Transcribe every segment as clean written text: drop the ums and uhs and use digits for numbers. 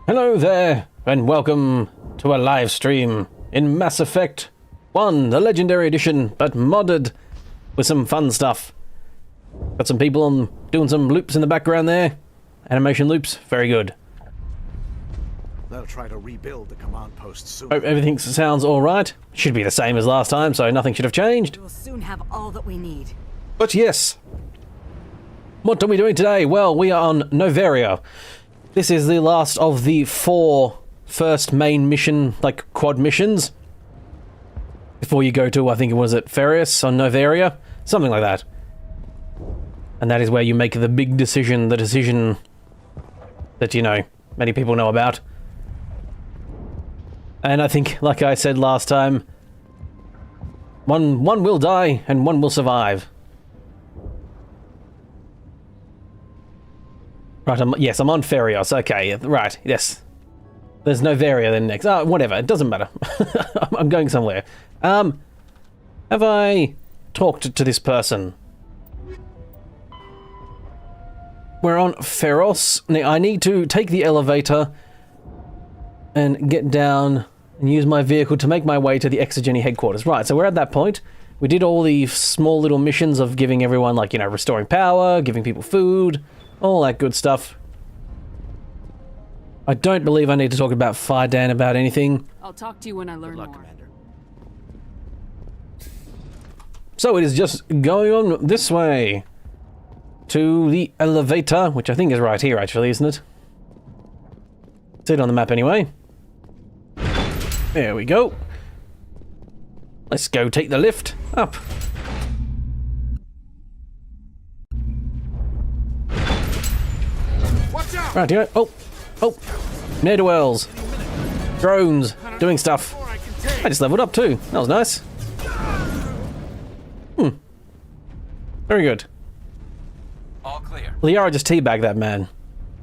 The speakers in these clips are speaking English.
Hello there, and welcome to a live stream in Mass Effect 1, the Legendary Edition, but modded with some fun stuff. Got some people on doing some loops in the background there. Animation loops, very good. They'll try to rebuild the command post soon. Hope everything sounds alright. Should be the same as last time, so nothing should have changed. We'll soon have all that we need. But yes, what are we doing today? Well, we are on Noveria. This is the last of the 4 first main mission, like quad missions. Before you go to, I think it was at Ferius on Noveria, something like that. And that is where you make the big decision, the decision that, you know, many people know about. And I think, like I said last time, one will die and one will survive. Right, yes, I'm on Ferios. Okay, right, yes. There's Noveria then next. Oh, whatever, it doesn't matter. I'm going somewhere. Have I talked to this person? We're on Feros. Now, I need to take the elevator and get down and use my vehicle to make my way to the Exogeny headquarters. Right, so we're at that point. We did all the small little missions of giving everyone, like, you know, restoring power, giving people food, all that good stuff. I don't believe I need to talk about Fidan about anything. I'll talk to you when I learn more. Commander. So it is just going on this way to the elevator, which I think is right here, actually, isn't it? See it on the map anyway. There we go. Let's go take the lift up. Watch out! Right, here. Oh, ne'er-do-wells. Drones, doing stuff. I just leveled up too. That was nice. Very good. All clear. Liara just teabagged that man.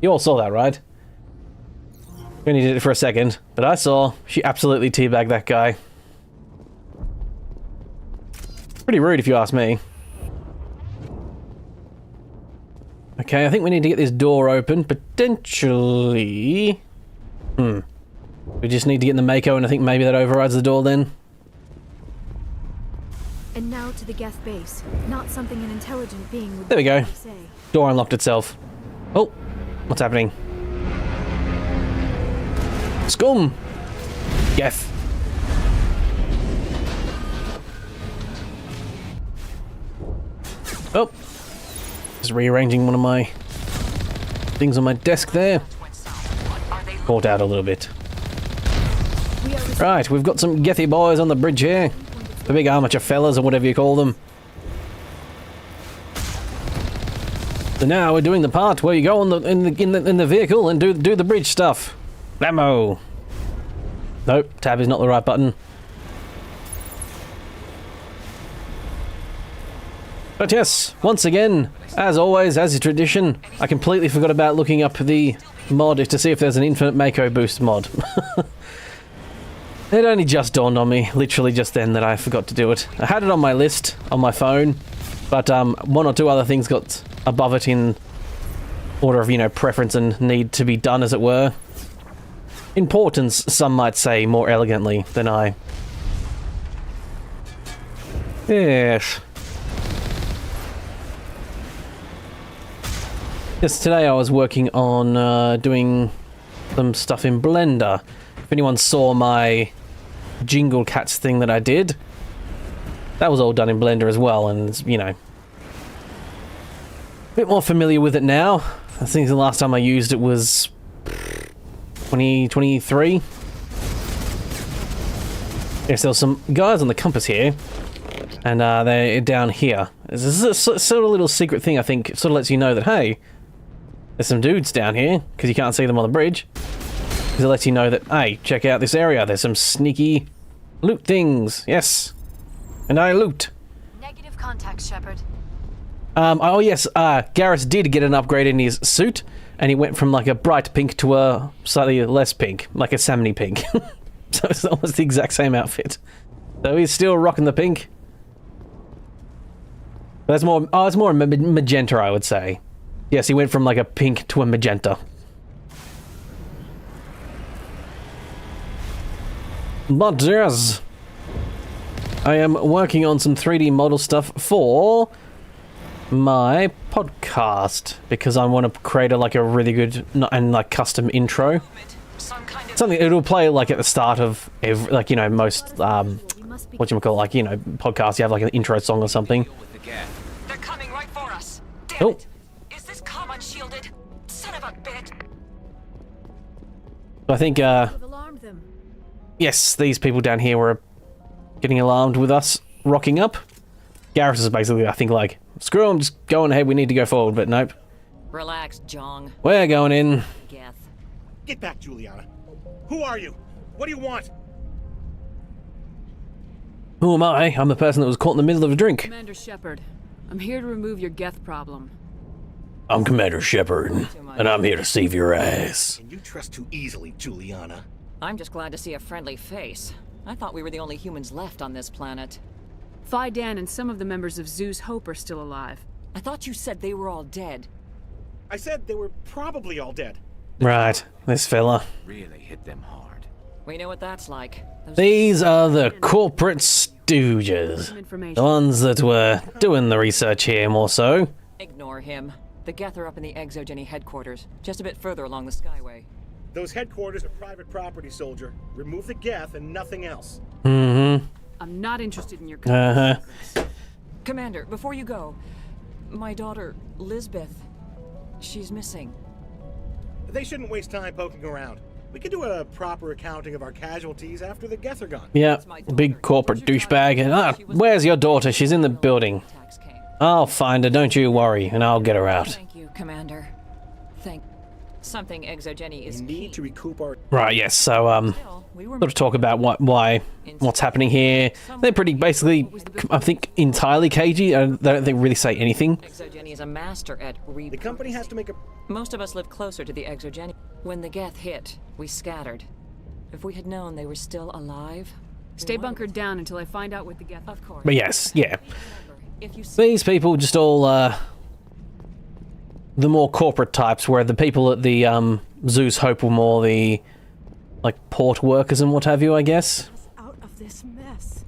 You all saw that, right? You only did it for a second, but I saw she absolutely teabagged that guy. Pretty rude if you ask me. Okay, I think we need to get this door open, potentially. We just need to get in the Mako, and I think maybe that overrides the door then. And now to the Geth base. Not something an intelligent being would There we go. say. Door unlocked itself. Oh, what's happening? Scum! Geth. Oh. Just rearranging one of my things on my desk there. Caught out a little bit. Right, we've got some Gethy boys on the bridge here. The big armature fellas, or whatever you call them. So now we're doing the part where you go on in the vehicle and do the bridge stuff. Blammo. Nope, tab is not the right button. But yes, once again, as always, as is tradition, I completely forgot about looking up the mod to see if there's an infinite Mako boost mod. It only just dawned on me, literally just then, that I forgot to do it. I had it on my list, on my phone, but one or two other things got above it in order of, you know, preference and need to be done, as it were. Importance, some might say, more elegantly than I. Yes. Yes, today I was working on doing some stuff in Blender. If anyone saw my Jingle Cats thing that I did, that was all done in Blender as well, and, you know, a bit more familiar with it now. I think the last time I used it was 2023. Yes, there were some guys on the compass here, and they're down here. This is a sort of little secret thing, I think. It sort of lets you know that, hey, there's some dudes down here, because you can't see them on the bridge. Because it lets you know that, hey, check out this area. There's some sneaky loot things. Yes. And I loot. Negative contact, Shepard. Oh yes, Garrus did get an upgrade in his suit, and he went from like a bright pink to a slightly less pink, like a salmony pink. So it's almost the exact same outfit. So he's still rocking the pink. But that's more, it's more magenta, I would say. Yes, he went from like a pink to a magenta. modders. I am working on some 3D model stuff for my podcast because I want to create a really good and like custom intro. Something it'll play like at the start of every, like, you know, most whatchamacallit, like, you know, podcasts, you have like an intro song or something. They're coming right for us. Damn Oh. it. Is this comm unshielded? Son of a bitch. I think I've alarmed them. yes, these people down here were getting alarmed with us rocking up. Garrus is basically, I think, like, screw 'em, just go on ahead, we need to go forward, but nope. Relax, Jong. We're going in. Geth. Get back, Juliana. Who are you? What do you want? Who am I? I'm the person that was caught in the middle of a drink. Commander Shepard, I'm here to remove your Geth problem. I'm Commander Shepard, and I'm here to save your ass. And you trust too easily, Juliana. I'm just glad to see a friendly face. I thought we were the only humans left on this planet. Kaiden and some of the members of Zeus Hope are still alive. I thought you said they were all dead. I said they were probably all dead. Right, this fella. Really hit them hard. We know what that's like. Those These are the corporate stooges. Some The information. ones that were doing the research here, more so. Ignore him. The Geth are up in the Exogeny headquarters, just a bit further along the Skyway. Those headquarters are private property, soldier. Remove the Geth and nothing else. Mm-hmm. I'm not interested in your Uh-huh. Commander, before you go, my daughter, Lisbeth, she's missing. They shouldn't waste time poking around. We could do a proper accounting of our casualties after the Geth are gone. Yeah, big corporate douchebag. And, where's your daughter? She's in the building. Attacks came. I'll find her, don't you worry, and I'll get her out. Thank you, Commander. Something Exogeny is We key. need to recoup our... Right, yes, so, Still, we were sort of talk about what's happening here. They're pretty, basically, I think, entirely cagey. They don't really say anything. Exogeny is a master at repurposing. The company has to make a... Most of us live closer to the Exogeny. When the Geth hit, we scattered. If we had known they were still alive... Stay bunkered down until I find out what the Geth. Of course. But yes, yeah. Remember, if you see These people just all, the more corporate types, where the people at the, Zeus Hope were more the, like, port workers and what have you, I guess. Out of this mess.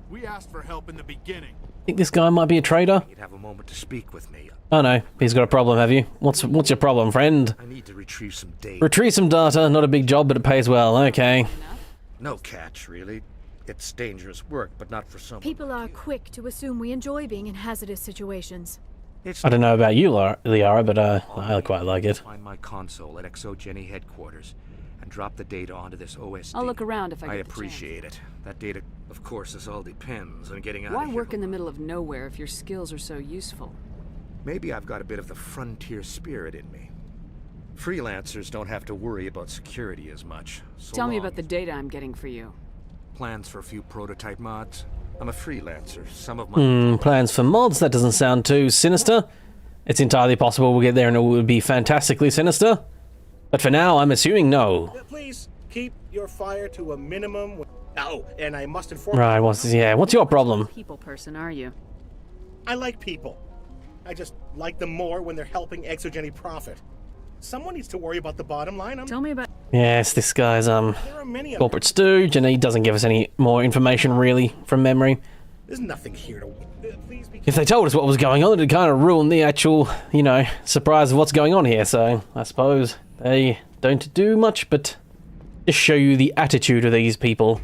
We asked for help in the beginning. Think this guy might be a traitor? You'd have a moment to speak with me. Oh no, he's got a problem, have you? What's your problem, friend? I need to retrieve some data. Retrieve some data, not a big job, but it pays well, okay. No catch, really. It's dangerous work, but not for someone. People are quick to assume we enjoy being in hazardous situations. It's I don't know about you, Liara, but I quite like it. Find my console at Exogeny headquarters and drop the data onto this OSD. I'll look around if I I get the appreciate it. That data, of course, this all depends on getting out Why of here. work in the middle of nowhere if your skills are so useful? Maybe I've got a bit of the frontier spirit in me. Freelancers don't have to worry about security as much. So Tell me long about the data I'm getting for you. plans for a few prototype mods. I'm a freelancer. Some of my Plans for mods, that doesn't sound too sinister. It's entirely possible we'll get there and it would be fantastically sinister. But for now, I'm assuming no. Please keep your fire to a minimum. Oh, and I must inform Right, what's your problem? People person, are you? I like people. I just like them more when they're helping Exogeny profit. Someone needs to worry about the bottom line. Tell me about. Yes, this guy's, There are many of them. corporate stooge, and he doesn't give us any more information, really, from memory. There's nothing here to... please be... If they told us what was going on, it'd kind of ruin the actual, you know, surprise of what's going on here, so I suppose they don't do much, but just show you the attitude of these people.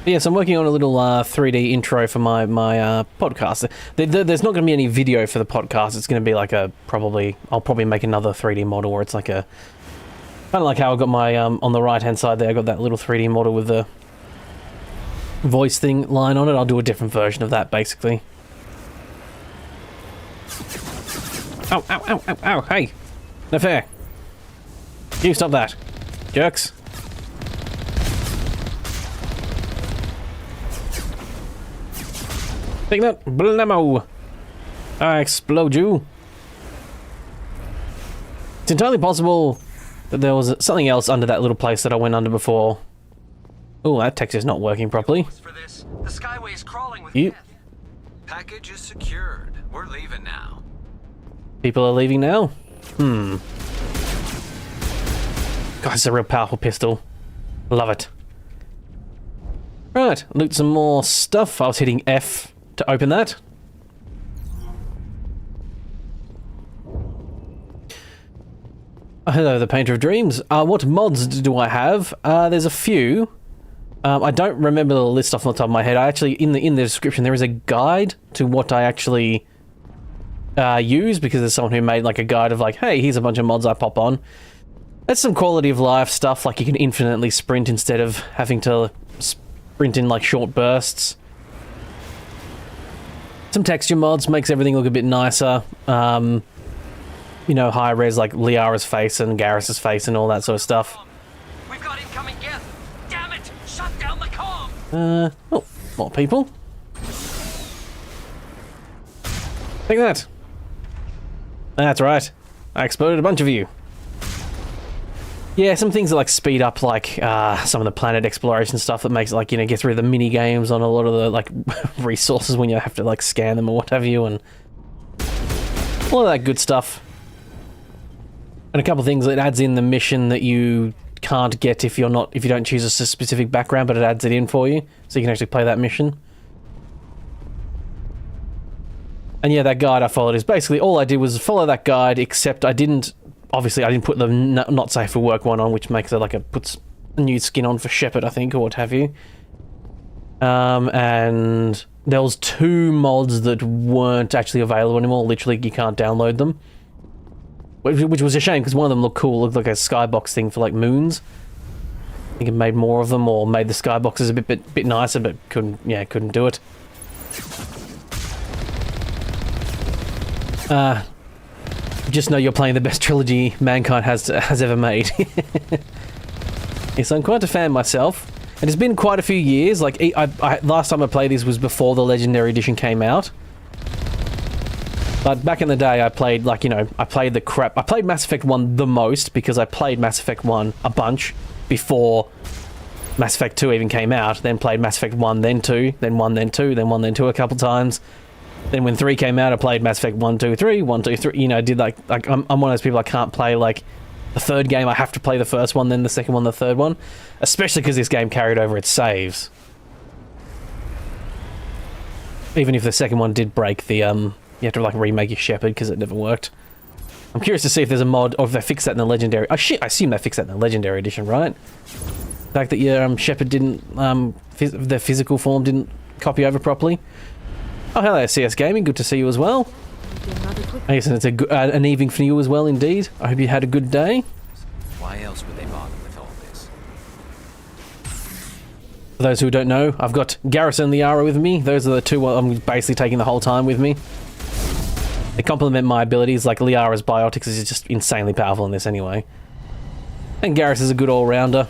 Yes, I'm working on a little 3D intro for my podcast. There's not going to be any video for the podcast. It's going to be like I'll probably make another 3D model where it's like a, kind of like how I got my, on the right hand side there, I got that little 3D model with the voice thing line on it. I'll do a different version of that, basically. Ow, ow, ow, ow, ow, hey! No fair. You stop that, jerks. Take that, blammo! I explode you. It's entirely possible that there was something else under that little place that I went under before. Oh, that text is not working properly. For this, the Skyway is crawling with You- death. Package is secured. We're leaving now. People are leaving now. God, it's a real powerful pistol. Love it. Right, loot some more stuff. I was hitting F to open that. Hello, the Painter of Dreams. What mods do I have? There's a few. I don't remember the list off the top of my head. I actually, in the description, there is a guide to what I actually use, because there's someone who made like a guide of like, hey, here's a bunch of mods I pop on. That's some quality of life stuff, like you can infinitely sprint instead of having to sprint in like short bursts. Some texture mods makes everything look a bit nicer. You know, high res like Liara's face and Garrus's face and all that sort of stuff. We've got incoming geth. Damn it! Shut down the comm. Oh, more people. Take that. That's right. I exploded a bunch of you. Yeah, some things that like speed up like some of the planet exploration stuff that makes it like, you know, get through the mini games on a lot of the like resources when you have to like scan them or what have you, and all of that good stuff. And a couple of things, it adds in the mission that you can't get if you don't choose a specific background, but it adds it in for you, so you can actually play that mission. And yeah, that guide I followed is basically all I did was follow that guide, except I didn't put the not safe for work one on, which makes it like puts a new skin on for Shepard, I think, or what have you. And there was 2 mods that weren't actually available anymore. Literally, you can't download them. Which was a shame, because one of them looked cool, looked like a skybox thing for like moons. I think it made more of them, or made the skyboxes a bit nicer, but couldn't do it. Just know you're playing the best trilogy mankind has ever made. Yes, I'm quite a fan myself. And it's been quite a few years. Like, last time I played this was before the Legendary Edition came out. But back in the day, I played, like, you know, I played Mass Effect 1 the most, because I played Mass Effect 1 a bunch before Mass Effect 2 even came out. Then played Mass Effect 1, then 2, then 1, then 2, then 1, then 2 a couple times. Then when 3 came out, I played Mass Effect 1, 2, 3, 1, 2, 3. You know, I did like I'm one of those people, I can't play like the third game. I have to play the first one, then the second one, the third one. Especially because this game carried over its saves. Even if the second one did break the you have to like remake your Shepard because it never worked. I'm curious to see if there's a mod, or if they fix that in the Legendary. I assume they fixed that in the Legendary Edition, right? The fact that your Shepard didn't the physical form didn't copy over properly. Oh, hello, CS Gaming. Good to see you as well. I guess it's an evening for you as well, indeed. I hope you had a good day. Why else would they bother with all this? For those who don't know, I've got Garrus and Liara with me. Those are the 2 I'm basically taking the whole time with me. They complement my abilities, like Liara's biotics is just insanely powerful in this anyway. And Garrus is a good all-rounder.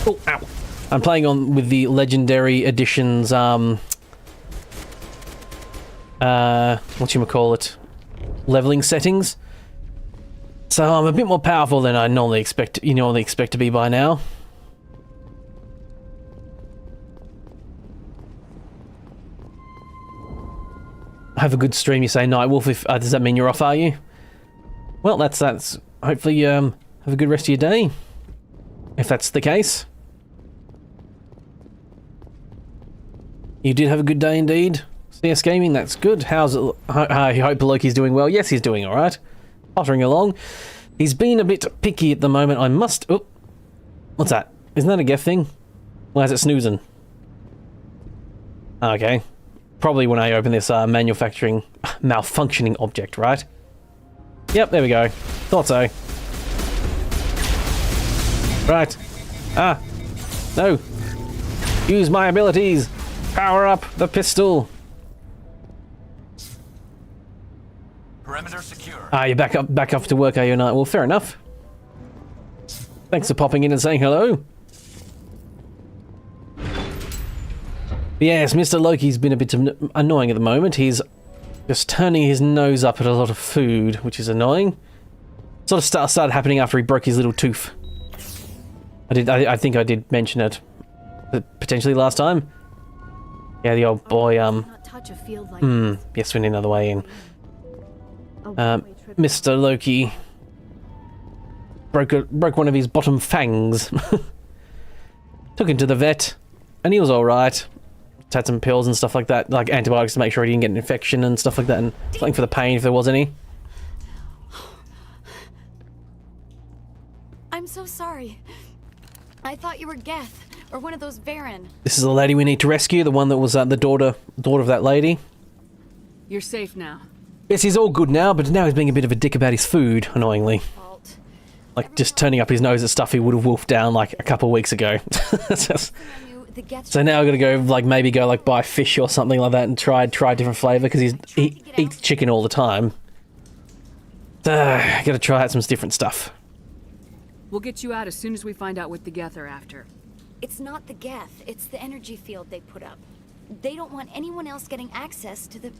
Oh, ow. I'm playing on with the Legendary Edition's, whatchamacallit, leveling settings. So I'm a bit more powerful than I normally expect to be by now. Have a good stream, you say, Nightwolf. If does that mean you're off, are you? Well, that's hopefully have a good rest of your day, if that's the case. You did have a good day indeed. CS Gaming, that's good. How's it? I hope Loki's doing well. Yes, he's doing alright. Pottering along. He's been a bit picky at the moment. I must... Oh, what's that? Isn't that a Geth thing? Why is it snoozing? Okay. Probably when I open this malfunctioning object, right? Yep, there we go. Thought so. Right. Ah. No. Use my abilities. Power up the pistol. Perimeter secure. Ah, you're back up to work, are you, Night? Well, fair enough. Thanks for popping in and saying hello. Yes, Mr. Loki's been a bit annoying at the moment. He's just turning his nose up at a lot of food, which is annoying. Sort of started happening after he broke his little tooth. I think I did mention it potentially last time. Yeah, the old boy, Not touch a field like this. yes, we need another way in. Mr. Loki broke one of his bottom fangs. Took him to the vet, and he was alright. Had some pills and stuff like that, like antibiotics to make sure he didn't get an infection and stuff like that, and something for the pain if there was any. I'm so sorry. I thought you were Geth, or one of those Varen. This is the lady we need to rescue, the one that was the daughter of that lady. You're safe now. Yes, he's all good now, but now he's being a bit of a dick about his food, annoyingly. Fault. Like, just turning up his nose at stuff he would have wolfed down, like, a couple of weeks ago. So now I've got to go, like, maybe go, like, buy fish or something like that and try a different flavour, because he eats chicken all the time. Got to try out some different stuff. We'll get you out as soon as we find out what the Geth are after. It's not the Geth, it's the energy field they put up. They don't want anyone else getting access to the...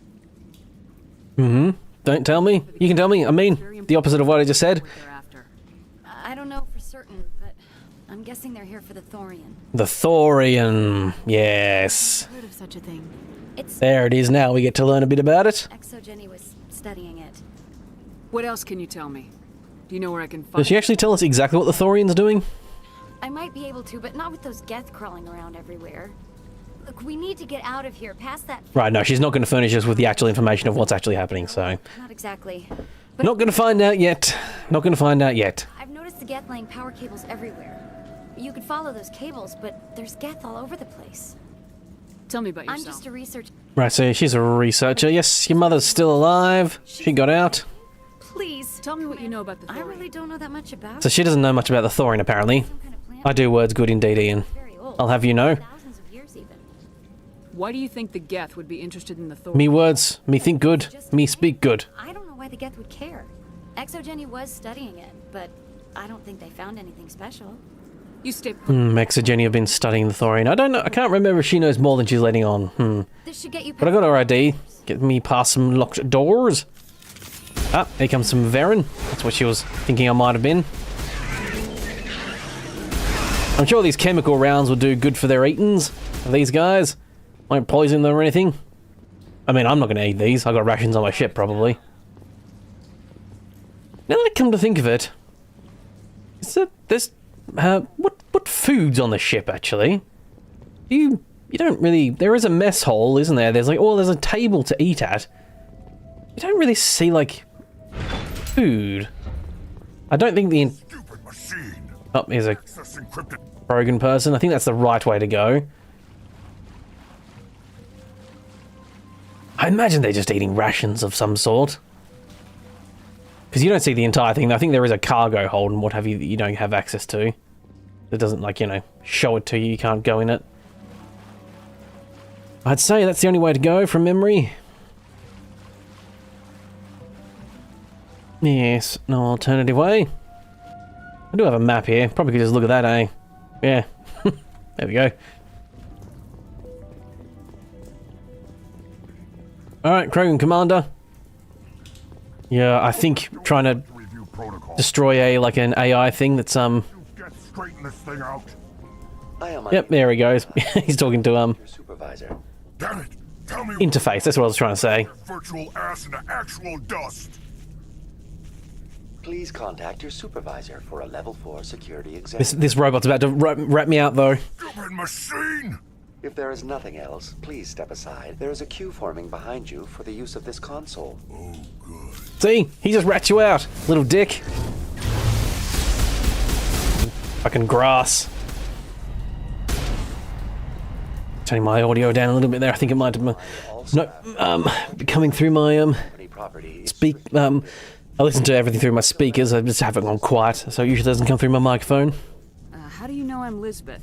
Don't tell me. You can tell me. I mean, the opposite of what I just said. What they're after. I don't know for certain, but I'm guessing they're here for the Thorian. The Thorian. Yes. Heard of such a thing. It's... There it is now. We get to learn a bit about it. ExoGenny was studying it. What else can you tell me? Do you know where I can find... Does she actually tell us exactly what the Thorian's doing? I might be able to, but not with those Geth crawling around everywhere. Look, we need to get out of here, past that... Right, no, she's not going to furnish us with the actual information of what's actually happening, so... Not exactly. But Not going to find out yet. Not going to find out yet. I've noticed the Geth laying power cables everywhere. You could follow those cables, but there's Geth all over the place. Tell me about I'm yourself. just a researcher. Right, so she's a researcher. Yes, your mother's still alive. She got out. Please, Tell me what you know about the I Thorian. really don't know that much about So she doesn't know much about the Thorian, apparently. some kind of plant. I do words good indeed, Ian. Very old. I'll have you know. Thousands of years even. Why do you think the Geth would be interested in the Thorian? Me words, me think good, me speak good. I don't know why the Geth would care. ExoGenny was studying it, but I don't think they found anything special. You stay put. Max and Jenny have been studying the Thorian. I don't know, I can't remember if she knows more than she's letting on. This should get you. But I got her ID. Get me past some locked doors. Ah, here comes some Varen. That's what she was thinking I might have been. I'm sure these chemical rounds will do good for their eatings of these guys. Won't poison them or anything. I mean, I'm not going to eat these. I've got rations on my ship, probably. Now that I come to think of it, is that there's what food's on the ship actually? You don't really. There is a mess hall, isn't there? There's like, oh, there's a table to eat at. You don't really see like food. I don't think the. Stupid machine. Oh, here's a Access encrypted. Krogan person. I think that's the right way to go. I imagine they're just eating rations of some sort. Because you don't see the entire thing. I think there is a cargo hold and what have you that you don't have access to. It doesn't, like, you know, show it to you. You can't go in it. I'd say that's the only way to go from memory. Yes, no alternative way. I do have a map here. Probably could just look at that, eh? Yeah. There we go. Alright, Krogan Commander. Yeah, I think trying to Review protocol. destroy an AI thing that's You get straighten this thing out. I am Yep, there he goes. He's talking to your supervisor. Damn it! Tell me interface, that's what I was trying to say. your virtual ass into actual dust. Please contact your supervisor for a level 4 security exam. This robot's about to rat me out though. Stupid machine! If there is nothing else, please step aside. There is a queue forming behind you for the use of this console. Oh, good. See? He just rats you out, little dick. Fucking grass. Turning my audio down a little bit there. I think it might be coming through my Company property is I listen to everything through my speakers. I just have it on quiet, so it usually doesn't come through my microphone. How do you know I'm Lisbeth?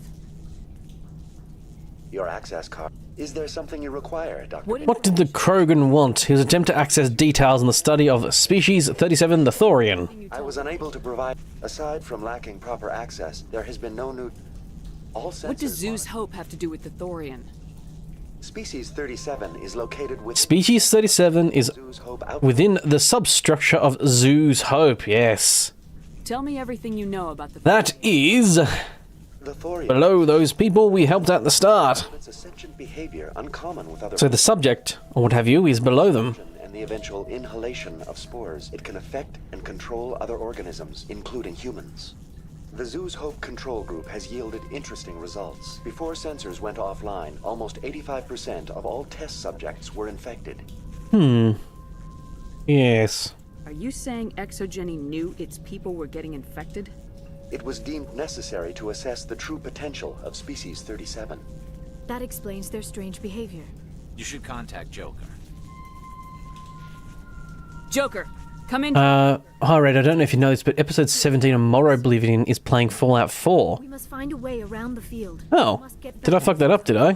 your access card. Is there something you require, Dr. What did the Krogan want? His attempt to access details on the study of Species 37, the Thorian. I was unable to provide. Aside from lacking proper access, there has been no new. All sensors. What does Zeus Hope have to do with the Thorian? Species 37 is located with. Species 37 is Zeus Hope out. within the substructure of Zeus Hope, yes. Tell me everything you know about the That is The Thorian. below those people we helped at the start. Its ascension behavior uncommon with other. So the subject, or what have you, is below them. And the eventual inhalation of spores, it can affect and control other organisms, including humans. The Zoo's Hope control group has yielded interesting results. Before sensors went offline, almost 85% of all test subjects were infected. Yes. Are you saying Exogeny knew its people were getting infected? It was deemed necessary to assess the true potential of Species 37. That explains their strange behavior. You should contact Joker. Joker, come in. Hi Red, I don't know if you know this, but episode 17 of Morrow Oblivion is playing Fallout 4. We must find a way around the field. Oh, did I fuck that up, did I?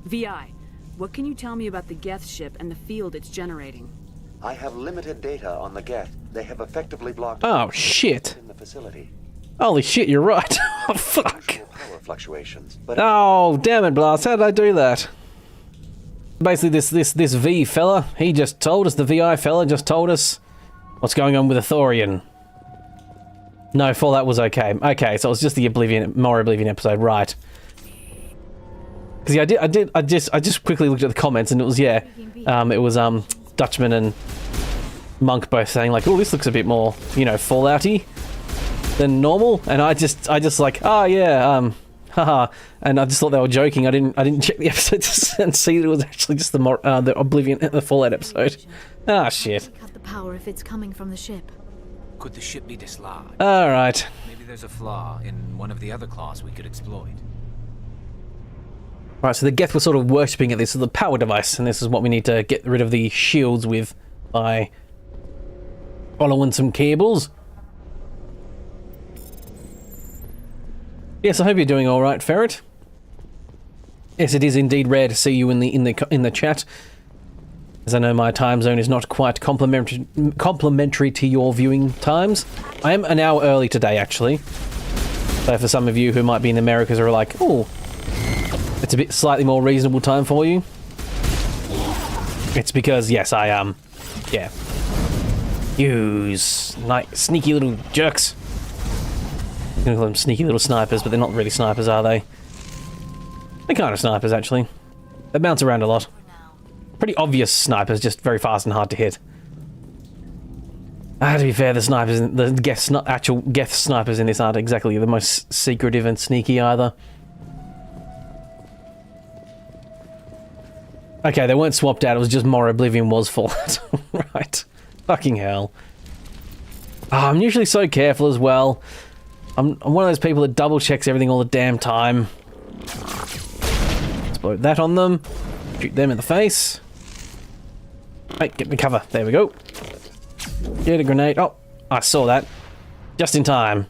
VI, what can you tell me about the Geth ship and the field it's generating? I have limited data on the Geth. They have effectively blocked Oh, shit. in the facility. Holy shit, you're right. Oh, fuck. Power fluctuations, but Oh, damn it, Blast. How did I do that? Basically, this V fella, he just told us, the VI fella just told us what's going on with the Thorian. No, Fallout was okay. Okay, so it was just the Morrow Oblivion episode, right. Because yeah, I just quickly looked at the comments and it was, yeah, it was, Dutchman and Monk both saying like, oh, this looks a bit more, you know, Fallout-y than normal, and I just like, oh yeah, haha, and I just thought they were joking. I didn't check the episode and see that it was actually just the Oblivion, the Fallout episode. Ah, shit. Cut the power if it's coming from the ship. Could the ship be dislodged? All right. Maybe there's a flaw in one of the other claws we could exploit. Right, so the Geth were sort of worshipping at this as the power device, and this is what we need to get rid of the shields with by following some cables. Yes, I hope you're doing all right, Ferret. Yes, it is indeed rare to see you in the chat, as I know my time zone is not quite complimentary to your viewing times. I am an hour early today, actually. So for some of you who might be in the Americas are like, oh, it's a bit slightly more reasonable time for you. It's because, yes, yeah. You sneaky little jerks. I'm gonna call them sneaky little snipers, but they're not really snipers, are they? They're kind of snipers, actually. They bounce around a lot. Pretty obvious snipers, just very fast and hard to hit. To be fair, the snipers, the actual Geth snipers in this aren't exactly the most secretive and sneaky either. Okay, they weren't swapped out, it was just Morrow Oblivion was Fallout. Right. Fucking hell. Oh, I'm usually so careful as well. I'm one of those people that double checks everything all the damn time. Explode that on them. Shoot them in the face. Hey, get me cover. There we go. Get a grenade. Oh, I saw that. Just in time.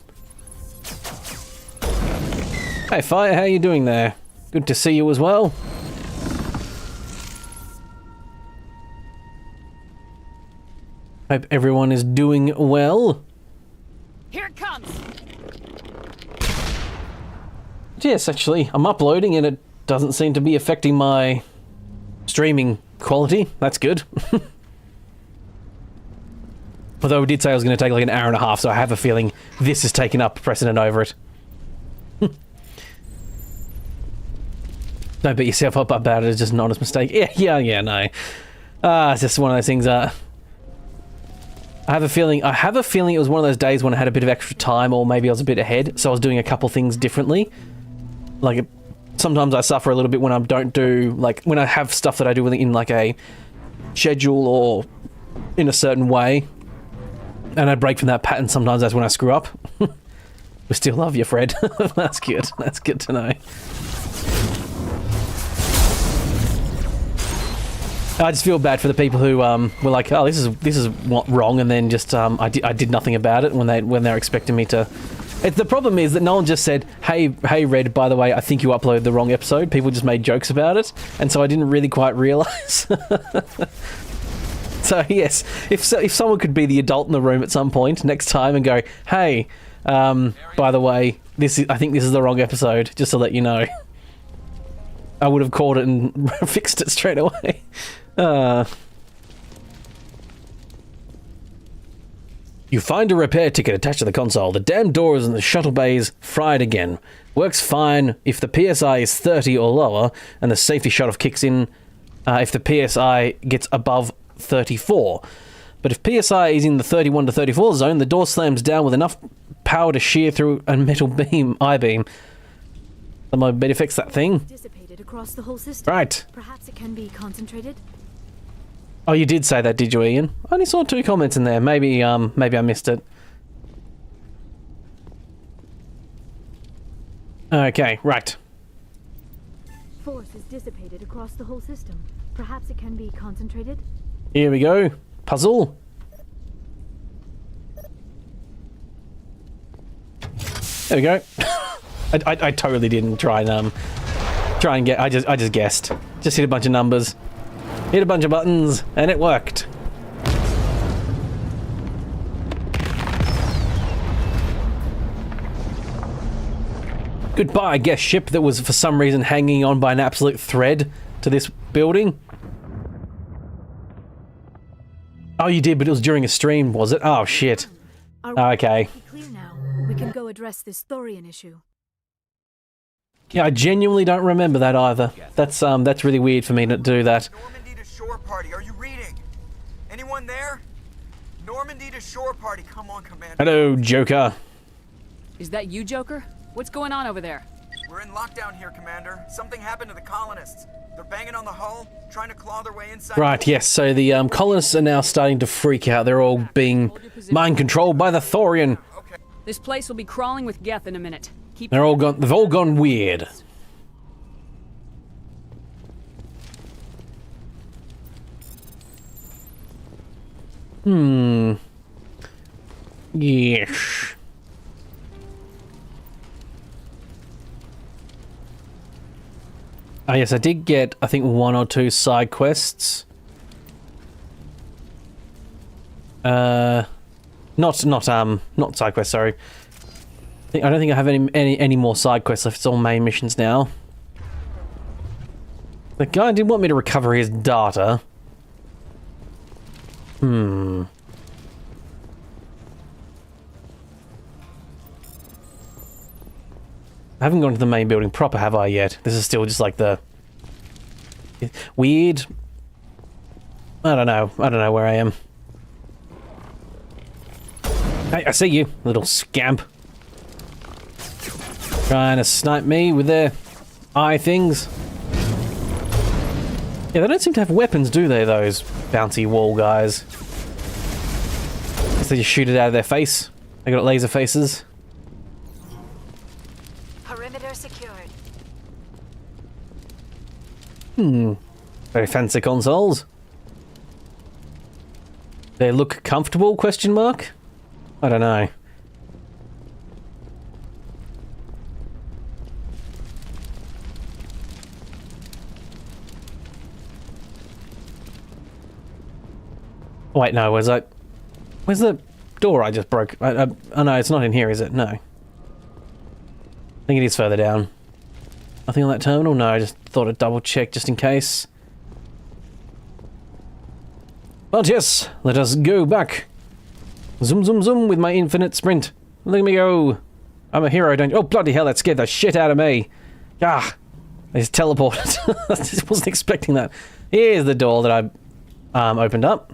Hey, Fire, how you doing there? Good to see you as well. Hope everyone is doing well. Here it comes! Yes, actually, I'm uploading and it doesn't seem to be affecting my streaming quality. That's good. Although we did say I was going to take like an hour and a half, so I have a feeling this has taken up precedent over it. Don't beat yourself up about it, it's just an honest mistake. Yeah, no. It's just one of those things, I have a feeling it was one of those days when I had a bit of extra time, or maybe I was a bit ahead, so I was doing a couple things differently. Like, sometimes I suffer a little bit when I don't do, like, when I have stuff that I do in, like, a schedule or in a certain way, and I break from that pattern. Sometimes that's when I screw up. We still love you, Fred. That's good. That's good to know. I just feel bad for the people who were like, "Oh, this is wrong," and then just I did nothing about it when they're expecting me to. The problem is that no one just said, "Hey, Red, by the way, I think you uploaded the wrong episode." People just made jokes about it, and so I didn't really quite realise. So yes, if someone could be the adult in the room at some point next time and go, "Hey, by the way, I think this is the wrong episode," just to let you know, I would have caught it and fixed it straight away. You find a repair ticket attached to the console. The damn doors in the shuttle bays fried again. Works fine if the PSI is 30 or lower and the safety shutoff kicks in if the PSI gets above 34. But if PSI is in the 31 to 34 zone, the door slams down with enough power to shear through a metal beam, I-beam. That might better fix that thing. Dissipated across the whole system. Right. Perhaps it can be concentrated. Oh, you did say that, did you, Ian? I only saw 2 comments in there. Maybe I missed it. Okay, right. Force is dissipated across the whole system. Perhaps it can be concentrated. Here we go. Puzzle. There we go. I totally didn't try and get. I just guessed. Just hit a bunch of numbers, hit a bunch of buttons, and it worked. Goodbye, guest ship that was for some reason hanging on by an absolute thread to this building. Oh, you did, but it was during a stream, was it? Oh, shit. Okay. Clear now. We can go address this thorium issue. Yeah, I genuinely don't remember that either. That's really weird for me to do that. Normandy to shore party, are you reading? Anyone there? Normandy to shore party, come on, Commander. Hello, Joker. Is that you, Joker? What's going on over there? We're in lockdown here, Commander. Something happened to the colonists. They're banging on the hull, trying to claw their way inside. Right, yes, so the colonists are now starting to freak out. They're all being mind controlled by the thorium. This place will be crawling with Geth in a minute. They've all gone weird. Yes. Oh yes, I did get, I think, 1 or 2 side quests. Not side quests, sorry. I don't think I have any more side quests left. It's all main missions now. The guy did want me to recover his data. I haven't gone to the main building proper, have I, yet? This is still just like the... weird? I don't know where I am. Hey, I see you, little scamp. Trying to snipe me with their eye things. Yeah, they don't seem to have weapons, do they, those bouncy wall guys? Guess they just shoot it out of their face. They got laser faces. Perimeter secured. Very fancy consoles. They look comfortable, question mark? I don't know. Wait, no, where's the door I just broke? Oh no, it's not in here, is it? No. I think it is further down. Nothing on that terminal? No, I just thought I'd double check just in case. But yes, let us go back. Zoom, zoom, zoom with my infinite sprint. Look at me go. I'm a hero, don't you? Oh, bloody hell, that scared the shit out of me. Ah, I just teleported. I just wasn't expecting that. Here's the door that I opened up.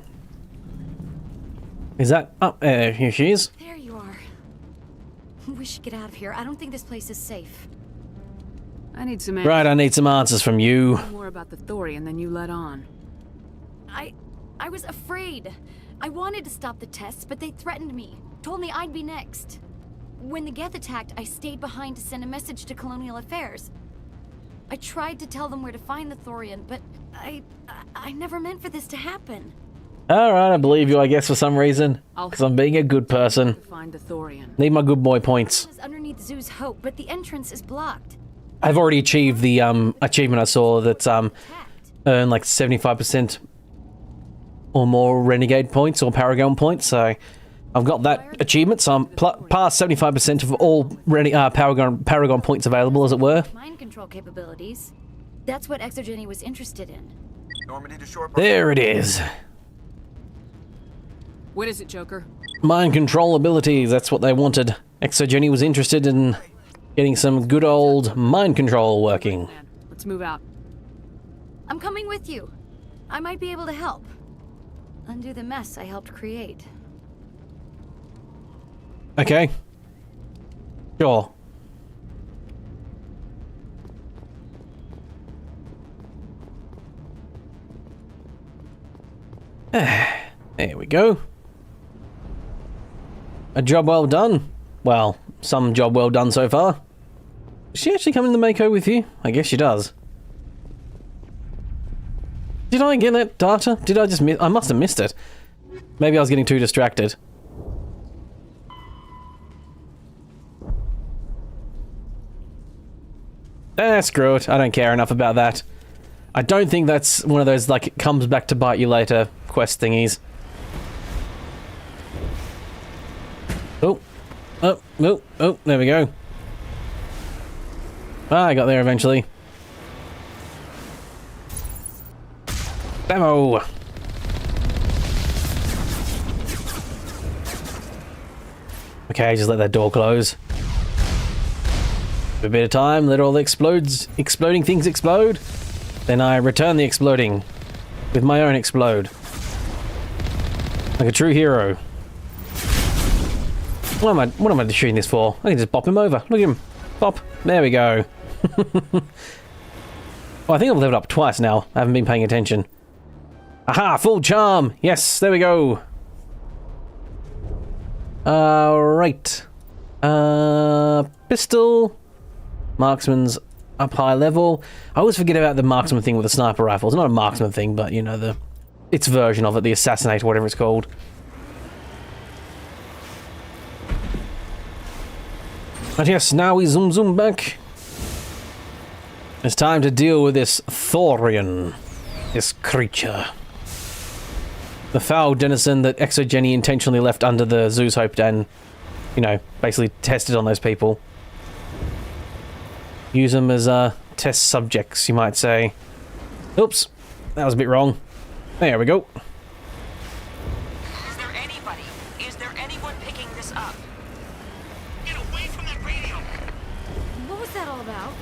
Is that... oh, here she is. There you are. We should get out of here. I don't think this place is safe. I need some answers. Right, I need some answers from you. More about the thorium than you let on. I was afraid. I wanted to stop the tests, but they threatened me. Told me I'd be next. When the Geth attacked, I stayed behind to send a message to Colonial Affairs. I tried to tell them where to find the thorium, but I never meant for this to happen. Alright, I believe you, I guess, for some reason. Because I'm being a good person. Find the thorium. Need my good boy points. It's underneath Zoo's Hope, but the entrance is blocked. I've already achieved the achievement I saw that earn like 75% or more Renegade points or Paragon points, so I've got that achievement, so I'm past 75% of all Paragon points available, as it were. Mind control capabilities. That's what Exogeny was interested in. Normandy to shore. There it is. What is it, Joker? Mind control abilities, that's what they wanted. Exogeny was interested in getting some good old mind control working. Let's move out. I'm coming with you. I might be able to help. Undo the mess I helped create. Okay. Sure. There we go. A job well done. Well, some job well done so far. Does she actually come in the Mako with you? I guess she does. Did I get that data? Did I just miss? I must have missed it. Maybe I was getting too distracted. Screw it. I don't care enough about that. I don't think that's one of those, like, it comes back to bite you later quest thingies. Oh. Oh, oh, oh, there we go. Ah, I got there eventually. Demo! Okay, just let that door close. A bit of time, let all the exploding things explode. Then I return the exploding with my own explode. Like a true hero. What am I shooting this for? I can just bop him over. Look at him. Bop. There we go. Oh, I think I've leveled up twice now. I haven't been paying attention. Aha! Full charm! Yes, there we go. Right. Pistol. Marksman's up high level. I always forget about the marksman thing with the sniper rifle. It's not a marksman thing, but you know, its version of it, the assassinate, whatever it's called. But yes, now we zoom back. It's time to deal with this Thorian. This creature. The foul denizen that Exogeny intentionally left under the Zeus Hope and, you know, basically tested on those people. Use them as test subjects, you might say. Oops, that was a bit wrong. There we go. Is there anybody? Is there anyone picking this up? Get away from that radio! What was that all about?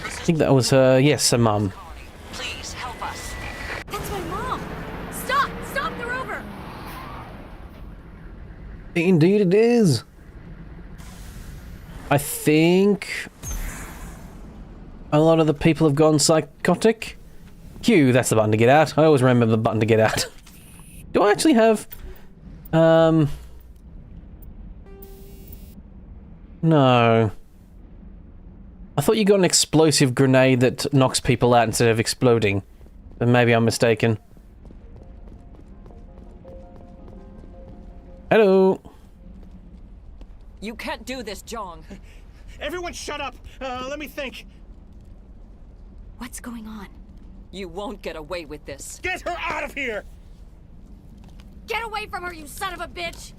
I think that was her, yes, her mum. Please help us. That's my mom! Stop! Stop the rover! Indeed it is. I think a lot of the people have gone psychotic. Q, that's the button to get out. I always remember the button to get out. Do I actually have... No. I thought you got an explosive grenade that knocks people out instead of exploding. But maybe I'm mistaken. Hello. You can't do this, Jong. Everyone shut up! Let me think. What's going on? You won't get away with this. Get her out of here! Get away from her, you son of a bitch!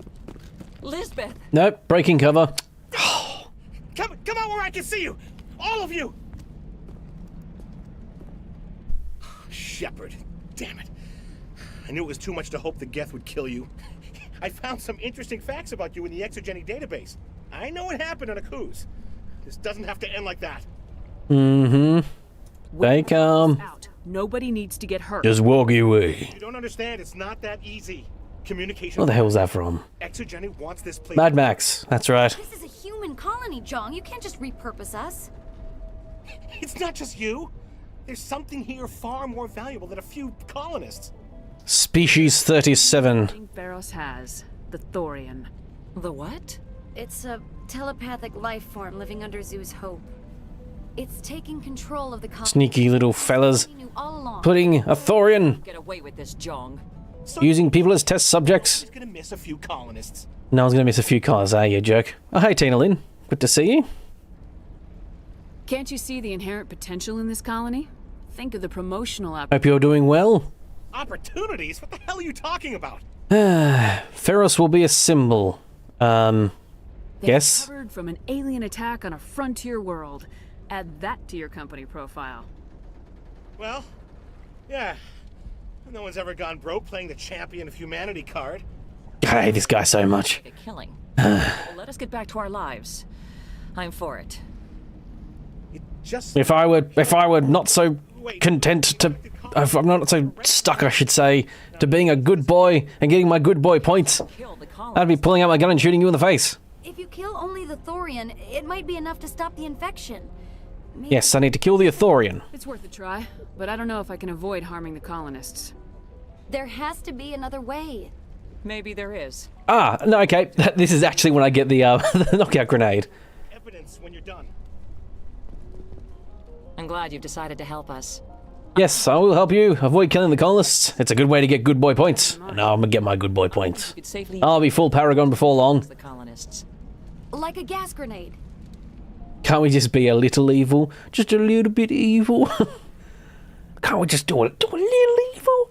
Lisbeth! Nope, breaking cover. Come out where I can see you! All of you! Shepard, damn it. I knew it was too much to hope the Geth would kill you. I found some interesting facts about you in the Exogeny database. I know what happened on Akuz. This doesn't have to end like that. Mm-hmm. Stay calm. Out. Nobody needs to get hurt. Just walk away. You don't understand, it's not that easy. Communication... What the hell's that from? Exogeny wants this place... Mad Max, that's right. This is a human colony, Jong. You can't just repurpose us. It's not just you. There's something here far more valuable than a few colonists. Species 37. Thing Barros has. The Thorian. The what? It's a telepathic life form living under Zeus Hope. It's taking control of the colony. Sneaky little fellas. We knew all along. Putting a Thorian. Get away with this, Jong. So Using people as test subjects. He's gonna miss a few colonists. No one's gonna miss a few cars, are you, jerk? Oh, hey, Tina Lynn. Good to see you. Can't you see the inherent potential in this colony? Think of the promotional Hope you're doing well. Opportunities? What the hell are you talking about? Ferros will be a symbol. Yes? Recovered from an alien attack on a frontier world. Add that to your company profile. Well, yeah. No one's ever gone broke playing the champion of humanity card. I hate this guy so much. A killing. Well, let us get back to our lives. I'm for it. It just... If I were not so content to I'm not so stuck, I should say, to being a good boy and getting my good boy points. I'd be pulling out my gun and shooting you in the face. If you kill only the Thorian, it might be enough to stop the infection. Maybe. Yes, I need to kill the Thorian. It's worth a try, but I don't know if I can avoid harming the colonists. There has to be another way. Maybe there is. Ah, no, okay. This is actually when I get the, the knockout grenade. Evidence when you're done. I'm glad you've decided to help us. Yes, I will help you avoid killing the colonists. It's a good way to get good boy points. And now I'm gonna get my good boy points. I'll be full Paragon before long. The colonists. Like a gas grenade. Can't we just be a little evil? Just a little bit evil? Can't we just do a little evil?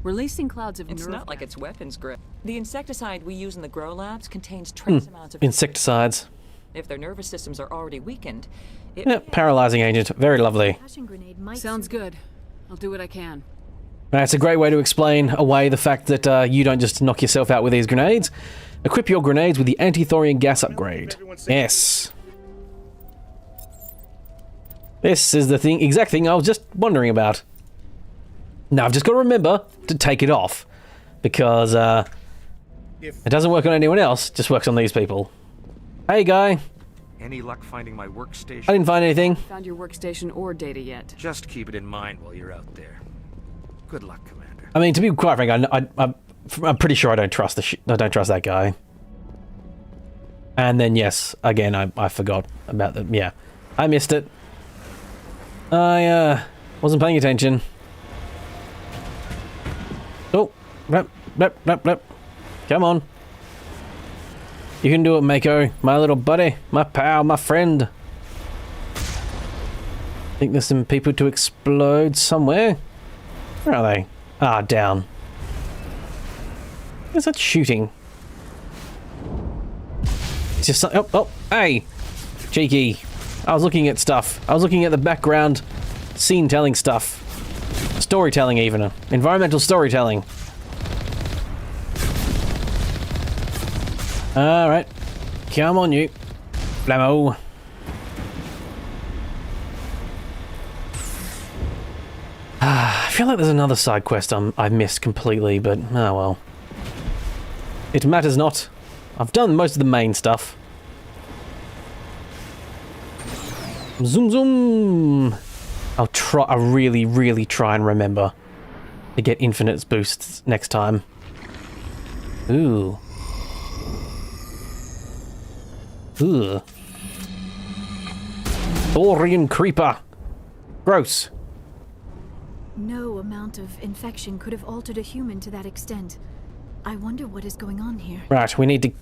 Releasing clouds of It's nerve not like gas. it's weapons grip. The insecticide we use in the grow labs contains trace amounts of Insecticides. If their nervous systems are already weakened, it Yeah, paralyzing agent. Very lovely. Flashing grenade might Sounds good. I'll do what I can. It's a great way to explain away the fact that you don't just knock yourself out with these grenades. Equip your grenades with the anti-thorian gas upgrade. Yes. This is the exact thing I was just wondering about. Now I've just got to remember to take it off, because it doesn't work on anyone else, it just works on these people. Hey guy. Any luck finding my workstation? I didn't find anything. Found your workstation or data yet? Just keep it in mind while you're out there. Good luck, Commander. I mean, to be quite frank, I'm pretty sure I don't trust I don't trust that guy. And then yes, again, I forgot about the I missed it. I wasn't paying attention. Oh, rep. Come on. You can do it, Mako. My little buddy, my pal, my friend. I think there's some people to explode somewhere. Where are they? Ah, down. Where's that shooting? It's just oh, hey! Cheeky. I was looking at stuff. I was looking at the background scene-telling stuff. Storytelling, even. Environmental storytelling. Alright. Come on, you. Flammo. I feel like there's another side quest I missed completely, but oh well. It matters not. I've done most of the main stuff. Zoom zoom! I'll really try and remember to get infinite boosts next time. Ooh. Ugh. Thorian creeper. Gross. No amount of infection could have altered a human to that extent. I wonder what is going on here. Right, we need to...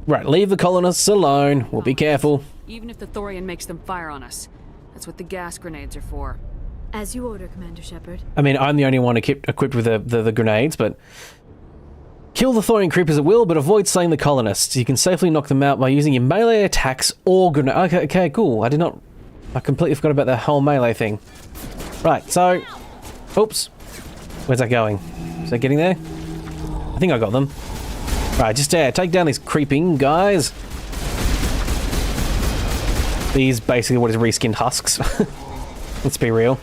Right, leave the colonists alone. We'll be careful. Even if the Thorian makes them fire on us. That's what the gas grenades are for. As you order, Commander Shepard. I mean, I'm the only one equipped with the grenades, but... Kill the Thorian creepers at will, but avoid slaying the colonists. You can safely knock them out by using your melee attacks or grenade... Okay, cool. I completely forgot about the whole melee thing. Right, so... Oops. Where's that going? Is that getting there? I think I got them. Right, just take down these creeping guys. These basically what is reskinned husks. Let's be real.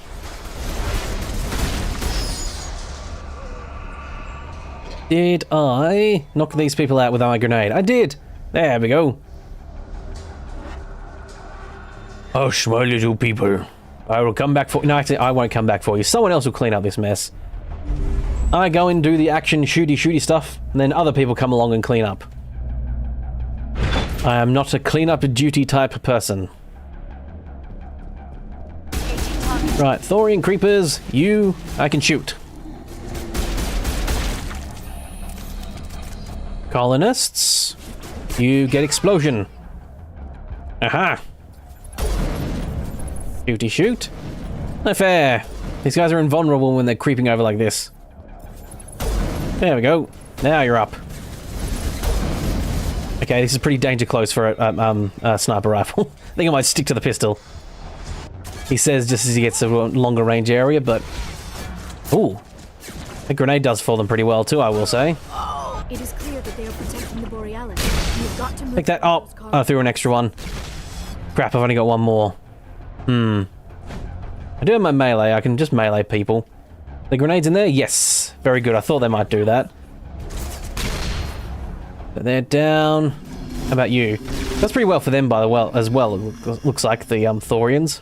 Did I knock these people out with my grenade? I did! There we go. Hush, my little people. I will come back for... No, actually, I won't come back for you. Someone else will clean up this mess. I go and do the action shooty stuff, and then other people come along and clean up. I am not a clean-up duty type person. Right, Thorian creepers, I can shoot. Colonists, you get explosion. Aha! Shooty shoot. No fair. These guys are invulnerable when they're creeping over like this. There we go. Now you're up. Okay, this is pretty danger close for a sniper rifle. I think I might stick to the pistol. He says just as he gets a longer range area, but... Ooh. The grenade does fall them pretty well too, I will say. It is clear that they are protecting the Borealis. You've got to move. Take that. Oh, I threw an extra one. Crap, I've only got one more. I do have my melee. I can just melee people. The grenades in there? Yes. Very good. I thought they might do that. But they're down. How about you? That's pretty well for them, by the way, as well. It looks like the Thorians.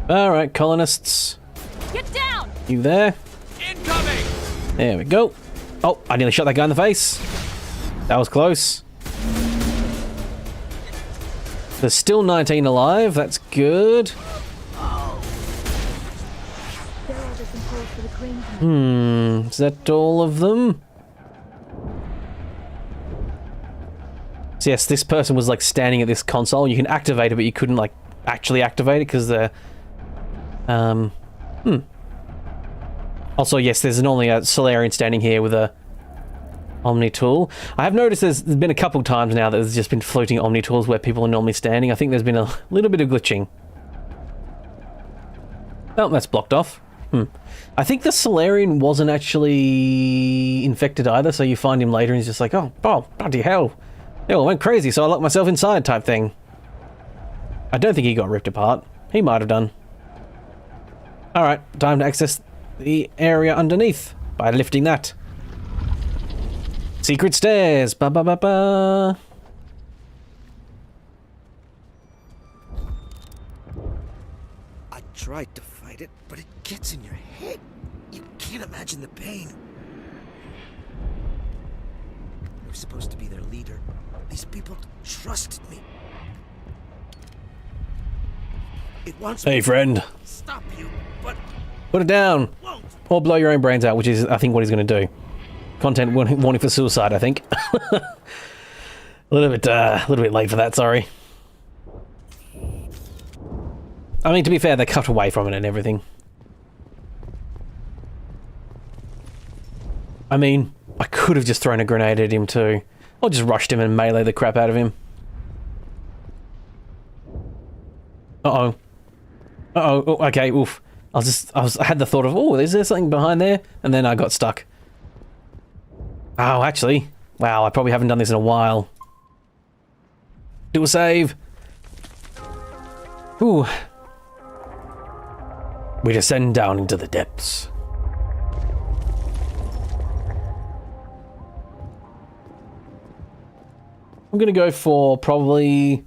All right, colonists. Get down! You there? Incoming! There we go. Oh, I nearly shot that guy in the face. That was close. There's still 19 alive. That's good. Is that all of them? So yes, this person was like standing at this console. You can activate it, but you couldn't like actually activate it because they're... Also, yes, there's normally a Solarian standing here with a Omni tool. I have noticed there's been a couple times now that there's just been floating Omni tools where people are normally standing. I think there's been a little bit of glitching. Oh, that's blocked off. I think the Solarian wasn't actually infected either, so you find him later and he's just like, oh, bloody hell. Yeah, I went crazy, so I locked myself inside type thing. I don't think he got ripped apart. He might have done. Alright, time to access the area underneath by lifting that. Secret stairs. Ba ba ba ba. I tried to fight it, but it gets in your head. You can't imagine the pain. You're supposed to be their leader. These people trusted me. It wants Hey, me friend. to stop you, but Put it down. won't. Or blow your own brains out, which is, I think, what he's going to do. Content warning for suicide, I think. a little bit late for that, sorry. I mean, to be fair, they cut away from it and everything. I mean, I could have just thrown a grenade at him too. Or just rushed him and melee the crap out of him. Uh-oh. Uh-oh. Oh, okay, oof. I had the thought of, oh, is there something behind there? And then I got stuck. Oh, actually. Wow, I probably haven't done this in a while. Do a save. Ooh. We descend down into the depths. I'm gonna go for probably...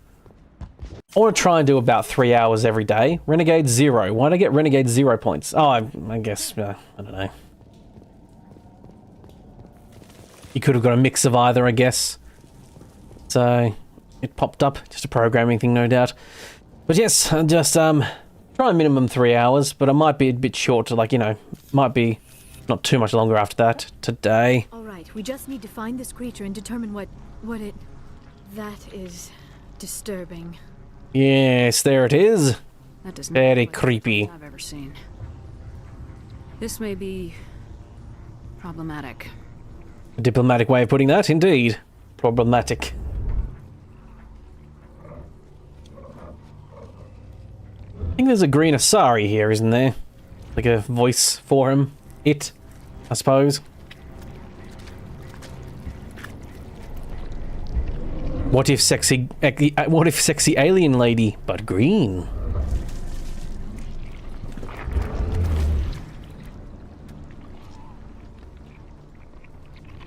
I want to try and do about 3 hours every day. Renegade 0. Why'd I get Renegade 0 points? Oh, I guess, I don't know. You could have got a mix of either, I guess. So, it popped up. Just a programming thing, no doubt. But yes, I'll just, try minimum 3 hours, but I might be a bit short to, like, you know, might be not too much longer after that today. Alright, we just need to find this creature and determine what it... That is disturbing. Yes, there it is. That does not Very look like creepy. anything I've ever seen. This may be problematic. A diplomatic way of putting that, indeed. Problematic. I think there's a green Asari here, isn't there? Like a voice for him. It, I suppose. What if sexy alien lady, but green?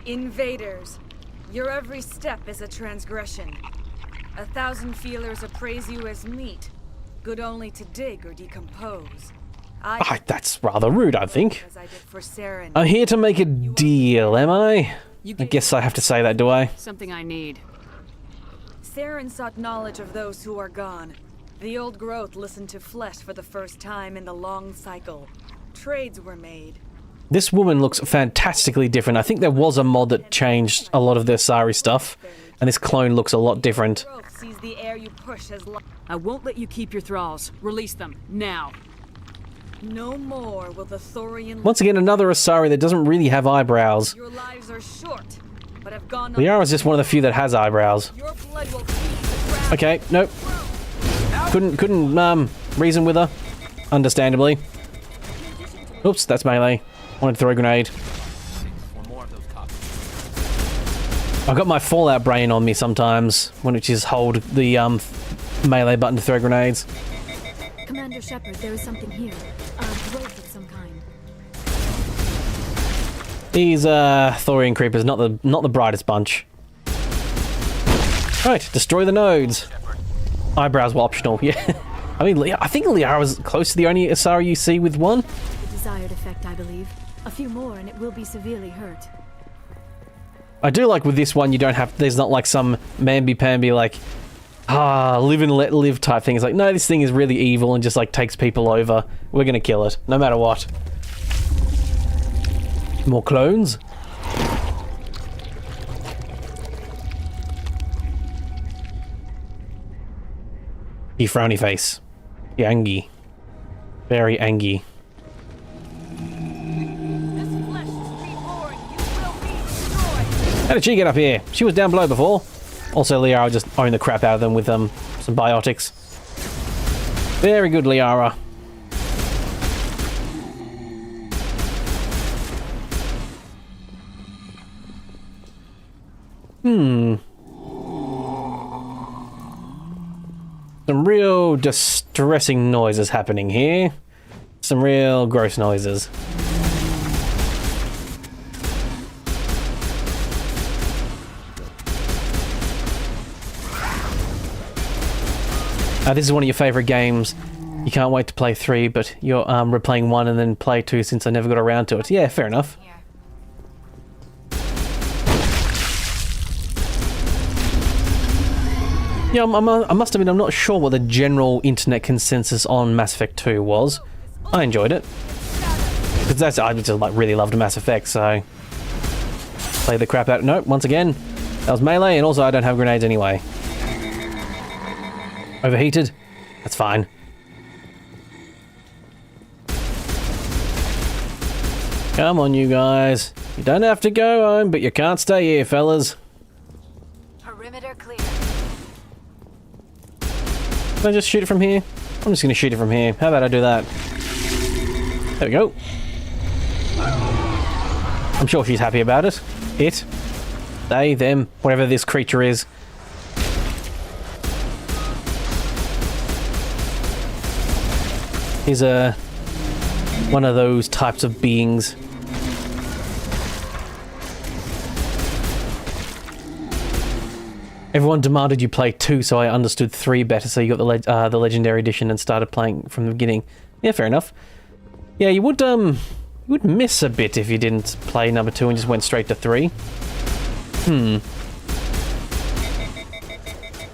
Invaders, your every step is a transgression. 1,000 feelers appraise you as meat, good only to dig or decompose. That's rather rude, I think. As I did for Saren. I'm here to make a deal, am I? I guess I have to say that, do I? Something I need. Saren sought knowledge of those who are gone. The old growth listened to flesh for the first time in the long cycle. Trades were made. This woman looks fantastically different. I think there was a mod that changed a lot of the Asari stuff, and this clone looks a lot different. Growth sees the air you push as I won't let you keep your thralls. Release them, now. No more will the Thorian... Once again, another Asari that doesn't really have eyebrows. Your lives are short, but have gone... Liara is just one of the few that has eyebrows. Your blood will feed the ground. Okay, nope. Couldn't reason with her. Understandably. Oops, that's melee. Wanted to throw a grenade. One more of those copies. I've got my Fallout brain on me sometimes, when it just hold the melee button to throw grenades. Commander Shepard, there is something here. A growth of some kind. These Thorian creepers, not the brightest bunch. Right, destroy the nodes. Eyebrows were optional. Yeah, I mean, I think Liara was close to the only Asari you see with one. The desired effect, I believe. A few more and it will be severely hurt. I do like with this one, you don't have, there's not like some mamby-pamby like, live and let live type thing. It's like, no, this thing is really evil and just like takes people over. We're gonna kill it, no matter what. More clones? You frowny face. You angy. Very angy. How did she get up here? She was down below before. Also, Liara just owned the crap out of them with some biotics. Very good, Liara. Some real distressing noises happening here. Some real gross noises. This is one of your favourite games. You can't wait to play 3, but you're replaying 1 and then play 2 since I never got around to it. Yeah, fair enough. Yeah, I must admit, I'm not sure what the general internet consensus on Mass Effect 2 was. I enjoyed it. Because I just like really loved Mass Effect, so... Play the crap out. Nope, once again, that was melee, and also I don't have grenades anyway. Overheated? That's fine. Come on, you guys. You don't have to go home, but you can't stay here, fellas. Perimeter clear. Can I just shoot it from here? I'm just gonna shoot it from here. How about I do that? There we go. I'm sure she's happy about it. It. They, them, whatever this creature is. He's one of those types of beings. Everyone demanded you play 2, so I understood 3 better, so you got the Legendary Edition and started playing from the beginning. Yeah, fair enough. Yeah, you would miss a bit if you didn't play number 2 and just went straight to 3. Bit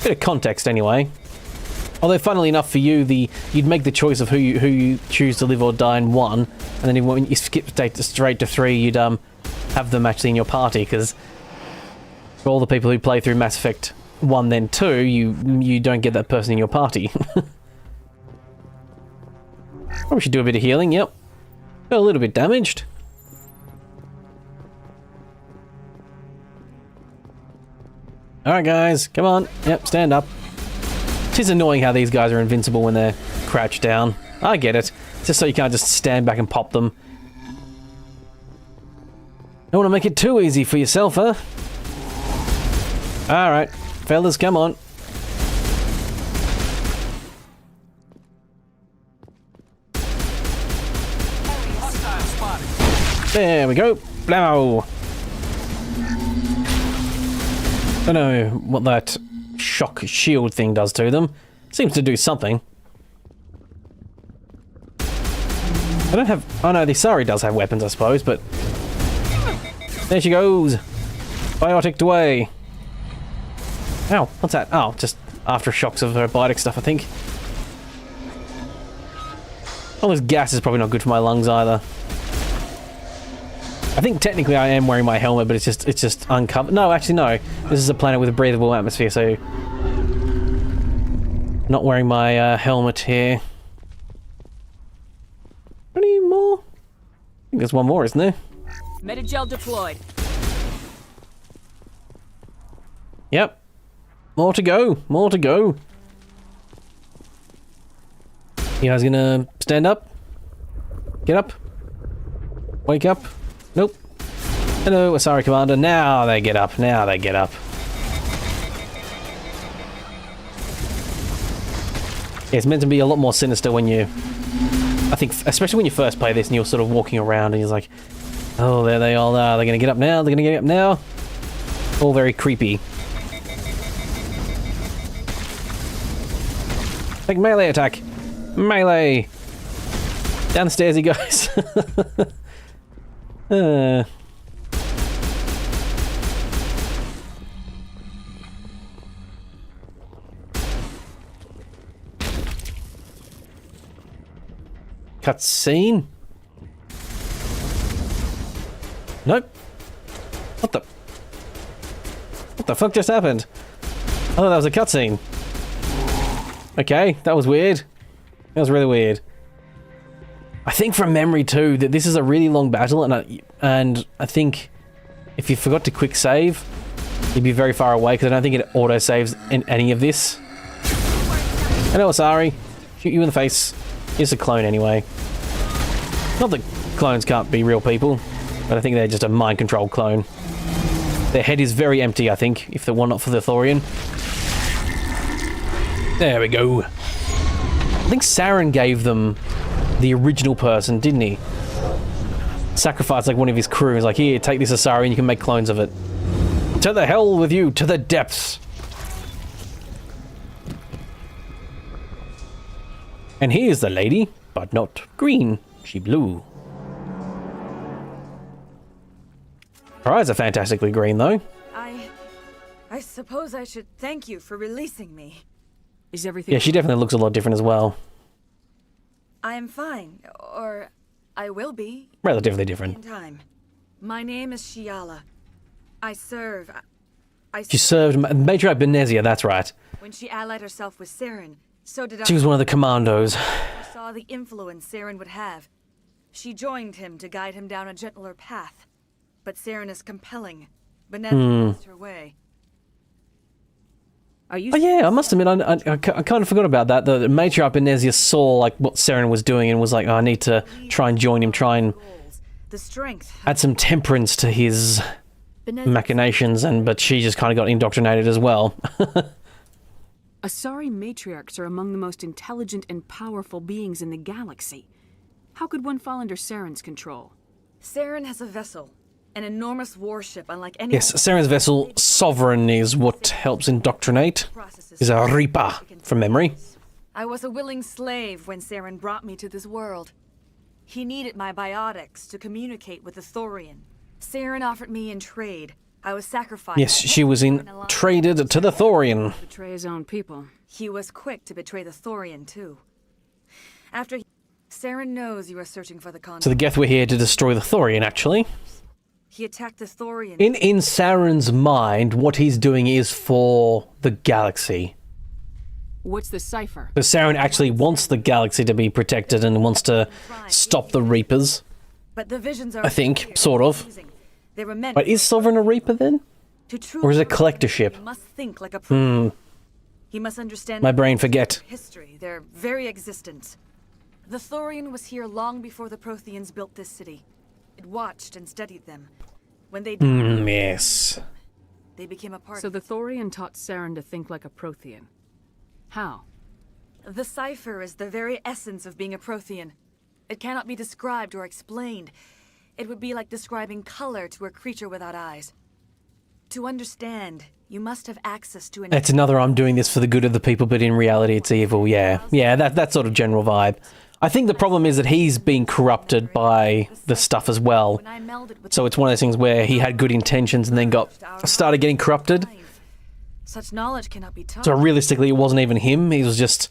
of context, anyway. Although, funnily enough for you, you'd make the choice of who you choose to live or die in 1, and then when you skip straight to 3, you'd have them actually in your party, because for all the people who play through Mass Effect 1 then 2, you don't get that person in your party. Probably should do a bit of healing, yep. Got a little bit damaged. Alright guys, come on. Yep, stand up. It is annoying how these guys are invincible when they're crouched down. I get it. It's just so you can't just stand back and pop them. Don't want to make it too easy for yourself, huh? Alright, fellas, come on. There we go. Blow. Don't know what that shock shield thing does to them. Seems to do something. I don't have... Oh no, the Asari does have weapons, I suppose, but... There she goes. Biotic away. Ow, what's that? Oh, just aftershocks of her biotic stuff, I think. All this gas is probably not good for my lungs either. I think technically I am wearing my helmet, but it's just uncovered. No, actually no. This is a planet with a breathable atmosphere, so... Not wearing my helmet here. Any more? I think there's one more, isn't there? Metagel deployed. Yep. More to go. More to go. You guys gonna stand up? Get up? Wake up? Nope. Hello, sorry, Commander. Now they get up. Now they get up. Yeah, it's meant to be a lot more sinister when you... I think, especially when you first play this and you're sort of walking around and you're like, oh, there they all are. They're going to get up now. They're going to get up now. All very creepy. Like melee attack. Melee. Down the stairs he goes. Cutscene? Nope. What the fuck just happened? Oh, that was a cutscene. Okay, that was weird. That was really weird. I think from memory too that this is a really long battle, and I think if you forgot to quick save, you'd be very far away because I don't think it auto saves in any of this. Hello, Asari. Shoot you in the face. It's a clone anyway. Not that clones can't be real people, but I think they're just a mind-controlled clone. Their head is very empty, I think, if it were not for the Thorian. There we go. I think Saren gave them the original person, didn't he? Sacrificed like one of his crew. He's like, here, take this Asari and you can make clones of it. To the hell with you, to the depths. And here's the lady, but not green. She blue. Her eyes are fantastically green, though. I suppose I should thank you for releasing me. Is everything... Yeah, she definitely looks a lot different as well. I am fine, or I will be. Relatively different. In time. My name is Shiala. I serve... She served Matriarch Benezia, that's right. When she allied herself with Saren, so did I. She was one of the commandos. She saw the influence Saren would have. She joined him to guide him down a gentler path. But Saren is compelling. Benezia lost her way. Are you... Oh yeah, I must admit, I kind of forgot about that. The Matriarch Benezia saw like what Saren was doing and was like, oh, I need to try and join him, try and add some temperance to his machinations, but she just kind of got indoctrinated as well. Asari matriarchs are among the most intelligent and powerful beings in the galaxy. How could one fall under Saren's control? Saren has a vessel, an enormous warship unlike any... Yes, Saren's vessel, Sovereign, is what helps indoctrinate. Is a Reaper, from memory. I was a willing slave when Saren brought me to this world. He needed my biotics to communicate with the Thorian. Saren offered me in trade. I was sacrificed. Yes, she was traded to the Thorian. Betray his own people. He was quick to betray the Thorian, too. After Saren knows you are searching for the content. So the Geth were here to destroy the Thorian, actually. He attacked the Thorian. In Saren's mind, what he's doing is for the galaxy. What's the cipher? But Saren actually wants the galaxy to be protected and wants to stop the Reapers. But the visions are, I think, sort of. They were meant. But is Sovereign a Reaper then? Or is it a collector ship? He must think like a He must understand. My brain forget. History, their very existence. The Thorian was here long before the Protheans built this city. It watched and studied them. When they died, yes. They became a part. So the Thorian taught Saren to think like a Prothean. How? The cipher is the very essence of being a Prothean. It cannot be described or explained. It would be like describing color to a creature without eyes. To understand, you must have access to an... It's another I'm doing this for the good of the people, but in reality it's evil, yeah. Yeah, that sort of general vibe. I think the problem is that he's been corrupted by the stuff as well. So it's one of those things where he had good intentions and then started getting corrupted. Such knowledge cannot be taught. So realistically, it wasn't even him. He was just...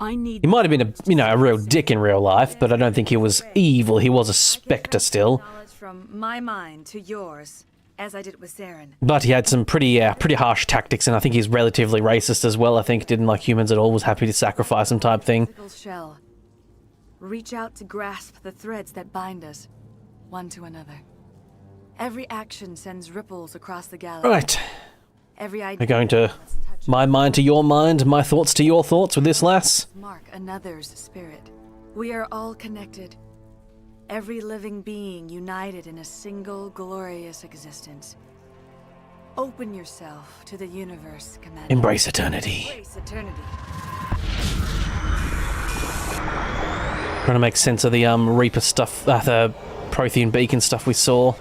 He might have been a real dick in real life, but I don't think he was evil. He was a spectre still. From my mind to yours, as I did with Saren. But he had some pretty harsh tactics, and I think he's relatively racist as well. I think didn't like humans at all, was happy to sacrifice him type thing. Shell. Reach out to grasp the threads that bind us, one to another. Every action sends ripples across the galaxy. Right. Every idea we're going to my mind to your mind, my thoughts to your thoughts with this lass. Mark another's spirit. We are all connected. every living being united in a single glorious existence. Open yourself to the universe, Commander. Embrace eternity. Embrace eternity. Trying to make sense of the Reaper stuff, the Prothean beacon stuff we saw.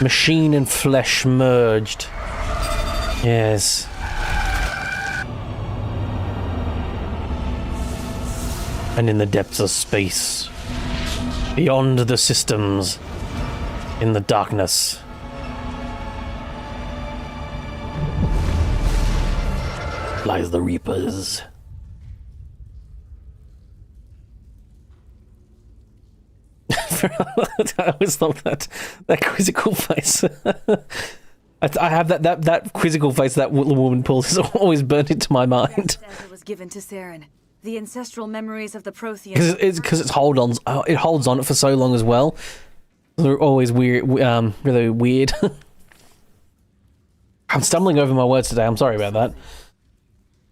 Machine and flesh merged. Yes. And in the depths of space, beyond the systems, in the darkness, lies the Reapers. I always love that quizzical face. I have that quizzical face that woman pulls is always burnt into my mind. It was given to Saren. The ancestral memories of the Prothean. Because it holds on it for so long as well. They're always weird, really weird. I'm stumbling over my words today. I'm sorry about that.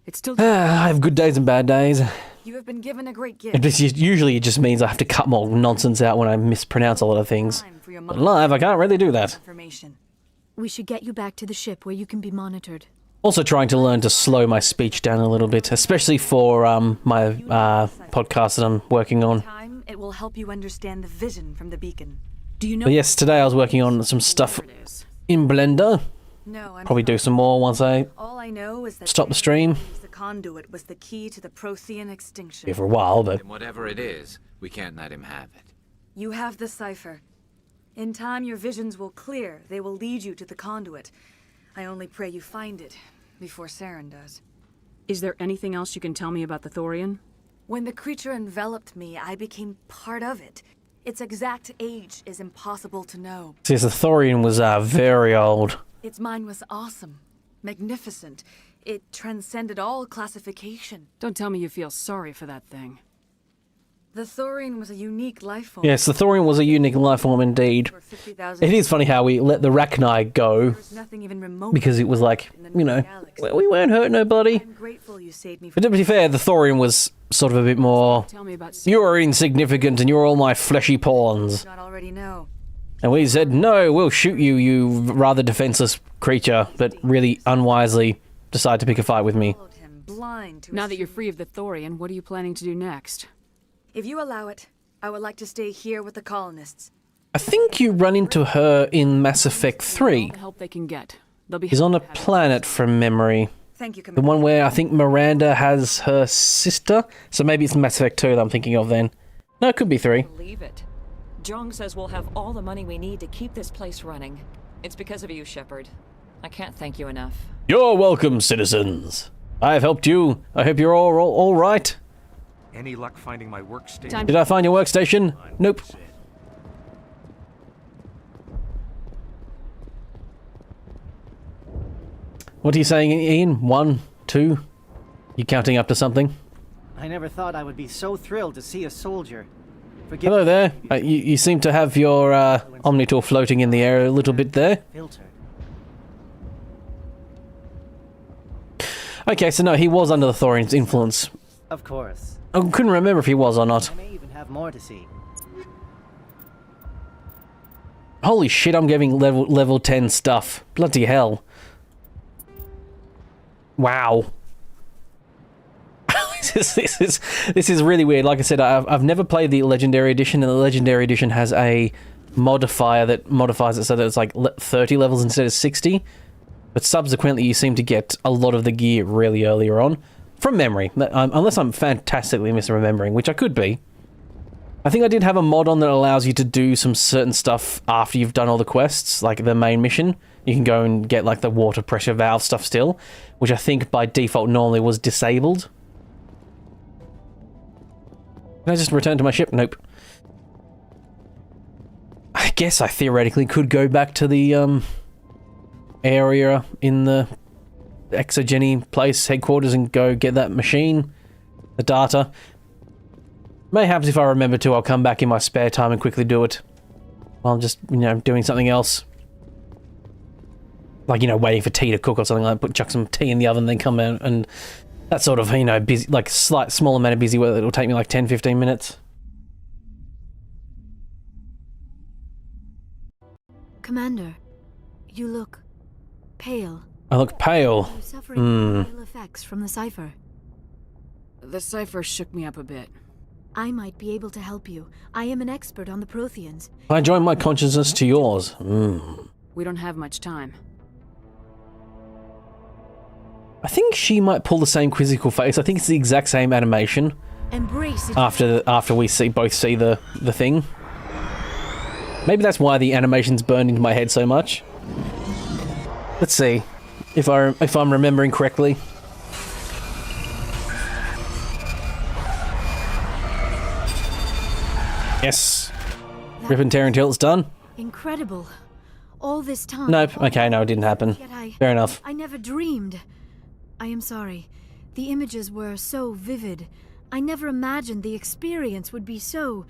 It's still. I have good days and bad days. You have been given a great gift. Usually it just means I have to cut more nonsense out when I mispronounce a lot of things. But live, I can't really do that. We should get you back to the ship where you can be monitored. Also trying to learn to slow my speech down a little bit, especially for my podcast that I'm working on. It will help you understand the vision from the beacon. Do you know? But yes, today I was working on some stuff in Blender. No, Probably do some more once I all I know is that stop the stream. the conduit was the key to the Prothean extinction. Yeah, for a while, but And whatever it is, we can't let him have it. You have the cipher. In time, your visions will clear. They will lead you to the conduit. I only pray you find it before Saren does. Is there anything else you can tell me about the Thorian? When the creature enveloped me, I became part of it. Its exact age is impossible to know. see, the Thorian was very old. Its mind was awesome, magnificent. It transcended all classification. Don't tell me you feel sorry for that thing. The Thorian was a unique life form. Yes, the Thorian was a unique life form indeed. It is funny how we let the Rachni go Nothing even remote because it was like, you know, we weren't hurting nobody. I'm grateful you saved me But to be fair, the Thorian was sort of a bit more, Tell me about. you're insignificant and you're all my fleshy pawns. not already know. And we said, no, we'll shoot you, you rather defenseless creature that really unwisely decided to pick a fight with me. Blind to Now that you're free of the Thorian, what are you planning to do next? If you allow it, I would like to stay here with the colonists. I think you run into her in Mass Effect 3. The help they can get. They'll be. He's on a planet from memory. Thank you, The Commander. one where I think Miranda has her sister. So maybe it's Mass Effect 2 that I'm thinking of then. No, it could be 3. Believe it. Jong says we'll have all the money we need to keep this place running. It's because of you, Shepard. I can't thank you enough. You're welcome, citizens. I've helped you. I hope you're all right. Any luck finding my workstation? Did I find your workstation? Nope. What are you saying, Ian? 1, 2? You counting up to something? I never thought I would be so thrilled to see a soldier. Hello there. You seem to have your Omnitor floating in the air a little bit there. Filtered. Okay, so no, he was under the Thorian's influence. Of course. I couldn't remember if he was or not. I may even have more to see. Holy shit, I'm getting level 10 stuff. Bloody hell. Wow. This is really weird. Like I said, I've never played the Legendary Edition, and the Legendary Edition has a modifier that modifies it so that it's like 30 levels instead of 60. But subsequently, you seem to get a lot of the gear really earlier on. From memory. Unless I'm fantastically misremembering, which I could be. I think I did have a mod on that allows you to do some certain stuff after you've done all the quests, like the main mission. You can go and get like the water pressure valve stuff still, which I think by default normally was disabled. Can I just return to my ship? Nope. I guess I theoretically could go back to the area in the Exogeny place headquarters and go get that machine, the data. Mayhaps if I remember to, I'll come back in my spare time and quickly do it while I'm just, you know, doing something else. Like, you know, waiting for tea to cook or something like that. Chuck some tea in the oven, then come out and That sort of, you know, busy, like slight small amount of busy work that will take me like 10-15 minutes. Commander, you look pale. I look pale. Are you suffering ill effects from the cipher? The cipher shook me up a bit. I might be able to help you. I am an expert on the Protheans. I join my consciousness to yours. We don't have much time. I think she might pull the same quizzical face. I think it's the exact same animation. Embrace it. After we both see the thing. Maybe that's why the animation's burned into my head so much. Let's see if I'm remembering correctly. Yes. Rip and tear until it's done. Incredible. All this time. Nope. Okay, no, it didn't happen. Fair enough. I never dreamed. I am sorry. The images were so vivid. I never imagined the experience would be so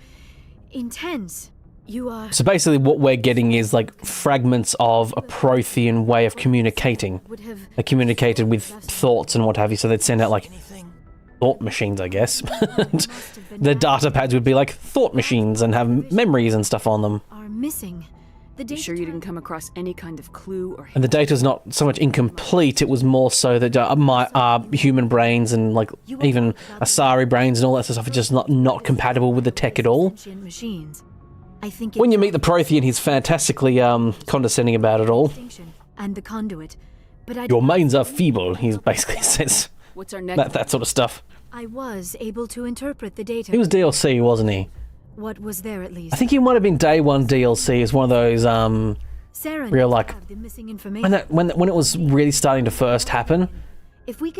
intense. You are... So basically what we're getting is like fragments of a Prothean way of communicating. They communicated with thoughts and what have you, so they'd send out like thought machines, I guess. The data pads would be like thought machines and have memories and stuff on them. Are missing. The data sure you didn't come across any kind of clue or... And the data's not so much incomplete, it was more so that my human brains and like even Asari brains and all that stuff are just not compatible with the tech at all. Machines. I think when you meet the Prothean, he's fantastically condescending about it all. And the conduit. But your minds are feeble, he basically says. What's our next... that sort of stuff. I was able to interpret the data. He was DLC, wasn't he? What was there at least? I think he might have been day one DLC as one of those real like when it was really starting to first happen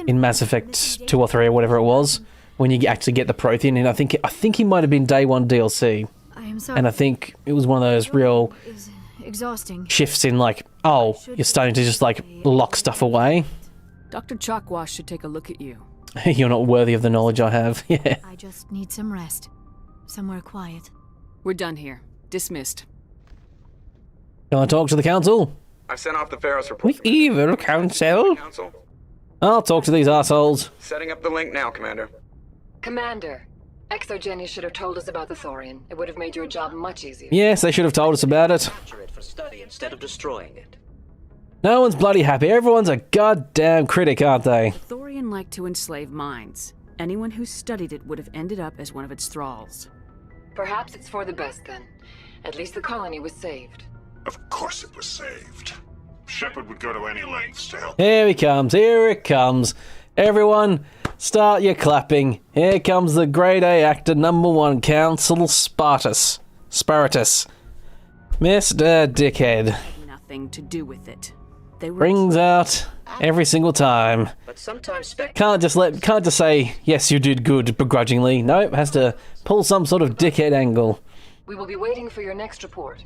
in Mass Effect 2 or 3 or whatever it was, when you actually get the Prothean, and I think he might have been day one DLC. I am sorry. And I think it was one of those real exhausting shifts in like, oh, you're starting to just like lock stuff away. Dr. Chalkwash should take a look at you. You're not worthy of the knowledge I have. Yeah. I just need some rest. Somewhere quiet. We're done here. Dismissed. Can I talk to the council? I've sent off the Pharaoh's report. The evil council? I'll talk to these assholes. Setting up the link now, Commander. Commander, Exogeny should have told us about the Thorian. It would have made your job much easier. Yes, they should have told us about it. Capture it for study instead of destroying it. No one's bloody happy. Everyone's a goddamn critic, aren't they? Thorian liked to enslave minds. Anyone who studied it would have ended up as one of its thralls. Perhaps it's for the best then. At least the colony was saved. Of course it was saved. Shepard would go to any lengths to help. Here he comes. Here it comes. Everyone, start your clapping. Here comes the grade A actor #1, Council Spartus. Mr. Dickhead. Nothing to do with it. They were brings out every single time. But sometimes can't just say yes, you did good begrudgingly. Nope, has to pull some sort of dickhead angle. We will be waiting for your next report.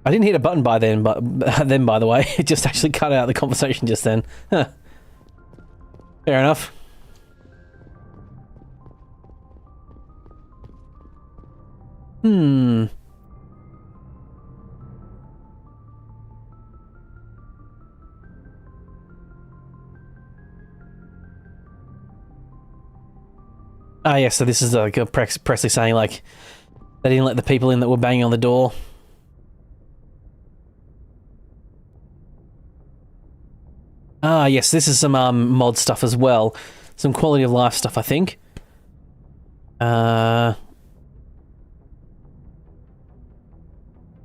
I didn't hit a button by then, by the way, it just actually cut out the conversation just then. Huh. Fair enough. Ah, yes, so this is like Presley saying, like, they didn't let the people in that were banging on the door. Ah, yes, this is some mod stuff as well. Some quality of life stuff, I think. Oh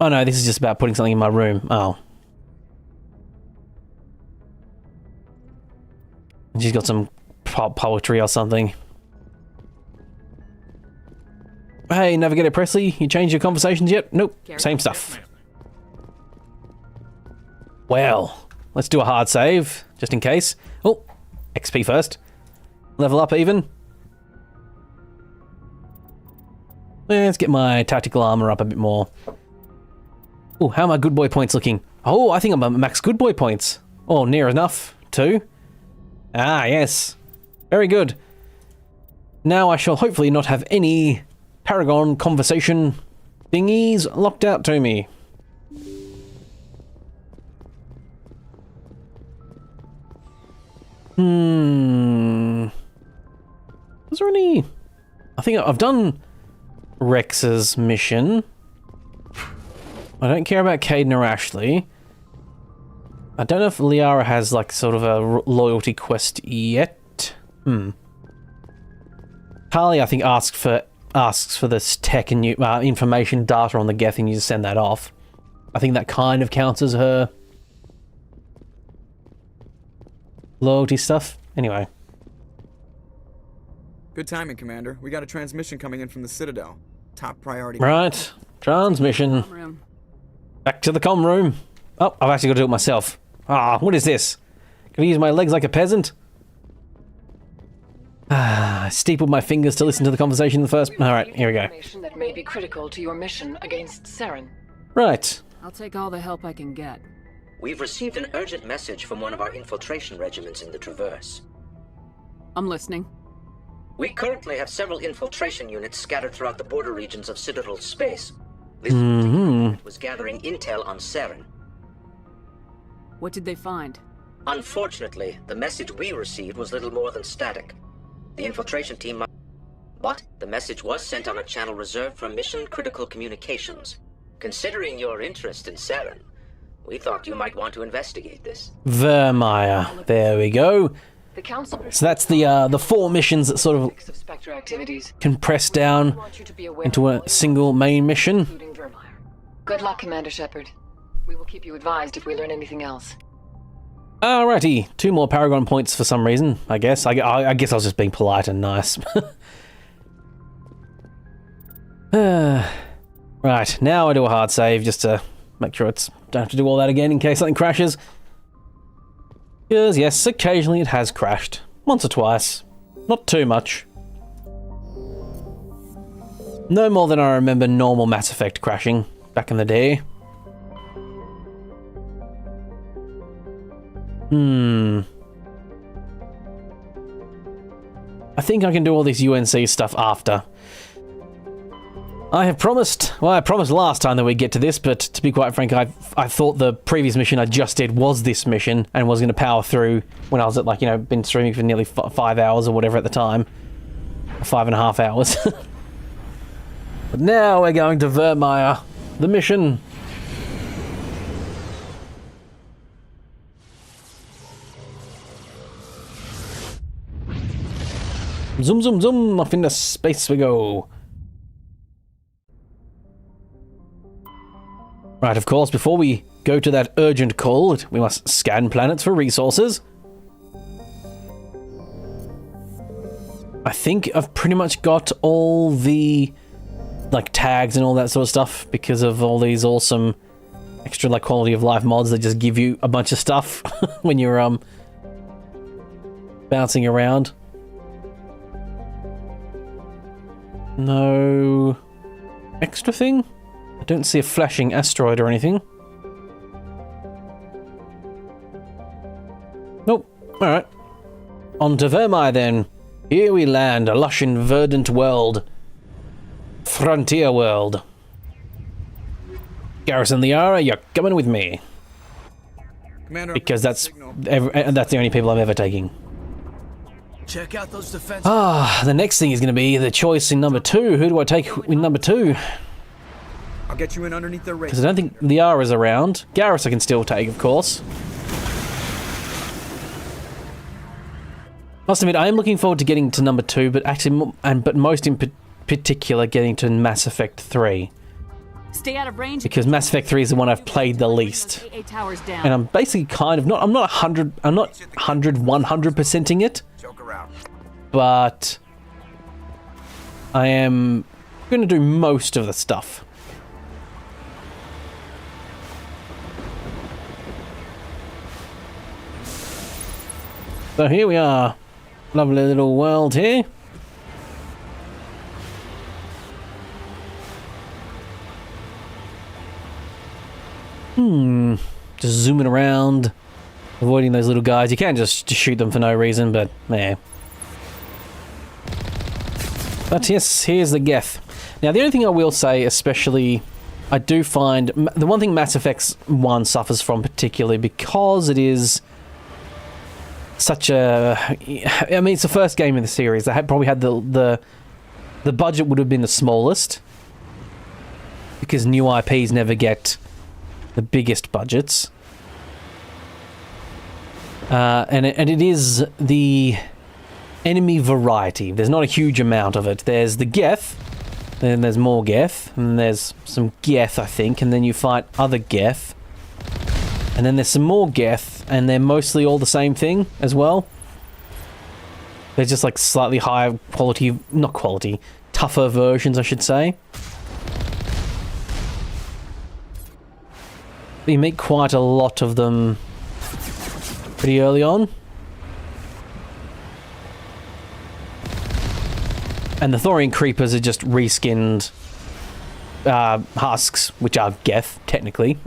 no, this is just about putting something in my room. Oh. And she's got some poetry or something. Hey, Navigator Presley, you changed your conversations yet? Nope, same stuff. Well, let's do a hard save, just in case. Oh, XP first. Level up even. Let's get my tactical armor up a bit more. Oh, how are my good boy points looking? Oh, I think I'm at max good boy points. Oh, near enough, too. Ah, yes. Very good. Now I shall hopefully not have any Paragon conversation thingies locked out to me. Was there any... I think I've done Rex's mission. I don't care about Kaiden or Ashley. I don't know if Liara has, like, sort of a loyalty quest yet. Carly, I think, asks for this tech and information data on the Geth, and you just send that off. I think that kind of counts as her loyalty stuff. Anyway. Good timing, Commander. We got a transmission coming in from the Citadel. Top priority. Right. Transmission. Back to the comm room. Oh, I've actually got to do it myself. Ah, what is this? Can I use my legs like a peasant? I steepled my fingers to listen to the conversation in the first... Alright, here we go. Information that may be critical to your mission against Saren. Right. I'll take all the help I can get. We've received an urgent message from one of our infiltration regiments in the Traverse. I'm listening. We currently have several infiltration units scattered throughout the border regions of Citadel space. This was gathering intel on Saren. What did they find? Unfortunately, the message we received was little more than static. The infiltration team But the message was sent on a channel reserved for mission-critical communications. Considering your interest in Saren, we thought you might want to investigate this. Vermeer. There we go. The Council... So that's the 4 missions that sort of Spectre activities. compress down into a single main mission. Good luck, Commander Shepard. We will keep you advised if we learn anything else. Alrighty, 2 more Paragon points for some reason, I guess. I guess I was just being polite and nice. Right, now I do a hard save just to make sure don't have to do all that again in case something crashes. Because, yes, occasionally it has crashed. Once or twice. Not too much. No more than I remember normal Mass Effect crashing back in the day. I think I can do all this UNC stuff after. I promised last time that we'd get to this, but to be quite frank, I thought the previous mission I just did was this mission and was going to power through when I was at, like, you know, been streaming for nearly 5 hours or whatever at the time. 5.5 hours. But now we're going to Vermeer, the mission. Zoom, zoom, zoom, off into space we go. Right, of course, before we go to that urgent call, we must scan planets for resources. I think I've pretty much got all the, like, tags and all that sort of stuff because of all these awesome extra, like, quality of life mods that just give you a bunch of stuff when you're, bouncing around. No extra thing? I don't see a flashing asteroid or anything. Nope. Alright. On to Vermeer then. Here we land, a lush and verdant world. Frontier world. Garrison Liara, you're coming with me. Commander, because that's the only people I'm ever taking. Check out those defenses. The next thing is going to be the choice in number 2. Who do I take in number 2? I'll get you in underneath their race. Because I don't think Liara's around. Garrus I can still take, of course. Must admit, I am looking forward to getting to number 2, but actually, but most in particular, getting to Mass Effect 3. Stay out of range. Because Mass Effect 3 is the one I've played the least. And I'm basically kind of I'm not 100%ing it. But I am going to do most of the stuff. So here we are. Lovely little world here. Just zooming around, avoiding those little guys. You can just shoot them for no reason, but yeah. But yes, here's the Geth. Now, the only thing I will say, especially, I do find the one thing Mass Effect 1 suffers from particularly because it is such a... I mean, it's the first game in the series. They had probably had the budget would have been the smallest, because new IPs never get the biggest budgets. And it is the enemy variety. There's not a huge amount of it. There's the Geth, then there's more Geth, and there's some Geth, I think, and then you fight other Geth. And then there's some more Geth, and they're mostly all the same thing as well. They're just like slightly higher quality, not quality, tougher versions, I should say. You meet quite a lot of them pretty early on. And the Thorian Creepers are just reskinned husks, which are Geth, technically.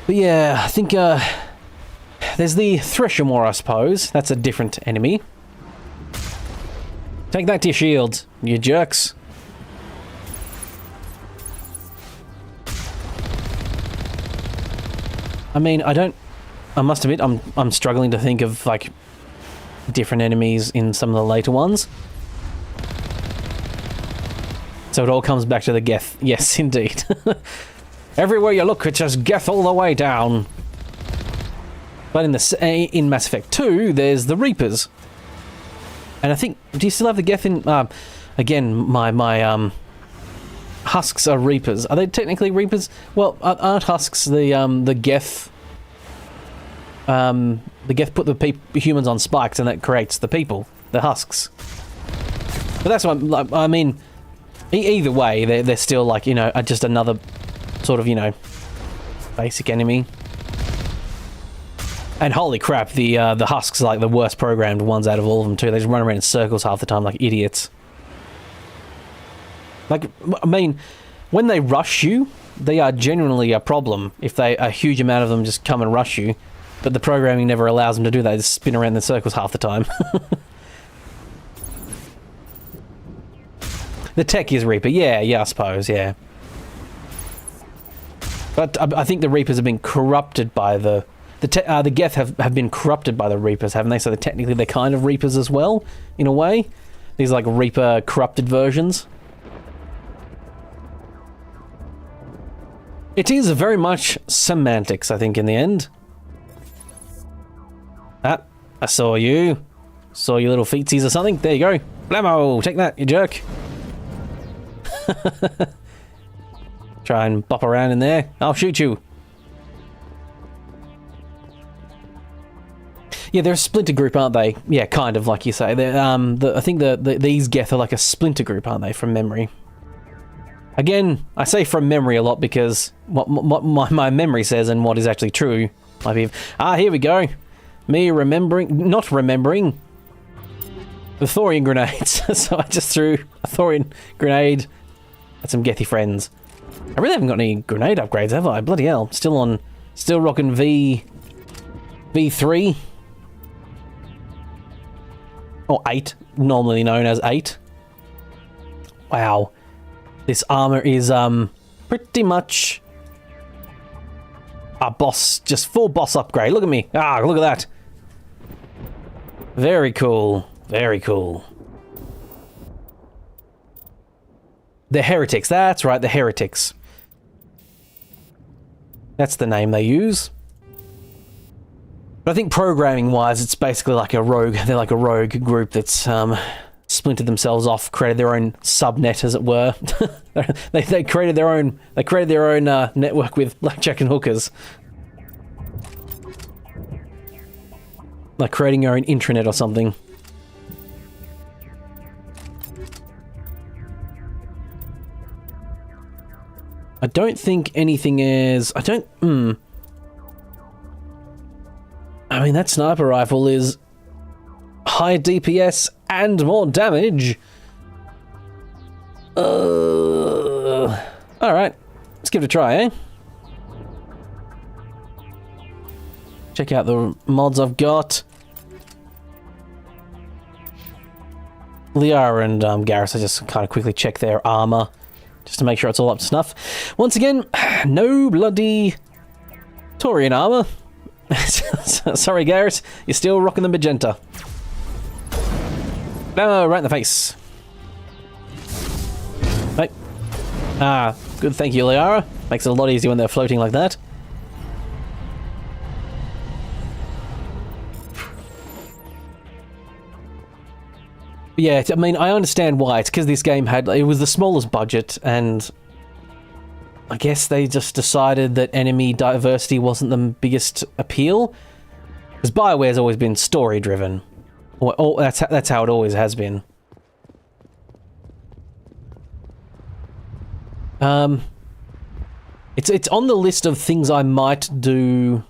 But yeah, I think there's the Threshermore, I suppose. That's a different enemy. Take that to your shield, you jerks. I mean, I must admit, I'm struggling to think of, like, different enemies in some of the later ones. So it all comes back to the Geth. Yes, indeed. Everywhere you look, it's just Geth all the way down. But in Mass Effect 2, there's the Reapers. And I think, do you still have the Geth in... again, my husks are Reapers. Are they technically Reapers? Well, aren't husks the Geth... the Geth put the humans on spikes and that creates the people, the husks. But that's what I mean. Either way, they're still like, you know, just another sort of, you know, basic enemy. And holy crap, the husks are like the worst programmed ones out of all of them too. They just run around in circles half the time like idiots. Like, I mean, when they rush you, they are genuinely a problem. If a huge amount of them just come and rush you. But the programming never allows them to do that. They just spin around in circles half the time. The tech is Reaper. Yeah, I suppose, yeah. But I think the Reapers have been corrupted by the Geth have been corrupted by the Reapers, haven't they? So technically they're kind of Reapers as well, in a way. These are like Reaper corrupted versions. It is very much semantics, I think, in the end. Ah, I saw you. Saw your little feetsies or something. There you go. Blammo! Take that, you jerk. Try and bop around in there. I'll shoot you. Yeah, they're a splinter group, aren't they? Yeah, kind of, like you say. I think these Geth are like a splinter group, aren't they, from memory? Again, I say from memory a lot because what my memory says and what is actually true might be... Ah, here we go. Me not remembering the Thorian grenades. So I just threw a Thorian grenade at some Gethy friends. I really haven't got any grenade upgrades, have I? Bloody hell. Still rocking V3. Or 8, normally known as 8. Wow. This armor is, pretty much a boss, just full boss upgrade. Look at me. Ah, look at that. Very cool. Very cool. The Heretics. That's right, the Heretics. That's the name they use. But I think programming-wise, it's basically like a rogue. They're like a rogue group that's splintered themselves off, created their own subnet, as it were. they created their own. They created their own network with blackjack and hookers. Like creating your own intranet or something. I don't think anything is... I mean, that sniper rifle is high DPS and more damage. Alright, let's give it a try, eh? Check out the mods I've got. Liara and Garrus, I just kind of quickly check their armor, just to make sure it's all up to snuff. Once again, no bloody Taurian armor. Sorry, Garrett. You're still rocking the magenta. No, right in the face. Right. Ah, good. Thank you, Liara. Makes it a lot easier when they're floating like that. Yeah, I mean, I understand why. It's because this game it was the smallest budget, and I guess they just decided that enemy diversity wasn't the biggest appeal. Because BioWare's always been story-driven. That's how it always has been. It's on the list of things I might do.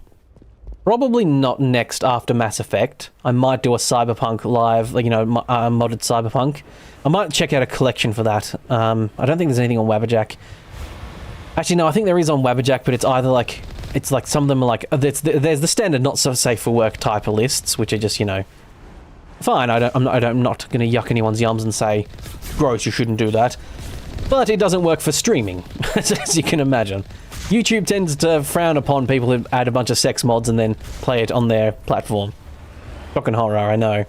Probably not next after Mass Effect. I might do a Cyberpunk live, like, you know, modded Cyberpunk. I might check out a collection for that. I don't think there's anything on Wabberjack. Actually, no, I think there is on Wabberjack, but it's either like, it's like some of them are like, there's the standard not so safe for work type of lists, which are just, you know, fine. I'm not going to yuck anyone's yums and say, gross, you shouldn't do that. But it doesn't work for streaming, as you can imagine. YouTube tends to frown upon people who add a bunch of sex mods and then play it on their platform. Shocking horror, I know.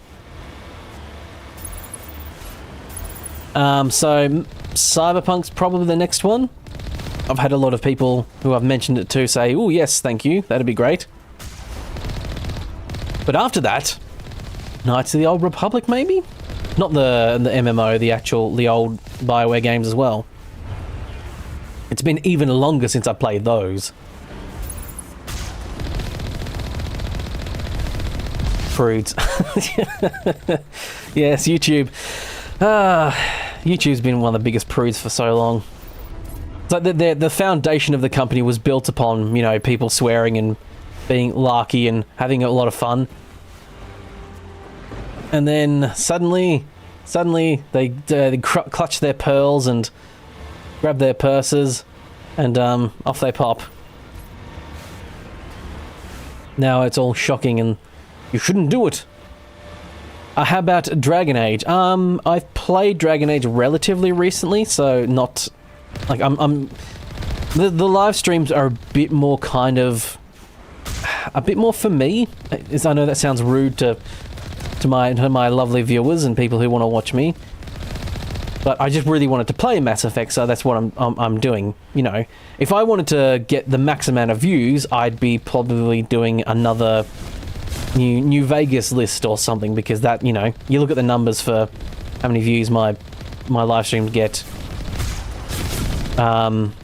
So Cyberpunk's probably the next one. I've had a lot of people who I've mentioned it to say, oh yes, thank you, that'd be great. But after that, Knights of the Old Republic maybe? Not the MMO, the old BioWare games as well. It's been even longer since I played those. Prudes. Yes, YouTube. YouTube's been one of the biggest prudes for so long. It's like the foundation of the company was built upon, you know, people swearing and being larky and having a lot of fun. And then suddenly they clutch their pearls and grab their purses, and off they pop. Now it's all shocking, and you shouldn't do it. How about Dragon Age? I've played Dragon Age relatively recently, so not like the live streams are a bit more for me. I know that sounds rude to my lovely viewers and people who want to watch me. But I just really wanted to play Mass Effect, so that's what I'm doing. You know, if I wanted to get the max amount of views, I'd be probably doing another New Vegas list or something, because that, you know, you look at the numbers for how many views my live streams get. You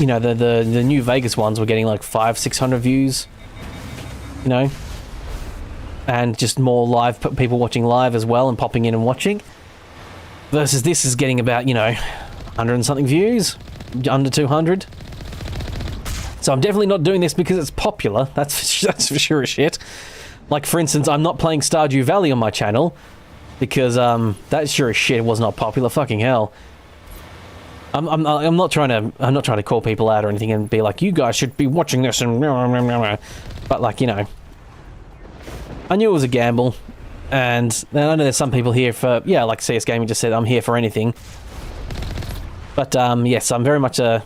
know, the New Vegas ones were getting like 500-600 views. You know. And just more live people watching live as well and popping in and watching. Versus this is getting about, you know, 100 and something views, under 200. So I'm definitely not doing this because it's popular. That's for sure as shit. Like, for instance, I'm not playing Stardew Valley on my channel because that sure as shit was not popular. Fucking hell. I'm not trying to call people out or anything and be like, you guys should be watching this and but, like, you know, I knew it was a gamble, and I know there's some people here for, yeah, like CS Gaming just said, I'm here for anything. But, yes, I'm very much there's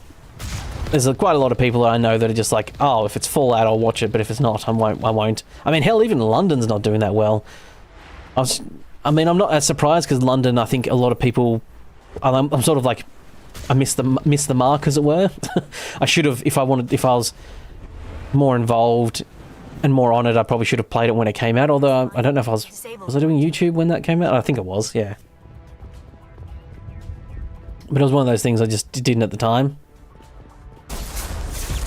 quite a lot of people that I know that are just like, oh, if it's Fallout, I'll watch it, but if it's not, I won't. I mean, hell, even London's not doing that well. I'm not as surprised, because London, I think a lot of people, I'm sort of like, I missed the mark, as it were. I should have, if I was more involved and more on it, I probably should have played it when it came out, although I don't know if was I doing YouTube when that came out? I think it was, yeah. But it was one of those things I just didn't at the time.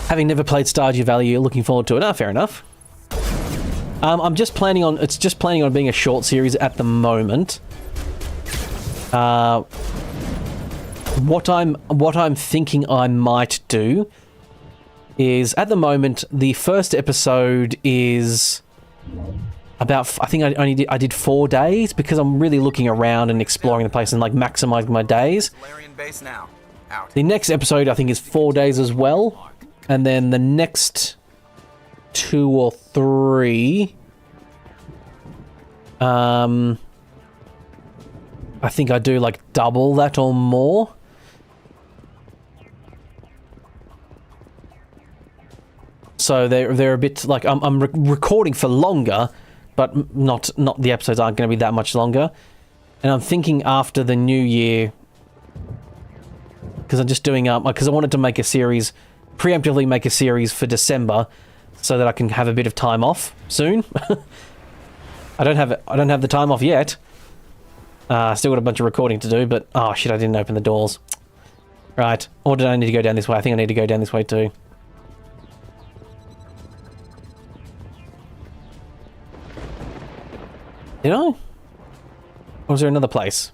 Having never played Stardew Valley, you're looking forward to it. Fair enough. I'm just planning on, it's just planning on being a short series at the moment. What I'm thinking I might do is, at the moment, the first episode is about, I think I did 4 days, because I'm really looking around and exploring the place and, like, maximizing my days. The next episode, I think, is 4 days as well, and then the next 2 or 3, I think I do, like, double that or more. so they're a bit like I'm recording for longer, but not the episodes aren't going to be that much longer. And I'm thinking after the new year, because I'm just doing because I wanted to make a series, preemptively make a series for December, so that I can have a bit of time off soon. I don't have the time off yet. Still got a bunch of recording to do, but oh shit, I didn't open the doors. Right, or did I need to go down this way? I think I need to go down this way too. Did I? Or was there another place?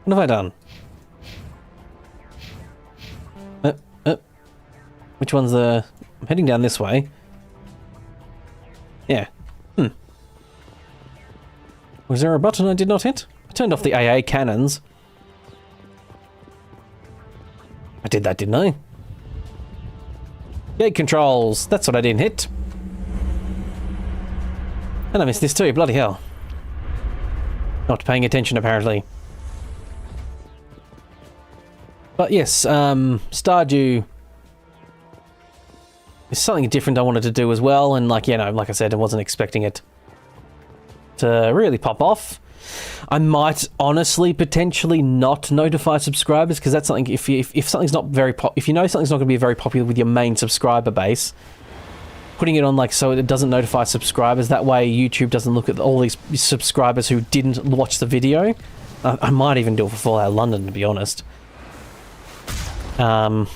What have I done? Which one's the... I'm heading down this way. Yeah. Was there a button I did not hit? I turned off the AA cannons. I did that, didn't I? Gate controls. That's what I didn't hit. And I missed this too, bloody hell. Not paying attention, apparently. But yes, Stardew is something different I wanted to do as well, and like, you know, like I said, I wasn't expecting it to really pop off. I might honestly potentially not notify subscribers, because that's something, if something's not very if you know something's not going to be very popular with your main subscriber base, putting it on like so it doesn't notify subscribers, that way YouTube doesn't look at all these subscribers who didn't watch the video. I might even do it for Fallout London, to be honest. Because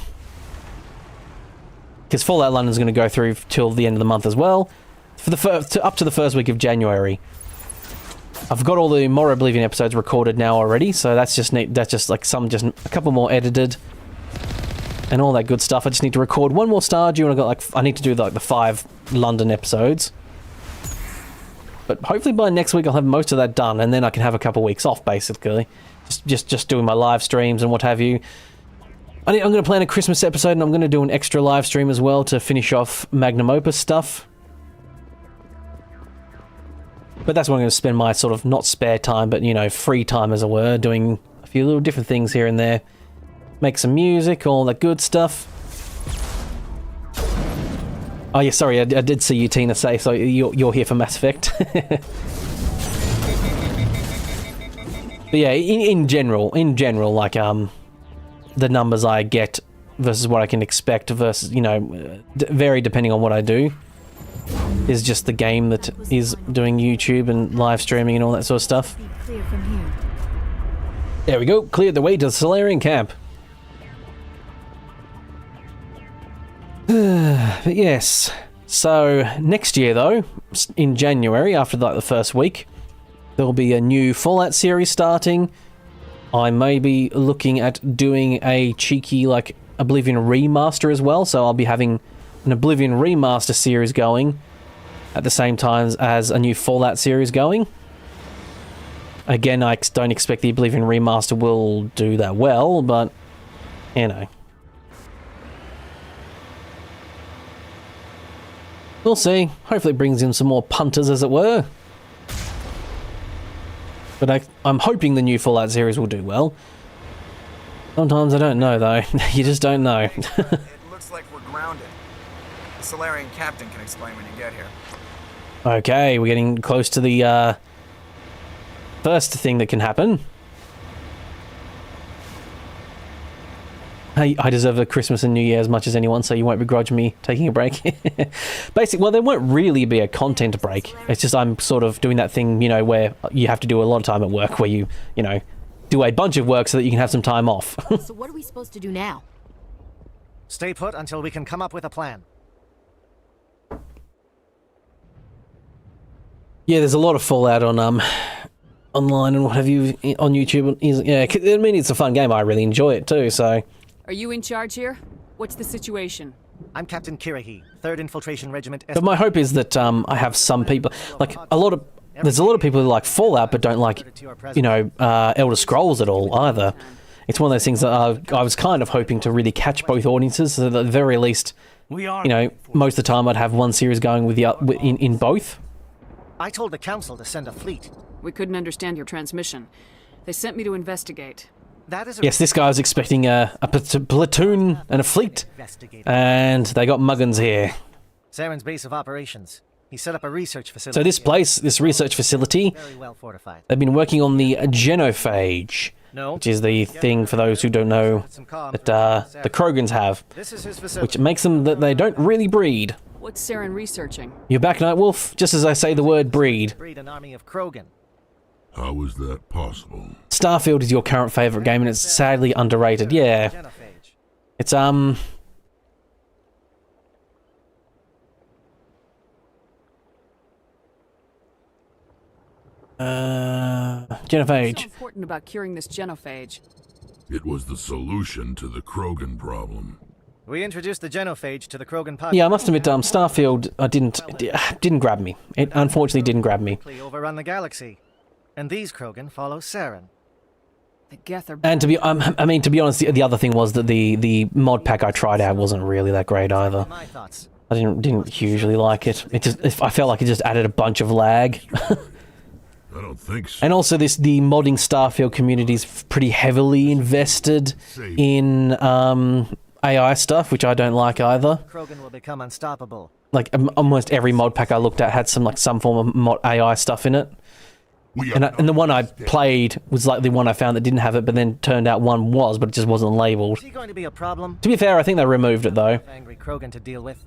Fallout London's going to go through till the end of the month as well, for the up to the first week of January. I've got all the More Oblivion episodes recorded now already, so that's just neat. That's just like just a couple more edited and all that good stuff. I just need to record one more Stardew, and I need to do like the 5 London episodes. But hopefully by next week I'll have most of that done, and then I can have a couple weeks off, basically, just doing my live streams and what have you. I'm going to plan a Christmas episode, and I'm going to do an extra live stream as well to finish off Magnum Opus stuff. But that's when I'm going to spend my sort of, not spare time, but, you know, free time, as it were, doing a few little different things here and there. Make some music, all that good stuff. Oh, yeah, sorry, I did see you, Tina, say, so you're here for Mass Effect. But yeah, in general, like, the numbers I get versus what I can expect versus, you know, vary depending on what I do, is just the game that is doing YouTube and live streaming and all that sort of stuff. Clear from here. There we go, cleared the way to the Solarian camp. But yes, so next year though, in January, after like the first week, there'll be a new Fallout series starting. I may be looking at doing a cheeky, like, Oblivion remaster as well, so I'll be having an Oblivion remaster series going at the same time as a new Fallout series going. Again, I don't expect the Oblivion remaster will do that well, but, you know. We'll see. Hopefully it brings in some more punters, as it were. But I'm hoping the new Fallout series will do well. Sometimes I don't know, though. You just don't know. It looks like we're grounded. The Solarian captain can explain when you get here. Okay, we're getting close to the first thing that can happen. Hey, I deserve a Christmas and New Year as much as anyone, so you won't begrudge me taking a break. Basically, well, there won't really be a content break. It's just I'm sort of doing that thing, you know, where you have to do a lot of time at work, where you know, do a bunch of work so that you can have some time off. So what are we supposed to do now? Stay put until we can come up with a plan. Yeah, there's a lot of Fallout on online and what have you on YouTube. Yeah, I mean, it's a fun game. I really enjoy it too, so... Are you in charge here? What's the situation? I'm Captain Kirahi, 3rd Infiltration Regiment. But my hope is that I have some people, like there's a lot of people who like Fallout but don't like, you know, Elder Scrolls at all either. It's one of those things that I was kind of hoping to really catch both audiences, so that at the very least, you know, most of the time I'd have one series going with in both. I told the council to send a fleet. We couldn't understand your transmission. They sent me to investigate. That is Yes, this guy was expecting a platoon and a fleet, and they got muggins here. Saren's base of operations. He set up a research facility. So this place, this research facility, Very well fortified. they've been working on the genophage, which is the thing, for those who don't know, that the Krogans have, which makes them that they don't really breed. What's Saren researching? You're back, Nightwolf, just as I say the word breed. Breed an army of Krogan. How is that possible? Starfield is your current favourite game, and it's sadly underrated. Yeah. It's, genophage. What's so important about curing this genophage? It was the solution to the Krogan problem. We introduced the genophage to the Krogan population. Yeah, I must admit, Starfield didn't grab me. It unfortunately didn't grab me. Overrun the galaxy, and these Krogan follow Saren. The Geth are. And to be honest, the other thing was that the mod pack I tried out wasn't really that great either. I didn't hugely like it. I felt like it just added a bunch of lag. I don't think so. And also, the modding Starfield community is pretty heavily invested in AI stuff, which I don't like either. Krogan will become unstoppable. Like almost every mod pack I looked at had some form of mod AI stuff in it. And the one I played was like the one I found that didn't have it, but then turned out one was, but it just wasn't labeled. Is he going to be a problem? To be fair, I think they removed it though. Angry Krogan to deal with.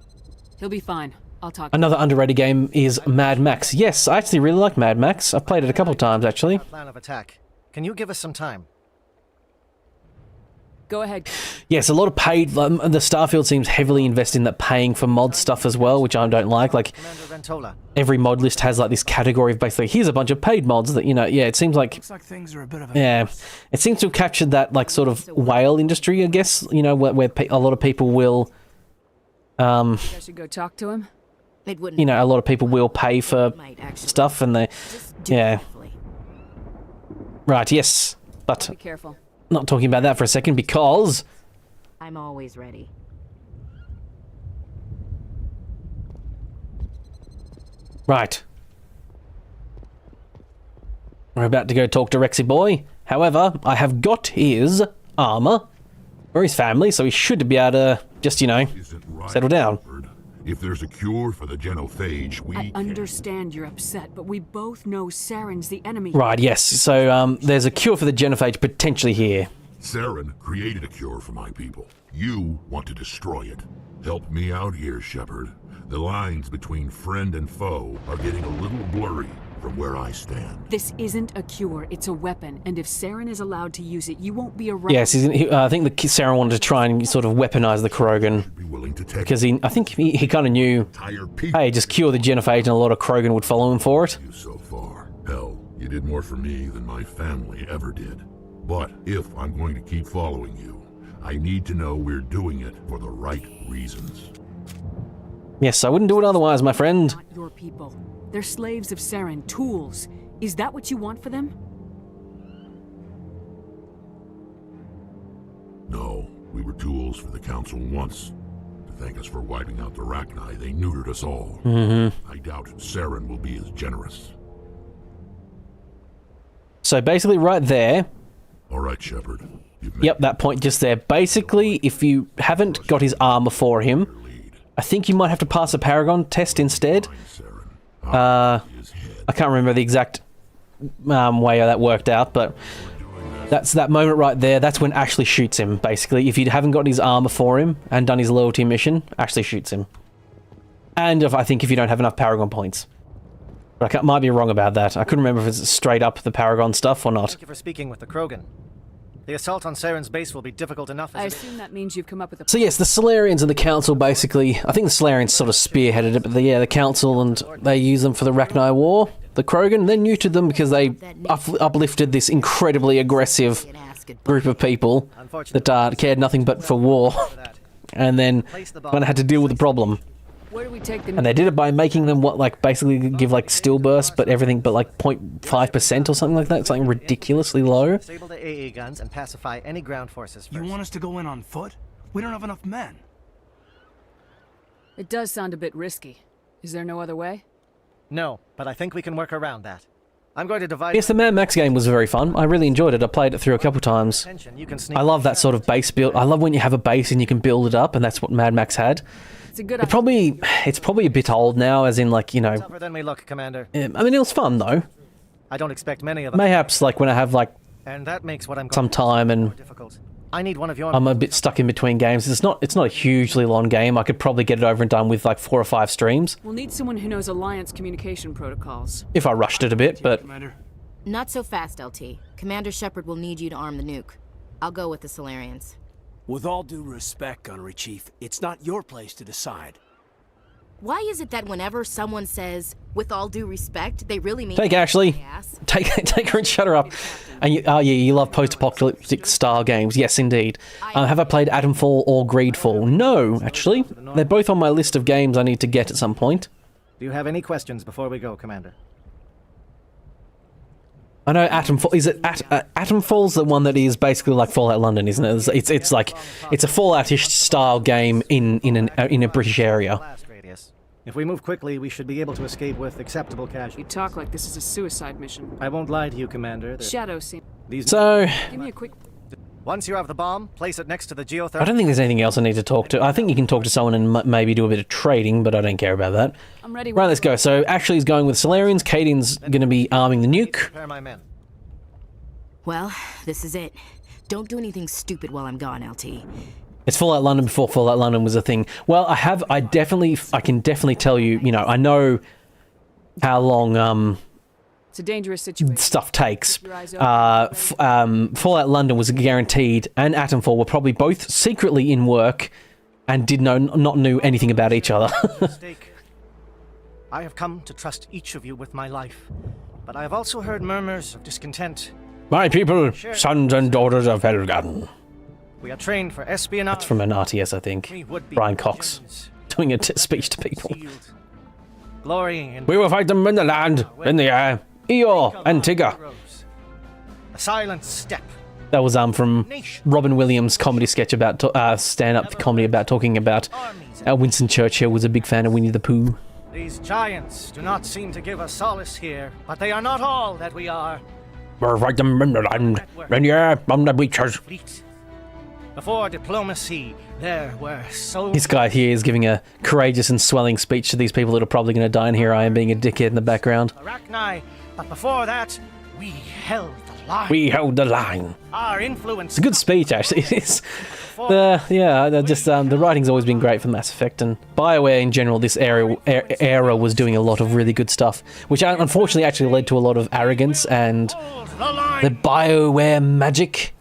He'll be fine. I'll talk. Another underrated game is Mad Max. Yes, I actually really like Mad Max. I've played it a couple of times actually. Plan of attack. Can you give us some time? Go ahead. Yes, a lot of paid. The Starfield seems heavily invested in that paying for mod stuff as well, which I don't like. Like every mod list has like this category of basically here's a bunch of paid mods that yeah. It seems like looks like things are a bit of it seems to have captured that like sort of whale industry, I guess. Where a lot of people will. I should go talk to him. A lot of people will pay for stuff, and Right. Yes, but be careful. Not talking about that for a second because I'm always ready. Right. We're about to go talk to Rexy Boy. However, I have got his armor or his family, so he should be able to just, settle down. If there's a cure for the genophage, I understand you're upset, but we both know Saren's the enemy. Right, yes. So, there's a cure for the genophage potentially here. Saren created a cure for my people. You want to destroy it. Help me out here, Shepard. The lines between friend and foe are getting a little blurry from where I stand. This isn't a cure, it's a weapon, and if Saren is allowed to use it, you won't be around. Yes, I think Saren wanted to try and sort of weaponize the Krogan. Because I think he kind of knew, hey, just cure the genophage and a lot of Krogan would follow him for it. So far. Hell, you did more for me than my family ever did. But if I'm going to keep following you, I need to know we're doing it for the right reasons. Yes, I wouldn't do it otherwise, my friend. Not your people. They're slaves of Saren, tools. Is that what you want for them? No, we were tools for the Council once. To thank us for wiping out the Rachni, they neutered us all. I doubt Saren will be as generous. So basically right there... All right, Shepard. Yep, that point just there. Basically, if you haven't got his armor for him, I think you might have to pass a Paragon test instead. I can't remember the exact way that worked out, but that's that moment right there. That's when Ashley shoots him, basically. If you haven't got his armor for him and done his loyalty mission, Ashley shoots him. And I think if you don't have enough Paragon points. But I might be wrong about that. I couldn't remember if it's straight up the Paragon stuff or not. Thank you for speaking with the Krogan. The assault on Saren's base will be difficult enough as I assume that means you've come up with a... So yes, the Solarians and the Council basically... I think the Solarians sort of spearheaded it, but the Council, and they use them for the Rachni War. The Krogan, they neutered them because they uplifted this incredibly aggressive group of people that cared nothing but for war. And then kind of had to deal with the problem. Where do we take them? And they did it by making them, basically give, still burst, but everything but, 0.5% or something like that. Something ridiculously low. Disable the AE guns and pacify any ground forces first. You want us to go in on foot? We don't have enough men. It does sound a bit risky. Is there no other way? No, but I think we can work around that. I'm going to divide. Yes, the Mad Max game was very fun. I really enjoyed it. I played it through a couple times. You can sneak I love that sort of base build. I love when you have a base and you can build it up, and that's what Mad Max had. It's a good It's probably a bit old now, as in, like, you know. Tougher than we look, Commander. I mean, it was fun though. I don't expect many of them. Mayhaps, like, when I have, like, And that makes what I'm some time and difficult. I need one of your. I'm a bit stuck in between games. It's not a hugely long game. I could probably get it over and done with like 4 or 5 streams. We'll need someone who knows Alliance communication protocols. If I rushed it a bit, but... Not so fast, LT. Commander Shepard will need you to arm the nuke. I'll go with the Solarians. With all due respect, Gunnery Chief, it's not your place to decide. Why is it that whenever someone says, with all due respect, they really mean... Take Ashley. Take her and shut her up. And you love post-apocalyptic style games. Yes, indeed. Have I played Atomfall or Greedfall? No, actually. They're both on my list of games I need to get at some point. Do you have any questions before we go, Commander? I know Atomfall. Is it Atomfall's the one that is basically like Fallout London, isn't it? It's like it's a Fallout-ish style game in a British area. If we move quickly, we should be able to escape with acceptable casualties. You talk like this is a suicide mission. I won't lie to you, Commander. Shadow scene. So... Give me a quick... Once you have the bomb, place it next to the geothermal... I don't think there's anything else I need to talk to. I think you can talk to someone and maybe do a bit of trading, but I don't care about that. I'm ready. Right, let's go. So Ashley's going with Solarians. Kaiden's going to be arming the nuke. Prepare my men. Well, this is it. Don't do anything stupid while I'm gone, LT. It's Fallout London before Fallout London was a thing. Well, I can definitely tell you, you know, I know how long, it's a dangerous situation. Stuff takes. Fallout London was guaranteed, and Atomfall were probably both secretly in work and not knew anything about each other. I have come to trust each of you with my life, but I have also heard murmurs of discontent. My people, sons and daughters of Helgarden. We are trained for espionage. That's from an RTS, I think. Brian Cox doing a speech to people. Glorying we will fight them in the land, in the air, Eeyore and Tigger. A silent step. That was from Robin Williams' comedy sketch about stand-up comedy about talking about Winston Churchill was a big fan of Winnie the Pooh. These giants do not seem to give us solace here, but they are not all that we are. We'll fight them in the land, in the air, on the beaches. Before diplomacy, there were so... This guy here is giving a courageous and swelling speech to these people that are probably going to die, and here I am being a dickhead in the background. Arachni, but before that, we held the line. We held the line. Our influence... It's a good speech, actually. It's the writing's always been great for Mass Effect, and BioWare in general, this era was doing a lot of really good stuff, which unfortunately actually led to a lot of arrogance and the BioWare magic.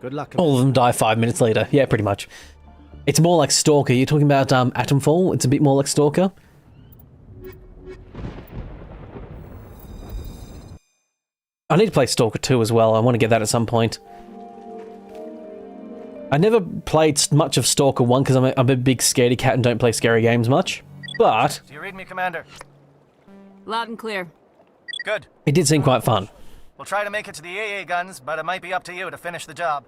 Good luck. All of them die 5 minutes later. Yeah, pretty much. It's more like Stalker. You're talking about Atomfall? It's a bit more like Stalker. I need to play Stalker 2 as well. I want to get that at some point. I never played much of Stalker 1 because I'm a big scaredy cat and don't play scary games much. But... Do you read me, Commander? Loud and clear. Good. It did seem quite fun. We'll try to make it to the AA guns, but it might be up to you to finish the job.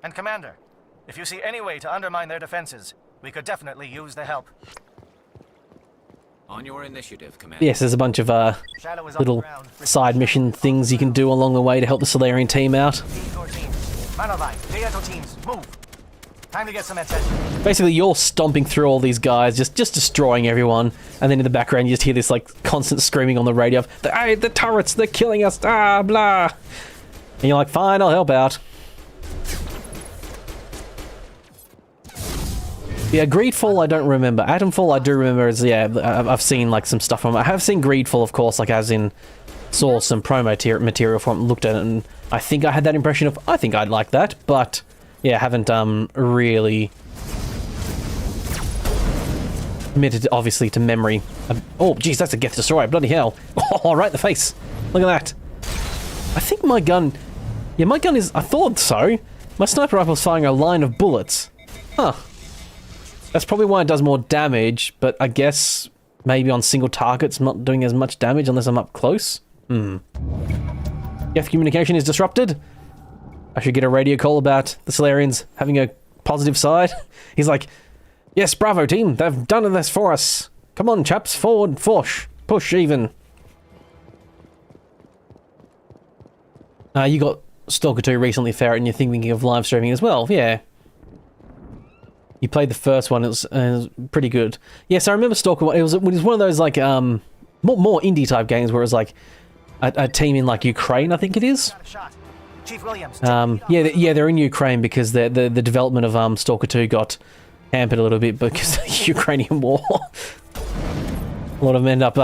And Commander, if you see any way to undermine their defenses, we could definitely use the help. On your initiative, Commander. Yes, there's a bunch of little side mission things you can do along the way to help the Solarian team out. Teams, move. Time to get some attention. Basically, you're stomping through all these guys, just destroying everyone, and then in the background you just hear this like constant screaming on the radio of, "Hey, the turrets, they're killing us, blah." And you're like, fine, I'll help out. Yeah, Greedfall I don't remember. Atomfall I do remember as, yeah, I've seen like some stuff from it. I have seen Greedfall, of course, like as in saw some promo material from it, looked at it, and I think I had that impression of, I think I'd like that, but yeah, haven't really committed, obviously, to memory. Oh, geez, that's a Geth Destroyer, bloody hell. Oh, right in the face. Look at that. I think my gun... Yeah, my gun is... I thought so. My sniper rifle's firing a line of bullets. Huh. That's probably why it does more damage, but I guess maybe on single targets I'm not doing as much damage unless I'm up close. Geth communication is disrupted. I should get a radio call about the Solarians having a positive side. He's like, yes, bravo team, they've done this for us. Come on, chaps, forward, push even. You got Stalker 2 recently, Ferret, and you're thinking of live streaming as well. Yeah. You played the first one. It was pretty good. Yes, I remember Stalker 1. It was one of those, like, more indie type games where it was, like, a team in, like, Ukraine, I think it is. Chief Williams. Yeah, they're in Ukraine because the development of Stalker 2 got hampered a little bit because of the Ukrainian war. A lot of them end up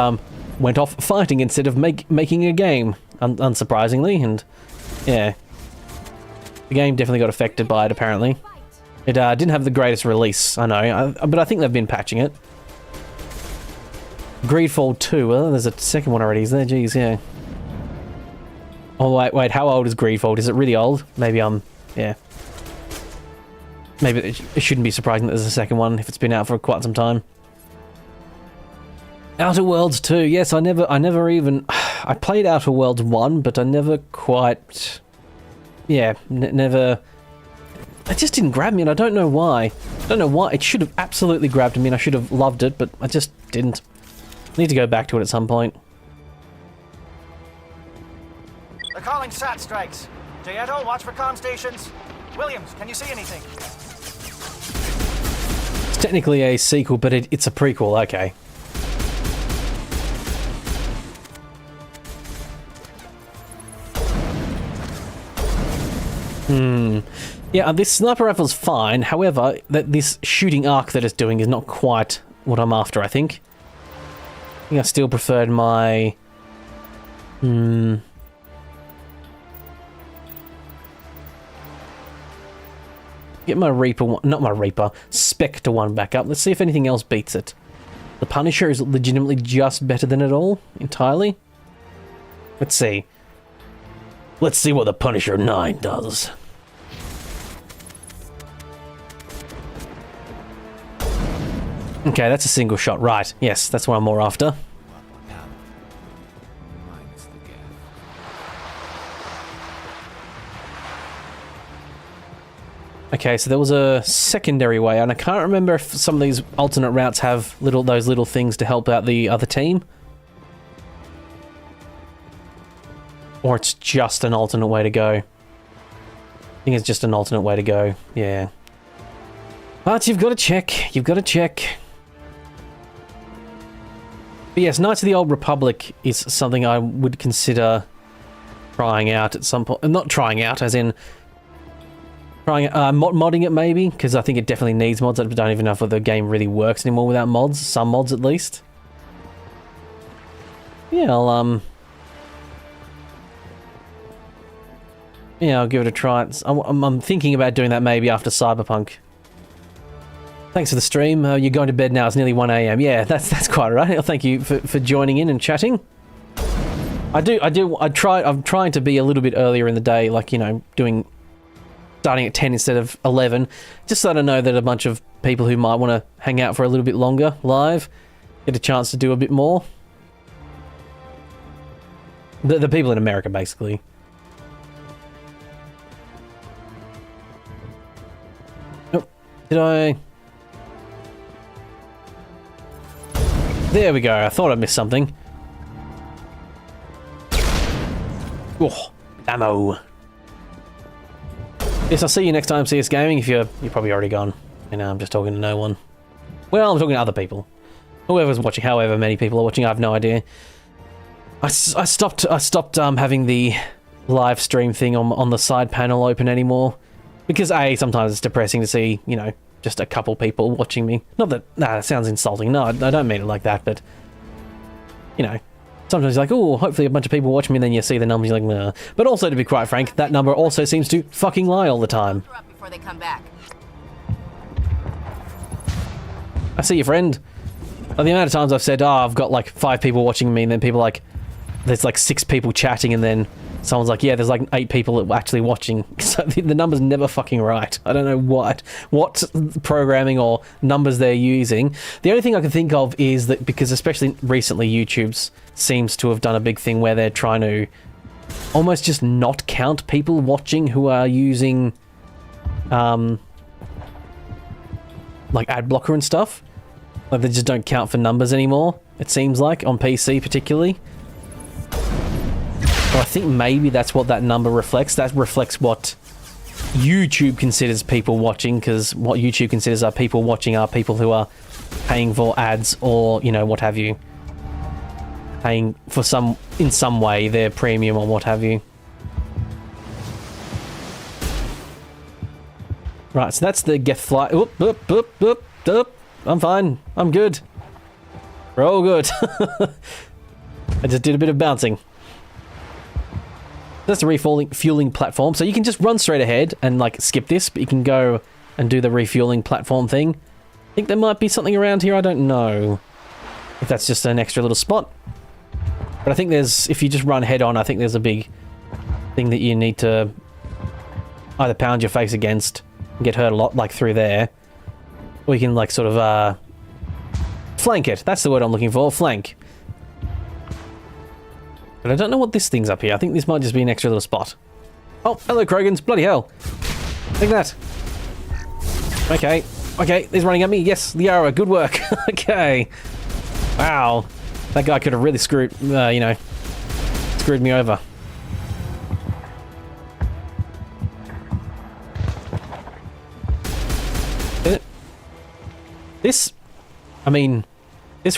went off fighting instead of making a game, unsurprisingly, and yeah, the game definitely got affected by it. Apparently, it didn't have the greatest release. I know, but I think they've been patching it. Greedfall 2. Well, there's a second one already, is there? Jeez, yeah. Oh wait, how old is Greedfall? Is it really old? Maybe yeah. Maybe it shouldn't be surprising that there's a second one if it's been out for quite some time. Outer Worlds 2. Yes, I never even I played Outer Worlds 1, but I never quite never it just didn't grab me, and I don't know why. I don't know why. It should have absolutely grabbed me and I should have loved it, but I just didn't. I need to go back to it at some point. They're calling SAT strikes. Jayeto, watch for comm stations. Williams, can you see anything? It's technically a sequel, but it's a prequel, okay. Yeah, this sniper rifle's fine. However, this shooting arc that it's doing is not quite what I'm after, I think. I think I still preferred my... Get my Reaper one, not my Reaper, Spectre one back up. Let's see if anything else beats it. The Punisher is legitimately just better than it all, entirely. Let's see. Let's see what the Punisher 9 does. Okay, that's a single shot, right. Yes, that's what I'm more after. Okay, so there was a secondary way, and I can't remember if some of these alternate routes have those little things to help out the other team. Or it's just an alternate way to go. I think it's just an alternate way to go, yeah. But you've got to check, But yes, Knights of the Old Republic is something I would consider trying out at some point. Not trying out, as in... modding it maybe, because I think it definitely needs mods. I don't even know if the game really works anymore without mods. Some mods at least. Yeah, I'll give it a try. I'm thinking about doing that maybe after Cyberpunk. Thanks for the stream. You're going to bed now. It's nearly 1 AM. Yeah, that's quite right. Well, thank you for joining in and chatting. I'm trying to be a little bit earlier in the day, like, you know, starting at 10 instead of 11, just so I know that a bunch of people who might want to hang out for a little bit longer live get a chance to do a bit more. The people in America, basically. Oh, did I... There we go. I thought I missed something. Oh, ammo. Yes, I'll see you next time, CS Gaming. If you're probably already gone. You know, I'm just talking to no one. Well, I'm talking to other people. Whoever's watching, however many people are watching, I have no idea. I stopped having the live stream thing on the side panel open anymore. Because A, sometimes it's depressing to see, you know, just a couple people watching me. Not that, that sounds insulting. No, I don't mean it like that, but, you know, sometimes you're like, oh, hopefully a bunch of people watch me, and then you see the numbers, you're like, nah. But also, to be quite frank, that number also seems to fucking lie all the time. Before they come back. I see your friend. Well, the amount of times I've said, oh, I've got like 5 people watching me, and then people like, there's like 6 people chatting, and then someone's like, yeah, there's like 8 people actually watching. So the number's never fucking right. I don't know what programming or numbers they're using. The only thing I can think of is that, because especially recently YouTube seems to have done a big thing where they're trying to almost just not count people watching who are using like ad blocker and stuff. Like, they just don't count for numbers anymore, it seems like, on PC particularly. I think maybe that's what that number reflects. That reflects what YouTube considers people watching, because what YouTube considers are people watching are people who are paying for ads or, you know, what have you. Paying for in some way, their premium or what have you. Right, so that's the Geth fly. Oop, oop, oop, oop, oop. I'm fine. I'm good. We're all good. I just did a bit of bouncing. That's the refueling platform. So you can just run straight ahead and like skip this, but you can go and do the refueling platform thing. I think there might be something around here. I don't know if that's just an extra little spot. But I think there's, if you just run head on, I think there's a big thing that you need to either pound your face against and get hurt a lot, like through there. Or you can like sort of flank it. That's the word I'm looking for, flank. But I don't know what this thing's up here. I think this might just be an extra little spot. Oh, hello, Krogans. Bloody hell. Take that. Okay. Okay, he's running at me. Yes, Liara, good work. Okay. Wow. That guy could have really screwed me over. This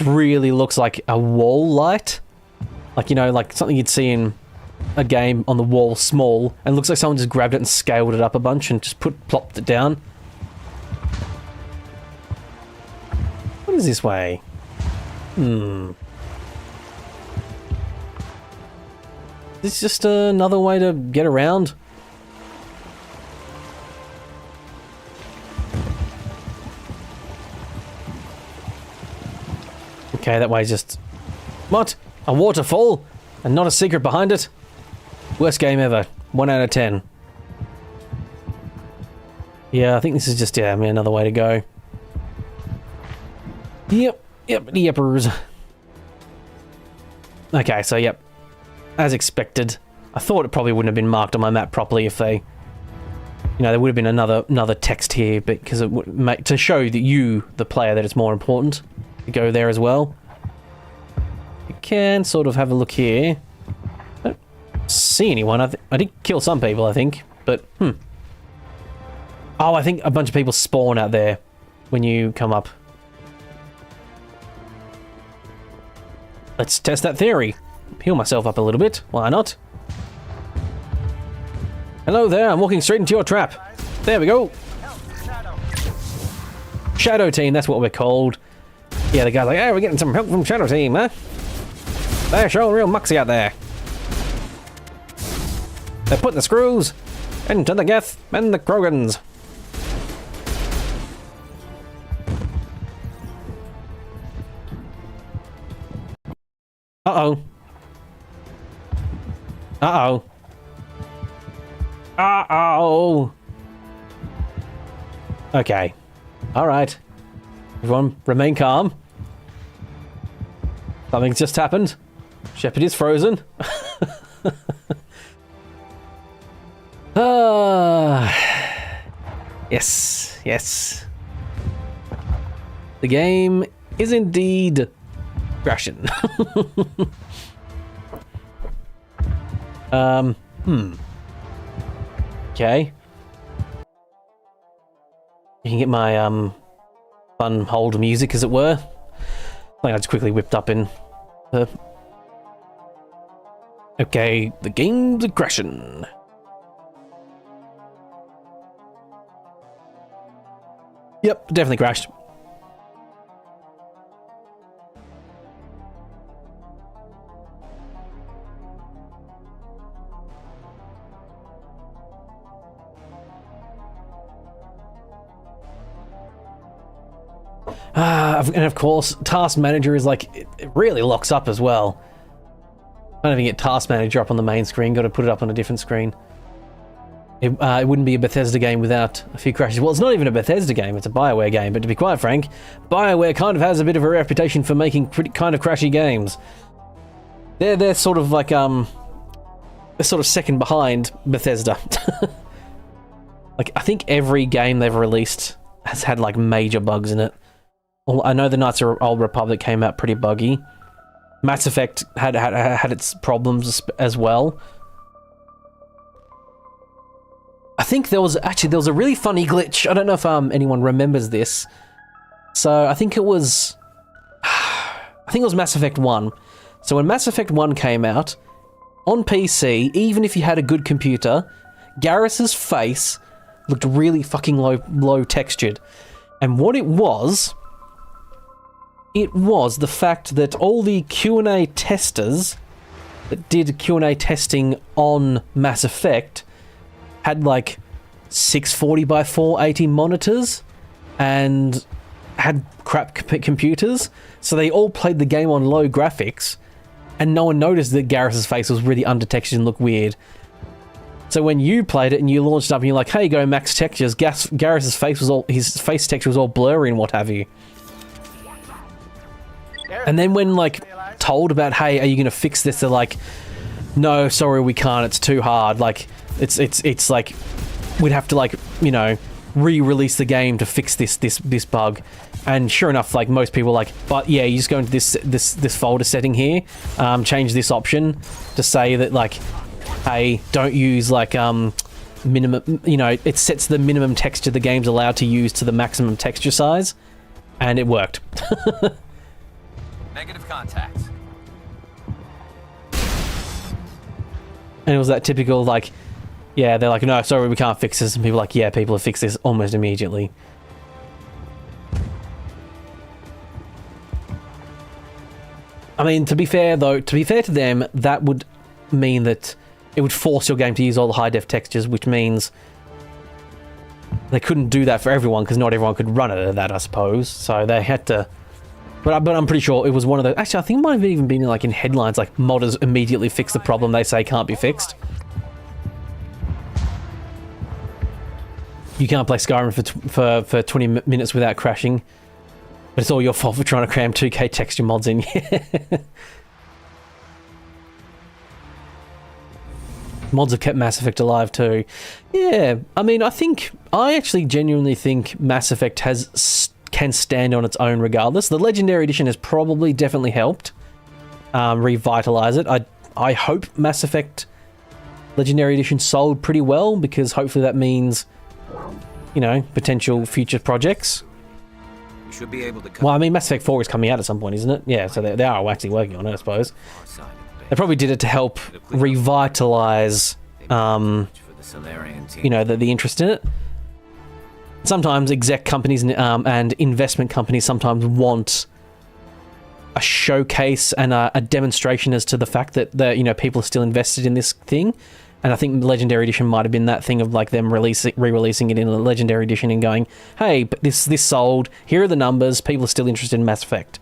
really looks like a wall light. Like, you know, like something you'd see in a game on the wall, small, and it looks like someone just grabbed it and scaled it up a bunch and just plopped it down. What is this way? Is this just another way to get around? Okay, that way's just... What? A waterfall? And not a secret behind it? Worst game ever. 1 out of 10. Yeah, I think this is just, yeah, another way to go. Yepers. Okay, so yep. As expected. I thought it probably wouldn't have been marked on my map properly if they... You know, there would have been another text here, but because it would make... To show that you, the player, that it's more important to go there as well. You can sort of have a look here. I don't see anyone. I did kill some people, I think, but Oh, I think a bunch of people spawn out there when you come up. Let's test that theory. Heal myself up a little bit. Why not? Hello there, I'm walking straight into your trap. There we go. Shadow Team, that's what we're called. Yeah, the guy's like, hey, we're getting some help from Shadow Team, huh? They're showing real muxy out there. They're putting the screws into the Geth and the Krogans. Uh-oh. Uh-oh. Uh-oh. Okay. Alright. Everyone, remain calm. Something's just happened. Shepard is frozen. Yes, yes. The game is indeed crashing. Okay. You can get my fun hold music, as it were. I think I just quickly whipped up in the... Okay, the game's crashing. Yep, definitely crashed. And of course, Task Manager is like, it really locks up as well. I don't even get Task Manager up on the main screen, got to put it up on a different screen. It wouldn't be a Bethesda game without a few crashes. Well, it's not even a Bethesda game, it's a BioWare game, but to be quite frank, BioWare kind of has a bit of a reputation for making pretty kind of crashy games. They're sort of like, they're sort of second behind Bethesda. Like, I think every game they've released has had like major bugs in it. Well, I know the Knights of Old Republic came out pretty buggy. Mass Effect had its problems as well. I think there was a really funny glitch. I don't know if anyone remembers this. So I think it was Mass Effect 1. So when Mass Effect 1 came out, on PC, even if you had a good computer, Garrus's face looked really fucking low textured. And what it was the fact that all the Q&A testers that did Q&A testing on Mass Effect had like 640 by 480 monitors and had crap computers, so they all played the game on low graphics, and no one noticed that Garrus's face was really undertextured and looked weird. So when you played it and you launched it up and you're like, hey, go max textures, Garrus's face texture was all blurry and what have you. And then when like told about, hey, are you gonna fix this, they're like, no, sorry, we can't, it's too hard. Like it's like we'd have to, like, you know, re-release the game to fix this bug. And sure enough, like, most people like, but yeah, you just go into this folder setting here, change this option to say that, like, hey, don't use like minimum, you know, it sets the minimum texture the game's allowed to use to the maximum texture size, and it worked. Negative contact. And it was that typical, like, yeah, they're like, no, sorry, we can't fix this. And people are like, yeah, people have fixed this almost immediately. I mean, to be fair to them, that would mean that it would force your game to use all the high-def textures, which means they couldn't do that for everyone, because not everyone could run it at that, I suppose. So they had to... But I'm pretty sure it was one of the... Actually, I think it might have even been like in headlines, like, modders immediately fix the problem they say can't be fixed. You can't play Skyrim for 20 minutes without crashing. But it's all your fault for trying to cram 2K texture mods in. Mods have kept Mass Effect alive too. Yeah, I mean, I actually genuinely think Mass Effect can stand on its own regardless. The Legendary Edition has probably definitely helped revitalize it. I hope Mass Effect Legendary Edition sold pretty well, because hopefully that means, you know, potential future projects. We should be able to. Well, I mean, Mass Effect 4 is coming out at some point, isn't it? Yeah, so they are actually working on it, I suppose. They probably did it to help revitalize, you know, the interest in it. Sometimes exec companies and investment companies sometimes want a showcase and a demonstration as to the fact that you know, people are still invested in this thing. And I think the Legendary Edition might have been that thing of like them re-releasing it in a Legendary Edition and going, hey, but this sold, here are the numbers, people are still interested in Mass Effect.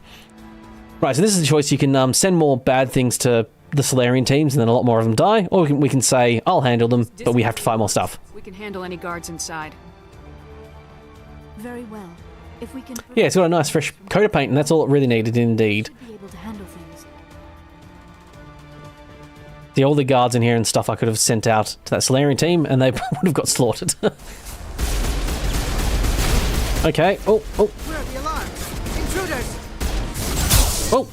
Right, so this is the choice. You can send more bad things to the Solarian teams and then a lot more of them die, or we can say, I'll handle them, but we have to fight more stuff. We can handle any guards inside. Very well. If we can... Yeah, it's got a nice fresh coat of paint, and that's all it really needed indeed. Be able to handle things. The all the guards in here and stuff I could have sent out to that Solarian team, and they would have got slaughtered. Okay. Oh. Where are the alarms? Intruders! Oh.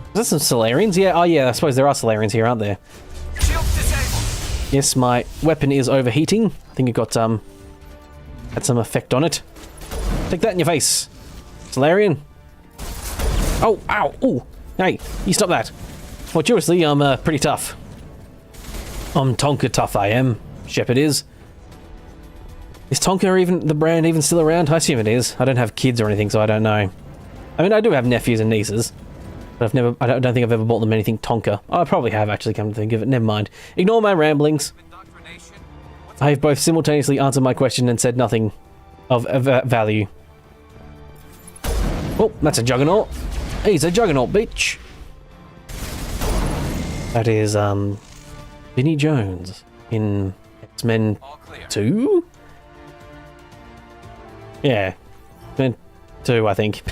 Is that some Solarians? Yeah. Oh, yeah. I suppose there are Solarians here, aren't there? Yes, my weapon is overheating. I think it got had some effect on it. Take that in your face, Solarian. Oh, ow, ooh. Hey, you stop that. Fortuitously, I'm pretty tough. I'm Tonka tough, I am. Shepard is. Is Tonka the brand even still around? I assume it is. I don't have kids or anything, so I don't know. I mean, I do have nephews and nieces, but I don't think I've ever bought them anything Tonka. I probably have, actually, come to think of it. Never mind. Ignore my ramblings. I have both simultaneously answered my question and said nothing of value. Oh, that's a Juggernaut. He's a Juggernaut, bitch. That is, Vinnie Jones in X-Men 2? Yeah, X-Men 2, I think.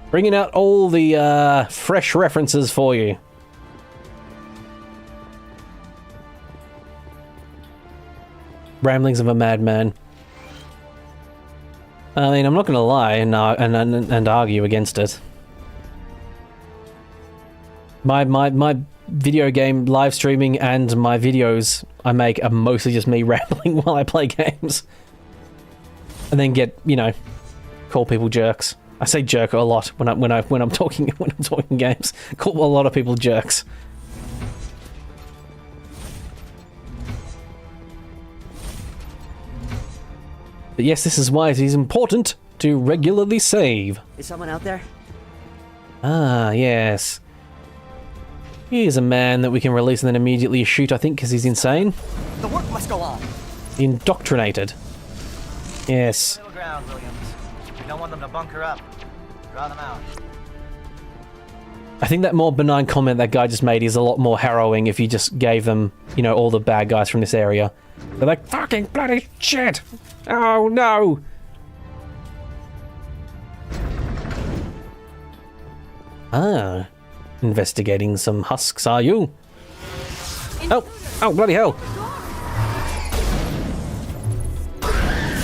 Bringing out all the fresh references for you. Ramblings of a madman. I mean, I'm not going to lie and argue against it. My video game live streaming and my videos I make are mostly just me rambling while I play games. And then get, you know, call people jerks. I say jerk a lot when I'm talking games. Call a lot of people jerks. But yes, this is why it is important to regularly save. Is someone out there? Ah, yes. Here's a man that we can release and then immediately shoot, I think, because he's insane. The work must go on. Indoctrinated. Yes. Middle ground, Williams. We don't want them to bunker up. Draw them out. I think that more benign comment that guy just made is a lot more harrowing if you just gave them, you know, all the bad guys from this area. They're like, fucking bloody shit! Oh no! Ah. Investigating some husks, are you? Oh! Oh, bloody hell!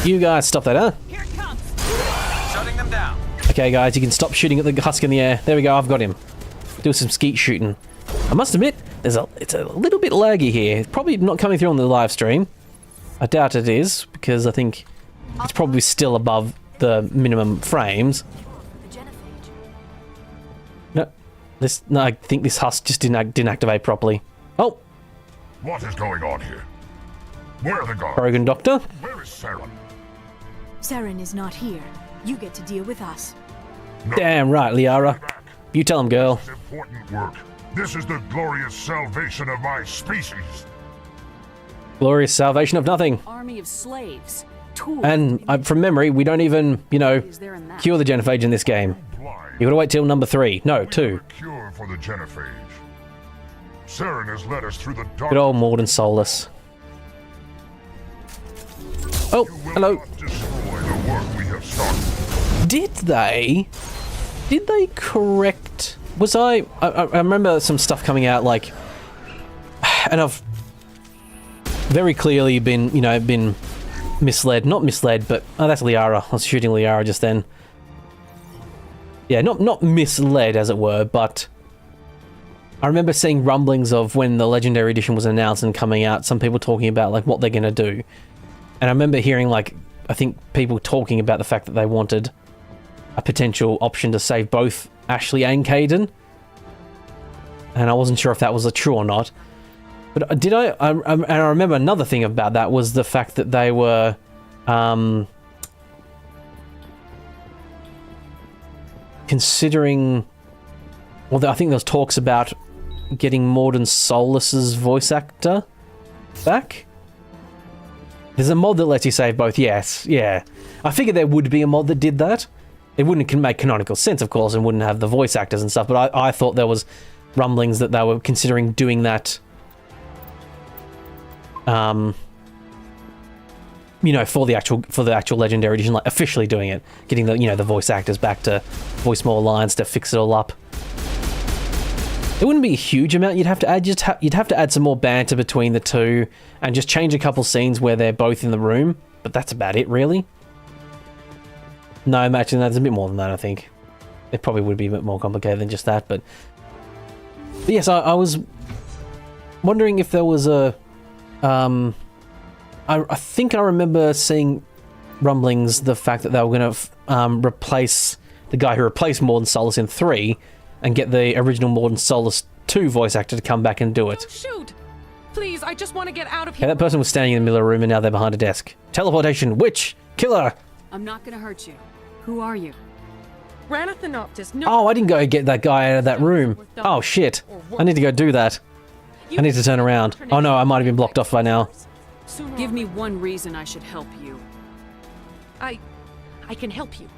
You guys stop that, huh? Here it comes. Shutting them down. Okay, guys, you can stop shooting at the husk in the air. There we go, I've got him. Do some skeet shooting. I must admit, it's a little bit laggy here. It's probably not coming through on the live stream. I doubt it is, because I think it's probably still above the minimum frames. No, I think this husk just didn't activate properly. Oh! What is going on here? Where are the guards? Brogan Doctor? Where is Saren? Saren is not here. You get to deal with us. No. Damn right, Liara. You tell him, girl. This is important work. This is the glorious salvation of my species. Glorious salvation of nothing. Army of slaves. Tools. And from memory, we don't even, you know, cure the genophage in this game. You gotta wait till number 3. No, 2. Cure for the genophage. Saren has led us through the dark. Good old Morden Solus. Oh, hello. Destroy the work we have started. Did they correct? Was I remember some stuff coming out like, and I've very clearly been misled. Not misled, but oh, that's Liara. I was shooting Liara just then. Yeah, not misled as it were, but I remember seeing rumblings of when the Legendary Edition was announced and coming out, some people talking about like what they're gonna do. And I remember hearing like, I think people talking about the fact that they wanted a potential option to save both Ashley and Kaiden. And I wasn't sure if that was true or not. But and I remember another thing about that was the fact that they were, considering, well, I think there was talks about getting Morden Solus's voice actor back. There's a mod that lets you save both. Yes, yeah. I figured there would be a mod that did that. It wouldn't make canonical sense, of course, and wouldn't have the voice actors and stuff. But I thought there was rumblings that they were considering doing that. You know, for the actual Legendary Edition, like officially doing it, getting the voice actors back to voice more lines to fix it all up. It wouldn't be a huge amount you'd have to add. You'd have to add some more banter between the two, and just change a couple scenes where they're both in the room. But that's about it, really. No, imagine that's a bit more than that. I think it probably would be a bit more complicated than just that. But yes, I was wondering if there was a. I think I remember seeing rumblings, the fact that they were going to replace the guy who replaced Morden Solus in 3 and get the original Morden Solus 2 voice actor to come back and do it. Shoot! Please, I just want to get out of Okay, here. that person was standing in the middle of the room and now they're behind a desk. Teleportation, witch, killer! I'm not gonna hurt you. Who are you? Ranathanoptis, no. Oh, I didn't go get that guy out of that room. Oh, shit. I need to go do that. I need to turn around. Oh no, I might have been blocked off by now. Give me one reason I should help you. I can help you.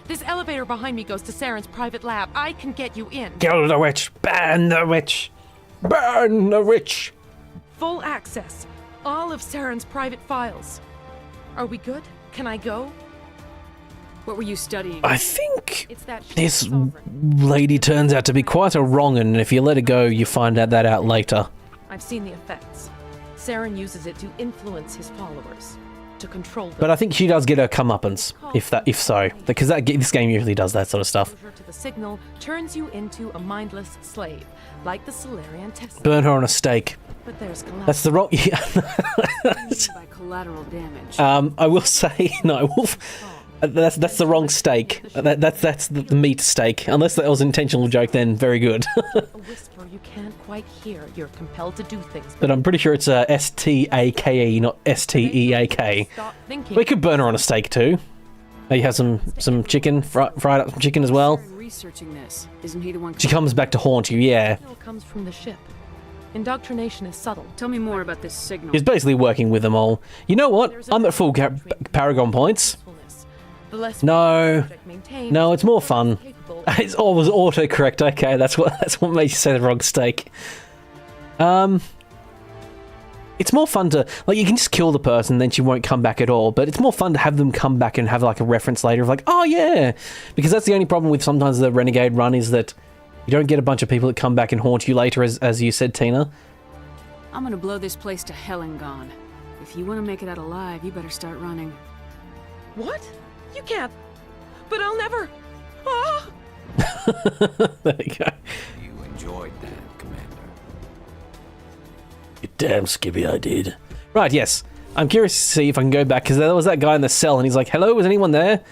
This elevator behind me goes to Saren's private lab. I can get you in. Kill the witch! Burn the witch! Burn the witch! Full access. All of Saren's private files. Are we good? Can I go? What were you studying? I think It's that this lady turns out to be quite a wrong, and if you let her go, you find out later. I've seen the effects. Saren uses it to influence his followers. to control them. But I think she does get her comeuppance, if so, because this game usually does that sort of stuff. Exposure to the signal turns you into a mindless slave, like the Solarian test. Burn her on a stake. But there's That's the wrong. Yeah. By collateral damage. I will say no. That's the wrong stake. That's the meat stake. Unless that was an intentional joke, then very good. A whisper you can't quite hear. You're compelled to do things. But I'm pretty sure it's S-T-A-K-E, not S-T-E-A-k. Stop thinking. We could burn her on a steak too. Maybe have some chicken, fried up some chicken as well. Researching this. Isn't he the one? She comes back to haunt you, yeah. Signal comes from the ship. Indoctrination is subtle. Tell me more about this signal. He's basically working with them all. You know what? I'm at full Paragon points. No, it's more fun. It's always autocorrect. Okay, that's what made you say the wrong stake. It's more fun to you can just kill the person, then she won't come back at all. But it's more fun to have them come back and have like a reference later of like, oh yeah, because that's the only problem with sometimes the Renegade run is that you don't get a bunch of people that come back and haunt you later, as you said, Tina. I'm gonna blow this place to hell and gone. If you want to make it out alive, you better start running. What? You can't. But I'll never. Ah! There you go. You enjoyed that, Commander. You damn skippy, I did. Right, yes. I'm curious to see if I can go back, because there was that guy in the cell, and he's like, hello, is anyone there?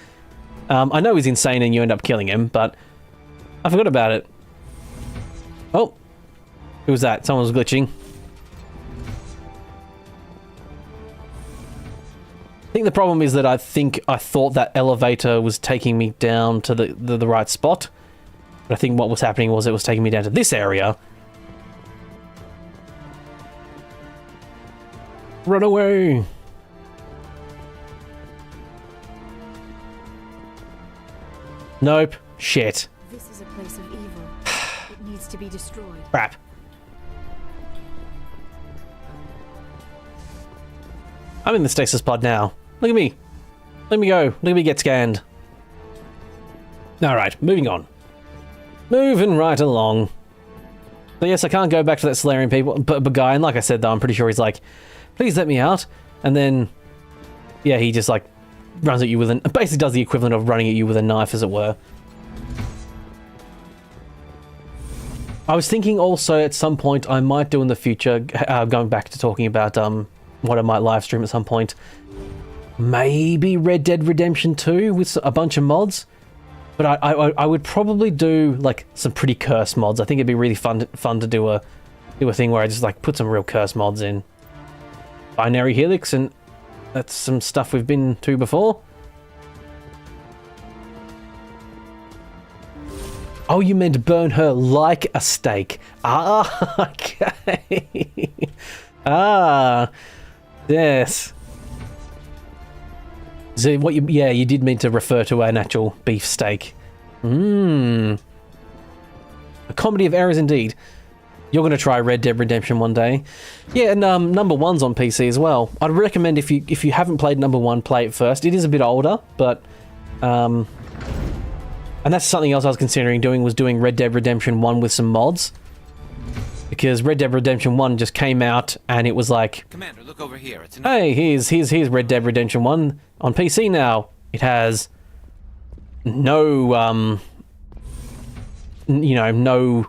I know he's insane and you end up killing him, but I forgot about it. Oh. Who was that? Someone was glitching. I think the problem is that I thought that elevator was taking me down to the right spot. But I think what was happening was it was taking me down to this area. Run away! Nope. Shit. This is a place of evil. It needs to be destroyed. Crap. I'm in the stasis pod now. Look at me. Let me go. Let me get scanned. Alright, moving on. Moving right along. So yes, I can't go back to that Solarian guy, and like I said though, I'm pretty sure he's like, please let me out. And then, yeah, he just like runs at you with basically does the equivalent of running at you with a knife, as it were. I was thinking also at some point I might do in the future, going back to talking about what I might live stream at some point, maybe Red Dead Redemption 2 with a bunch of mods. But I would probably do like some pretty cursed mods. I think it'd be really fun to do a thing where I just like put some real cursed mods in. Binary Helix, and that's some stuff we've been to before. Oh, you meant burn her like a steak. Ah, okay. Ah, yes. So what you did mean to refer to an actual beef steak. A comedy of errors indeed. You're going to try Red Dead Redemption one day. Yeah, and number 1's on PC as well. I'd recommend if you haven't played number 1, play it first. It is a bit older, but and that's something else I was considering doing, was doing Red Dead Redemption 1 with some mods. Because Red Dead Redemption 1 just came out and it was like, Commander, look over here. It's hey, here's Red Dead Redemption 1 on PC now. It has no no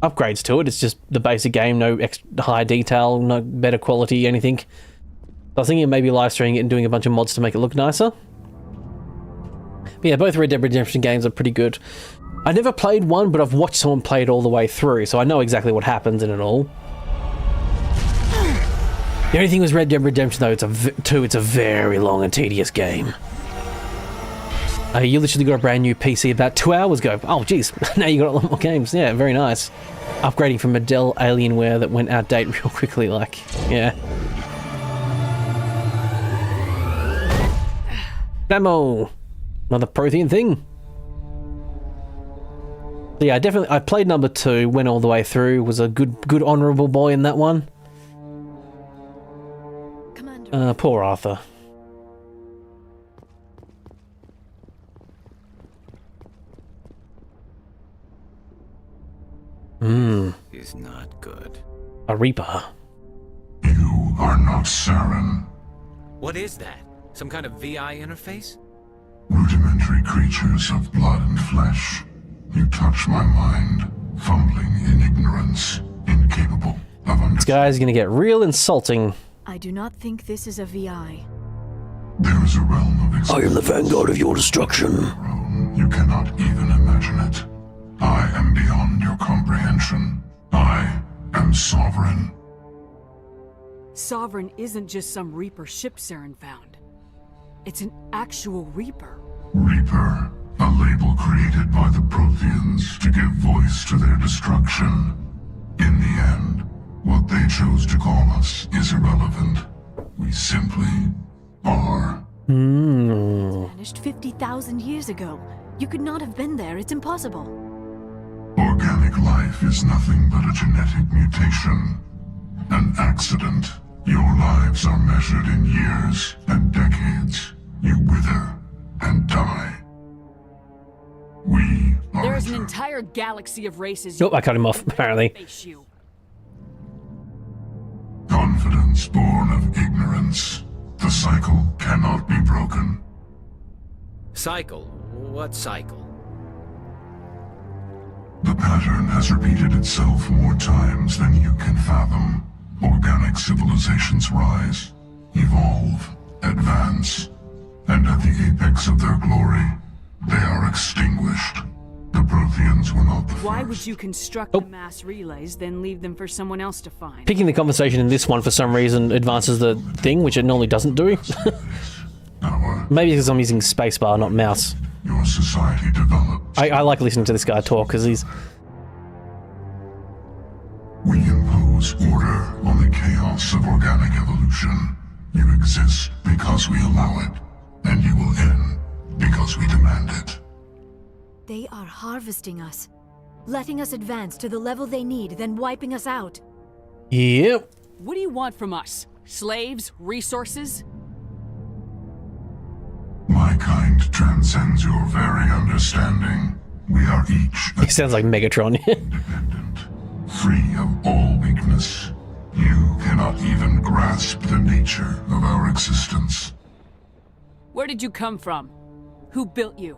upgrades to it. It's just the basic game, no high detail, no better quality, anything. I was thinking of maybe live streaming it and doing a bunch of mods to make it look nicer. But yeah, both Red Dead Redemption games are pretty good. I never played one, but I've watched someone play it all the way through, so I know exactly what happens in it all. The only thing with Red Dead Redemption, though, it's a very long and tedious game. You literally got a brand new PC about 2 hours ago. Oh, jeez. Now you got a lot more games. Yeah, very nice. Upgrading from a Dell Alienware that went out of date real quickly, like, yeah. Demo! Another Prothean thing. So yeah, I played number 2, went all the way through, was a good honourable boy in that one. Poor Arthur. Is not good. A Reaper. You are not Saren. What is that? Some kind of VI interface? Rudimentary creatures of blood and flesh. You touch my mind, fumbling in ignorance, incapable of understanding. This guy's gonna get real insulting. I do not think this is a VI. There is a realm of I am the vanguard of your destruction. You cannot even imagine it. I am beyond your comprehension. I am sovereign. Sovereign isn't just some Reaper ship Saren found. It's an actual Reaper. Reaper, a label created by the Protheans to give voice to their destruction. In the end, what they chose to call us is irrelevant. We simply are. Vanished 50,000 years ago. You could not have been there. It's impossible. Organic life is nothing but a genetic mutation. An accident. Your lives are measured in years and decades. You wither and die. We are... There is an entire galaxy of races. Nope, I cut him off, apparently. Face you. Confidence born of ignorance. The cycle cannot be broken. Cycle? What cycle? The pattern has repeated itself more times than you can fathom. Organic civilizations rise, evolve, advance, and at the apex of their glory, they are extinguished. The Protheans were not the first. Why would you construct the mass relays, then leave them for someone else to find? Picking the conversation in this one for some reason advances the thing, which it normally doesn't do. Maybe because I'm using spacebar, not mouse. Your society developed. I like listening to this guy talk because he's... We impose order on the chaos of organic evolution. You exist because we allow it, and you will end because we demand it. They are harvesting us, letting us advance to the level they need, then wiping us out. Yep. What do you want from us? Slaves? Resources? My kind transcends your very understanding. We are each... He sounds like Megatron. Free of all weakness. You cannot even grasp the nature of our existence. Where did you come from? Who built you?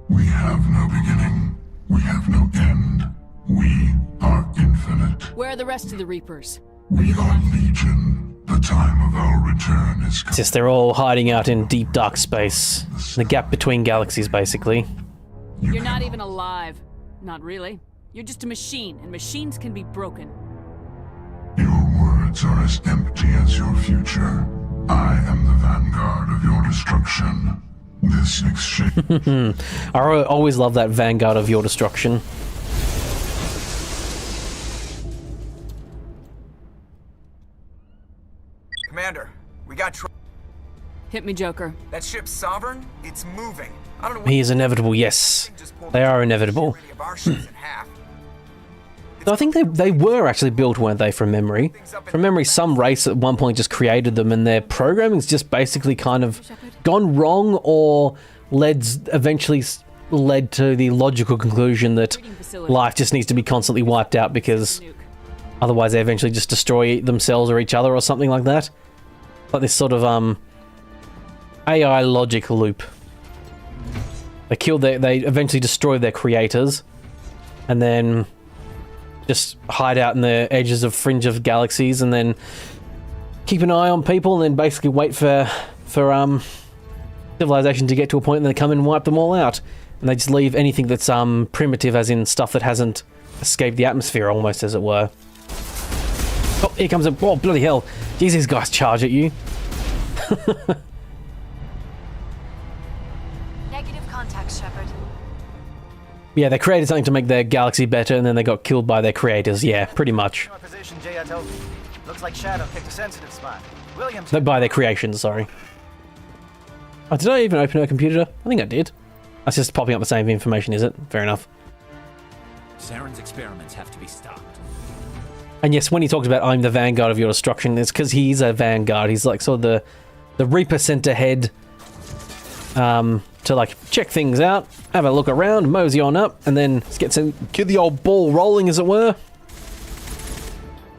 We have no beginning. We have no end. We are infinite. Where are the rest of the Reapers? We are legion. The time of our return is come. It's just they're all hiding out in deep dark space. The gap between galaxies, basically. You're not even alive. Not really. You're just a machine, and machines can be broken. Your words are as empty as your future. I am the vanguard of your destruction. This exchange... I always love that vanguard of your destruction. Commander, we got Hit me, Joker. that ship's sovereign. It's moving. I don't know. He is inevitable, yes. They are inevitable. I think they were actually built, weren't they, from memory? From memory, some race at one point just created them, and their programming's just basically kind of gone wrong, or eventually led to the logical conclusion that life just needs to be constantly wiped out because otherwise they eventually just destroy themselves or each other or something like that. Like this sort of AI logic loop. They eventually destroy their creators, and then just hide out in the edges of fringe of galaxies, and then keep an eye on people, and then basically wait for civilization to get to a point, and they come in and wipe them all out. And they just leave anything that's primitive, as in stuff that hasn't escaped the atmosphere, almost, as it were. Oh, here comes a... Oh, bloody hell. Jeez, these guys charge at you. Negative contact, Shepard. Yeah, they created something to make their galaxy better, and then they got killed by their creators. Yeah, pretty much. Position, looks like Shadow picked a sensitive spot. Williams. No, by their creations, sorry. Oh, did I even open her computer? I think I did. That's just popping up the same information, is it? Fair enough. Saren's experiments have to be stopped. And yes, when he talks about I'm the vanguard of your destruction, it's because he's a vanguard. He's like sort of the Reaper sent ahead to like check things out, have a look around, mosey on up, and then get the old ball rolling, as it were.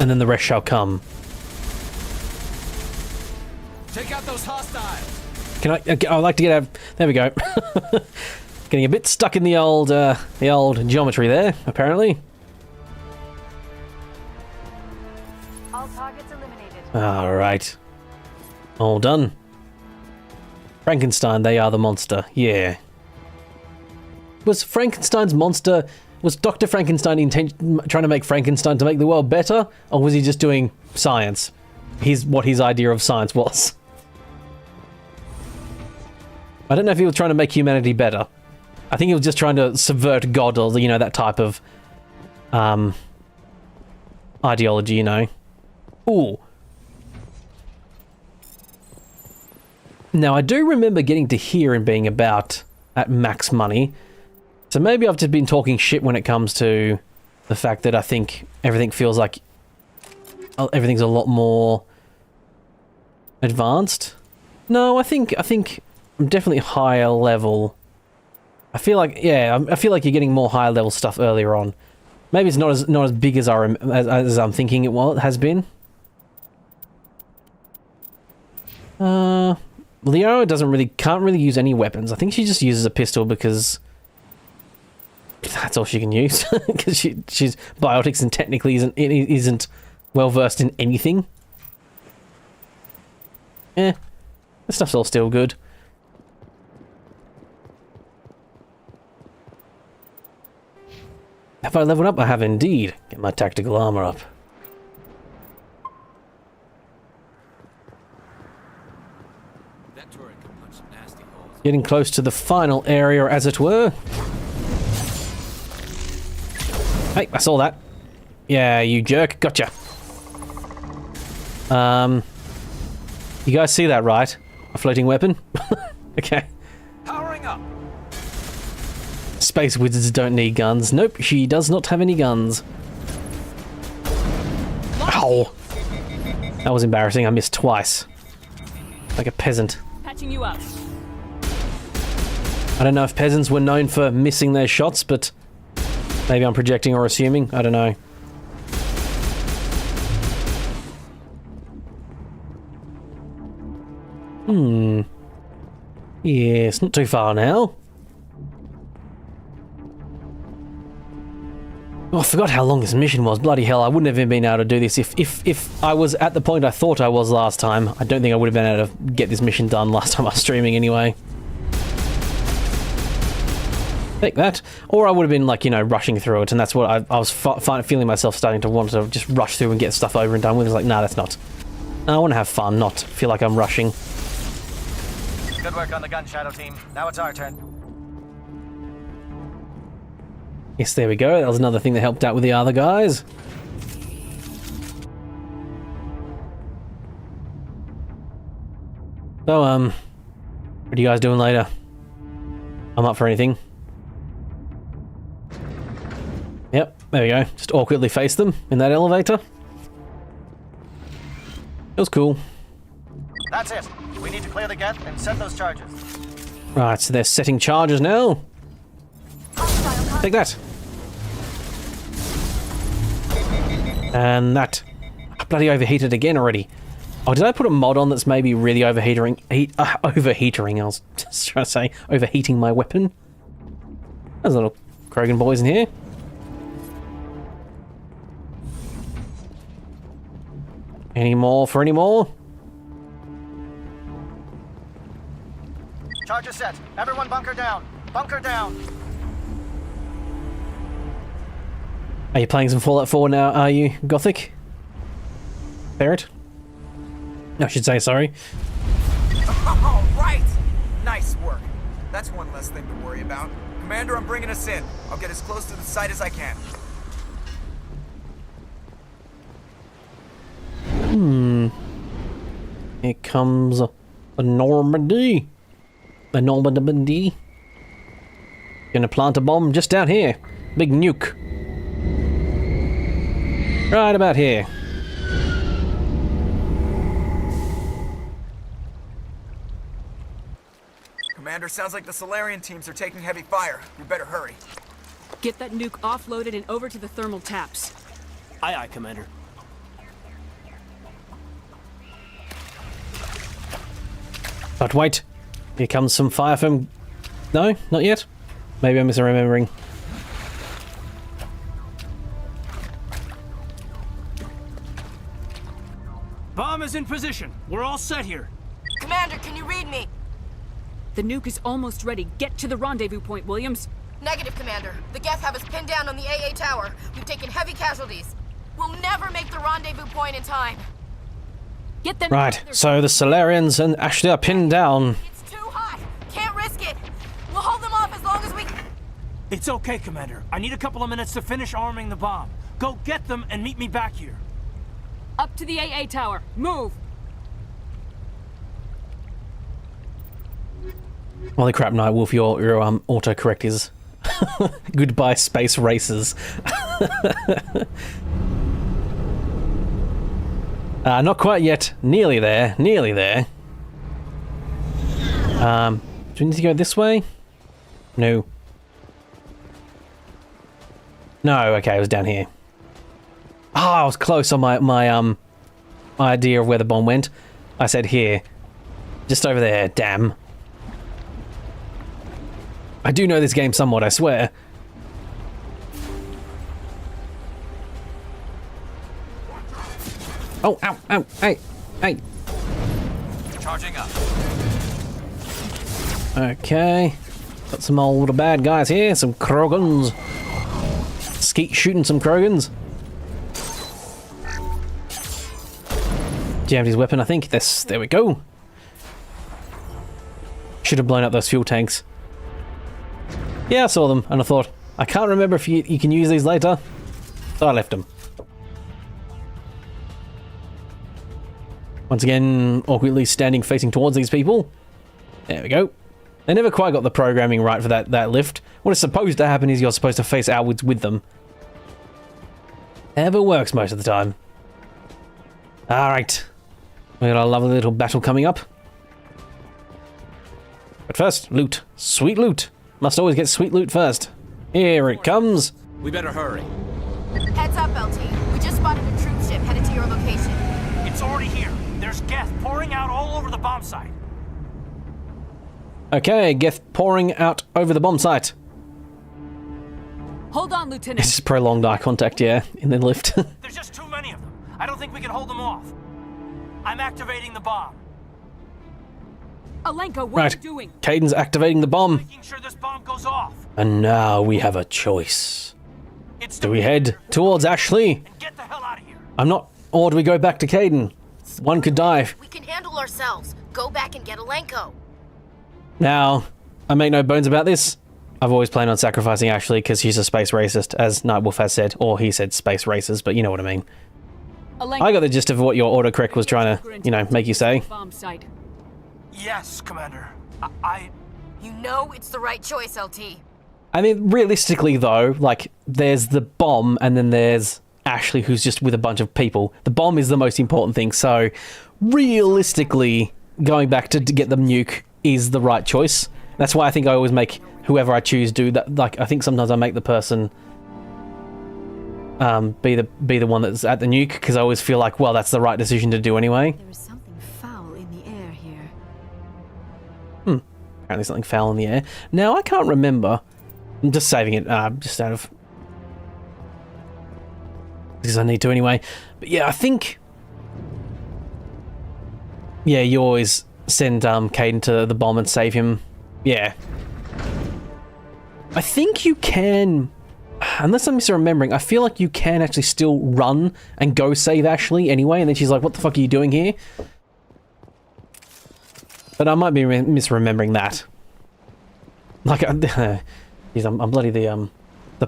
And then the rest shall come. those hostiles. Can I? I'd like to get out. There we go. Getting a bit stuck in the old geometry there, apparently. All targets eliminated. All right. All done. Frankenstein, they are the monster. Yeah. Was Frankenstein's monster... Was Dr. Frankenstein trying to make Frankenstein to make the world better? Or was he just doing science? What his idea of science was. I don't know if he was trying to make humanity better. I think he was just trying to subvert God or, you know, that type of ideology, you know. Ooh. Now, I do remember getting to here and being about at max money. So maybe I've just been talking shit when it comes to the fact that I think everything feels like everything's a lot more advanced. No, I think I'm definitely higher level. I feel like, yeah, I feel like you're getting more higher level stuff earlier on. Maybe it's not as big as I'm thinking it has been. Leo can't really use any weapons. I think she just uses a pistol because that's all she can use. Because she's biotics and technically isn't well versed in anything. Eh, this stuff's all still good. Have I leveled up? I have indeed. Get my tactical armor up. Getting close to the final area, as it were. Hey, I saw that. Yeah, you jerk. Gotcha. You guys see that, right? A floating weapon? Okay. Powering up. Space wizards don't need guns. Nope, she does not have any guns. Ow. That was embarrassing. I missed twice. Like a peasant. Patching you up. I don't know if peasants were known for missing their shots, but maybe I'm projecting or assuming. I don't know. Yeah, it's not too far now. Oh, I forgot how long this mission was. Bloody hell, I wouldn't have even been able to do this if I was at the point I thought I was last time. I don't think I would have been able to get this mission done last time I was streaming anyway. Take that. Or I would have been, like, you know, rushing through it, and that's what I was feeling myself starting to want to just rush through and get stuff over and done with. It's like, nah, that's not. I want to have fun, not feel like I'm rushing. Good work on the gun, Shadow Team. Now it's our turn. Yes, there we go. That was another thing that helped out with the other guys. So, what are you guys doing later? I'm up for anything. Yep, there we go. Just awkwardly face them in that elevator. It was cool. That's it. We need to clear the gate and set those charges. Right, so they're setting charges now. Take that. And that. Bloody overheated again already. Oh, did I put a mod on that's maybe really overheating? Overheating, I was just trying to say. Overheating my weapon. There's little Krogan boys in here. Any more for any more? Charges set. Everyone bunker down. Bunker down. Are you playing some Fallout 4 now, are you, Gothic? Barrett? I should say, sorry. All right! Nice work. That's one less thing to worry about. Commander, I'm bringing us in. I'll get as close to the site as I can. Here comes a Normandy. A Normandy. Gonna plant a bomb just down here. Big nuke. Right about here. Commander, sounds like the Solarian teams are taking heavy fire. We better hurry. Get that nuke offloaded and over to the thermal taps. Aye, aye, Commander. But wait, here comes some fire from... No, not yet. Maybe I'm misremembering. Bomb is in position. We're all set here. Commander, can you read me? The nuke is almost ready. Get to the rendezvous point, Williams. Negative, Commander. The Geth have us pinned down on the AA tower. We've taken heavy casualties. We'll never make the rendezvous point in time. Get them. Right, so the Solarians and Ashley are pinned down. It's too hot. Can't risk it. We'll hold them off as long as we... It's okay, Commander. I need a couple of minutes to finish arming the bomb. Go get them and meet me back here. Up to the AA tower. Move. Holy crap, Nightwolf, your autocorrect is... Goodbye, space races. Not quite yet. Nearly there. Nearly there. Do we need to go this way? No. No, okay, it was down here. Oh, I was close on my idea of where the bomb went. I said here. Just over there, damn. I do know this game somewhat, I swear. Oh, ow, ow, hey, hey. Charging up. Okay. Got some old bad guys here, some Krogans. Skeet shooting some Krogans. Jammed his weapon, I think. There we go. Should have blown up those fuel tanks. Yeah, I saw them, and I thought, I can't remember if you can use these later, so I left them. Once again, awkwardly standing facing towards these people. There we go. They never quite got the programming right for that lift. What is supposed to happen is you're supposed to face outwards with them. Never works most of the time. Alright. We got a lovely little battle coming up. But first, loot. Sweet loot. Must always get sweet loot first. Here it comes. We better hurry. Heads up, LT. We just spotted a troop ship headed to your location. It's already here. There's Geth pouring out all over the bomb site. Okay, Geth pouring out over the bomb site. Hold on, Lieutenant. This is prolonged eye contact, yeah, in the lift. There's just too many of them. I don't think we can hold them off. I'm activating the bomb. Alenka, what right. are you doing? Kaiden's activating the bomb. Making sure this bomb goes off. And now we have a choice. Do we head towards Ashley? And get the hell out of here. I'm not. Or do we go back to Kaiden? One could die. We can handle ourselves. Go back and get Alenko. Now, I make no bones about this. I've always planned on sacrificing Ashley because she's a space racist, as Nightwolf has said. Or he said space racist, but you know what I mean. Alenka. I got the gist of what your autocorrect was trying to, you know, make you say. Bomb site. Yes, Commander. You know it's the right choice, LT. I mean, realistically though, like, there's the bomb and then there's Ashley who's just with a bunch of people. The bomb is the most important thing, so realistically, going back to get the nuke is the right choice. That's why I think I always make whoever I choose do that. Like, I think sometimes I make the person be the one that's at the nuke, because I always feel like, well, that's the right decision to do anyway. There is something foul in the air here. Apparently something foul in the air. Now, I can't remember. I'm just saving it, just out of... because I need to anyway. But yeah, I think... yeah, you always send Kaiden to the bomb and save him. Yeah. I think you can... unless I'm misremembering, I feel like you can actually still run and go save Ashley anyway, and then she's like, what the fuck are you doing here? But I might be misremembering that. Like, geez, I'm bloody the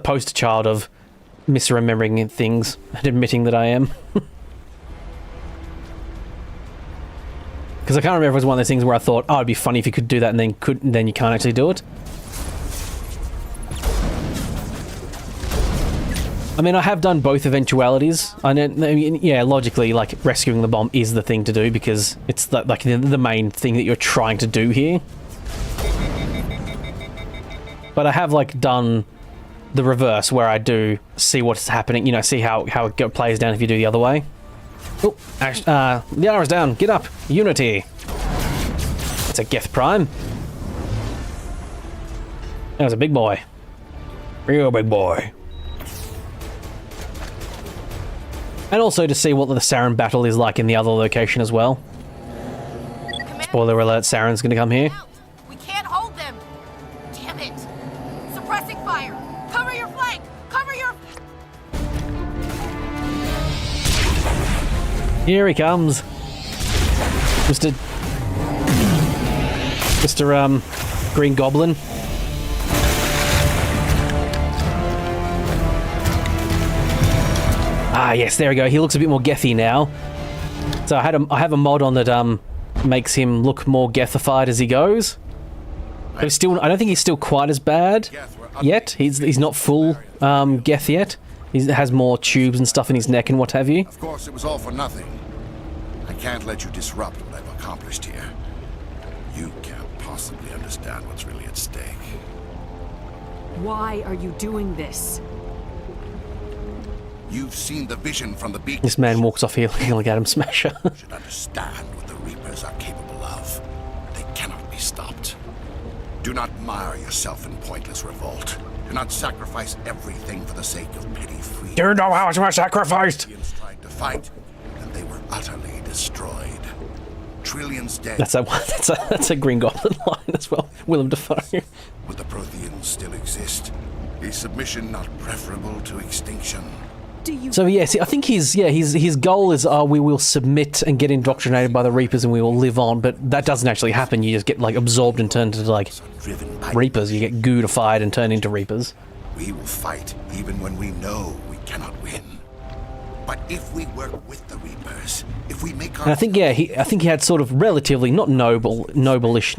poster child of misremembering things and admitting that I am. Because I can't remember if it was one of those things where I thought, oh, it'd be funny if you could do that, and then you can't actually do it. I mean, I have done both eventualities. I mean, yeah, logically, like, rescuing the bomb is the thing to do because it's the main thing that you're trying to do here. But I have, like, done the reverse where I do see what's happening, you know, see how it plays down if you do the other way. Oh, the armor's down. Get up. Unity. It's a Geth Prime. That was a big boy. Real big boy. And also to see what the Saren battle is like in the other location as well. Spoiler alert, Saren's gonna come here. We can't hold them. Damn it. Suppressing fire. Cover your flank. Cover your... Here he comes. Mr. Green Goblin. Ah, yes, there we go. He looks a bit more Gethy now. So I have a mod on that makes him look more Gethified as he goes. But still, I don't think he's still quite as bad yet. He's not full Geth yet. He has more tubes and stuff in his neck and what have you. Of course, it was all for nothing. I can't let you disrupt what I've accomplished here. You can't possibly understand what's really at stake. Why are you doing this? You've seen the vision from the beacon. This man walks off here like Adam Smasher. Should understand what the Reapers are capable of. They cannot be stopped. Do not mire yourself in pointless revolt. Do not sacrifice everything for the sake of petty freedom. Do you know how much I sacrificed? Trillions tried to fight, and they were utterly destroyed. Trillions dead. That's a Green Goblin line as well. Willem Dafoe. Would the Protheans still exist? Is submission not preferable to extinction? So yes, I think his goal is we will submit and get indoctrinated by the Reapers and we will live on, but that doesn't actually happen. You just get like absorbed and turned into like Reapers. You get gootified and turned into Reapers. We will fight even when we know we cannot win. But if we work with the Reapers, if we make our... And I think he had sort of relatively not noble-ish.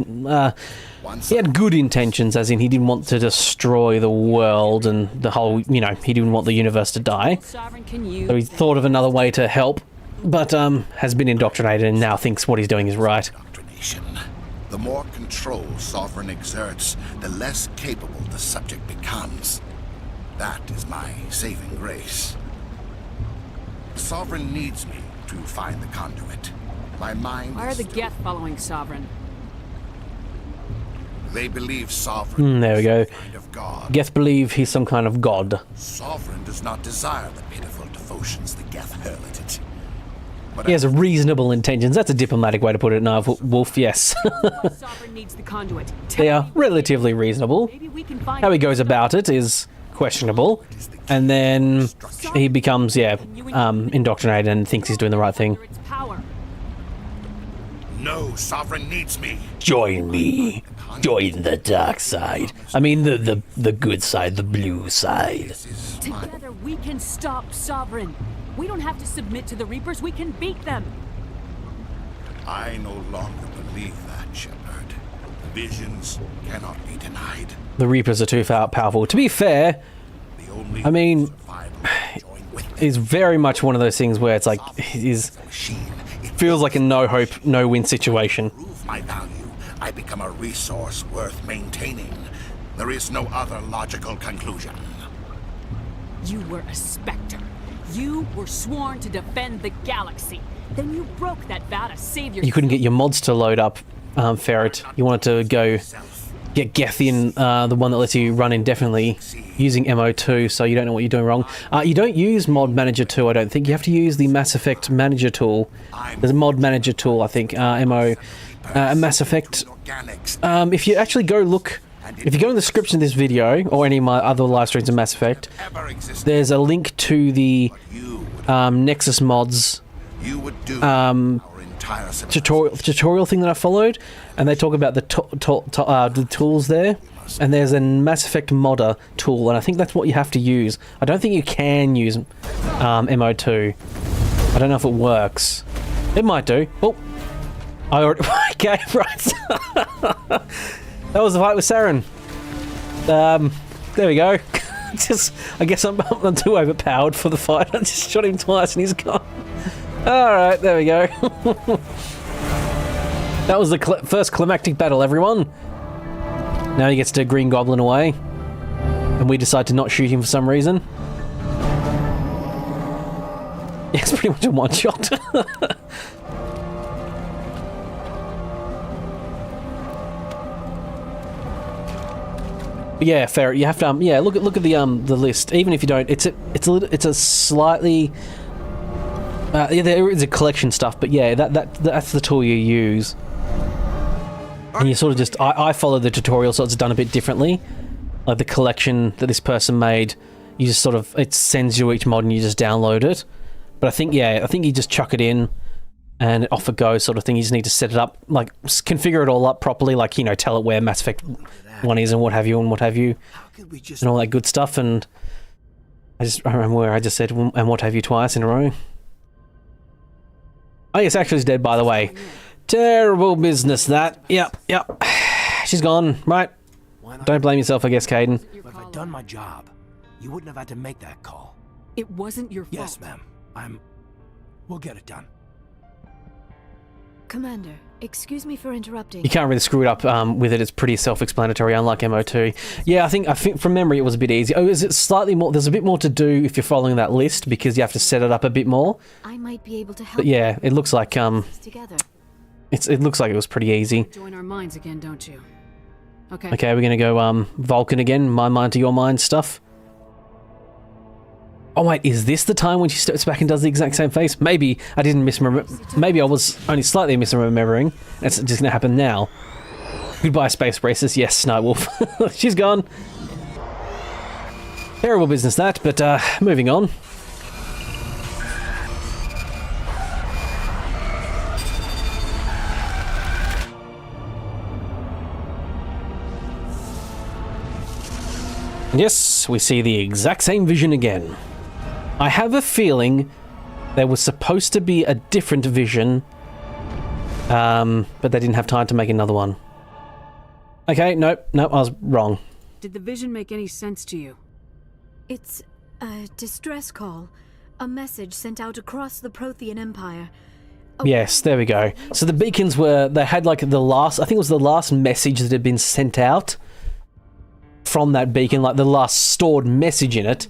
He had good intentions, as in he didn't want to destroy the world and the whole, he didn't want the universe to die. So he thought of another way to help, but has been indoctrinated and now thinks what he's doing is right. The more control Sovereign exerts, the less capable the subject becomes. That is my saving grace. Sovereign needs me to find the conduit. My mind... Why are the Geth following Sovereign? They believe Sovereign there we go. is a kind of god. Geth believe he's some kind of god. Sovereign does not desire the pitiful devotions the Geth hurl at it. But He has reasonable intentions. That's a diplomatic way to put it, Narv Wolf, yes. Sovereign needs the conduit. They are relatively reasonable. How he goes about it is questionable. And then he becomes, indoctrinated and thinks he's doing the right thing. No, Sovereign needs me. Join me. Join the dark side. I mean the good side, the blue side. Together we can stop Sovereign. We don't have to submit to the Reapers, we can beat them. I no longer believe that, Shepard. Visions cannot be denied. The Reapers are too powerful. To be fair, I mean, it's very much one of those things where it's like, feels like a no hope, no win situation. My value. I become a resource worth maintaining. There is no other logical conclusion. You were a Spectre. You were sworn to defend the galaxy. Then you broke that vow to save yourself. You couldn't get your mods to load up, Ferret. You wanted to go get Gethian, the one that lets you run indefinitely using MO2, so you don't know what you're doing wrong. You don't use Mod Manager 2, I don't think. You have to use the Mass Effect Manager tool. There's a Mod Manager tool, I think, Mass Effect. If you actually go look, if you go in the description of this video, or any of my other live streams of Mass Effect, there's a link to the NexusMods tutorial thing that I followed, and they talk about the tools there, and there's a MassEffectModder tool, and I think that's what you have to use. I don't think you can use MO2. I don't know if it works. It might do. Oh, I already... Okay, right. That was the fight with Saren. There we go. I guess I'm too overpowered for the fight. I just shot him twice and he's gone. Alright, there we go. That was the first climactic battle, everyone. Now he gets to Green Goblin away. And we decide to not shoot him for some reason. Yeah, it's pretty much a one-shot. Yeah, fair. You have to yeah, look at the list. Even if you don't, it's a slightly yeah, there is a collection stuff, but yeah, that's the tool you use. And you sort of just I follow the tutorial, so it's done a bit differently. Like the collection that this person made, you just sort of, it sends you each mod and you just download it. But I think you just chuck it in and off it goes, sort of thing. You just need to set it up, like configure it all up properly, like, you know, tell it where Mass Effect 1 is and what have you, and all that good stuff. And I remember where I just said and what have you twice in a row. Oh yes, Actually's dead, by the way. Terrible business, that. Yep. She's gone, right? Don't blame yourself, I guess, Kaiden. If I'd done my job, you wouldn't have had to make that call. It wasn't your fault. Yes, ma'am. We'll get it done. Commander, excuse me for interrupting. You can't really screw it up with it. It's pretty self-explanatory, unlike MO2. Yeah, I think from memory it was a bit easy. Oh, is it slightly more? There's a bit more to do if you're following that list because you have to set it up a bit more. I might be able to help. But yeah, it looks like together. It looks like it was pretty easy. Join our minds again, don't you? Okay. Okay, we're gonna go Vulcan again. My mind to your mind stuff. Oh wait, is this the time when she steps back and does the exact same face? Maybe I didn't misremember. Maybe I was only slightly misremembering. It's just gonna happen now. Goodbye, space racist. Yes, Nightwolf. She's gone. Terrible business that, but moving on. Yes, we see the exact same vision again. I have a feeling there was supposed to be a different vision, but they didn't have time to make another one. Okay, nope, I was wrong. Did the vision make any sense to you? It's a distress call. A message sent out across the Prothean Empire. Yes, there we go. So the beacons they had like the last, I think it was the last message that had been sent out from that beacon, like the last stored message in it,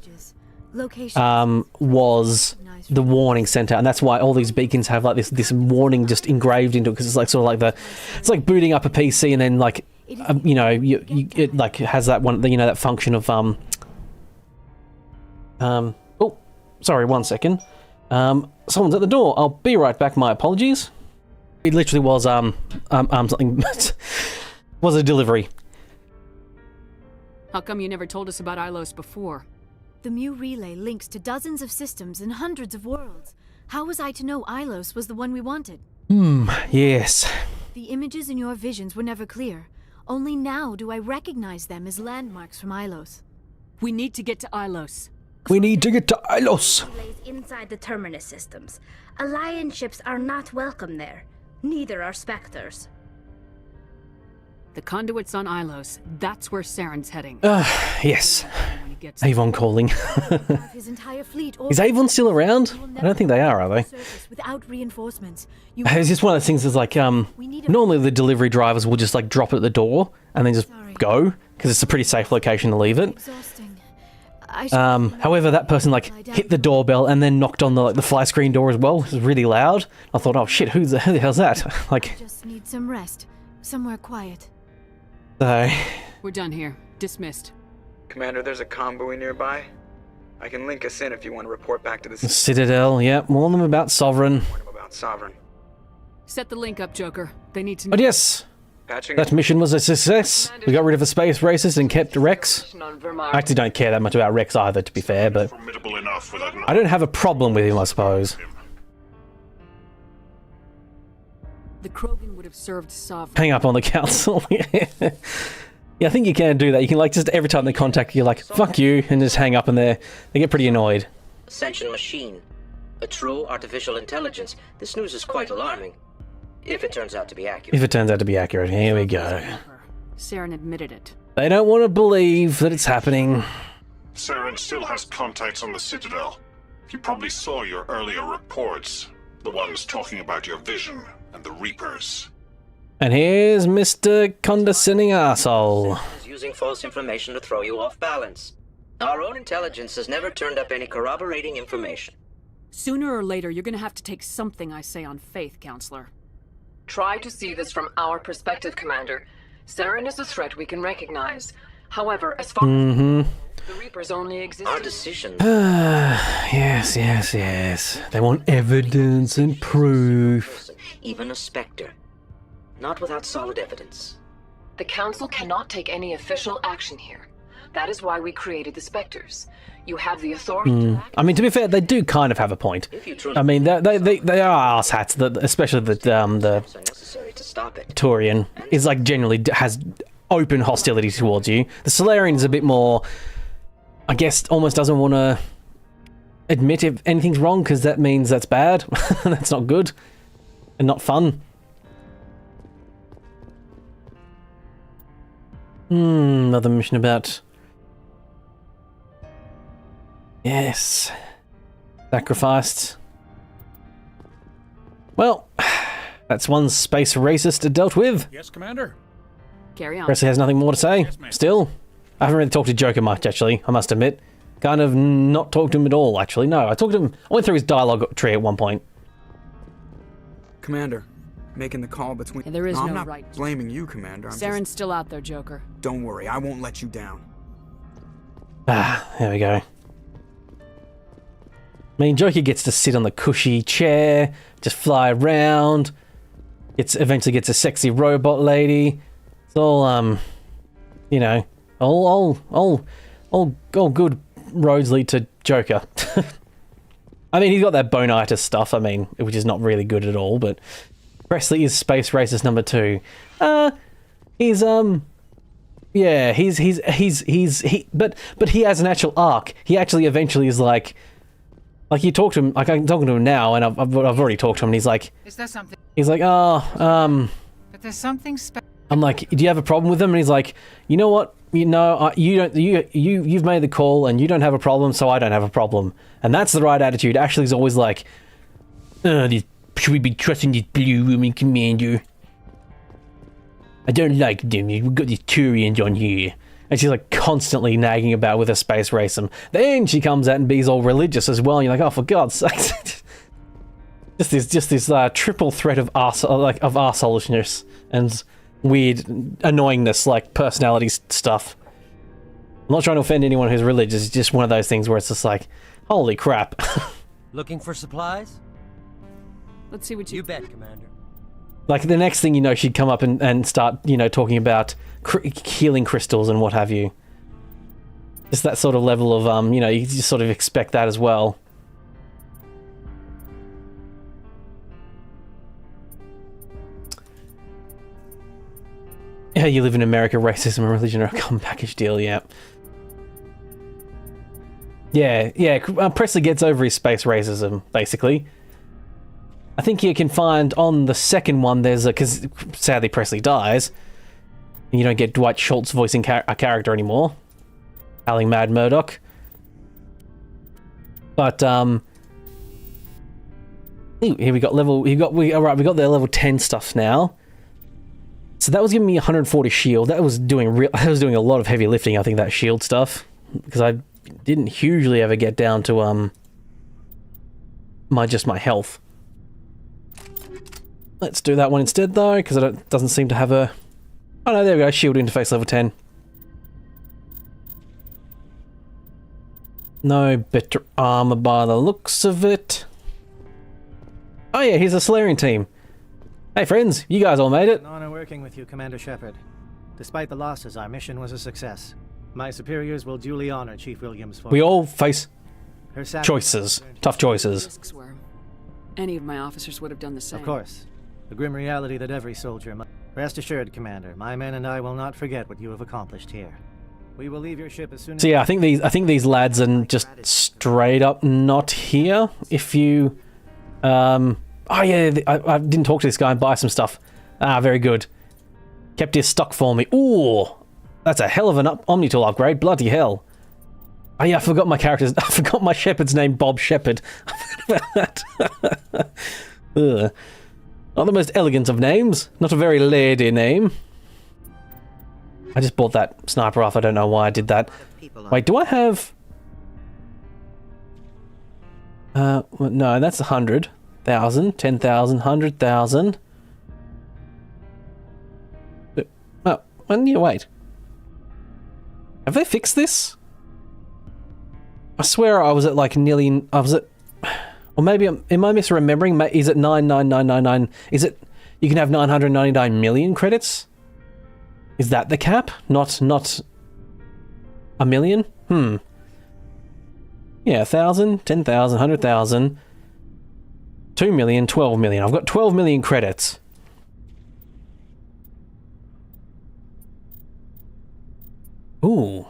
was the warning sent out, and that's why all these beacons have like this warning just engraved into it, because it's like sort of like it's like booting up a PC and then like you know, it like has that one, you know, that function of oh, sorry, 1 second. Someone's at the door. I'll be right back. My apologies. It literally was something was a delivery. How come you never told us about Ilos before? The Mu relay links to dozens of systems and hundreds of worlds. How was I to know Ilos was the one we wanted? Yes. The images in your visions were never clear. Only now do I recognize them as landmarks from Ilos. We need to get to Ilos. We need to get to Ilos. Inside the Terminus systems. Alliance ships are not welcome there. Neither are Spectres. The conduit's on Ilos. That's where Saren's heading. Yes. Avon calling. His entire fleet Is Avon still around? I don't think they are they? Without reinforcements. It's just one of those things that's like, normally the delivery drivers will just like drop it at the door and then just go, because it's a pretty safe location to leave it. However, that person like hit the doorbell and then knocked on the fly screen door as well. It was really loud. I thought, oh shit, who the hell's that? Like, just need some rest, somewhere quiet. So we're done here. Dismissed. Commander, there's a comm buoy nearby. I can link us in if you want to report back to the Citadel. Yep, warn them about Sovereign. Set the link up, Joker. They need to know. But yes, that mission was a success. We got rid of the space racist and kept Rex. I actually don't care that much about Rex either, to be fair, but I don't have a problem with him, I suppose. The Krogan would have served Sovereign. Hang up on the council. Yeah, I think you can do that. You can like just every time they contact you, like fuck you, and just hang up, and they get pretty annoyed. Ascension machine, a true artificial intelligence. This news is quite alarming, if it turns out to be accurate. If it turns out to be accurate, here we go. Saren admitted it. They don't want to believe that it's happening. Saren still has contacts on the Citadel. You probably saw your earlier reports, the ones talking about your vision and the Reapers. And here's Mr. Condescending Asshole. Using false information to throw you off balance. Our own intelligence has never turned up any corroborating information. Sooner or later, you're gonna have to take something I say on faith, Counselor. Try to see this from our perspective, Commander. Saren is a threat we can recognize. However, as far as the Reapers only exist. Our decision. Yes, yes, yes. They want evidence and proof. Even a Spectre. Not without solid evidence. The Council cannot take any official action here. That is why we created the Spectres. You have the authority to act. I mean, to be fair, they do kind of have a point. I mean, they are asshats, especially the necessary to stop it. Turian is like generally has open hostility towards you. The Solarian is a bit more, I guess, almost doesn't want to admit if anything's wrong because that means that's bad. That's not good and not fun. Another mission about... Yes. Sacrificed. Well, that's one space racist dealt with. Yes, Commander. Carry on. Presley has nothing more to say. Still. I haven't really talked to Joker much, actually, I must admit. Kind of not talked to him at all, actually. No, I talked to him... I went through his dialogue tree at one point. Commander, making the call between... Yeah, there is I'm no not right. blaming you, Commander. Saren's still out there, Joker. Don't worry, I won't let you down. Ah, there we go. I mean, Joker gets to sit on the cushy chair, just fly around. Eventually gets a sexy robot lady. It's all, you know, all good roads lead to Joker. I mean, he's got that bonitis stuff, I mean, which is not really good at all, but Presley is space racist number 2. But he has an actual arc. He actually eventually is like you talk to him, like I'm talking to him now, and I've already talked to him, and he's like, is there something? He's like, But there's something special. I'm like, do you have a problem with him? And he's like, you know what? You know, you don't. You've made the call, and you don't have a problem, so I don't have a problem. And that's the right attitude. Ashley's always like, should we be trusting this blue woman commander? I don't like them. We've got these Turians on here. And she's like constantly nagging about with a space racism. Then she comes out and be's all religious as well. And you're like, oh, for God's sake. just this triple threat of arseholishness and weird annoyingness, like personality stuff. I'm not trying to offend anyone who's religious. It's just one of those things where it's just like, holy crap. Looking for supplies? Let's see what you bet, Commander. Like, the next thing you know, she'd come up and start, you know, talking about healing crystals and what have you. Just that sort of level of, you know, you just sort of expect that as well. Yeah, you live in America, racism and religion are a common package deal, yeah. Yeah, Presley gets over his space racism, basically. I think you can find on the second one, there's a... Because sadly Presley dies. And you don't get Dwight Schultz voicing a character anymore. Howling Mad Murdoch. But, here we got we got the level 10 stuff now. So that was giving me 140 shield. That was doing a lot of heavy lifting, I think, that shield stuff. Because I didn't hugely ever get down to, my health. Let's do that one instead, though, because it doesn't seem to have a... Oh, no, there we go. Shield interface level 10. No better armor by the looks of it. Oh, yeah, here's the Solarian team. Hey, friends, you guys all made it. An honor working with you, Commander Shepard. Despite the losses, our mission was a success. My superiors will duly honor Chief Williams for... We all face choices. Tough choices. Any of my officers would have done the same. Of course. The grim reality that every soldier must... Rest assured, Commander, my men and I will not forget what you have accomplished here. We will leave your ship as soon as... So yeah, I think these lads are just straight up not here. If you... Oh yeah, I didn't talk to this guy and buy some stuff. Ah, very good. Kept his stock for me. Ooh, that's a hell of an Omnitool upgrade. Bloody hell. Oh yeah, I forgot my character's... I forgot my shepherd's name, Bob Shepherd. I forgot about that. Ugh. Not the most elegant of names. Not a very lady name. I just bought that sniper off. I don't know why I did that. Wait, do I have... no, that's 100,000, 10,000, 100,000. Oh, when do you wait? Have they fixed this? I swear I was at like nearly... I was at... Or maybe... am I misremembering? Is it 99999? Is it... You can have 999 million credits? Is that the cap? Not a million? Yeah, 1,000, 10,000, 100,000, 2 million, 12 million. I've got 12 million credits. Ooh.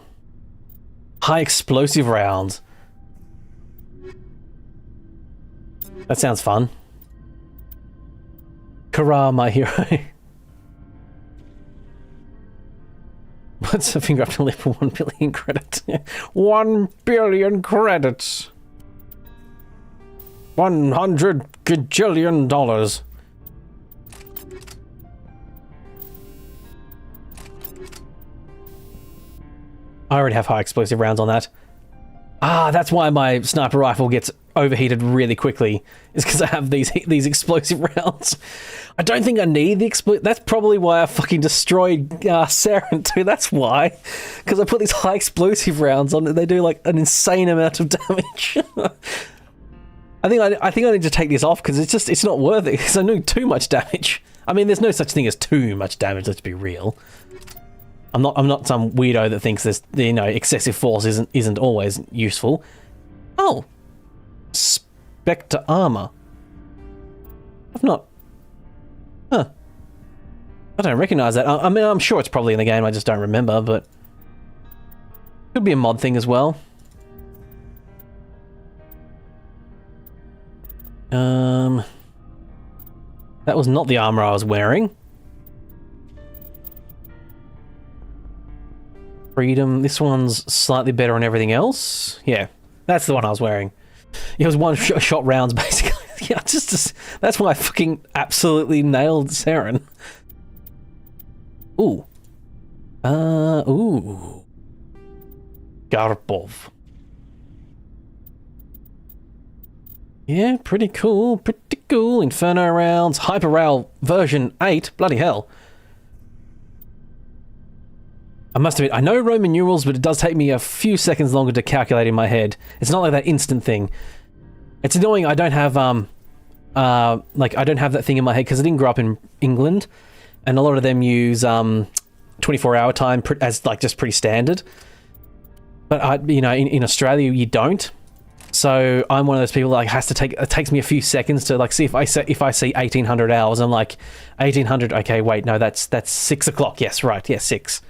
High explosive rounds. That sounds fun. Kara, my hero. What's a finger up to lip for 1 billion credits? 1 billion credits. 100 gajillion dollars. I already have high explosive rounds on that. Ah, that's why my sniper rifle gets overheated really quickly. It's because I have these explosive rounds. I don't think I need the that's probably why I fucking destroyed Saren too. That's why. Because I put these high explosive rounds on it. They do like an insane amount of damage. I think I need to take this off because it's not worth it. Because I'm doing too much damage. I mean, there's no such thing as too much damage. Let's be real. I'm not some weirdo that thinks this, you know, excessive force isn't always useful. Oh, Spectre armor. I've not. Huh. I don't recognize that. I mean, I'm sure it's probably in the game. I just don't remember. But could be a mod thing as well. That was not the armor I was wearing. Freedom. This one's slightly better on everything else. Yeah, that's the one I was wearing. It was one shot rounds, basically. Yeah, just that's why I fucking absolutely nailed Saren. Ooh. Ooh. Garbov. Yeah, pretty cool. Pretty cool. Inferno rounds. Hyper Rail version 8. Bloody hell. I must admit, I know Roman numerals, but it does take me a few seconds longer to calculate in my head. It's not like that instant thing. It's annoying I don't have, like, I don't have that thing in my head because I didn't grow up in England, and a lot of them use, 24-hour time as, like, just pretty standard. But, you know, in Australia, you don't. So I'm one of those people that, like, it takes me a few seconds to, like, see if I see 1800 hours, I'm like, 1800, okay, wait, no, that's 6 o'clock, yes, right, yeah, 6.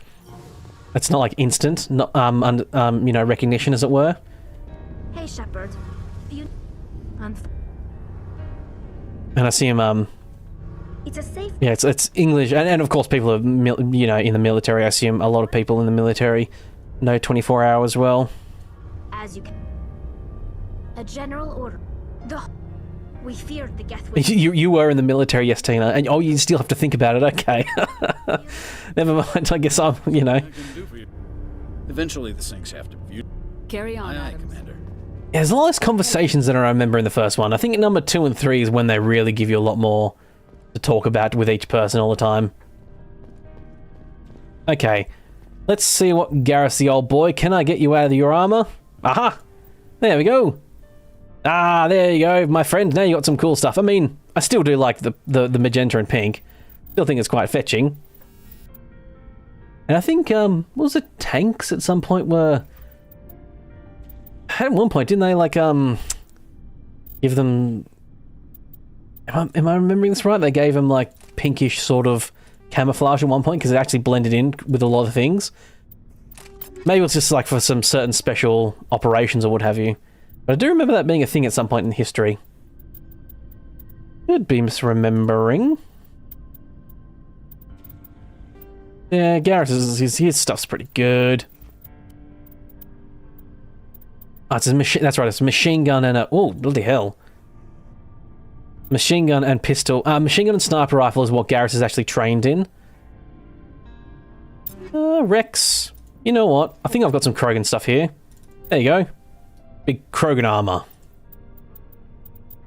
It's not like instant, not you know, recognition, as it were. Hey, Shepard. And I see him. It's a safe. Yeah, it's English, and of course, people are you know, in the military. I assume a lot of people in the military know 24 hours well. As you can. A general order. We feared the Geth. You were in the military, yes, Tina, and oh, you still have to think about it. Okay, never mind. I guess I'm, you know. Eventually, the sinks have to be. Carry on, aye, Commander. Yeah, there's a lot of conversations that I remember in the first one. I think number 2 and 3 is when they really give you a lot more to talk about with each person all the time. Okay, let's see what Garrus, the old boy. Can I get you out of your armor? Aha! There we go. Ah, there you go, my friend. Now you got some cool stuff. I mean, I still do like the magenta and pink. Still think it's quite fetching. And I think, what was it, tanks at some point were... At one point, didn't they, like, give them... Am I remembering this right? They gave them, like, pinkish sort of camouflage at one point because it actually blended in with a lot of things. Maybe it's just, like, for some certain special operations or what have you. But I do remember that being a thing at some point in history. Could be misremembering. Yeah, Garrus, his stuff's pretty good. Oh, it's a machine. That's right. It's a machine gun and a... Oh, bloody hell. Machine gun and pistol. Machine gun and sniper rifle is what Garrus is actually trained in. Rex. You know what? I think I've got some Krogan stuff here. There you go. Big Krogan armor.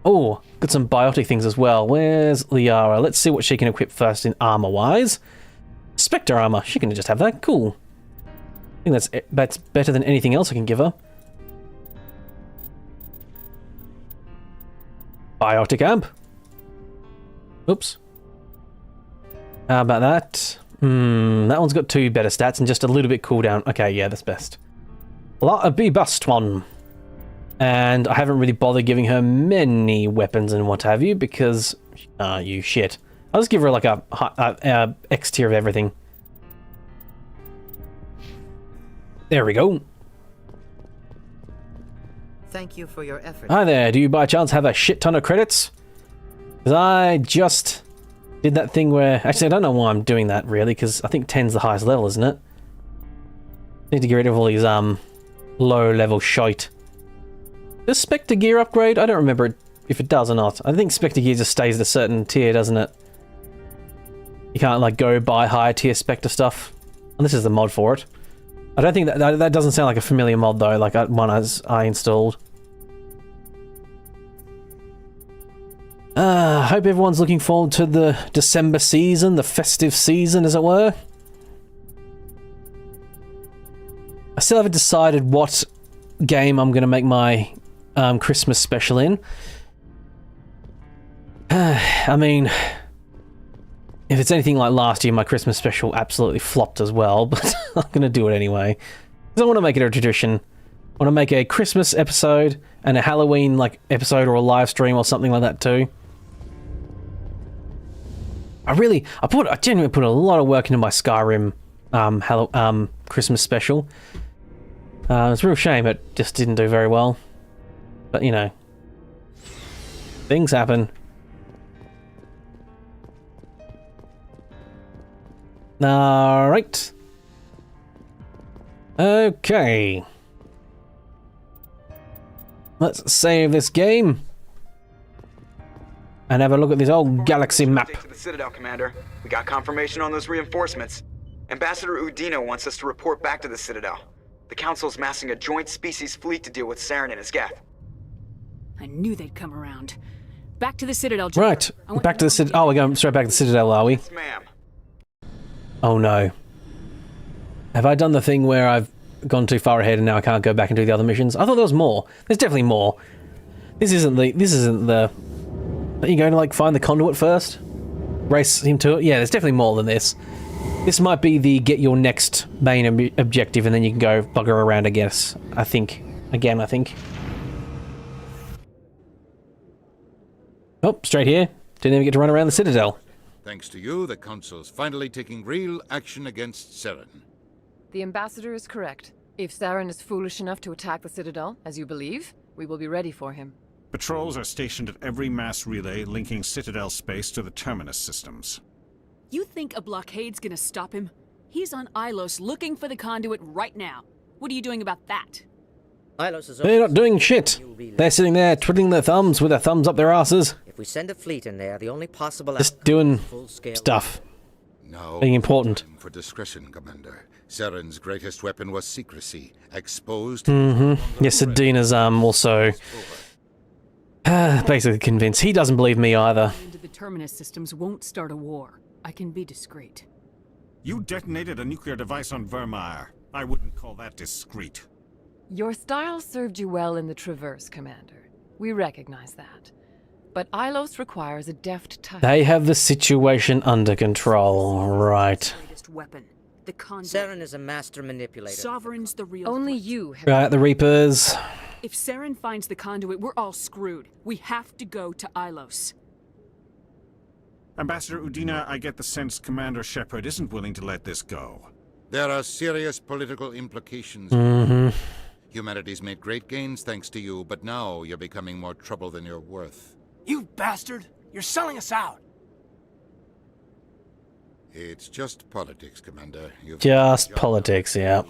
Oh, got some biotic things as well. Where's Liara? Let's see what she can equip first in armor-wise. Spectre armor. She can just have that. Cool. I think that's better than anything else I can give her. Biotic amp. Oops. How about that? That one's got 2 better stats and just a little bit cooldown. Okay, yeah, that's best. A B-bust one. And I haven't really bothered giving her many weapons and what have you because... you shit. I'll just give her like a X tier of everything. There we go. Thank you for your effort. Hi there, do you by chance have a shit ton of credits? Because I just did that thing where... Actually, I don't know why I'm doing that, really, because I think 10's the highest level, isn't it? Need to get rid of all these, low-level shite. Does Spectre gear upgrade? I don't remember if it does or not. I think Spectre gear just stays at a certain tier, doesn't it? You can't, like, go buy higher tier Spectre stuff. And this is the mod for it. I don't think that doesn't sound like a familiar mod, though, like one as I installed. Hope everyone's looking forward to the December season, the festive season, as it were. I still haven't decided what game I'm going to make my Christmas special in. I mean, if it's anything like last year, my Christmas special absolutely flopped as well, but I'm going to do it anyway. Because I want to make it a tradition. I want to make a Christmas episode and a Halloween like episode or a live stream or something like that too. I genuinely put a lot of work into my Skyrim Christmas special. It's a real shame it just didn't do very well. But, you know, things happen. Alright. Okay. Let's save this game. And have a look at this old galaxy map. To the Citadel, Commander. We got confirmation on those reinforcements. Ambassador Udina wants us to report back to the Citadel. The Council's massing a joint species fleet to deal with Saren and his Geth. I knew they'd come around. Back to the Citadel. Right. Back to the Citadel. Oh, we're going straight back to the Citadel, are we? Yes, ma'am. Oh no. Have I done the thing where I've gone too far ahead and now I can't go back and do the other missions? I thought there was more. There's definitely more. This isn't the... Are you going to, like, find the conduit first? Race him to it? Yeah, there's definitely more than this. This might be the get your next main objective and then you can go bugger around, I guess. I think. Again, I think. Oh, straight here. Didn't even get to run around the Citadel. Thanks to you, the Council's finally taking real action against Saren. The Ambassador is correct. If Saren is foolish enough to attack the Citadel, as you believe, we will be ready for him. Patrols are stationed at every mass relay linking Citadel space to the Terminus systems. You think a blockade's gonna stop him? He's on Ilos looking for the conduit right now. What are you doing about that? They're not doing shit. They're sitting there twiddling their thumbs with their thumbs up their asses. If we send a fleet in there, the only possible just doing stuff. No being important. Time for discretion, Commander. Saren's greatest weapon was secrecy. Exposed. Yes, Adina's also basically convinced. He doesn't believe me either. The Terminus systems won't start a war. I can be discreet. You detonated a nuclear device on Vermeer. I wouldn't call that discreet. Your style served you well in the Traverse, Commander. We recognize that. But Ilos requires a deft touch. They have the situation under control, right. Weapon. The Saren is a master manipulator. Sovereign's the real Only threat. you have... Right, the Reapers. If Saren finds the conduit, we're all screwed. We have to go to Ilos. Ambassador Udina, I get the sense Commander Shepard isn't willing to let this go. There are serious political implications. Humanity's made great gains thanks to you, but now you're becoming more trouble than you're worth. You bastard! You're selling us out! It's just politics, Commander. Just politics, yeah.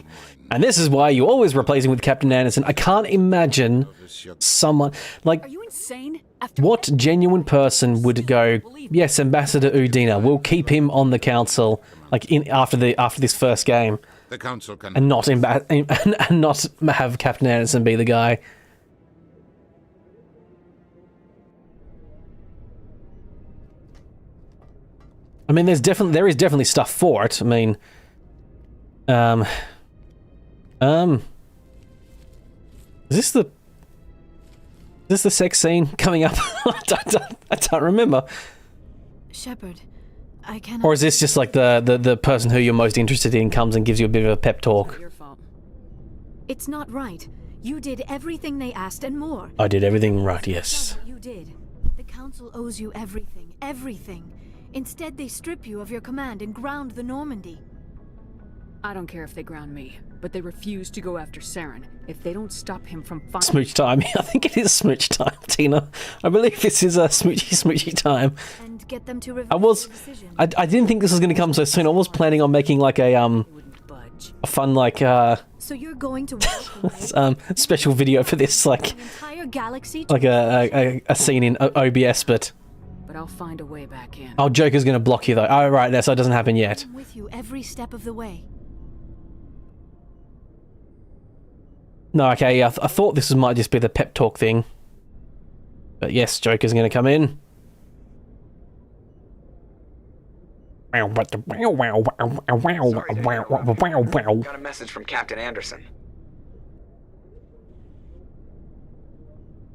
And this is why you always replace him with Captain Anderson. I can't imagine someone... Like, are you insane? What genuine person would go, yes, Ambassador Udina, we'll keep him on the council, like, after this first game, the council can and not have Captain Anderson be the guy. I mean, there is definitely stuff for it. I mean, Is this the sex scene coming up? I don't remember. Shepard, I cannot... Or is this just like the person who you're most interested in comes and gives you a bit of a pep talk? It's not right. You did everything they asked and more. I did everything right, yes. You did. The Council owes you everything. Everything. Instead, they strip you of your command and ground the Normandy. I don't care if they ground me, but they refuse to go after Saren. If they don't stop him from finding... Smooch time. I think it is smooch time, Tina. I believe this is a smoochy time. And get them to I didn't think this was going to come so soon. I was planning on making like a fun like So you're going to special video for this, like entire galaxy like a scene in OBS, but I'll find a way back in. Oh, Joker's going to block you though. Oh, right, so it doesn't happen yet. I'm with you every step of the way. No, okay, I thought this might just be the pep talk thing. But yes, Joker's going to come in. Got a message from Captain Anderson.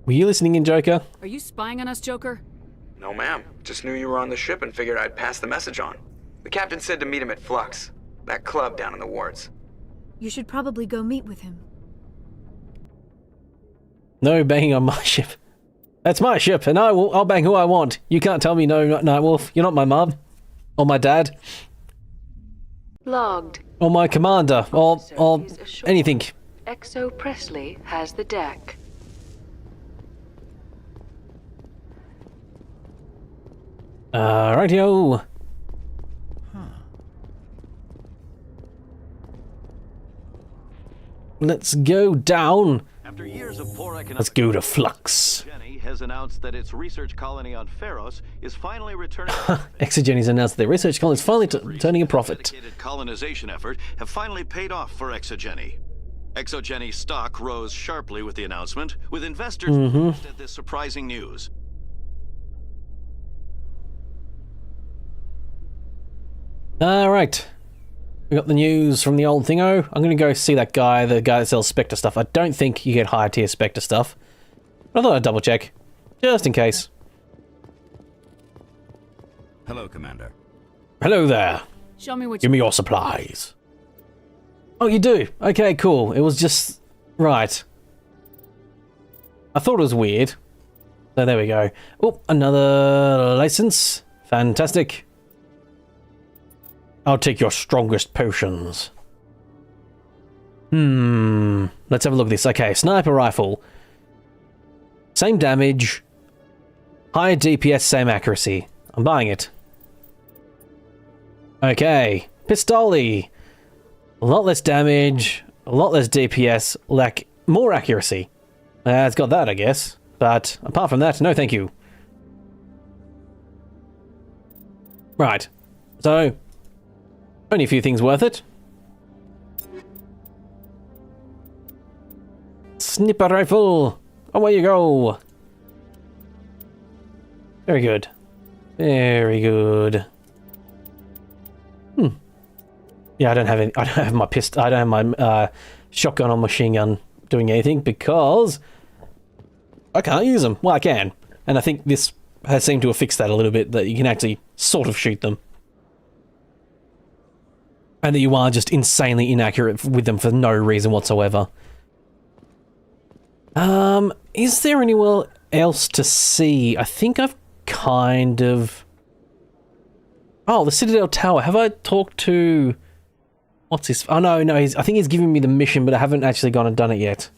Were you listening in, Joker? Are you spying on us, Joker? No, ma'am. Just knew you were on the ship and figured I'd pass the message on. The captain said to meet him at Flux, that club down in the wards. You should probably go meet with him. No banging on my ship. That's my ship, and I'll bang who I want. You can't tell me no, not Nightwolf. You're not my mum. Or my dad. Logged. Or my commander. Or anything. Exo Presley has the deck. Rightio. Let's go down. After years of poor economic, let's go to Flux. Jenny has announced that its research colony on Pharos is finally returning. Exogeni's announced that their research colony is finally turning a profit. Dedicated colonization effort have finally paid off for Exogeny. Exogeny stock rose sharply with the announcement, with investors pleased at this surprising news. Alright. We got the news from the old thingo. I'm gonna go see that guy, the guy that sells Spectre stuff. I don't think you get higher tier Spectre stuff. But I thought I'd double check. Just in case. Hello, Commander. Hello there. Show me what Give me your supplies. Oh, you do? Okay, cool. It was just... Right. I thought it was weird. So there we go. Oh, another license. Fantastic. I'll take your strongest potions. Let's have a look at this. Okay, sniper rifle. Same damage. Higher DPS, same accuracy. I'm buying it. Okay, pistoli. A lot less damage, a lot less DPS, like more accuracy. It's got that, I guess. But apart from that, no thank you. Right. So, only a few things worth it. Sniper rifle. Away you go. Very good. Very good. Yeah, I don't have my pistol. I don't have my shotgun or machine gun doing anything because I can't use them. Well, I can, and I think this has seemed to have fixed that a little bit. That you can actually sort of shoot them, and that you are just insanely inaccurate with them for no reason whatsoever. Is there anywhere else to see? I think I've kind of... Oh, the Citadel Tower. Have I talked to... What's his... Oh, no, I think he's giving me the mission, but I haven't actually gone and done it yet.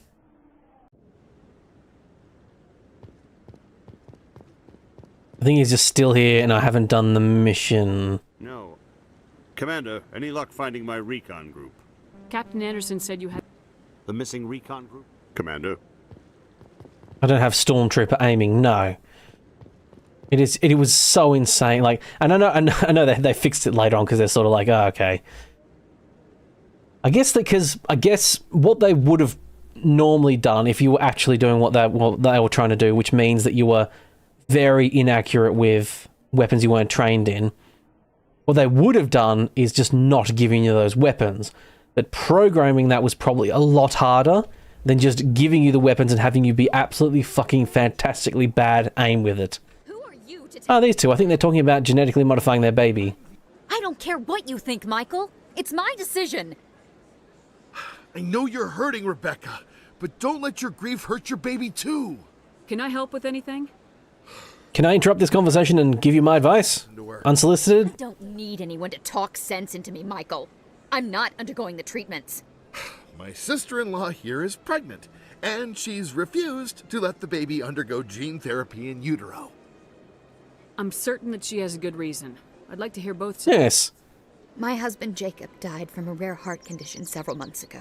I think he's just still here, and I haven't done the mission. No. Commander, any luck finding my recon group? Captain Anderson said you had... The missing recon group? Commander. I don't have Stormtrooper aiming, no. It was so insane, like... And I know they fixed it later on, because they're sort of like, oh, okay. I guess what they would have normally done if you were actually doing what they were trying to do, which means that you were very inaccurate with weapons you weren't trained in, what they would have done is just not giving you those weapons. But programming that was probably a lot harder than just giving you the weapons and having you be absolutely fucking fantastically bad aim with it. Oh, these two. I think they're talking about genetically modifying their baby. I don't care what you think, Michael. It's my decision. I know you're hurting, Rebecca, but don't let your grief hurt your baby too. Can I help with anything? Can I interrupt this conversation and give you my advice? Unsolicited? I don't need anyone to talk sense into me, Michael. I'm not undergoing the treatments. My sister-in-law here is pregnant, and she's refused to let the baby undergo gene therapy in utero. I'm certain that she has a good reason. I'd like to hear both sides. Yes. My husband Jacob died from a rare heart condition several months ago.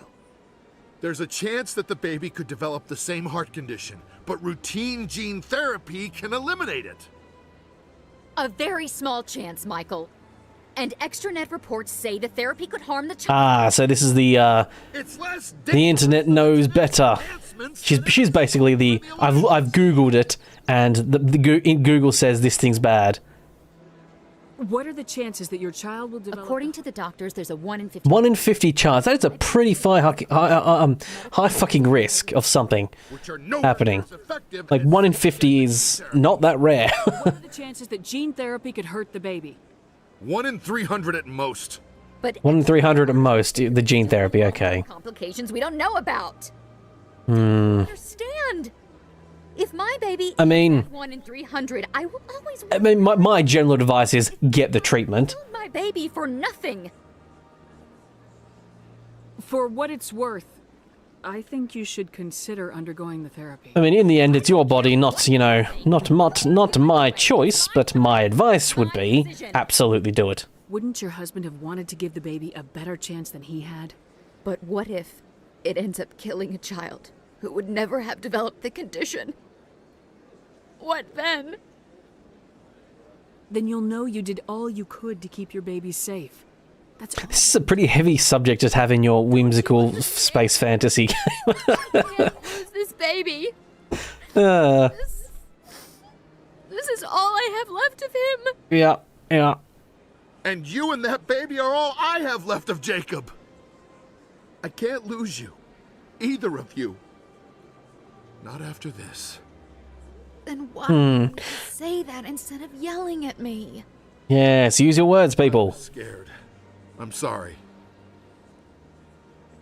There's a chance that the baby could develop the same heart condition, but routine gene therapy can eliminate it. A very small chance, Michael. And extranet reports say the therapy could harm the child. Ah, so this is the internet knows better. She's basically the I've googled it, and Google says this thing's bad. What are the chances that your child will develop? According to the doctors, there's a 1 in 50. 1 in 50 chance. That is a pretty high fucking risk of something happening. Like 1 in 50 is not that rare. What are the chances that gene therapy could hurt the baby? 1 in 300 at most. But 1 in 300 at most. The gene therapy, okay. Complications we don't know about. Understand? If my baby I mean, 1 in 300, I will always I mean, my general advice is get the treatment. My baby for nothing. For what it's worth, I think you should consider undergoing the therapy. I mean, in the end, it's your body, not, you know, not my choice, but my advice would be absolutely do it. Wouldn't your husband have wanted to give the baby a better chance than he had? But what if it ends up killing a child who would never have developed the condition? What then? Then you'll know you did all you could to keep your baby safe. That's all. This is a pretty heavy subject to have in your whimsical space fantasy game. Who's this baby? Uh, This is all I have left of him. yeah. And you and that baby are all I have left of Jacob. I can't lose you. Either of you. Not after this. Then why would you say that instead of yelling at me? Yes, use your words, people. I'm scared. I'm sorry.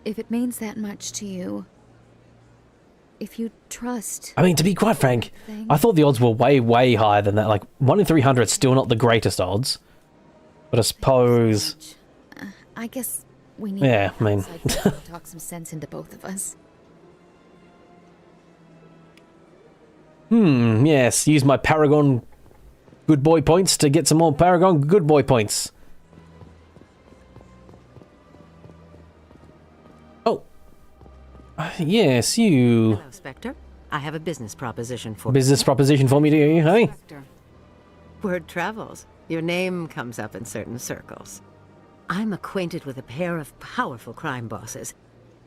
If it means that much to you, if you trust... I mean, to be quite frank, I thought the odds were way, way higher than that. Like, 1 in 300 is still not the greatest odds. But I suppose... I guess we need Yeah, I mean... to talk some sense into both of us. Yes, use my Paragon good boy points to get some more Paragon good boy points. Oh. Yes, you... Hello, Spectre. I have a business proposition for Business proposition for me, do you, hey? Word travels. Your name comes up in certain circles. I'm acquainted with a pair of powerful crime bosses.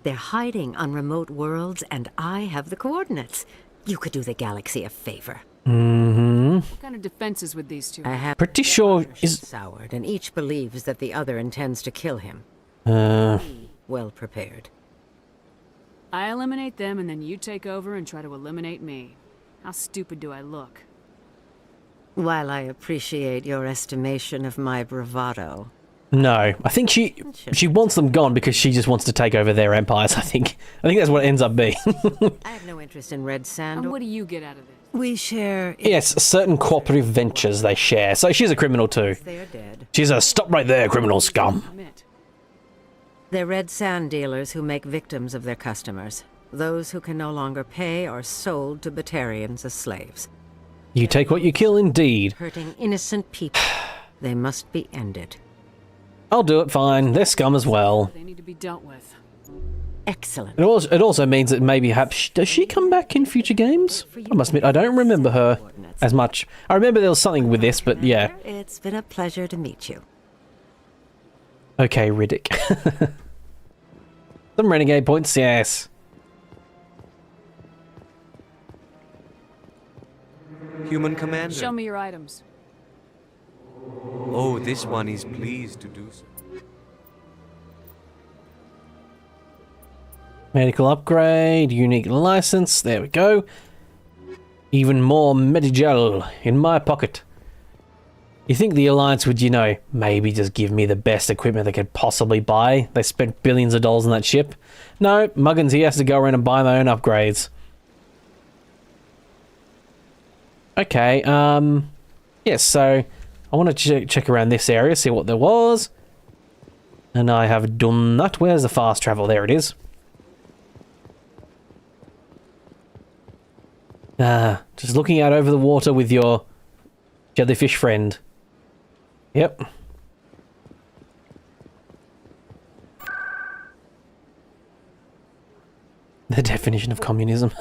They're hiding on remote worlds, and I have the coordinates. You could do the galaxy a favor. What kind of defenses would these two I have pretty sure is soured, and each believes that the other intends to kill him. Well prepared. I eliminate them, and then you take over and try to eliminate me. How stupid do I look? While I appreciate your estimation of my bravado, No, I think she wants them gone because she just wants to take over their empires, I think. I think that's what it ends up being. I have no interest in Red Sand. And what do you get out of this? We share... Yes, certain cooperative ventures they share. So she's a criminal too. They're dead. She's a stop right there, criminal scum. They're Red Sand dealers who make victims of their customers. Those who can no longer pay are sold to Batarians as slaves. You take what you kill, indeed. Hurting innocent people. They must be ended. I'll do it, fine. They're scum as well. They need to be dealt with. Excellent. It also means that maybe perhaps... Does she come back in future games? I must admit, I don't remember her as much. I remember there was something with this, but yeah. It's been a pleasure to meet you. Okay, Riddick. Some renegade points, yes. Human commander. Show me your items. Oh, this one is pleased to do so. Medical upgrade, unique license, there we go. Even more Medigel in my pocket. You think the Alliance would, you know, maybe just give me the best equipment they could possibly buy? They spent billions of dollars on that ship. No, Muggins, he has to go around and buy my own upgrades. Okay, yes, so I want to check around this area, see what there was. And I have done that. Where's the fast travel? There it is. Just looking out over the water with your jellyfish friend. Yep. The definition of communism.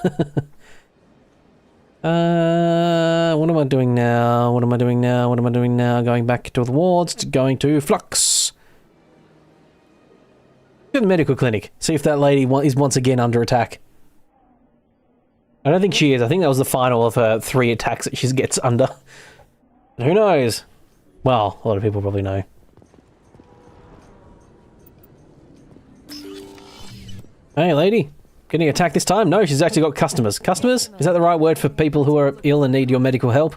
What am I doing now? What am I doing now? What am I doing now? Going back to the wards, going to Flux. Go to the medical clinic. See if that lady is once again under attack. I don't think she is. I think that was the final of her 3 attacks that she gets under. But who knows? Well, a lot of people probably know. Hey, lady. Getting attacked this time? No, she's actually got customers. Customers? Is that the right word for people who are ill and need your medical help?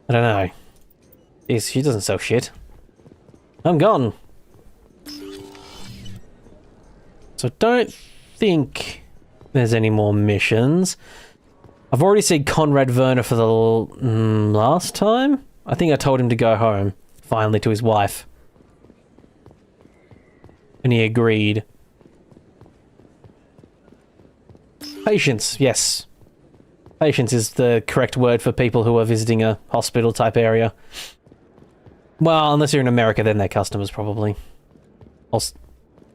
I don't know. Jeez, she doesn't sell shit. I'm gone. So don't think there's any more missions. I've already seen Conrad Werner for the last time. I think I told him to go home, finally, to his wife. And he agreed. Patience, yes. Patience is the correct word for people who are visiting a hospital type area. Well, unless you're in America, then they're customers, probably. Or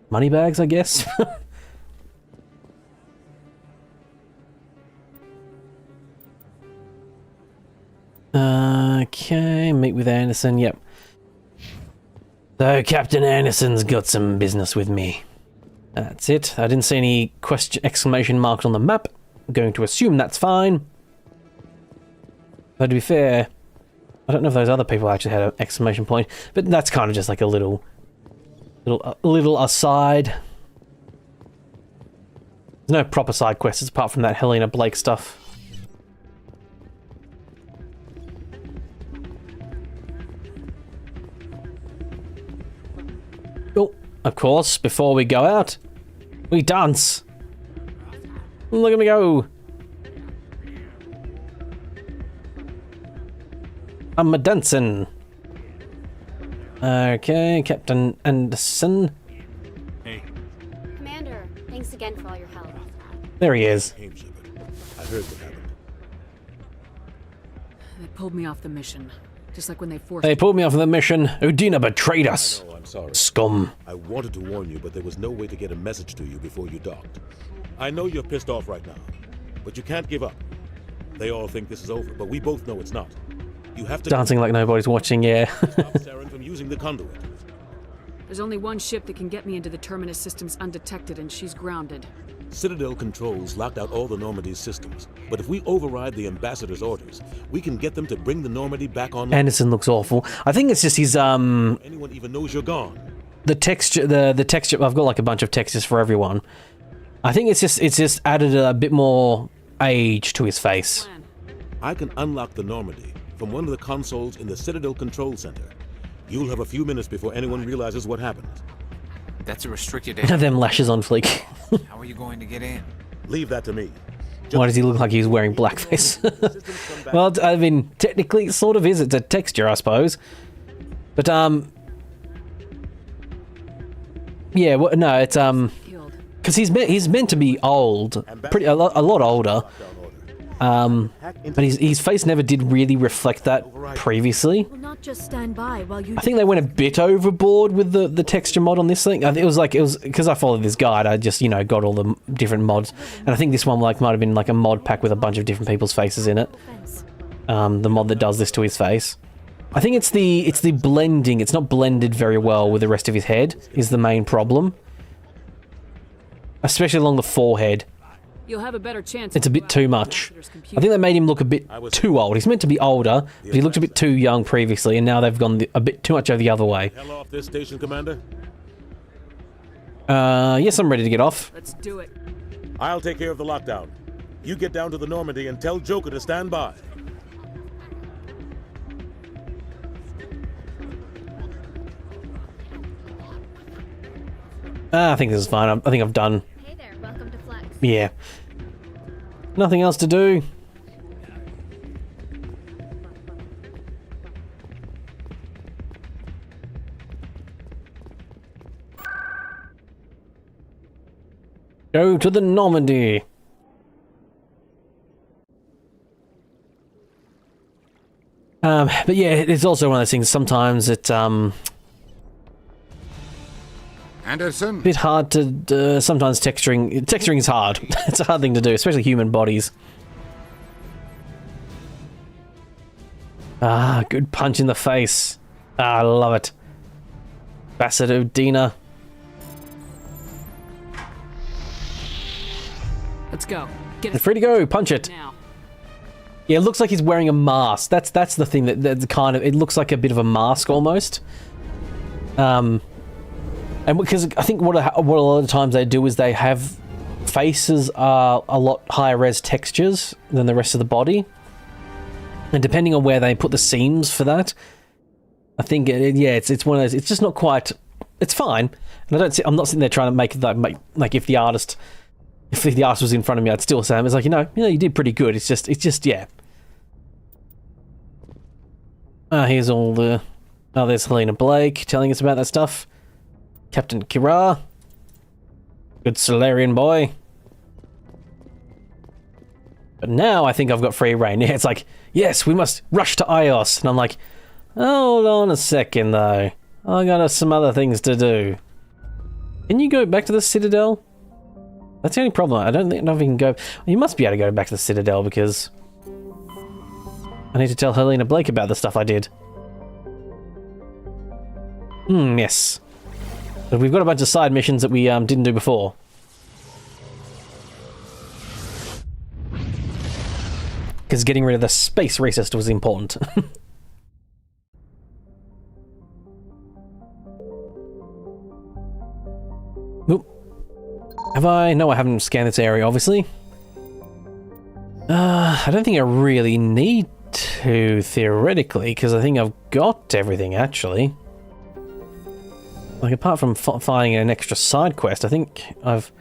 money bags, I guess. Okay, meet with Anderson, yep. So, Captain Anderson's got some business with me. That's it. I didn't see any exclamation marks on the map. I'm going to assume that's fine. But to be fair, I don't know if those other people actually had an exclamation point, but that's kind of just like a little aside. There's no proper side quests apart from that Helena Blake stuff. Oh, of course, before we go out, we dance. Look at me go. I'm a dancing. Okay, Captain Anderson. Hey. Commander, thanks again for all your help. There he is. I heard what happened. They pulled me off the mission. Just like when they forced They pulled me off the mission. Udina betrayed us. I know, I'm sorry. Scum. I wanted to warn you, but there was no way to get a message to you before you docked. I know you're pissed off right now, but you can't give up. They all think this is over, but we both know it's not. You have to dancing like nobody's watching, yeah. stop Saren from using the conduit. There's only one ship that can get me into the Terminus systems undetected, and she's grounded. Citadel controls locked out all the Normandy's systems, but if we override the ambassador's orders, we can get them to bring the Normandy back on. Anderson looks awful. I think it's just his anyone even knows you're gone. The texture, the texture. I've got like a bunch of textures for everyone. I think it's just added a bit more age to his face. I can unlock the Normandy from one of the consoles in the Citadel Control Center. You'll have a few minutes before anyone realizes what happened. That's a restricted area. Them lashes on fleek. How are you going to get in? Leave that to me. Why does he look like he's wearing blackface? Well, I mean, technically it sort of is. It's a texture, I suppose. But, yeah, well, no, it's, because he's meant to be old. A lot older. But his face never did really reflect that previously. Will not just stand by while you. I think they went a bit overboard with the texture mod on this thing. I think it was because I followed this guide. I just got all the different mods, and I think this one might have been like a mod pack with a bunch of different people's faces in it. The mod that does this to his face. I think it's the blending. It's not blended very well with the rest of his head. Is the main problem, especially along the forehead. You'll have a better chance. It's a bit too much. I think they made him look a bit too old. He's meant to be older, but he looked a bit too young previously, and now they've gone a bit too much over the other way. Hell off this station, Commander. Yes, I'm ready to get off. Let's do it. I'll take care of the lockdown. You get down to the Normandy and tell Joker to stand by. I think this is fine. I think I've done. Hey there, welcome to Flex. Yeah. Nothing else to do. Go to the Normandy. But yeah, it's also one of those things. Sometimes it's Anderson. a bit hard to. Sometimes texturing is hard. It's a hard thing to do, especially human bodies. Ah, good punch in the face. Ah, I love it. Ambassador Udina. Let's go. Get free to go. Punch it. Now. Yeah, it looks like he's wearing a mask. That's the thing that's kind of. It looks like a bit of a mask almost. And because I think what a lot of times they do is they have faces are a lot higher res textures than the rest of the body, and depending on where they put the seams for that, I think it's one of those. It's just not quite. It's fine, and I'm not sitting there trying to make that like if the artist was in front of me, I'd still say it's like you did pretty good. It's just yeah. Here's all the. Oh, there's Helena Blake telling us about that stuff. Captain Kira. Good Solarian boy. But now I think I've got free reign. Yeah, it's like, yes, we must rush to Ios. And I'm like, hold on a second though. I got some other things to do. Can you go back to the Citadel? That's the only problem. I don't know if you can go. You must be able to go back to the Citadel because I need to tell Helena Blake about the stuff I did. Yes. But we've got a bunch of side missions that we didn't do before. Because getting rid of the space racist was important. Oop. Have I? No, I haven't scanned this area, obviously. I don't think I really need to, theoretically, because I think I've got everything, actually. Like, apart from finding an extra side quest, I think I've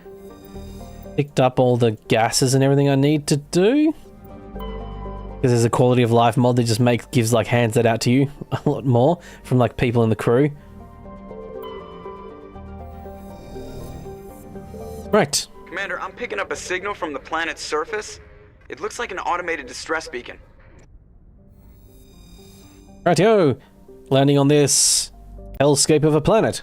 picked up all the gases and everything I need to do. Because there's a quality of life mod that just gives, like, hands that out to you a lot more from, like, people in the crew. Right. Commander, I'm picking up a signal from the planet's surface. It looks like an automated distress beacon. Rightio. Landing on this hellscape of a planet.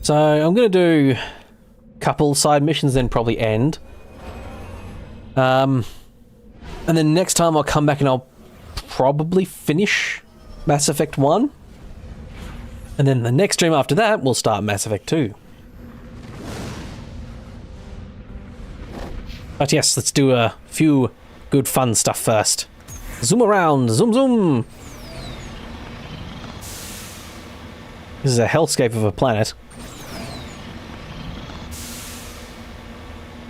So I'm going to do a couple side missions, then probably end. And then next time I'll come back and I'll probably finish Mass Effect 1. And then the next stream after that, we'll start Mass Effect 2. But yes, let's do a few good fun stuff first. Zoom around, zoom zoom! This is a hellscape of a planet.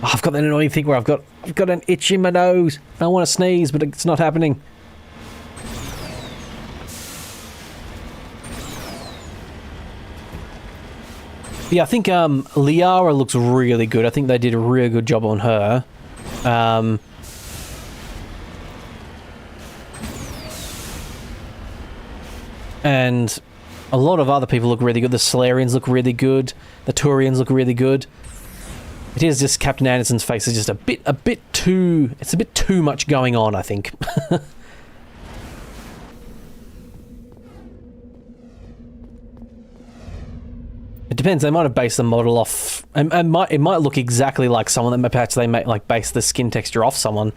Oh, I've got that annoying thing where I've got an itch in my nose. I want to sneeze, but it's not happening. Yeah, I think Liara looks really good. I think they did a really good job on her. And a lot of other people look really good. The Solarians look really good. The Turians look really good. It is just Captain Anderson's face is just a bit too. It's a bit too much going on, I think. It depends. They might have based the model off. It might look exactly like someone. That perhaps they might base the skin texture off someone,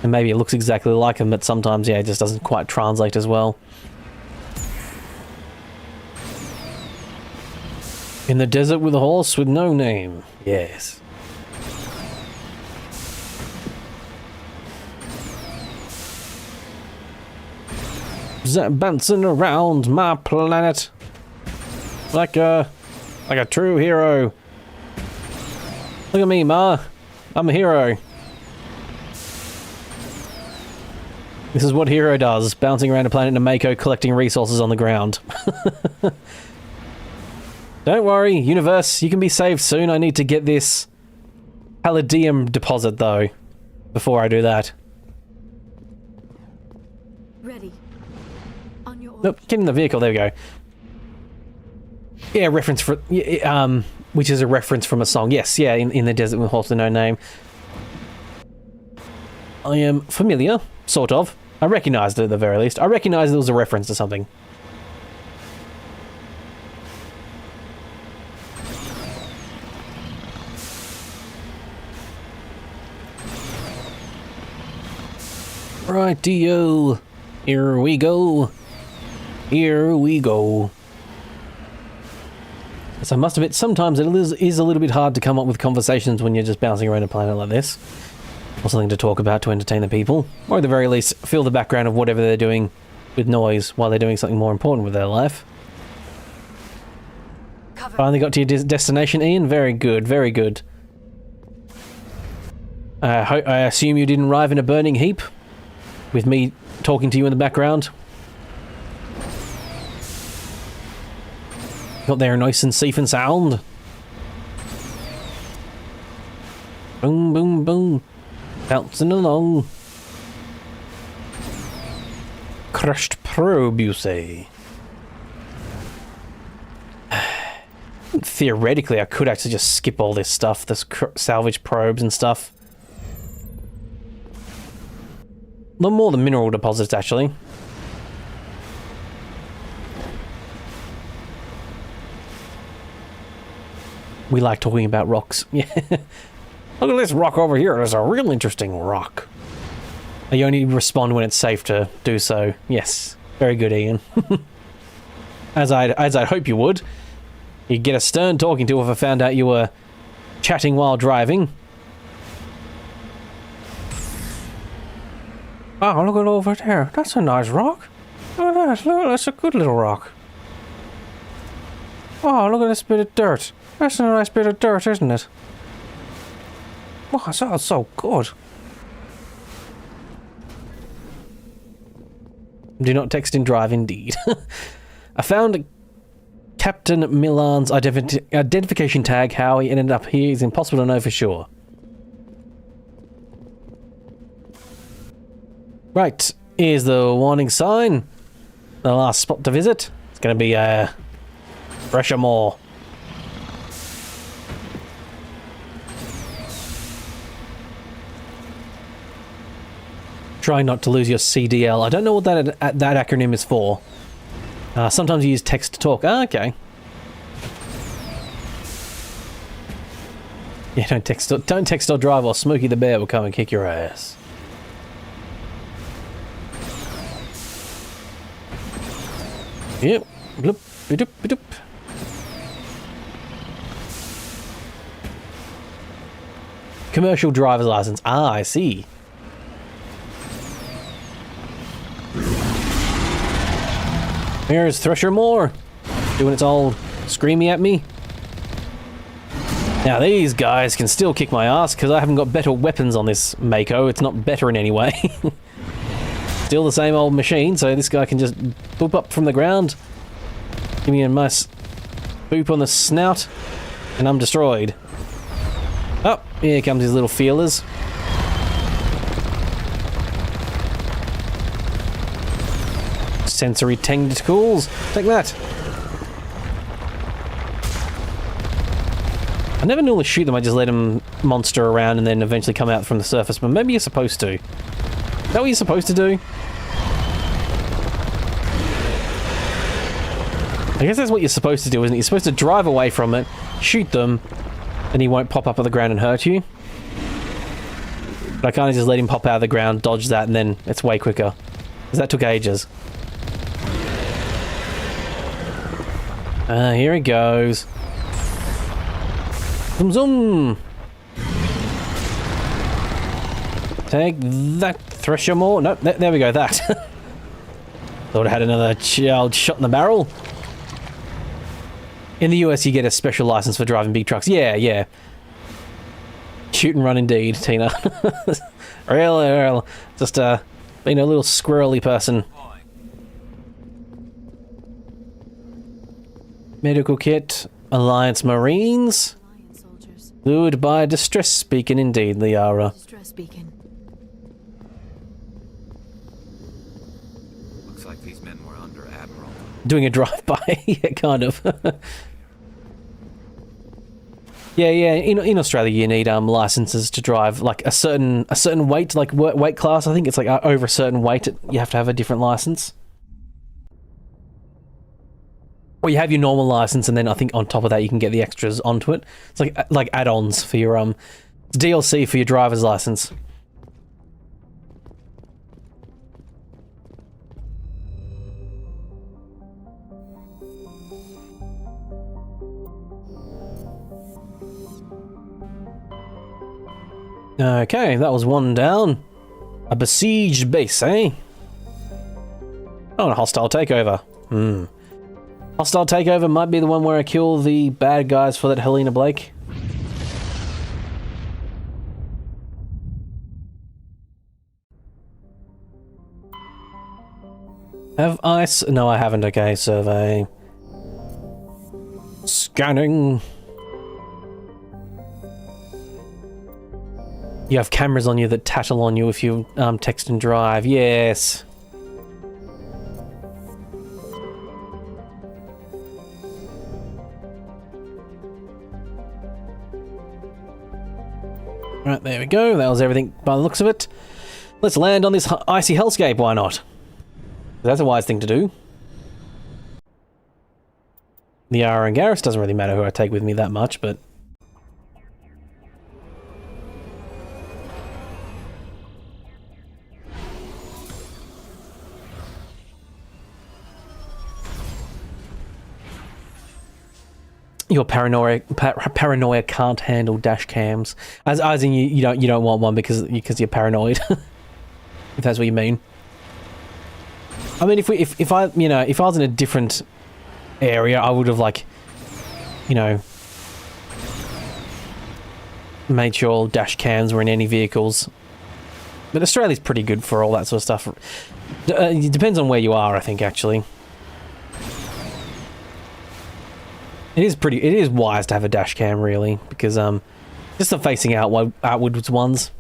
and maybe it looks exactly like them. But sometimes, yeah, it just doesn't quite translate as well. In the desert with a horse with no name. Yes. Bouncing around my planet like a true hero. Look at me, Ma. I'm a hero. This is what hero does, bouncing around a planet in a Mako, collecting resources on the ground. Don't worry, universe, you can be saved soon. I need to get this palladium deposit, though, before I do that. Ready. On your Nope, get in the vehicle, there we go. Yeah, reference for... which is a reference from a song. Yes, yeah, in the desert with horse with no name. I am familiar, sort of. I recognised it at the very least. I recognised it was a reference to something. Rightio. Here we go. Here we go. So I must admit, sometimes it is a little bit hard to come up with conversations when you're just bouncing around a planet like this. Or something to talk about to entertain the people. Or at the very least, fill the background of whatever they're doing with noise while they're doing something more important with their life. Cover. Finally got to your destination, Ian? Very good, very good. I assume you didn't arrive in a burning heap? With me talking to you in the background? Got there nice and safe and sound. Boom, boom, boom. Bouncing along. Crushed probe, you say? Theoretically, I could actually just skip all this stuff, this salvage probes and stuff. No more than mineral deposits, actually. We like talking about rocks. Yeah. Look at this rock over here. There's a real interesting rock. You only respond when it's safe to do so. Yes. Very good, Ian. As I'd hope you would. You'd get a stern talking to if I found out you were chatting while driving. Oh, look at over there. That's a nice rock. Look at that. Look, that's a good little rock. Oh, look at this bit of dirt. That's a nice bit of dirt, isn't it? Oh, that sounds so good. Do not text and drive, indeed. I found Captain Milan's identification tag. How he ended up here is impossible to know for sure. Right, here's the warning sign. The last spot to visit. It's going to be Reshade. Try not to lose your CDL. I don't know what that acronym is for. Sometimes you use text to talk. Ah, okay. Yeah, don't text or drive, or Smokey the Bear will come and kick your ass. Yep. Bloop, bloop, bloop. Commercial driver's license. Ah, I see. Here's Thresher Moore, doing its old screamy at me. Now these guys can still kick my ass because I haven't got better weapons on this Mako. It's not better in any way. Still the same old machine, so this guy can just boop up from the ground. Give me a nice boop on the snout, and I'm destroyed. Oh, here comes his little feelers. Sensory tentacles. Take that. I never normally shoot them, I just let them monster around and then eventually come out from the surface, but maybe you're supposed to. Is that what you're supposed to do? I guess that's what you're supposed to do, isn't it? You're supposed to drive away from it, shoot them, and he won't pop up on the ground and hurt you. But I can't just let him pop out of the ground, dodge that, and then it's way quicker. Because that took ages. Here he goes. Zoom zoom! Take that, Thresher Moore. No, there we go, that. Thought I had another child shot in the barrel. In the US, you get a special license for driving big trucks. Yeah, yeah. Shoot and run indeed, Tina. real. Just, being a little squirrely person. Medical kit. Alliance Marines. Lured by distress beacon indeed, Liara. Distress beacon. Looks like these men were under Admiral. Doing a drive-by. Yeah, kind of. Yeah. In Australia, you need licenses to drive like a certain weight, like weight class. I think it's like over a certain weight, you have to have a different license. Or you have your normal license, and then I think on top of that, you can get the extras onto it. It's like add-ons for your DLC for your driver's license. Okay, that was one down. A besieged base, eh? Oh, and a hostile takeover. Hostile takeover might be the one where I kill the bad guys for that Helena Blake. Have I... No, I haven't. Okay, survey. Scanning. You have cameras on you that tattle on you if you text and drive. Yes. Right, there we go. That was everything by the looks of it. Let's land on this icy hellscape, why not? That's a wise thing to do. The Ara and Garrus doesn't really matter who I take with me that much, but... Your paranoia can't handle dash cams, as in you don't want one because you're paranoid. If that's what you mean. I mean, if I was in a different area, I would have made sure all dash cams were in any vehicles. But Australia's pretty good for all that sort of stuff. It depends on where you are, I think, actually. It is wise to have a dash cam, really, because just the facing outwards ones.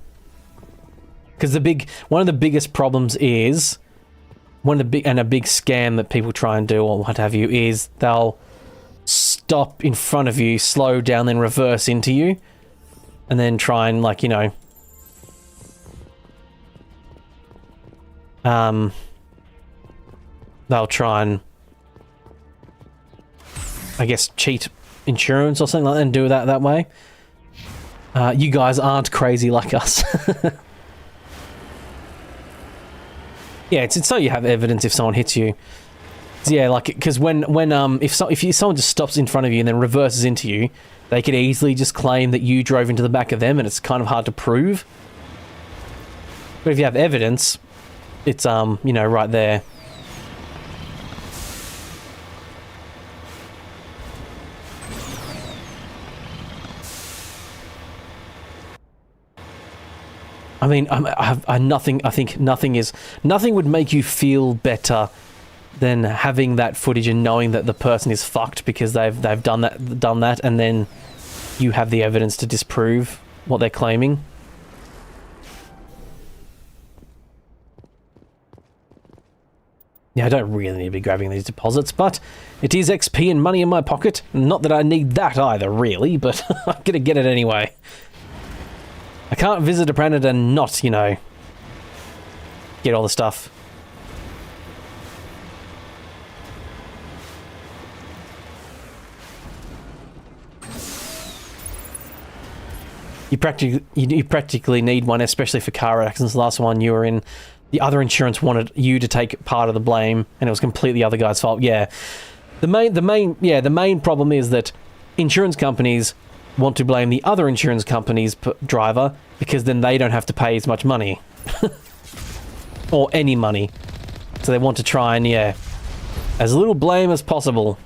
Because one of the biggest problems is a big scam that people try and do or what have you is they'll stop in front of you, slow down, then reverse into you, and then try and they'll try and, I guess, cheat insurance or something like that and do that way. You guys aren't crazy like us. Yeah, it's so you have evidence if someone hits you. Yeah, because if someone just stops in front of you and then reverses into you, they could easily just claim that you drove into the back of them, and it's kind of hard to prove. But if you have evidence, it's right there. I mean, I think nothing would make you feel better than having that footage and knowing that the person is fucked because they've done that, and then you have the evidence to disprove what they're claiming. Yeah, I don't really need to be grabbing these deposits, but it is XP and money in my pocket. Not that I need that either, really, but I'm gonna get it anyway. I can't visit a planet and not, get all the stuff. You practically need one, especially for car accidents. The last one you were in, the other insurance wanted you to take part of the blame, and it was completely the other guy's fault. Yeah, the main problem is that insurance companies want to blame the other insurance company's driver because then they don't have to pay as much money or any money. So they want to try and, yeah, as little blame as possible.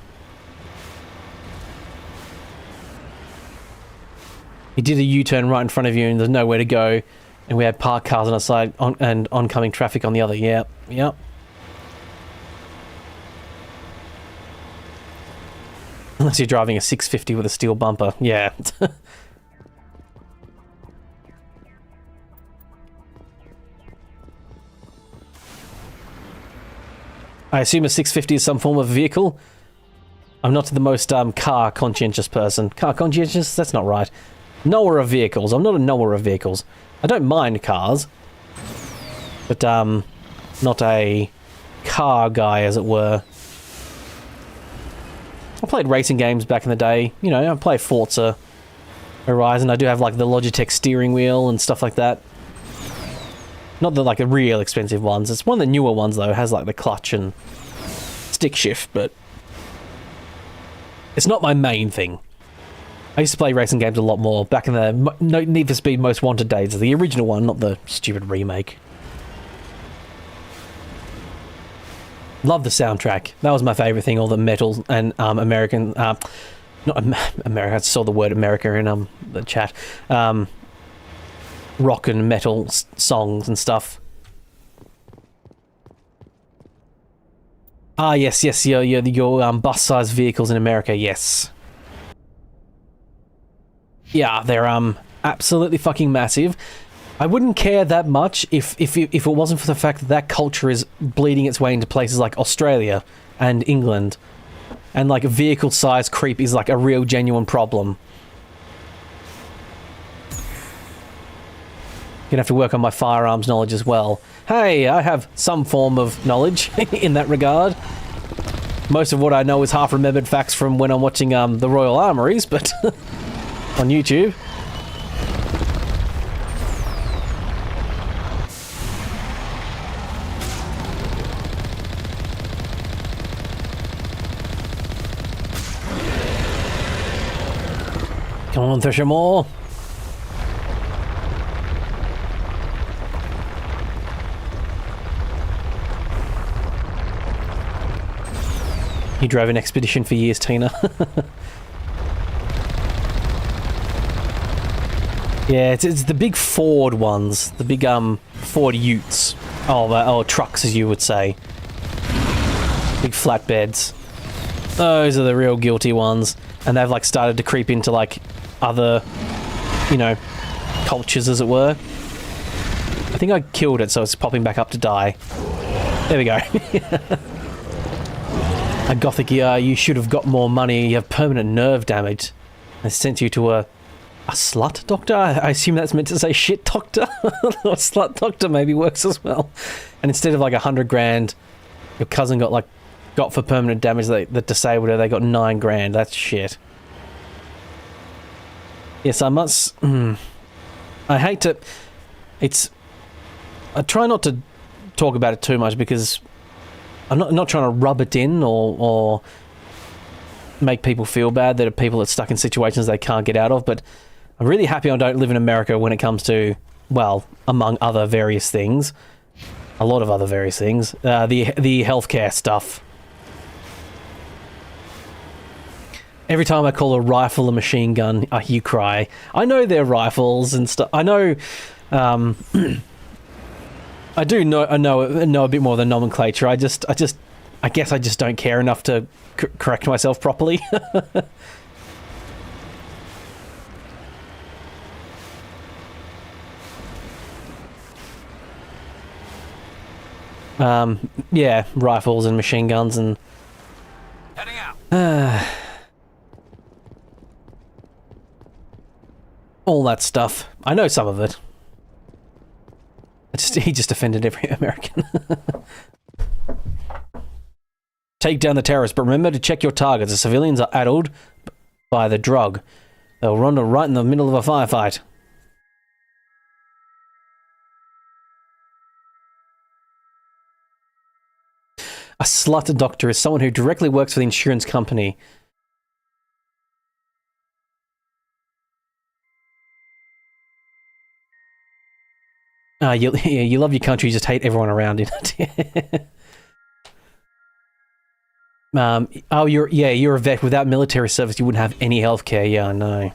He did a U-turn right in front of you and there's nowhere to go. And we had parked cars on our side and oncoming traffic on the other. Yep, yep. Unless you're driving a 650 with a steel bumper. Yeah. I assume a 650 is some form of vehicle? I'm not the most car conscientious person. Car conscientious? That's not right. Knower of vehicles. I'm not a knower of vehicles. I don't mind cars. But, not a car guy, as it were. I played racing games back in the day. You know, I play Forza Horizon. I do have, like, the Logitech steering wheel and stuff like that. Not the, like, the real expensive ones. It's one of the newer ones, though. It has, like, the clutch and stick shift, but it's not my main thing. I used to play racing games a lot more back in the Need for Speed Most Wanted days. The original one, not the stupid remake. Love the soundtrack. That was my favourite thing, all the metal and American... not America, I saw the word America in the chat. Rock and metal songs and stuff. Ah, yes, your bus-sized vehicles in America, yes. Yeah, they're absolutely fucking massive. I wouldn't care that much if it wasn't for the fact that that culture is bleeding its way into places like Australia and England. And, like, vehicle size creep is, like, a real genuine problem. Gonna have to work on my firearms knowledge as well. Hey, I have some form of knowledge in that regard. Most of what I know is half-remembered facts from when I'm watching the Royal Armouries, but on YouTube. Come on, Thrasher more. You drove an expedition for years, Tina. Yeah, it's the big Ford ones. The big, Ford Utes. Oh, trucks, as you would say. Big flatbeds. Those are the real guilty ones. And they've, like, started to creep into, like, other, you know, cultures, as it were. I think I killed it, so it's popping back up to die. There we go. A Gothic, you should have got more money. You have permanent nerve damage. I sent you to a slut doctor? I assume that's meant to say shit doctor? Or slut doctor maybe works as well. And instead of like 100 grand, your cousin got for permanent damage that disabled her, they got 9 grand. That's shit. Yes, I must... I hate to... I try not to talk about it too much because I'm not trying to rub it in or make people feel bad that are people that are stuck in situations they can't get out of, but I'm really happy I don't live in America when it comes to, well, among other various things, a lot of other various things, the healthcare stuff. Every time I call a rifle a machine gun, you cry. I know they're rifles and stuff. I know, I know a bit more of the nomenclature. I guess I just don't care enough to correct myself properly. Yeah, rifles and machine guns and... Heading out. All that stuff. I know some of it. He just offended every American. Take down the terrorists, but remember to check your targets. The civilians are addled by the drug. They'll run right in the middle of a firefight. A slut doctor is someone who directly works for the insurance company. You love your country, you just hate everyone around it. Oh, you're a vet. Without military service, you wouldn't have any healthcare. Yeah, I know.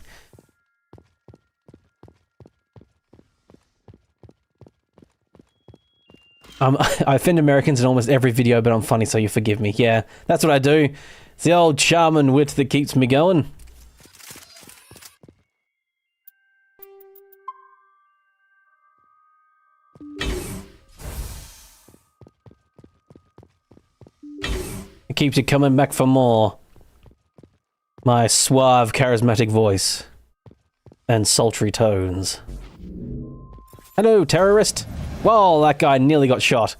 I offend Americans in almost every video, but I'm funny, so you forgive me. Yeah, that's what I do. It's the old charm and wit that keeps me going. It keeps you coming back for more. My suave, charismatic voice. And sultry tones. Hello, terrorist. Whoa, that guy nearly got shot.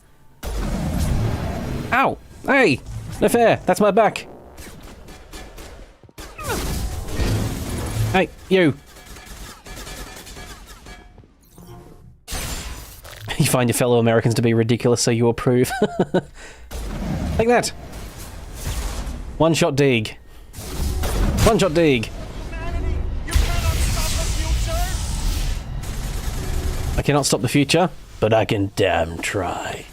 Ow! Hey! No fair, that's my back. Hey, you. You find your fellow Americans to be ridiculous, so you approve. Take that. One-shot dig. One-shot dig. I cannot stop the future, but I can damn try.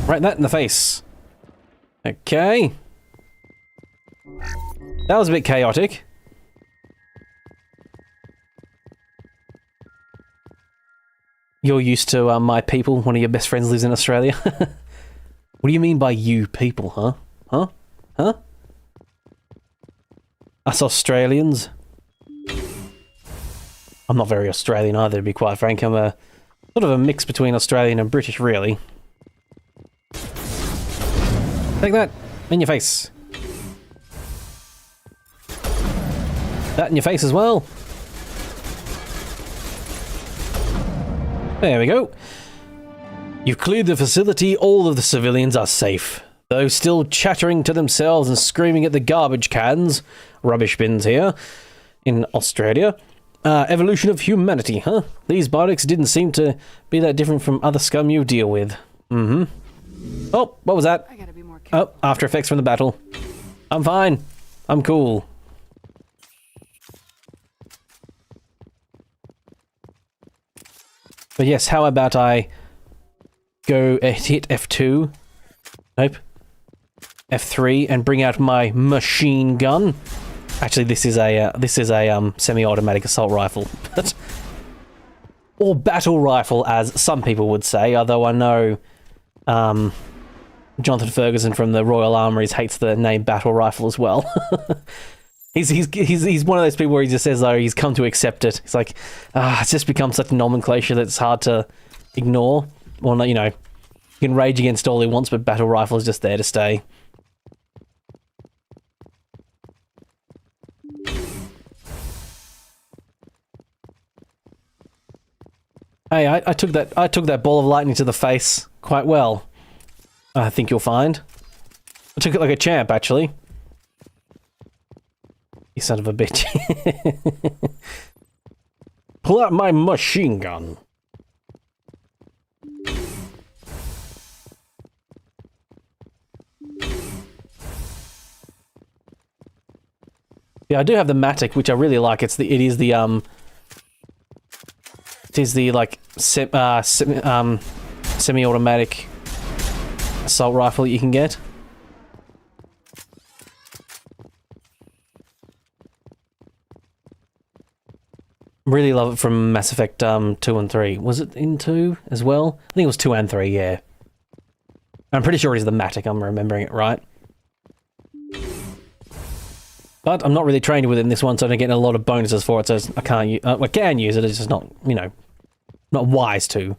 Right that in the face. Okay. That was a bit chaotic. You're used to my people. One of your best friends lives in Australia. What do you mean by you people, huh? Huh? Huh? Us Australians? I'm not very Australian either, to be quite frank. I'm a sort of a mix between Australian and British, really. Take that. In your face. That in your face as well. There we go. You've cleared the facility. All of the civilians are safe. Though still chattering to themselves and screaming at the garbage cans. Rubbish bins here. In Australia. Evolution of humanity, huh? These biotics didn't seem to be that different from other scum you deal with. Mm-hmm. Oh, what was that? Oh, after effects from the battle. I'm fine. I'm cool. But yes, how about I go hit F2? Nope. F3 and bring out my machine gun. Actually, this is a semi-automatic assault rifle, or battle rifle, as some people would say. Although I know Jonathan Ferguson from the Royal Armouries hates the name battle rifle as well. He's one of those people where he just says, though, he's come to accept it. It's like, it's just become such a nomenclature that it's hard to ignore. Well, you know, you can rage against all he wants, but battle rifle is just there to stay. Hey, I took that ball of lightning to the face quite well. I think you'll find. I took it like a champ, actually. You son of a bitch. Pull out my machine gun. Yeah, I do have the Matic, which I really like. It is the like semi-automatic assault rifle that you can get. Really love it from Mass Effect 2 and 3. Was it in 2 as well? I think it was 2 and 3, yeah. I'm pretty sure it is the Matic, I'm remembering it right. But I'm not really trained with it in this one, so I don't get a lot of bonuses for it, so I can't I can use it, it's just not, you know, not wise to.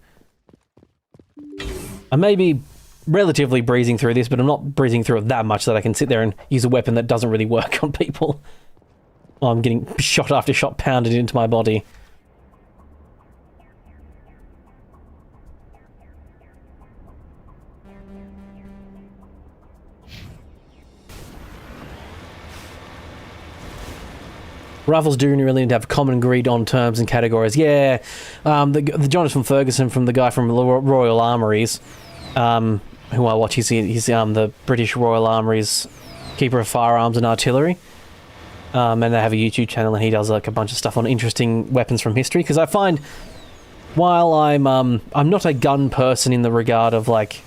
I may be relatively breezing through this, but I'm not breezing through it that much that I can sit there and use a weapon that doesn't really work on people. Oh, I'm getting shot after shot pounded into my body. Rifles do really need to have common agreed on terms and categories. Yeah, the Jonathan Ferguson from the guy from Royal Armouries, who I watch, he's the British Royal Armouries Keeper of Firearms and Artillery. And they have a YouTube channel, and he does like a bunch of stuff on interesting weapons from history. Because I find, while I'm not a gun person in the regard of like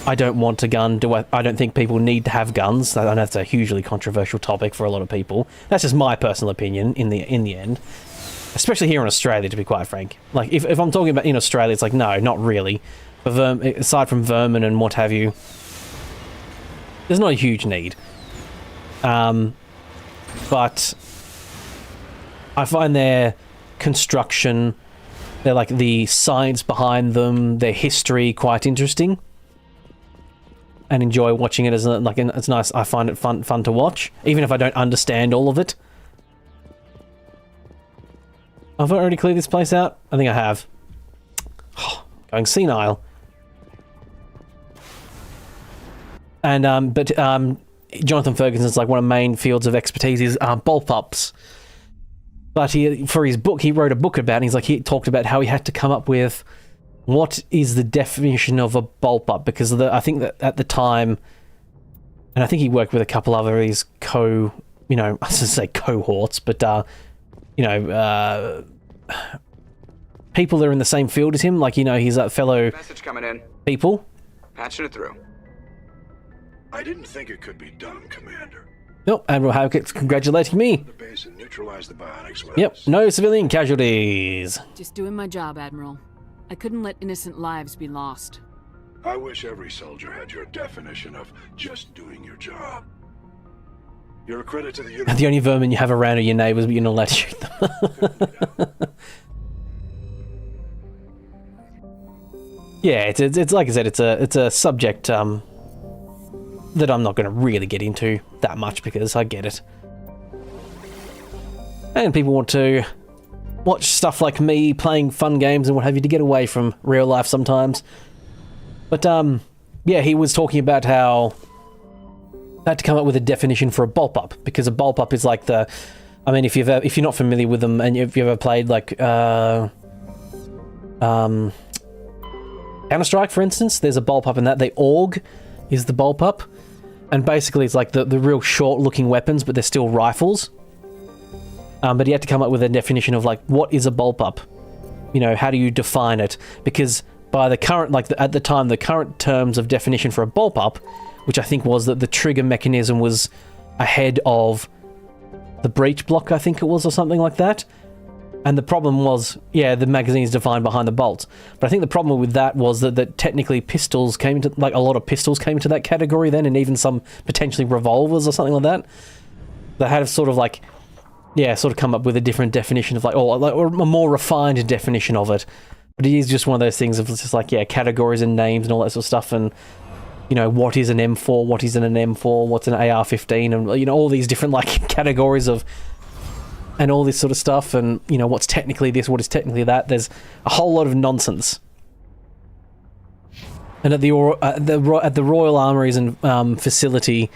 I don't want a gun. I don't think people need to have guns. I know that's a hugely controversial topic for a lot of people. That's just my personal opinion in the end. Especially here in Australia, to be quite frank. Like, if I'm talking about in Australia, it's like, no, not really. Aside from vermin and what have you, there's not a huge need. But I find their construction, they're like the science behind them, their history quite interesting, and enjoy watching it as it's nice. I find it fun to watch, even if I don't understand all of it. Have I already cleared this place out? I think I have. Going senile. And but Jonathan Ferguson's like one of the main fields of expertise is bulb-ups. But for his book, he wrote a book about it, and he's like, he talked about how he had to come up with what is the definition of a bulb-up, because I think that at the time, and I think he worked with a couple other of his I was going to say cohorts, but people that are in the same field as him, like, he's a fellow Message coming in. People. Patching it through. I didn't think it could be done, Commander. Nope, Admiral Howkett's congratulating me. The base and neutralize the bionics weapons. Yep, no civilian casualties. Just doing my job, Admiral. I couldn't let innocent lives be lost. I wish every soldier had your definition of just doing your job. You're a credit to the universe. The only vermin you have around are your neighbors, but you're not allowed to shoot them. Yeah, it's like I said, it's a subject that I'm not going to really get into that much because I get it. And people want to watch stuff like me playing fun games and what have you to get away from real life sometimes. But yeah, he was talking about how they had to come up with a definition for a bulb-up, because a bulb-up is like the... I mean, if you're not familiar with them, and if you ever played like Counter-Strike, for instance, there's a bulb-up in that. The AUG is the bulb-up, and basically it's like the real short-looking weapons, but they're still rifles. But he had to come up with a definition of like, what is a bulb-up? How do you define it? Because by the current, at the time, the current terms of definition for a bulb-up, which I think was that the trigger mechanism was ahead of the breech block, I think it was, or something like that. And the problem was, yeah, the magazine is defined behind the bolt. But I think the problem with that was that technically pistols came into, like, a lot of pistols came into that category then, and even some potentially revolvers or something like that. They had sort of like, yeah, sort of come up with a different definition of or a more refined definition of it. But it is just one of those things of just like, yeah, categories and names and all that sort of stuff, and what is an M4, what isn't an M4, what's an AR-15, and all these different like categories of, and all this sort of stuff, and what's technically this, what is technically that. There's a whole lot of nonsense. And at the Royal Armouries and facility,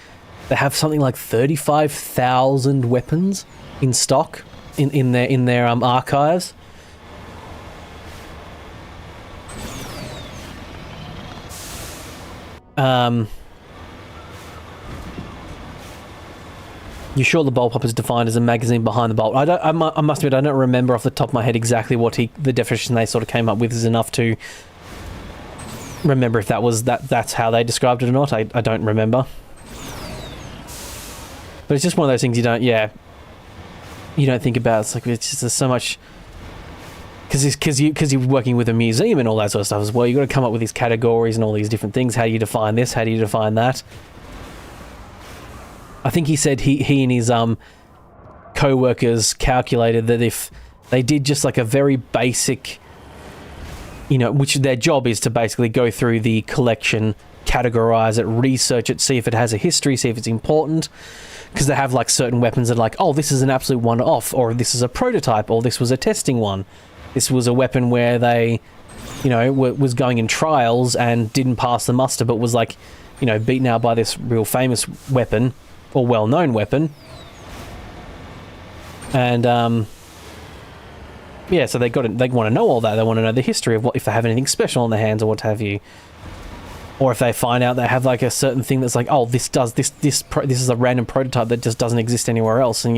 they have something like 35,000 weapons in stock in their archives. You sure the bulb-up is defined as a magazine behind the bolt? I must admit, I don't remember off the top of my head exactly what the definition they sort of came up with is enough to remember if that's how they described it or not. I don't remember. But it's just one of those things you don't think about. It's like, it's just, there's so much, because you're working with a museum and all that sort of stuff as well. You've got to come up with these categories and all these different things. How do you define this? How do you define that? I think he said he and his co-workers calculated that if they did just like a very basic, which their job is to basically go through the collection, categorize it, research it, see if it has a history, see if it's important, because they have like certain weapons that are like, oh, this is an absolute one-off, or this is a prototype, or this was a testing one. This was a weapon where they, was going in trials and didn't pass the muster, but was like, beaten out by this real famous weapon, or well-known weapon. And yeah, so they want to know all that. They want to know the history of if they have anything special on their hands or what have you, or if they find out they have like a certain thing that's like, oh, this is a random prototype that just doesn't exist anywhere else, and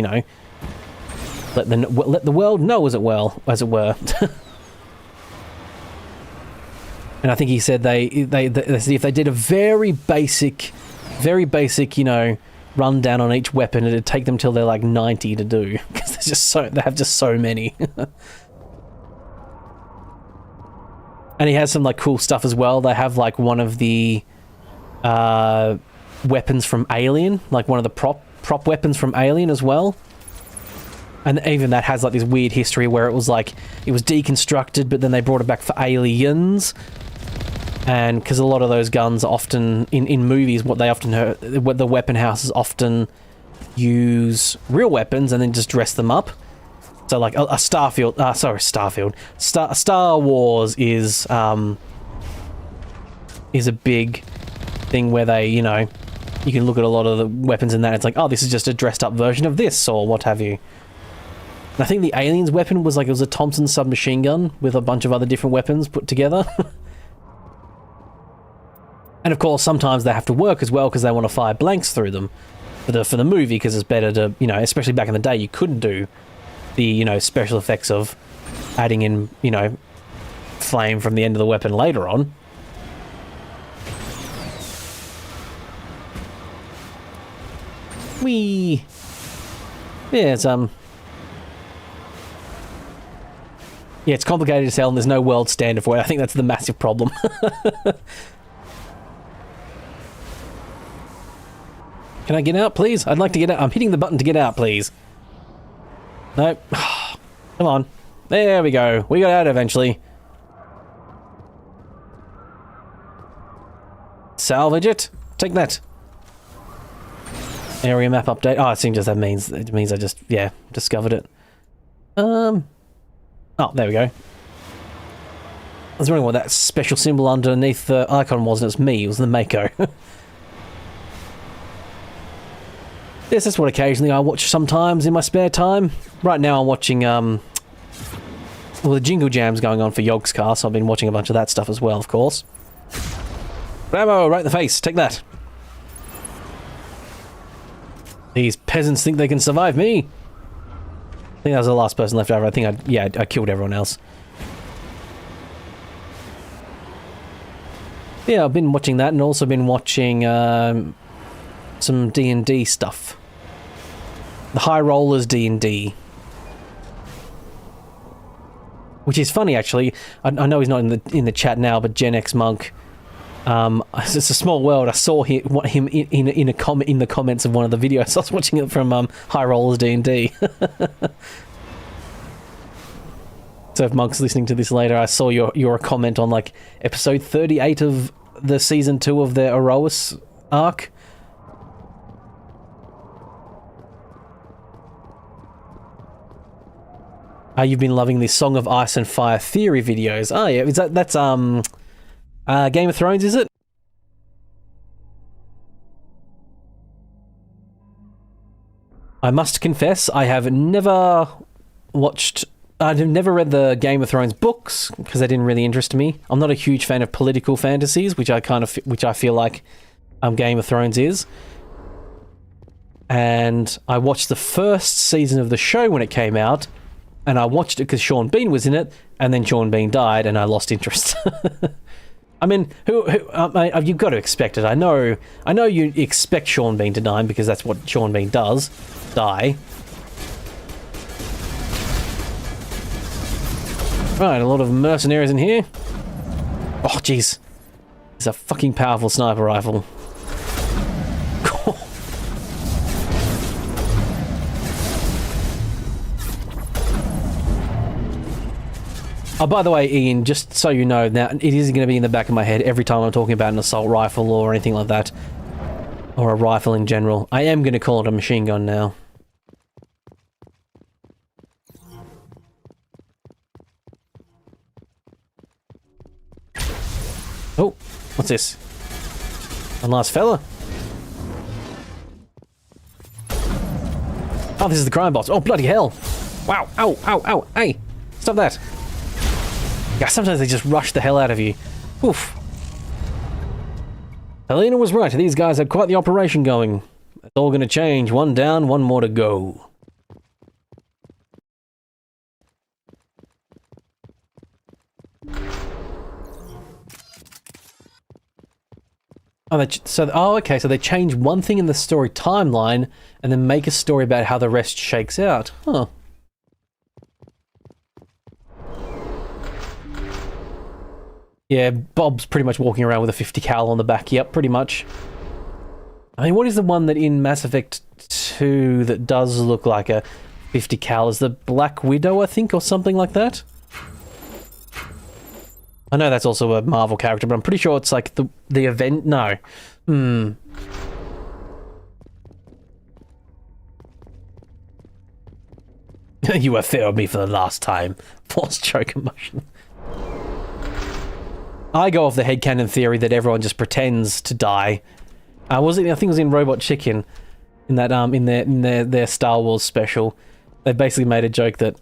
let the world know, as it were. And I think he said they said if they did a very basic, you know, rundown on each weapon, it'd take them till they're like 90 to do, because they have just so many. And he has some like cool stuff as well. They have like one of the weapons from Alien, like one of the prop weapons from Alien as well. And even that has like this weird history where it was like it was deconstructed, but then they brought it back for Aliens. And because a lot of those guns often in movies, what the weapon houses often use real weapons and then just dress them up. So like a Star Wars is a big thing where they, you know, you can look at a lot of the weapons in that. It's like, oh, this is just a dressed up version of this or what have you. And I think the Aliens weapon was like, it was a Thompson submachine gun with a bunch of other different weapons put together. And of course, sometimes they have to work as well because they want to fire blanks through them for the movie, because it's better to, you know, especially back in the day, you couldn't do the, you know, special effects of adding in, you know, flame from the end of the weapon later on. Whee! Yeah, it's yeah, it's complicated as hell and there's no world standard for it. I think that's the massive problem. Can I get out, please? I'd like to get out. I'm hitting the button to get out, please. No. Come on. There we go. We got out eventually. Salvage it. Take that. Area map update. Oh, it seems that means I just, yeah, discovered it. Oh, there we go. I was wondering what that special symbol underneath the icon was, and it's me. It was the Mako. Yes, that's what occasionally I watch sometimes in my spare time. Right now I'm watching, well, the Jingle Jam's going on for Yogg's car, so I've been watching a bunch of that stuff as well, of course. Bravo, right in the face, take that. These peasants think they can survive me. I think that was the last person left over. I think I killed everyone else. Yeah, I've been watching that and also been watching some D&D stuff. The High Rollers D&D. Which is funny, actually. I know he's not in the chat now, but Gen X Monk. It's a small world. I saw him in the comments of one of the videos. I was watching it from High Rollers D&D. So if Monk's listening to this later, I saw your comment on like episode 38 of the season 2 of the Erois arc. You've been loving the Song of Ice and Fire theory videos. Oh yeah, that's Game of Thrones, is it? I must confess, I have never I've never read the Game of Thrones books because they didn't really interest me. I'm not a huge fan of political fantasies, which I feel like Game of Thrones is. And I watched the first season of the show when it came out, and I watched it because Sean Bean was in it, and then Sean Bean died, and I lost interest. I mean, you've got to expect it. I know you expect Sean Bean to die because that's what Sean Bean does, die. Right, a lot of mercenaries in here. Oh, jeez. It's a fucking powerful sniper rifle. Oh, by the way, Ian, just so you know, now it is going to be in the back of my head every time I'm talking about an assault rifle or anything like that. Or a rifle in general. I am going to call it a machine gun now. Oh, what's this? One last fella. Oh, this is the crime boss. Oh, bloody hell. Wow. Ow, ow, ow. Hey, stop that. Yeah, sometimes they just rush the hell out of you. Oof. Helena was right. These guys had quite the operation going. It's all going to change. One down, one more to go. Oh, okay, so they change one thing in the story timeline and then make a story about how the rest shakes out. Huh. Yeah, Bob's pretty much walking around with a 50 cal on the back. Yep, pretty much. I mean, what is the one that in Mass Effect 2 that does look like a 50 cal? Is the Black Widow, I think, or something like that? I know that's also a Marvel character, but I'm pretty sure it's like the event. No. You have failed me for the last time. Force choke emotion. I go off the headcanon theory that everyone just pretends to die. I think it was in Robot Chicken, in that in their Star Wars special. They basically made a joke that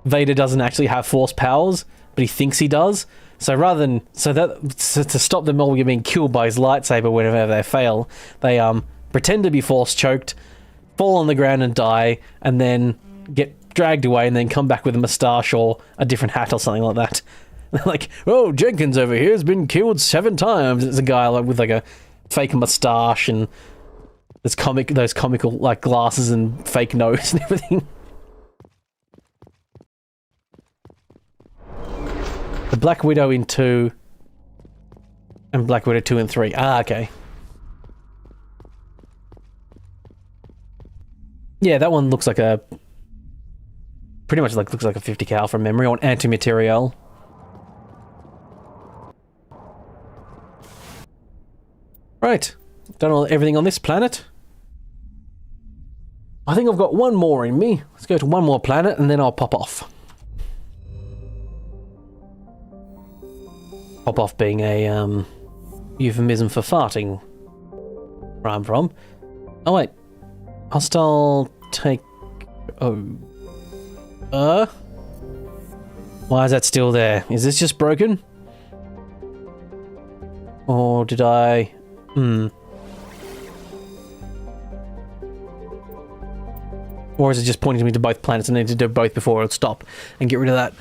Vader doesn't actually have force powers, but he thinks he does. So rather than to stop them all being killed by his lightsaber whenever they fail, they pretend to be force choked, fall on the ground and die, and then get dragged away, and then come back with a moustache or a different hat or something like that. Like, oh, Jenkins over here has been killed 7 times. It's a guy with like a fake moustache and those comical like glasses and fake nose and everything. The Black Widow in 2 and Black Widow 2 and 3. Ah, okay. Yeah, that one looks like a pretty much looks like a 50 cal from memory, or an antimaterial. Right, done everything on this planet. I think I've got one more in me. Let's go to one more planet and then I'll pop off. Pop off being a euphemism for farting. Where I'm from. Oh wait, hostile take. Oh, why is that still there? Is this just broken? Or did I? Or is it just pointing me to both planets and I need to do both before it'll stop and get rid of that?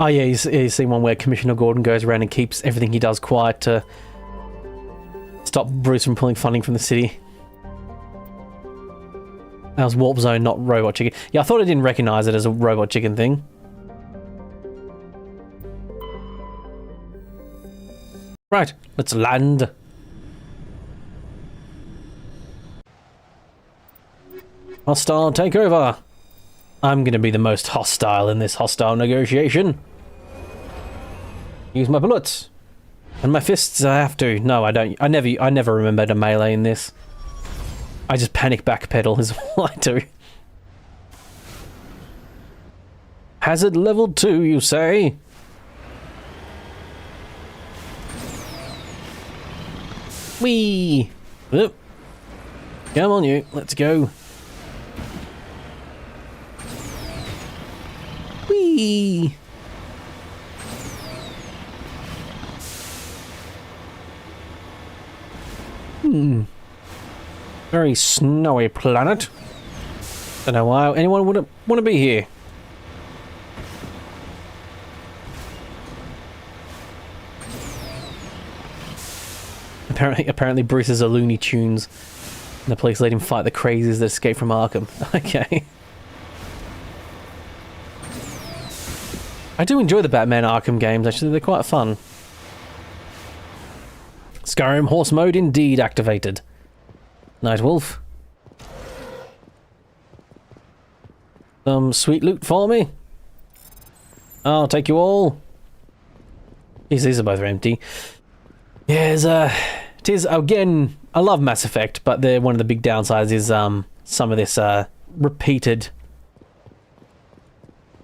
Oh yeah, you see one where Commissioner Gordon goes around and keeps everything he does quiet to stop Bruce from pulling funding from the city. That was Warp Zone, not Robot Chicken. Yeah, I thought I didn't recognize it as a Robot Chicken thing. Right, let's land. Hostile takeover. I'm gonna be the most hostile in this hostile negotiation. Use my bullets. And my fists, I have to. No, I don't. I never remember to melee in this. I just panic backpedal is all I do. Hazard level 2, you say? Whee! Oop. Come on you, let's go. Whee! Very snowy planet. Don't know why anyone would want to be here. Apparently Bruce is a Looney Tunes, and the police let him fight the crazies that escaped from Arkham. Okay. I do enjoy the Batman Arkham games, actually, they're quite fun. Skyrim Horse Mode indeed activated. Nightwolf. Some sweet loot for me. I'll take you all. These are both empty. Yes, it is, again, I love Mass Effect, but one of the big downsides is some of this repeated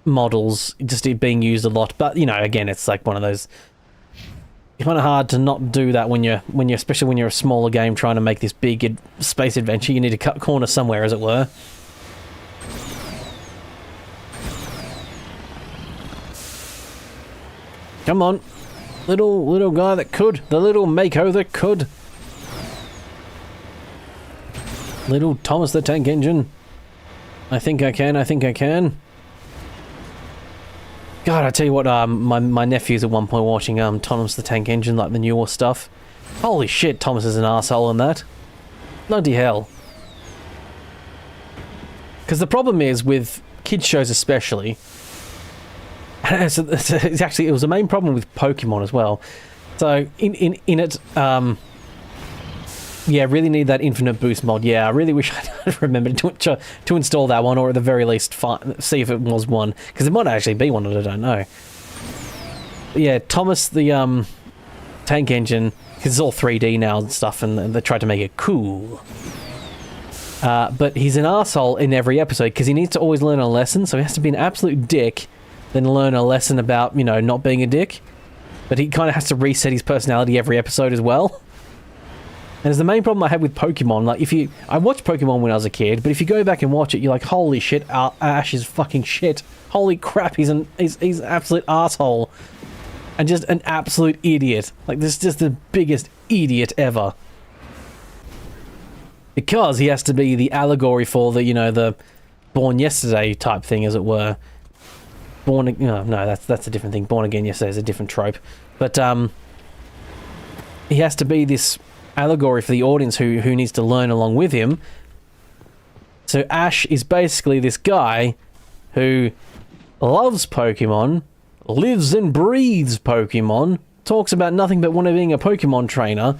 models, just it being used a lot. But, you know, again, it's like one of those kind of hard to not do that when you're especially when you're a smaller game trying to make this big space adventure. You need to cut corners somewhere, as it were. Come on, little guy that could, the little Mako that could, little Thomas the Tank Engine. I think I can. God, I tell you what, my nephew's at one point watching Thomas the Tank Engine, like the newer stuff. Holy shit, Thomas is an arsehole in that. Bloody hell. Because the problem is with kids shows especially, it's actually, it was a main problem with Pokemon as well. So in it, yeah, really need that infinite boost mod. Yeah, I really wish I'd remembered to install that one, or at the very least see if it was one, because it might actually be one that I don't know. But yeah, Thomas the Tank Engine, because it's all 3D now and stuff, and they tried to make it cool. But he's an arsehole in every episode because he needs to always learn a lesson, so he has to be an absolute dick, then learn a lesson about, you know, not being a dick. But he kind of has to reset his personality every episode as well. And it's the main problem I had with Pokemon. Like, I watched Pokemon when I was a kid, but if you go back and watch it, you're like, holy shit, Ash is fucking shit. Holy crap, he's an absolute asshole. And just an absolute idiot. Like, this is just the biggest idiot ever. Because he has to be the allegory for the, you know, the Born Yesterday type thing, as it were. No, that's a different thing. Born Again Yesterday is a different trope. But, he has to be this allegory for the audience who needs to learn along with him. So Ash is basically this guy who loves Pokemon, lives and breathes Pokemon, talks about nothing but wanting being a Pokemon trainer,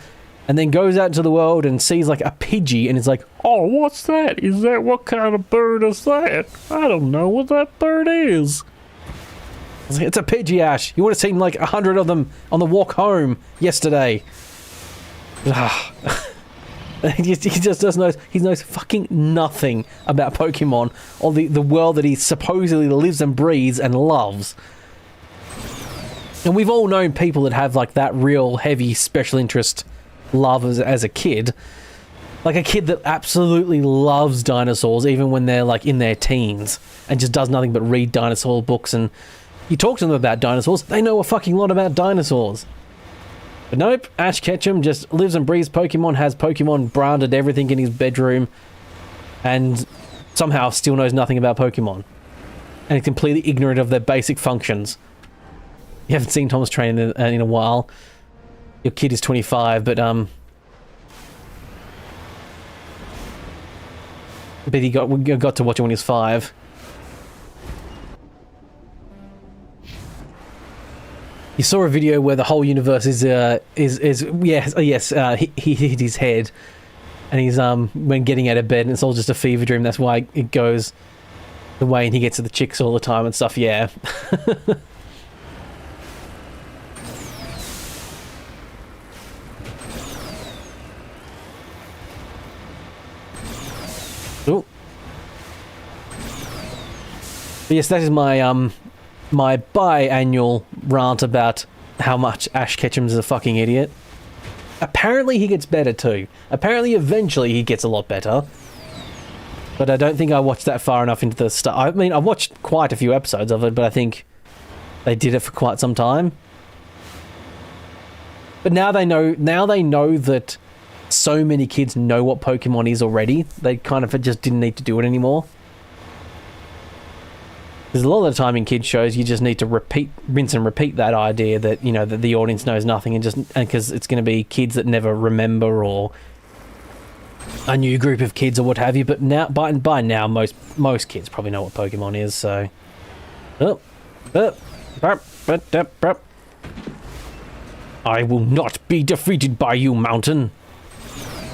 and then goes out into the world and sees like a Pidgey and is like, oh, what's that? What kind of bird is that? I don't know what that bird is. It's a Pidgey, Ash. You would have seen like 100 of them on the walk home yesterday. He just doesn't know. He knows fucking nothing about Pokemon or the world that he supposedly lives and breathes and loves. And we've all known people that have like that real heavy special interest love as a kid. Like a kid that absolutely loves dinosaurs even when they're like in their teens and just does nothing but read dinosaur books, and you talk to them about dinosaurs, they know a fucking lot about dinosaurs. But nope, Ash Ketchum just lives and breathes Pokemon, has Pokemon branded everything in his bedroom, and somehow still knows nothing about Pokemon. And is completely ignorant of their basic functions. You haven't seen Thomas train in a while. Your kid is 25, but he got to watch it when he was 5. You saw a video where the whole universe is he hit his head, and he's when getting out of bed, and it's all just a fever dream. That's why it goes the way, and he gets to the chicks all the time and stuff. Yeah. Oh. But yes, that is my my biannual rant about how much Ash Ketchum is a fucking idiot. Apparently he gets better too. Apparently eventually he gets a lot better. But I don't think I watched that far enough into the stuff. I mean, I watched quite a few episodes of it, but I think they did it for quite some time. But now they know that so many kids know what Pokemon is already. They kind of just didn't need to do it anymore. Because a lot of the time in kids shows, you just need to rinse and repeat that idea that, you know, that the audience knows nothing, and because it's going to be kids that never remember, or a new group of kids or what have you. But now, by now, most kids probably know what Pokemon is. So, I will not be defeated by you, Mountain.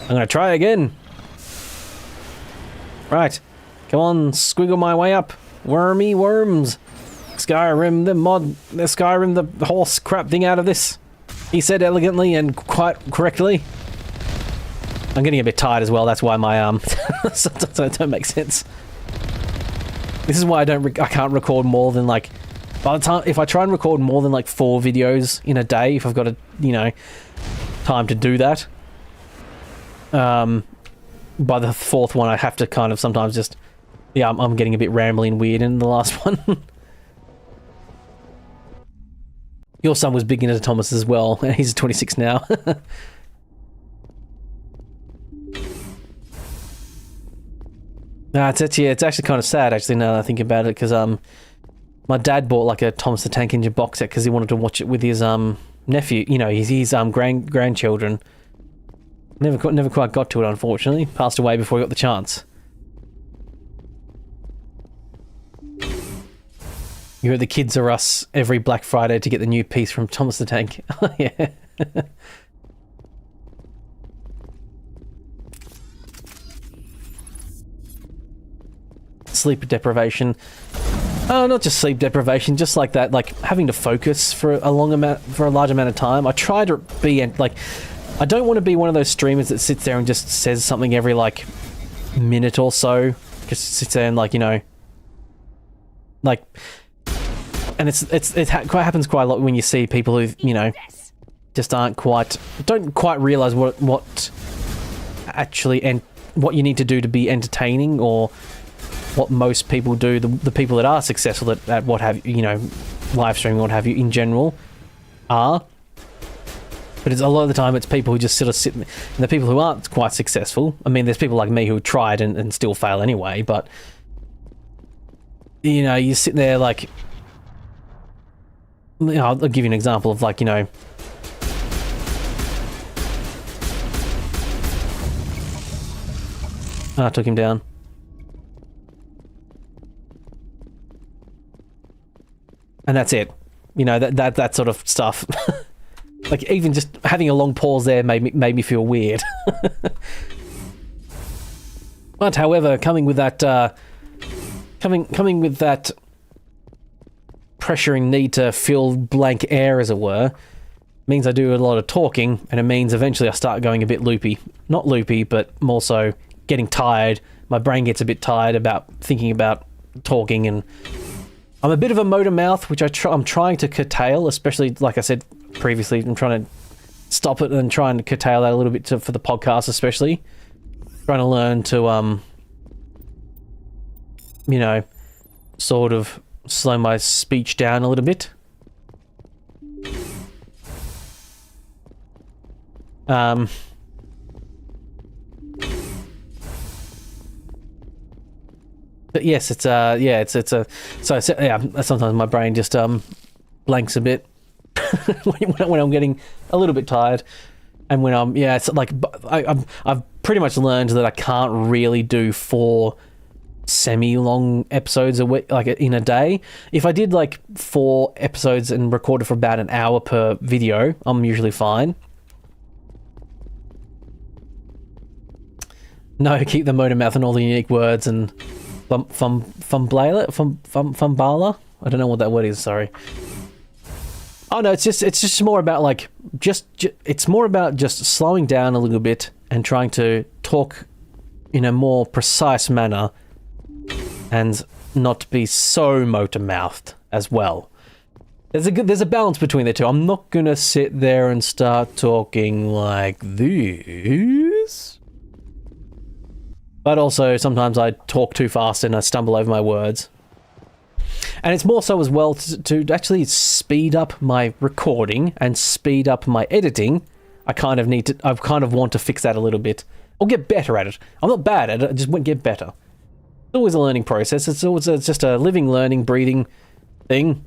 I'm going to try again. Right, come on, squiggle my way up. Wormy worms. Skyrim the horse crap thing out of this. He said elegantly and quite correctly. I'm getting a bit tired as well, that's why my so it don't make sense. This is why I can't record more than like By the time, if I try and record more than like 4 videos in a day, if I've got time to do that, by the 4th one, I have to kind of sometimes just, I'm getting a bit rambly and weird in the last one. Your son was big into Thomas as well, and he's 26 now. No, it's actually kind of sad, actually, now that I think about it, because my dad bought like a Thomas the Tank Engine box set because he wanted to watch it with his nephew, his grandchildren. Never quite got to it, unfortunately. Passed away before he got the chance. You heard the kids are us every Black Friday to get the new piece from Thomas the Tank. Yeah. Sleep deprivation. Not just sleep deprivation, just like that, like having to focus for a large amount of time. I try to be like, I don't want to be one of those streamers that sits there and just says something every like minute or so. Just sits there and like, like, and it happens quite a lot when you see people who, just don't quite realize what actually and what you need to do to be entertaining, or what most people do, the people that are successful at what have live streaming, what have you, in general, are. But it's a lot of the time it's people who just sort of sit, and the people who aren't quite successful, I mean, there's people like me who tried and still fail anyway, but you sit there like, I'll give you an example of like, I took him down. And that's it. That sort of stuff. Like, even just having a long pause there made me feel weird. But however, coming with that pressuring need to fill blank air, as it were, means I do a lot of talking, and it means eventually I start going a bit loopy. Not loopy, but more so getting tired. My brain gets a bit tired about thinking about talking, and I'm a bit of a motor mouth, which I'm trying to curtail, especially, like I said previously, I'm trying to stop it and try and curtail that a little bit for the podcast, especially. Trying to learn to, sort of slow my speech down a little bit. But yes, sometimes my brain just blanks a bit when I'm getting a little bit tired, and when it's like I've pretty much learned that I can't really do 4 semi-long episodes a week, like in a day. If I did like 4 episodes and recorded for about an hour per video, I'm usually fine. No, keep the motor mouth and all the unique words and Fumbala? I don't know what that word is, sorry. Oh no, it's just more about like, it's more about just slowing down a little bit and trying to talk in a more precise manner and not be so motor-mouthed as well. There's a balance between the two. I'm not gonna sit there and start talking like this. But also, sometimes I talk too fast and I stumble over my words. And it's more so as well to actually speed up my recording and speed up my editing. I kind of want to fix that a little bit. Or get better at it. I'm not bad at it, I just want to get better. It's always a learning process. It's just a living, learning, breathing thing.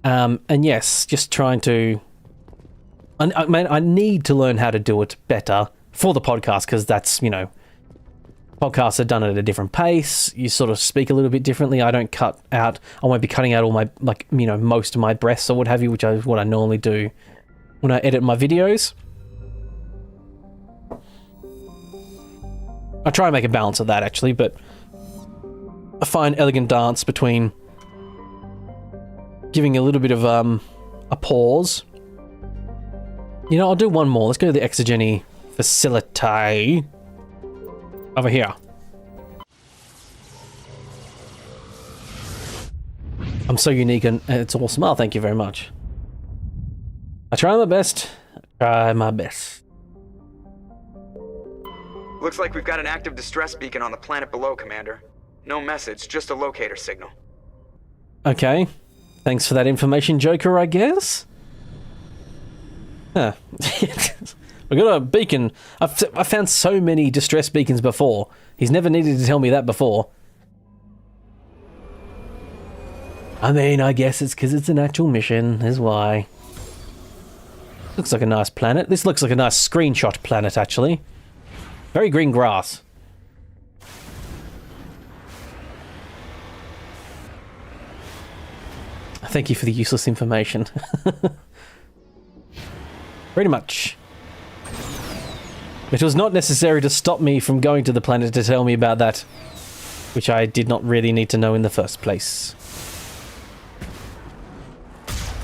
And yes, just trying to... I need to learn how to do it better for the podcast, because that's, podcasts are done at a different pace. You sort of speak a little bit differently. I won't be cutting out all my, most of my breaths or what have you, which is what I normally do when I edit my videos. I try and make a balance of that, actually, but I find elegant dance between giving a little bit of a pause. I'll do one more. Let's go to the Exogeny facility over here. I'm so unique and it's awesome. Oh, thank you very much. I try my best. Try my best. Looks like we've got an active distress beacon on the planet below, Commander. No message, just a locator signal. Okay. Thanks for that information, Joker, I guess? Huh. We got a beacon. I found so many distress beacons before. He's never needed to tell me that before. I mean, I guess it's because it's an actual mission, is why. Looks like a nice planet. This looks like a nice screenshot planet, actually. Very green grass. Thank you for the useless information. Pretty much. It was not necessary to stop me from going to the planet to tell me about that, which I did not really need to know in the first place.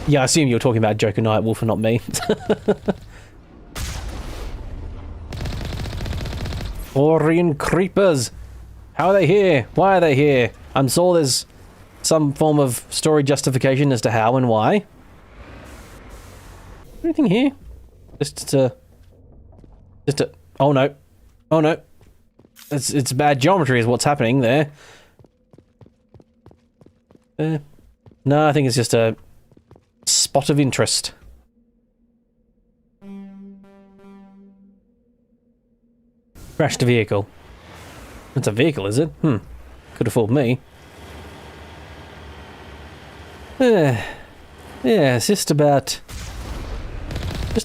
Yeah, I assume you were talking about Joker Nightwolf and not me. Orion Creepers! How are they here? Why are they here? I'm sure there's some form of story justification as to how and why. Anything here? Just a... Oh no. Oh no. It's bad geometry is what's happening there. No, I think it's just a spot of interest. Crashed a vehicle. It's a vehicle, is it? Could have fooled me. Yeah, it's just about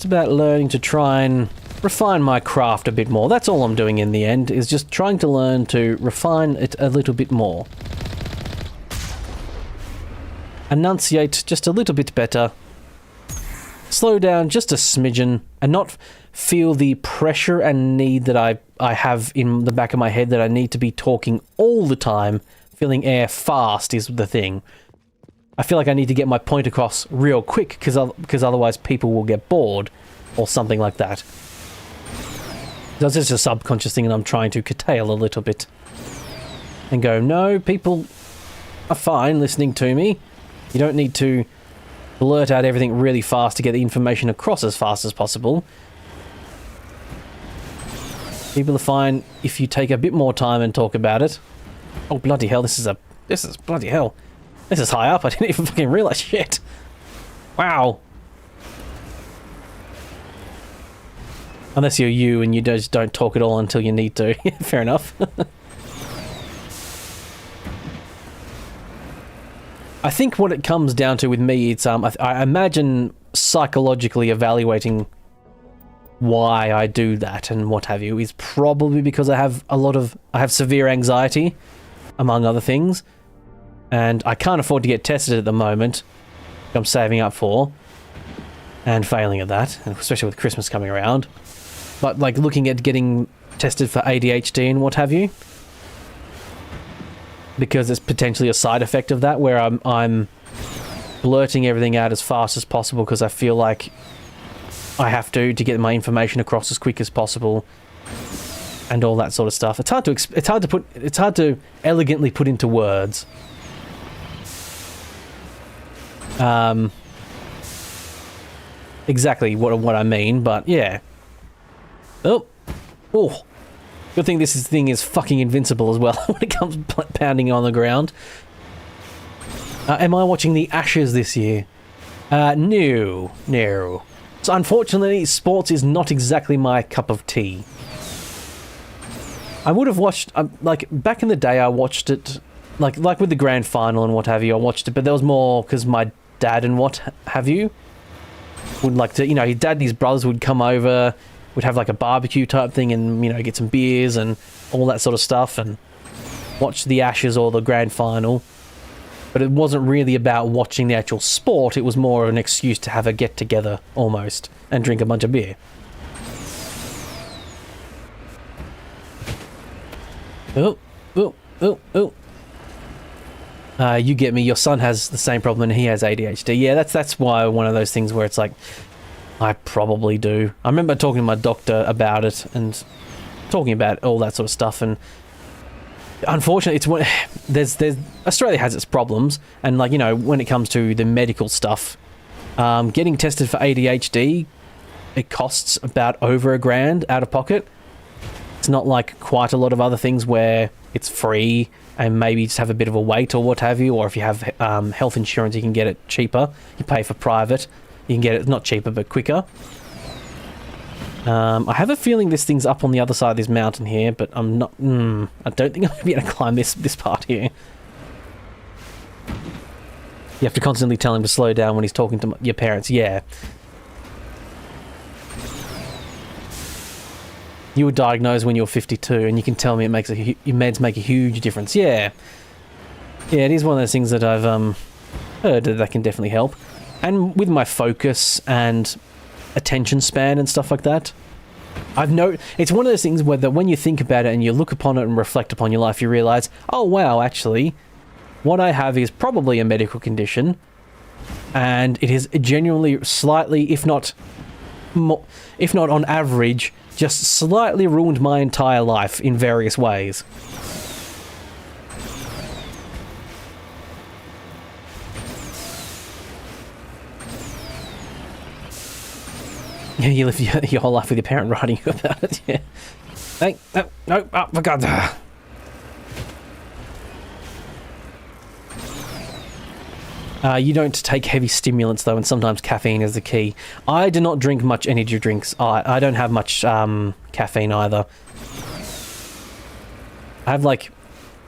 learning to try and refine my craft a bit more. That's all I'm doing in the end, is just trying to learn to refine it a little bit more. Enunciate just a little bit better. Slow down just a smidgen, and not feel the pressure and need that I have in the back of my head that I need to be talking all the time. Filling air fast is the thing. I feel like I need to get my point across real quick, because otherwise people will get bored, or something like that. That's just a subconscious thing, and I'm trying to curtail a little bit. And go, no, people are fine listening to me. You don't need to blurt out everything really fast to get the information across as fast as possible. People are fine if you take a bit more time and talk about it. Oh, bloody hell, this is bloody hell. This is high up, I didn't even fucking realize shit. Wow. Unless you're you and you just don't talk at all until you need to. Fair enough. I think what it comes down to with me, it's I imagine psychologically evaluating why I do that and what have you is probably because I have severe anxiety, among other things, and I can't afford to get tested at the moment. I'm saving up for, and failing at that, and especially with Christmas coming around. But like looking at getting tested for ADHD and what have you, because it's potentially a side effect of that, where I'm blurting everything out as fast as possible because I feel like I have to get my information across as quick as possible, and all that sort of stuff. It's hard to elegantly put into words. Exactly what I mean, but yeah. Oh, good thing this thing is fucking invincible as well when it comes pounding on the ground. Am I watching the Ashes this year? No. So unfortunately, sports is not exactly my cup of tea. I would have watched, like, back in the day I watched it, like with the grand final and what have you, I watched it, but there was more because my dad and what have you would like to, his dad and his brothers would come over, would have like a barbecue type thing and, get some beers and all that sort of stuff and watch the Ashes or the grand final. But it wasn't really about watching the actual sport, it was more an excuse to have a get-together, almost, and drink a bunch of beer. Oh. You get me, your son has the same problem and he has ADHD. Yeah, that's why one of those things where it's like, I probably do. I remember talking to my doctor about it and talking about all that sort of stuff, and unfortunately, it's when there's Australia has its problems, and like, you know, when it comes to the medical stuff, getting tested for ADHD, it costs about over $1,000 out of pocket. It's not like quite a lot of other things where it's free and maybe just have a bit of a wait or what have you, or if you have health insurance, you can get it cheaper. You pay for private, you can get it not cheaper but quicker. I have a feeling this thing's up on the other side of this mountain here, but I'm not... I don't think I'm going to be able to climb this part here. You have to constantly tell him to slow down when he's talking to your parents. Yeah. You were diagnosed when you were 52, and you can tell me it makes your meds make a huge difference. Yeah. Yeah, it is one of those things that I've heard that can definitely help. And with my focus and attention span and stuff like that, it's one of those things where when you think about it and you look upon it and reflect upon your life, you realise, oh wow, actually, what I have is probably a medical condition, and it is genuinely slightly, if not on average, just slightly ruined my entire life in various ways. Yeah, you live your whole life with your parent writing you about it, yeah. Hey, no, oh, for God's sake. You don't take heavy stimulants, though, and sometimes caffeine is the key. I do not drink much energy drinks. I don't have much caffeine either. I have, like,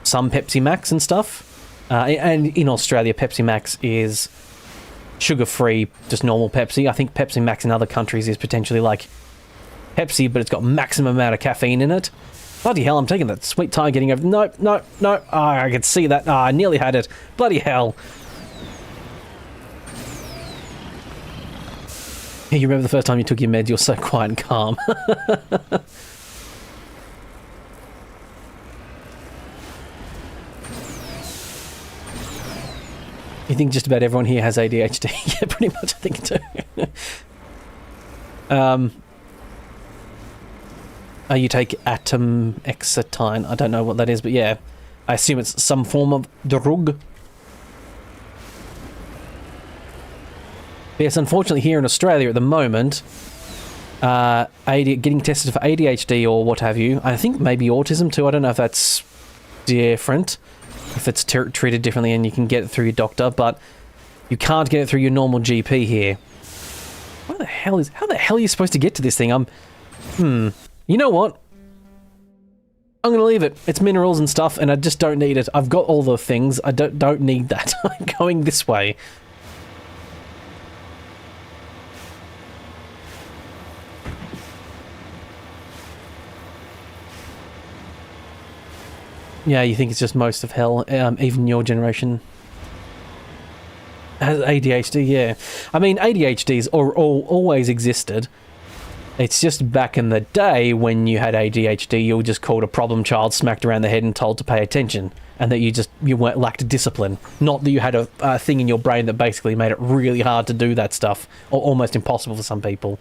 some Pepsi Max and stuff. And in Australia, Pepsi Max is sugar-free, just normal Pepsi. I think Pepsi Max in other countries is potentially like Pepsi, but it's got maximum amount of caffeine in it. Bloody hell, I'm taking that sweet time getting over... No. Oh, I could see that. Oh, I nearly had it. Bloody hell. You remember the first time you took your meds, you're so quiet and calm. You think just about everyone here has ADHD? Yeah, pretty much, I think too. You take atom exotine. I don't know what that is, but yeah. I assume it's some form of drug. Yes, unfortunately here in Australia at the moment, getting tested for ADHD or what have you, I think maybe autism too, I don't know if that's different, if it's treated differently and you can get it through your doctor, but you can't get it through your normal GP here. How the hell are you supposed to get to this thing? You know what? I'm gonna leave it. It's minerals and stuff and I just don't need it. I've got all the things, I don't need that. I'm going this way. Yeah, you think it's just most of hell, even your generation has ADHD, yeah. I mean, ADHD's always existed. It's just back in the day when you had ADHD, you were just called a problem child, smacked around the head and told to pay attention, and that you lacked discipline. Not that you had a thing in your brain that basically made it really hard to do that stuff, or almost impossible for some people.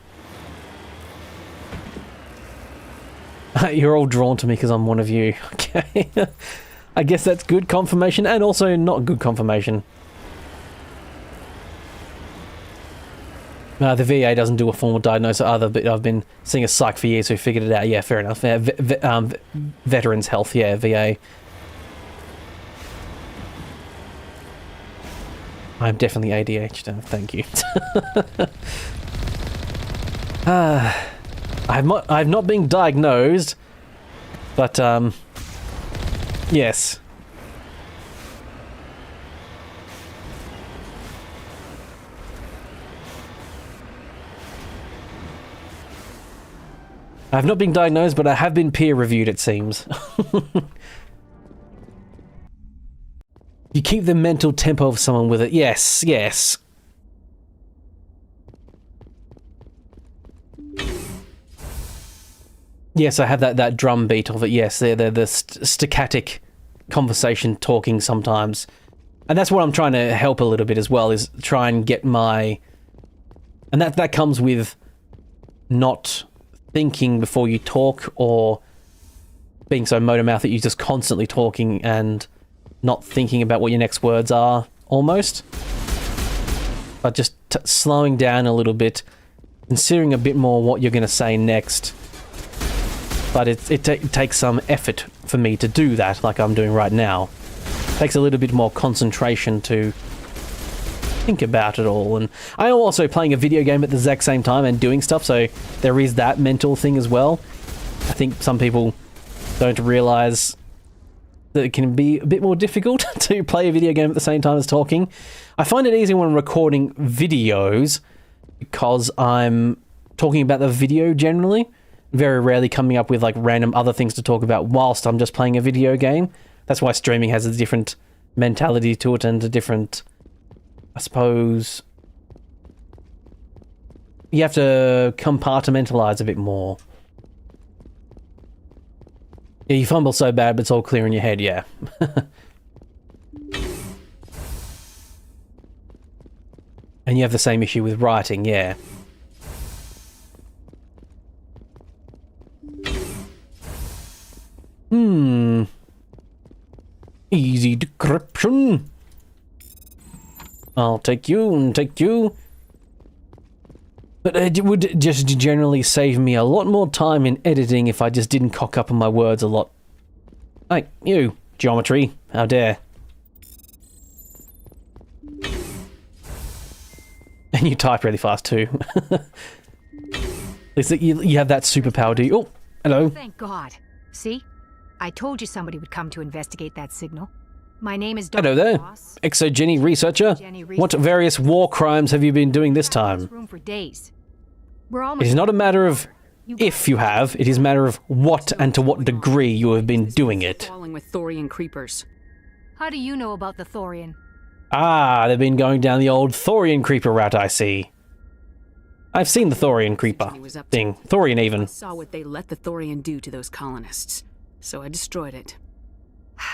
You're all drawn to me because I'm one of you. Okay. I guess that's good confirmation and also not good confirmation. The VA doesn't do a formal diagnosis either, but I've been seeing a psych for years who figured it out. Yeah, fair enough. Yeah, Veterans Health, yeah, VA. I'm definitely ADHD, thank you. I've not been diagnosed, but yes. I've not been diagnosed, but I have been peer reviewed, it seems. You keep the mental tempo of someone with it. Yes, yes. Yes, I have that drum beat of it, yes. They're the staccatic conversation talking sometimes. And that's what I'm trying to help a little bit as well, is try and get my... And that comes with not thinking before you talk, or being so motor mouth that you're just constantly talking and not thinking about what your next words are, almost. But just slowing down a little bit, considering a bit more what you're going to say next. But it takes some effort for me to do that, like I'm doing right now. It takes a little bit more concentration to think about it all. And I am also playing a video game at the exact same time and doing stuff, so there is that mental thing as well. I think some people don't realize that it can be a bit more difficult to play a video game at the same time as talking. I find it easy when recording videos because I'm talking about the video generally, very rarely coming up with like random other things to talk about whilst I'm just playing a video game. That's why streaming has a different mentality to it and a different, I suppose, you have to compartmentalize a bit more. Yeah, you fumble so bad, but it's all clear in your head, yeah. And you have the same issue with writing, yeah. Easy decryption. I'll take you and take you. But it would just generally save me a lot more time in editing if I just didn't cock up on my words a lot. Like, you, geometry, how dare. And you type really fast too. At least you have that superpower, do you? Oh, hello. Thank God. See? I told you somebody would come to investigate that signal. My name is Dr. Hello there, Ross. ExoGenny researcher. What various war crimes have you been doing this time? Room for days. It is not a matter of if you have, it is a matter of what and to what degree you have been doing it. Falling with Thorian creepers. How do you know about the Thorian? Ah, they've been going down the old Thorian creeper route, I see. I've seen the Thorian creeper thing. Thorian even. I saw what they let the Thorian do to those colonists, so I destroyed it.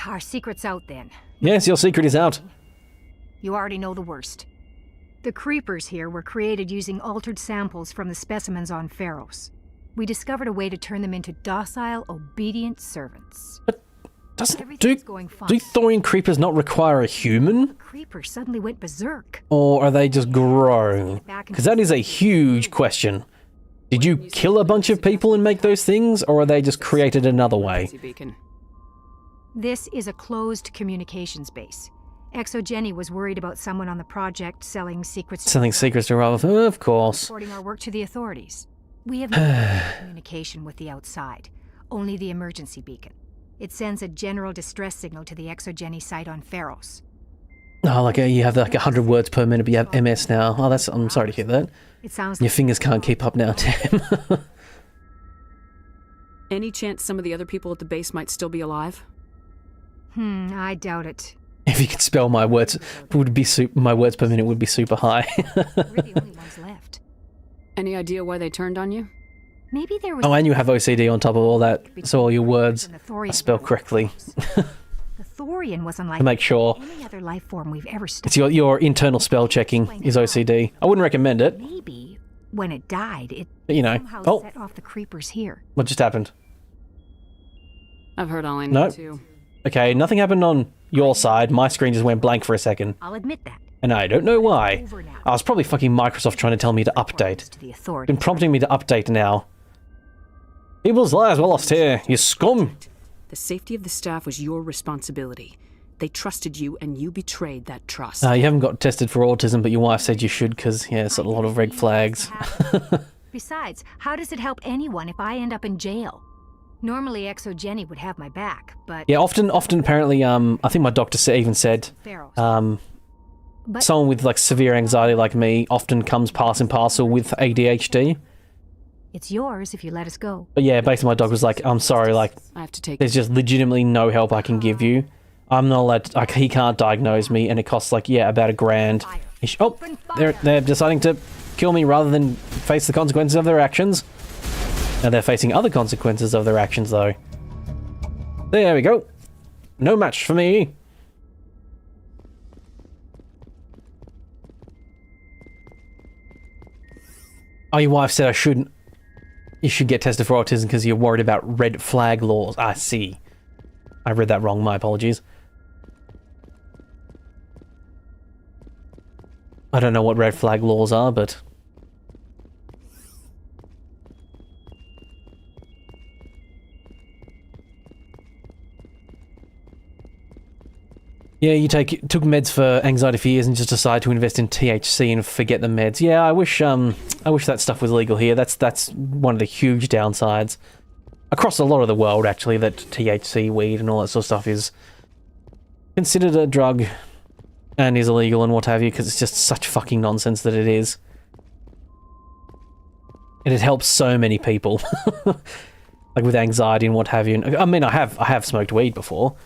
Our secret's out then. Yes, your secret is out. You already know the worst. The creepers here were created using altered samples from the specimens on Pharos. We discovered a way to turn them into docile, obedient servants. But do Thorian creepers not require a human? Creepers suddenly went berserk. Or are they just grown? Because that is a huge question. Did you kill a bunch of people and make those things, or are they just created another way? This is a closed communications base. ExoGenny was worried about someone on the project selling secrets. Selling secrets to Ralph, of course. Reporting our work to the authorities. We have no communication with the outside, only the emergency beacon. It sends a general distress signal to the ExoGenny site on Pharos. Oh, like you have like 100 words per minute, but you have MS now. Oh, I'm sorry to hear that. It sounds your fingers can't keep up now, Tim. Any chance some of the other people at the base might still be alive? I doubt it. If you could spell my words, my words per minute would be super high. We're the only ones left. Any idea why they turned on you? Maybe there was. Oh, and you have OCD on top of all that, so all your words are spelled correctly. The Thorian was unlike to make sure. Any other life form we've ever studied. It's your internal spell checking is OCD. I wouldn't recommend it. Maybe when it died, it somehow set off the creepers here. What just happened? I've heard all I need to. Okay, nothing happened on your side. My screen just went blank for a second. I'll admit that. And I don't know why. I was probably fucking Microsoft trying to tell me to update. Been prompting me to update now. People's lives were lost here, you scum! The safety of the staff was your responsibility. They trusted you, and you betrayed that trust. You haven't got tested for autism, but your wife said you should, because, yeah, it's a lot of red flags. Besides, how does it help anyone if I end up in jail? Normally, ExoGenny would have my back, but... Yeah, often apparently, I think my doctor even said, someone with, like, severe anxiety like me often comes pass and parcel with ADHD. It's yours if you let us go. But yeah, basically my doc was like, I'm sorry, like, I have to take there's just legitimately no help I can give you. I'm not allowed to, like, he can't diagnose me, and it costs, like, yeah, about $1,000. Oh, they're deciding to kill me rather than face the consequences of their actions. Now they're facing other consequences of their actions, though. There we go. No match for me. Oh, your wife said I shouldn't. You should get tested for autism because you're worried about red flag laws. I see. I read that wrong, my apologies. I don't know what red flag laws are, but... Yeah, you took meds for anxiety for years and just decide to invest in THC and forget the meds. Yeah, I wish that stuff was legal here. That's one of the huge downsides. Across a lot of the world, actually, that THC, weed, and all that sort of stuff is considered a drug and is illegal and what have you, because it's just such fucking nonsense that it is. And it helps so many people. Like with anxiety and what have you. I mean, I have smoked weed before.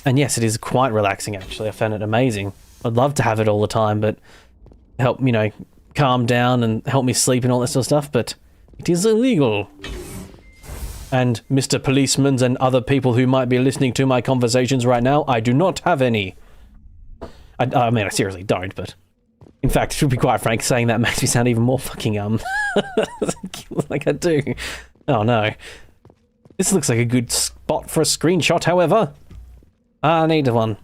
And yes, it is quite relaxing, actually. I found it amazing. I'd love to have it all the time, but help, you know, calm down and help me sleep and all that sort of stuff, but it is illegal. And Mr. Policeman and other people who might be listening to my conversations right now, I do not have any. I mean, I seriously don't, but... In fact, to be quite frank, saying that makes me sound even more fucking, like I do. Oh no. This looks like a good spot for a screenshot, however. I need one.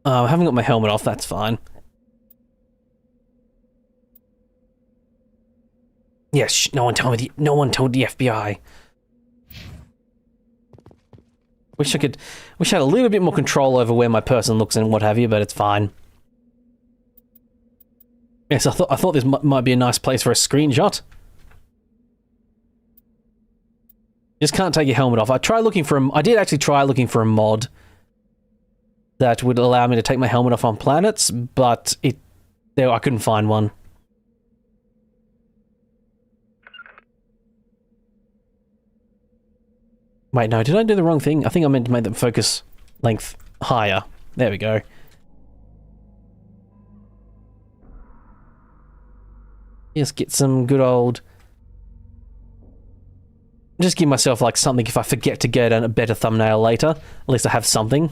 Oh, I haven't got my helmet off, that's fine. Yes, no one told the FBI. Wish I had a little bit more control over where my person looks and what have you, but it's fine. Yes, I thought this might be a nice place for a screenshot. Just can't take your helmet off. I did actually try looking for a mod that would allow me to take my helmet off on planets, but I couldn't find one. Wait, no, did I do the wrong thing? I think I meant to make the focus length higher. There we go. Just get some good old... Just give myself, like, something if I forget to get a better thumbnail later. At least I have something.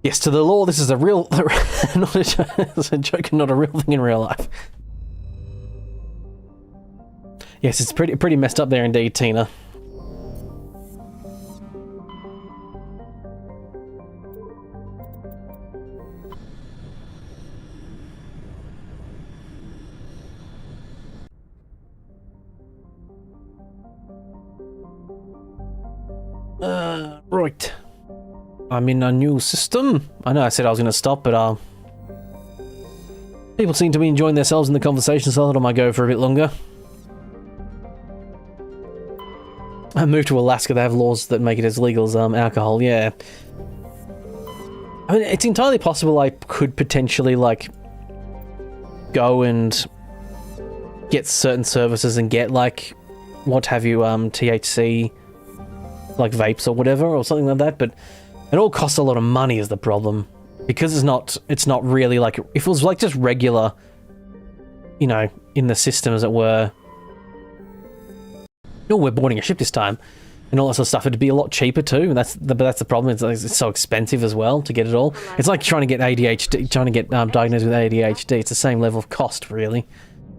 Yes, to the law, this is a real... not it's a joke and not a real thing in real life. Yes, it's pretty messed up there indeed, Tina. Right. I'm in a new system. I know I said I was going to stop, but people seem to be enjoying themselves in the conversation, so I thought I might go for a bit longer. I moved to Alaska. They have laws that make it as legal as alcohol. Yeah. I mean, it's entirely possible I could potentially, like, go and get certain services and get, like, what have you, THC, like vapes or whatever, or something like that, but it all costs a lot of money is the problem. Because it's not really like, if it was like just regular, you know, in the system as it were. Oh, we're boarding a ship this time. And all that sort of stuff, it'd be a lot cheaper too. But that's the problem, it's so expensive as well to get it all. It's like trying to get ADHD, trying to get diagnosed with ADHD. It's the same level of cost, really.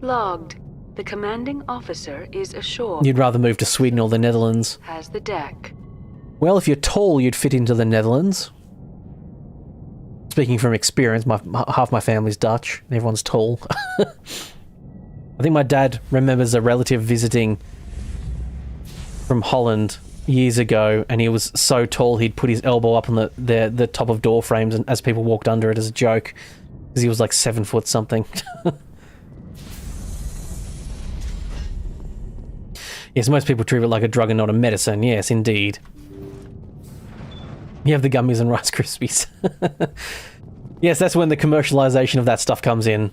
Logged. The commanding officer is ashore. You'd rather move to Sweden or the Netherlands. Has the deck. Well, if you're tall, you'd fit into the Netherlands. Speaking from experience, half my family's Dutch. Everyone's tall. I think my dad remembers a relative visiting from Holland years ago, and he was so tall he'd put his elbow up on the top of door frames and as people walked under it as a joke, because he was like 7 foot something. Yes, most people treat it like a drug and not a medicine. Yes, indeed. You have the gummies and Rice Krispies. Yes, that's when the commercialization of that stuff comes in.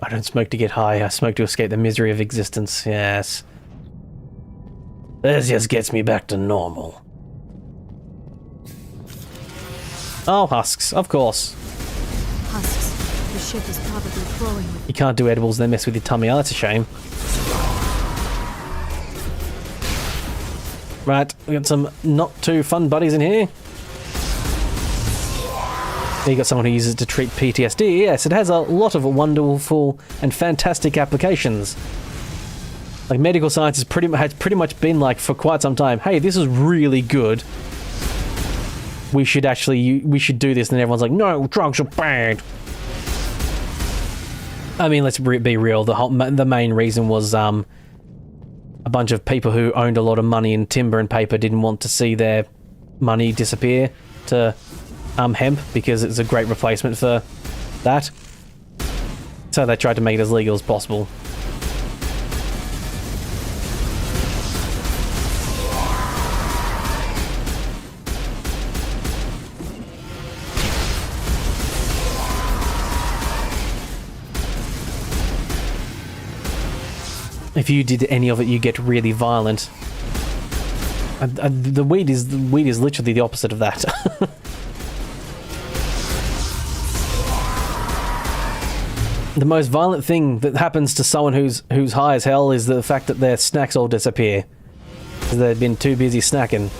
I don't smoke to get high, I smoke to escape the misery of existence, yes. This just gets me back to normal. Oh, husks, of course. ship is probably flowing with... You can't do edibles, they mess with your tummy. Oh, that's a shame. Right, we got some not too fun buddies in here. You got someone who uses it to treat PTSD. Yes, it has a lot of wonderful and fantastic applications. Like, medical science has pretty much been like for quite some time, hey, this is really good. We should do this, and everyone's like, no, drugs are bad. I mean, let's be real. The main reason was a bunch of people who owned a lot of money in timber and paper didn't want to see their money disappear to hemp, because it's a great replacement for that. So they tried to make it as legal as possible. If you did any of it, you get really violent. The weed is literally the opposite of that. The most violent thing that happens to someone who's high as hell is the fact that their snacks all disappear. Because they've been too busy snacking.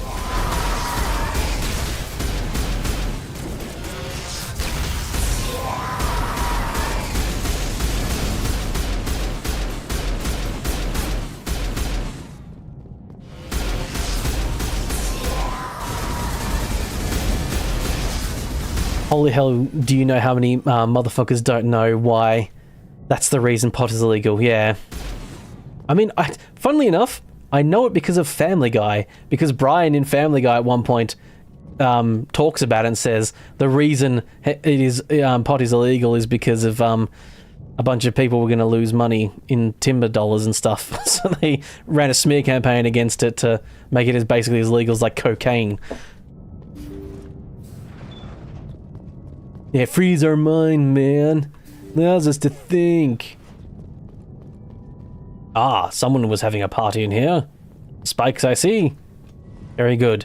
Holy hell, do you know how many motherfuckers don't know why that's the reason pot is illegal? Yeah. I mean, funnily enough, I know it because of Family Guy. Because Brian in Family Guy at one point talks about it and says the reason pot is illegal is because of a bunch of people were going to lose money in timber dollars and stuff. So they ran a smear campaign against it to make it as basically as legal as like cocaine. Yeah, freeze our mind, man. Allows us to think. Ah, someone was having a party in here. Spikes, I see. Very good.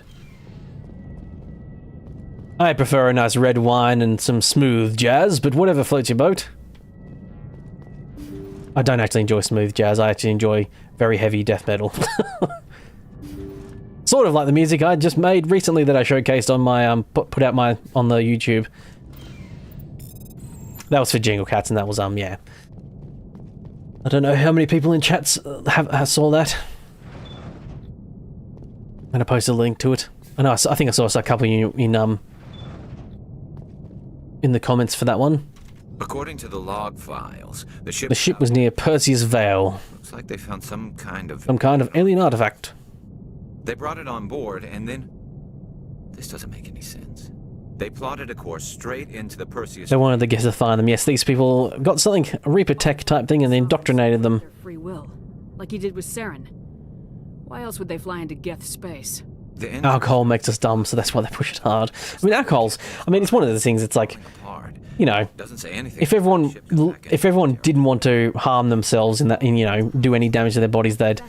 I prefer a nice red wine and some smooth jazz, but whatever floats your boat. I don't actually enjoy smooth jazz. I actually enjoy very heavy death metal. Sort of like the music I just made recently that I showcased on my put out on the YouTube. That was for Jingle Cats, and that was, yeah. I don't know how many people in chats have saw that. I'm gonna post a link to it. I know, I think I saw a couple in the comments for that one. According to the log files, the ship was near Perseus Vale. Looks like they found some kind of alien artifact. They brought it on board, and then this doesn't make any sense. They plotted a course straight into the Perseus. They wanted the guests to find them. Yes, these people got something, a Reaper tech type thing, and they indoctrinated them. Free will, like you did with Saren. Why else would they fly into Geth space? Alcohol makes us dumb, so that's why they push it hard. I mean, it's one of those things. It's like, you know, if everyone didn't want to harm themselves do any damage to their bodies, they'd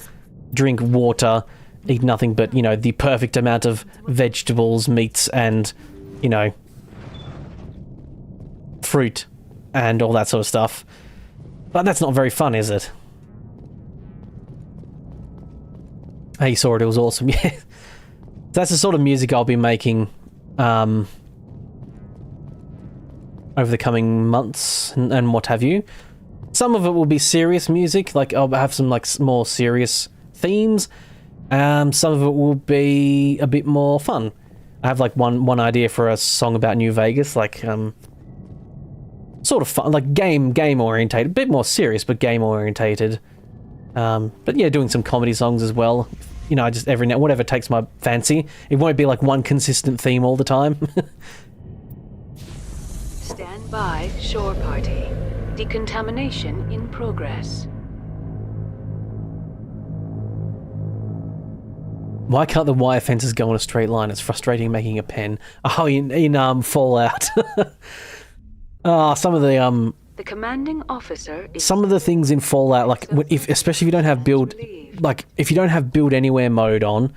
drink water, eat nothing but, the perfect amount of vegetables, meats, and fruit and all that sort of stuff. But that's not very fun, is it? Hey, you saw it, it was awesome. Yeah. That's the sort of music I'll be making over the coming months and what have you. Some of it will be serious music, like I'll have some more serious themes. Some of it will be a bit more fun. I have one idea for a song about New Vegas, sort of fun, like game orientated, a bit more serious, but game orientated. But yeah, doing some comedy songs as well. Just every now, whatever takes my fancy. It won't be like one consistent theme all the time. Stand by, shore party. Decontamination in progress. Why can't the wire fences go on a straight line? It's frustrating making a pen. Oh, in Fallout. Some of the commanding officer is some of the things in Fallout, especially if you don't have build, if you don't have build anywhere mode on,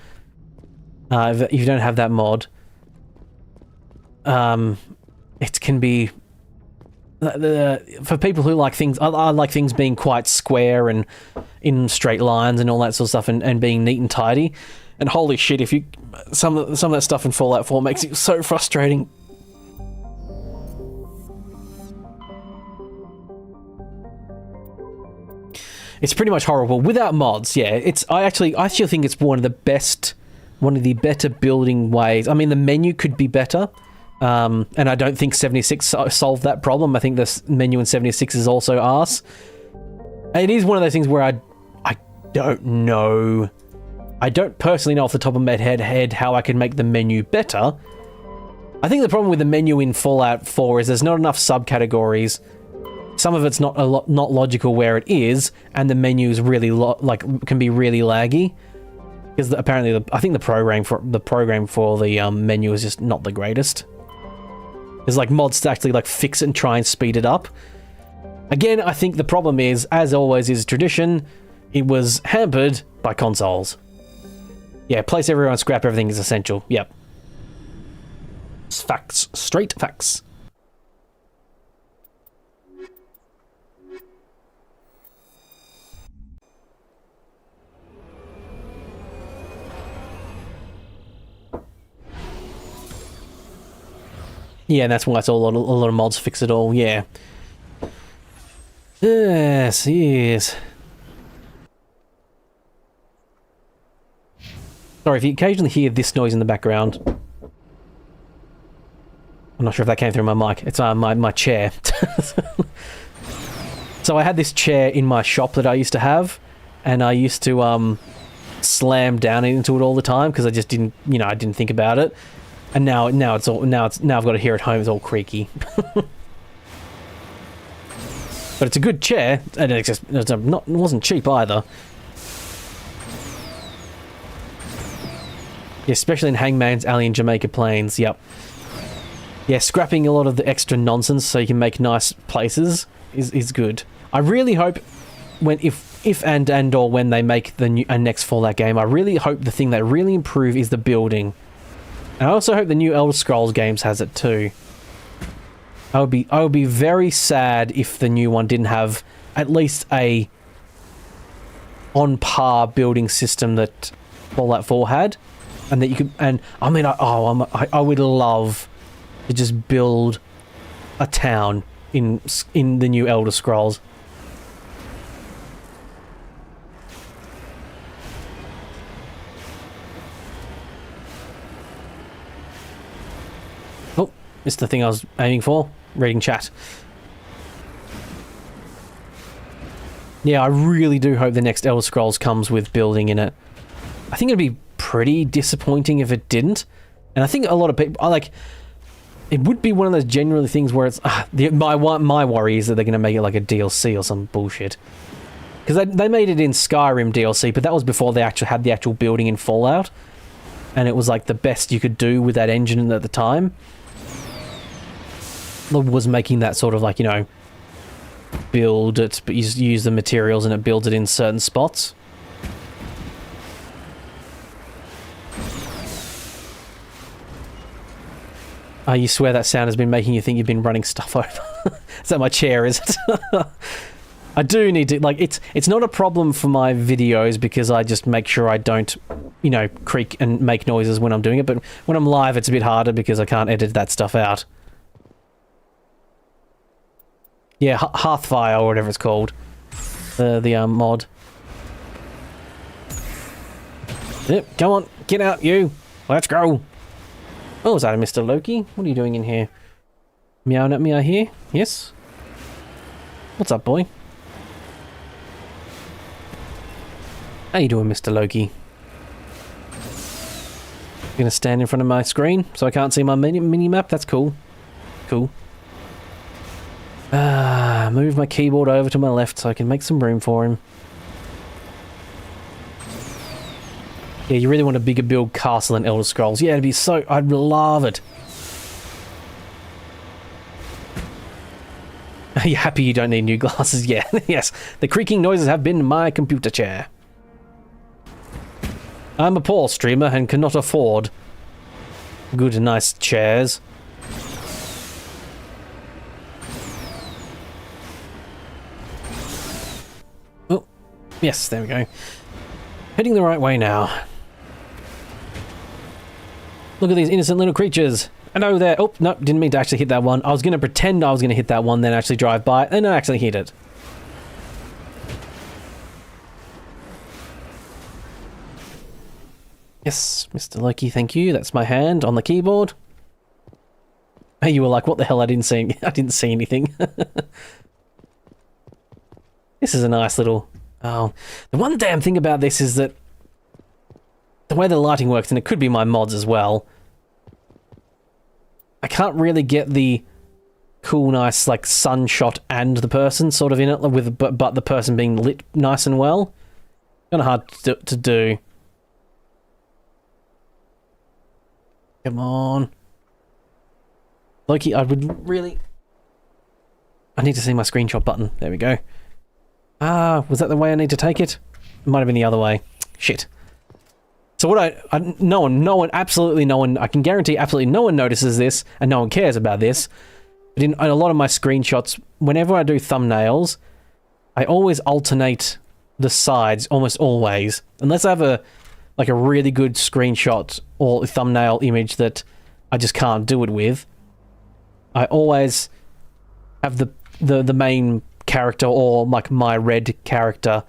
if you don't have that mod, it can be for people who like things, I like things being quite square and in straight lines and all that sort of stuff, and being neat and tidy. And holy shit, if you some of that stuff in Fallout 4 makes it so frustrating. It's pretty much horrible without mods. Yeah, I actually think it's one of the better building ways. I mean, the menu could be better, and I don't think 76 solved that problem. I think this menu in 76 is also arse. It is one of those things where I don't know. I don't personally know off the top of my head how I can make the menu better. I think the problem with the menu in Fallout 4 is there's not enough subcategories. Some of it's not logical where it is, and the menu is really can be really laggy. Because apparently, I think the program for the menu is just not the greatest. There's like mods to actually like fix it and try and speed it up. Again, I think the problem is, as always is tradition, it was hampered by consoles. Yeah, place everyone, scrap everything is essential. Yep. It's facts, straight facts. Yeah, and that's why it's a lot of mods fix it all, yeah. Yes, yes. Sorry, if you occasionally hear this noise in the background. I'm not sure if that came through my mic. It's my chair. So I had this chair in my shop that I used to have, and I used to slam down into it all the time because I just didn't, I didn't think about it. And now I've got it here at home. It's all creaky. But it's a good chair, and it wasn't cheap either. Yeah, especially in Hangman's Alley in Jamaica Plains. Yep. Yeah, scrapping a lot of the extra nonsense so you can make nice places is good. I really hope if and or when they make the next Fallout game, I really hope the thing they really improve is the building. And I also hope the new Elder Scrolls games has it too. I would be very sad if the new one didn't have at least a on par building system that Fallout 4 had, and that you could. And I mean, I would love to just build a town in the new Elder Scrolls. It's the thing I was aiming for. Reading chat. Yeah, I really do hope the next Elder Scrolls comes with building in it. I think it'd be pretty disappointing if it didn't. And I think a lot of people... it would be one of those generally things where it's... my worry is that they're going to make it like a DLC or some bullshit. Because they made it in Skyrim DLC, but that was before they actually had the actual building in Fallout. And it was like the best you could do with that engine at the time. Was making that sort of like, build it, but you just use the materials and it builds it in certain spots. You swear that sound has been making you think you've been running stuff over. Is that my chair, is it? I do need to, it's not a problem for my videos because I just make sure I don't, creak and make noises when I'm doing it, but when I'm live it's a bit harder because I can't edit that stuff out. Yeah, Hearthfire or whatever it's called. The mod. Yep, come on, get out, you. Let's go. Oh, is that a Mr. Loki? What are you doing in here? Meowing at me, I hear? Yes? What's up, boy? How you doing, Mr. Loki? You're gonna stand in front of my screen so I can't see my mini-map? That's cool. Cool. Move my keyboard over to my left so I can make some room for him. Yeah, you really want a bigger build castle than Elder Scrolls. Yeah, it'd be so... I'd love it. Are you happy you don't need new glasses? Yeah, yes. The creaking noises have been my computer chair. I'm a poor streamer and cannot afford good and nice chairs. Yes, there we go. Heading the right way now. Look at these innocent little creatures. I know they're... Oh, no, didn't mean to actually hit that one. I was going to pretend I was going to hit that one, then actually drive by it, and I actually hit it. Yes, Mr. Loki, thank you. That's my hand on the keyboard. Hey, you were like, what the hell? I didn't see anything. This is a nice little... Oh, the one damn thing about this is that the way the lighting works, and it could be my mods as well, I can't really get the cool, nice, like, sun shot and the person sort of in it, with but the person being lit nice and well. Kind of hard to do. Come on. Loki, I would really... I need to see my screenshot button. There we go. Ah, was that the way I need to take it? It might have been the other way. Shit. So what no one, absolutely no one, I can guarantee absolutely no one notices this, and no one cares about this, but in a lot of my screenshots, whenever I do thumbnails, I always alternate the sides, almost always. Unless I have a really good screenshot or thumbnail image that I just can't do it with, I always have the main character, or like my red character,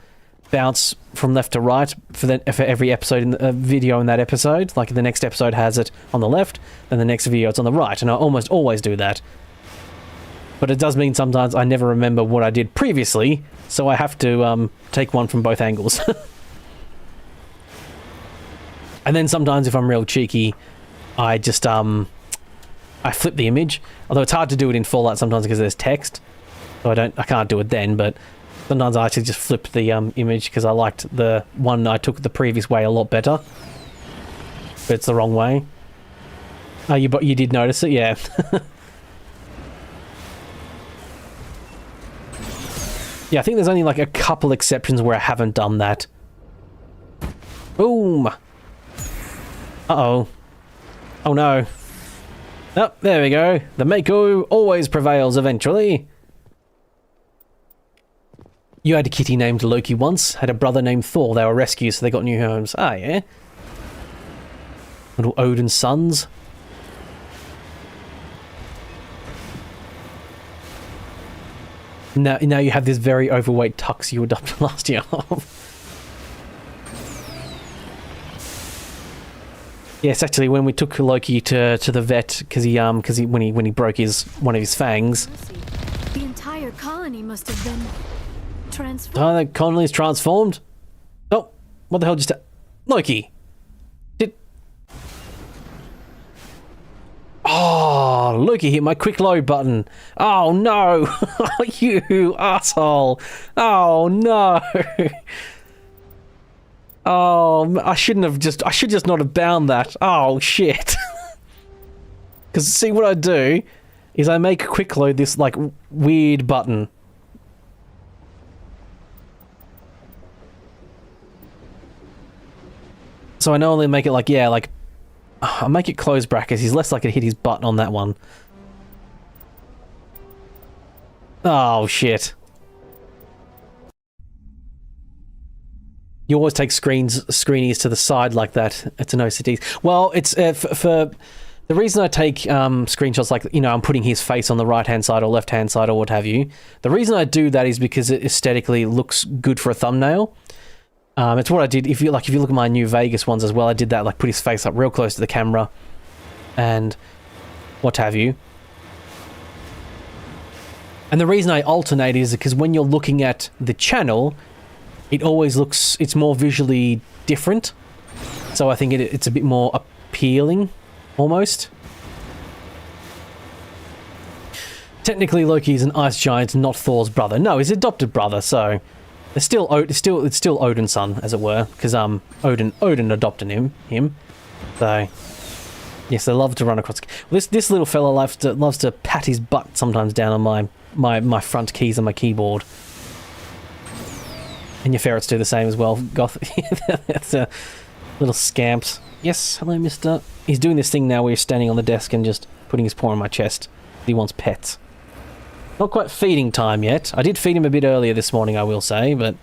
bounce from left to right for every episode in the video in that episode. Like the next episode has it on the left, and the next video it's on the right, and I almost always do that. But it does mean sometimes I never remember what I did previously, so I have to take one from both angles. And then sometimes if I'm real cheeky, I just I flip the image. Although it's hard to do it in Fallout sometimes because there's text. So I can't do it then, but sometimes I actually just flip the image because I liked the one I took the previous way a lot better. But it's the wrong way. Oh, you did notice it? Yeah. Yeah, I think there's only like a couple exceptions where I haven't done that. Boom! Uh-oh. Oh no. Oh, there we go. The Mako always prevails eventually. You had a kitty named Loki once, had a brother named Thor. They were rescued, so they got new homes. Ah, yeah. Little Odin's sons. Now you have this very overweight tux you adopted last year. Yes, actually, when we took Loki to the vet, because when he broke one of his fangs. The entire colony must have been transformed. Oh, the colony's transformed? Oh, what the hell just... Loki! Oh, Loki hit my quick load button. Oh no! You asshole! Oh no! Oh, I should just not have bound that. Oh shit! Because see, what I do is I make quick load this like weird button. So I normally make it like, yeah, like, I'll make it close brackets. He's less likely to hit his button on that one. Oh, shit. You always take screenies to the side like that. It's an OCD. Well, it's for the reason I take screenshots like, you know, I'm putting his face on the right-hand side or left-hand side or what have you. The reason I do that is because it aesthetically looks good for a thumbnail. It's what I did. If you look at my New Vegas ones as well, I did that. Like put his face up real close to the camera, and what have you. And the reason I alternate is because when you're looking at the channel, it always looks, it's more visually different. So I think it's a bit more appealing, almost. Technically, Loki is an ice giant, not Thor's brother. No, he's adopted brother. So. It's still Odin's son, as it were, because Odin adopted him. So yes, they love to run across. This little fella loves to pat his butt sometimes down on my front keys on my keyboard. And your ferrets do the same as well, Goth. That's a little scamps. Yes, hello, mister. He's doing this thing now where he's standing on the desk and just putting his paw on my chest. He wants pets. Not quite feeding time yet. I did feed him a bit earlier this morning, I will say, but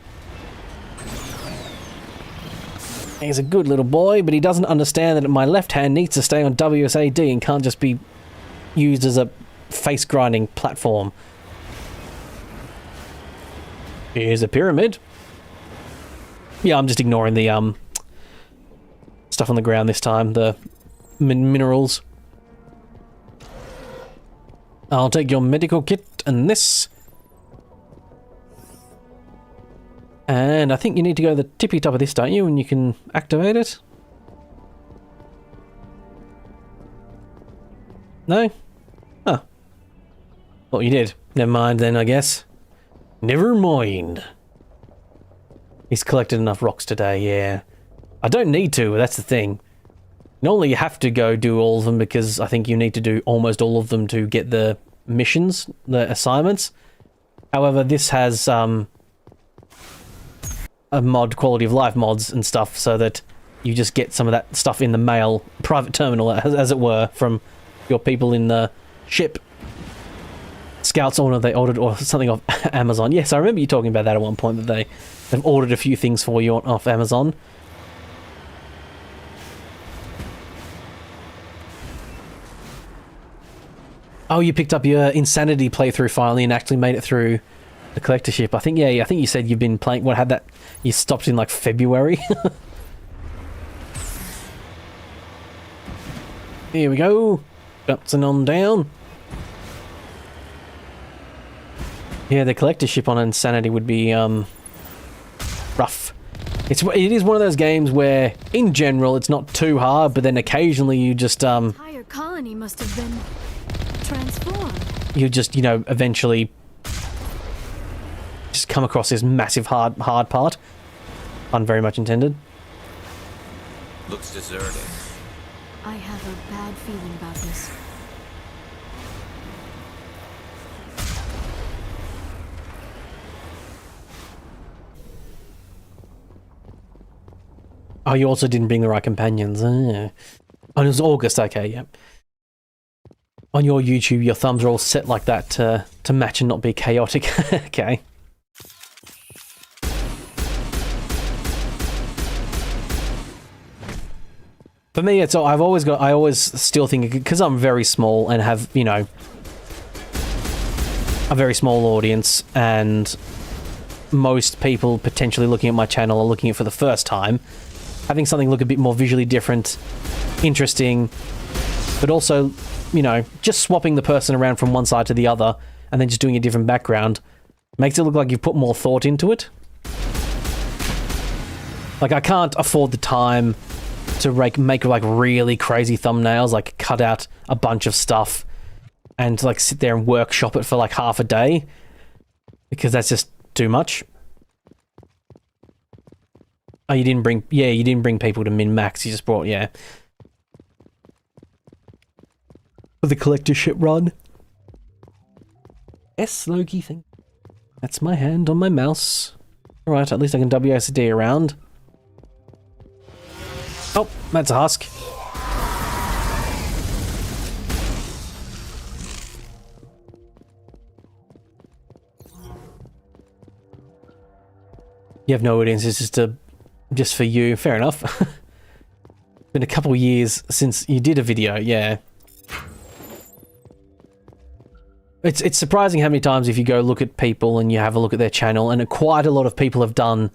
He's a good little boy, but he doesn't understand that my left hand needs to stay on WSAD and can't just be used as a face-grinding platform. Here's a pyramid. Yeah, I'm just ignoring the stuff on the ground this time, the minerals. I'll take your medical kit and this. And I think you need to go to the tippy top of this, don't you? And you can activate it. No? Huh. Well, you did. Never mind then, I guess. Never mind. He's collected enough rocks today, yeah. I don't need to, that's the thing. Normally you have to go do all of them because I think you need to do almost all of them to get the missions, the assignments. However, this has a mod, quality of life mods and stuff, so that you just get some of that stuff in the mail, private terminal, as it were, from your people in the ship. Scouts order, they ordered or something off Amazon. Yes, I remember you talking about that at one point, that they've ordered a few things for you off Amazon. Oh, you picked up your Insanity playthrough finally and actually made it through the collectorship. I think, yeah, I think you said you've been playing, what, had that, you stopped in like February? Here we go. Bouncing on down. Yeah, the collectorship on Insanity would be, rough. It is one of those games where, in general, it's not too hard, but then occasionally you just, The entire colony must have been transformed. you just, you know, eventually just come across this massive hard part. Pun very much intended. Looks deserted. I have a bad feeling about this. Oh, you also didn't bring the right companions. Oh, it was August, okay, yep. On your YouTube, your thumbs are all set like that to match and not be chaotic. Okay. For me, it's I always still think, because I'm very small and have, you know, a very small audience, and most people potentially looking at my channel are looking at it for the first time. Having something look a bit more visually different, interesting, but also, you know, just swapping the person around from one side to the other and then just doing a different background makes it look like you've put more thought into it. Like, I can't afford the time to make like really crazy thumbnails, like cut out a bunch of stuff and like sit there and workshop it for like half a day, because that's just too much. Oh, you didn't bring people to min-max, you just brought, yeah. For the collectorship run. Yes, Loki thing. That's my hand on my mouse. Alright, at least I can WSD around. Oh, that's a husk. You have no audience, it's just for you. Fair enough. Been a couple of years since you did a video, yeah. It's surprising how many times if you go look at people and you have a look at their channel, and quite a lot of people have done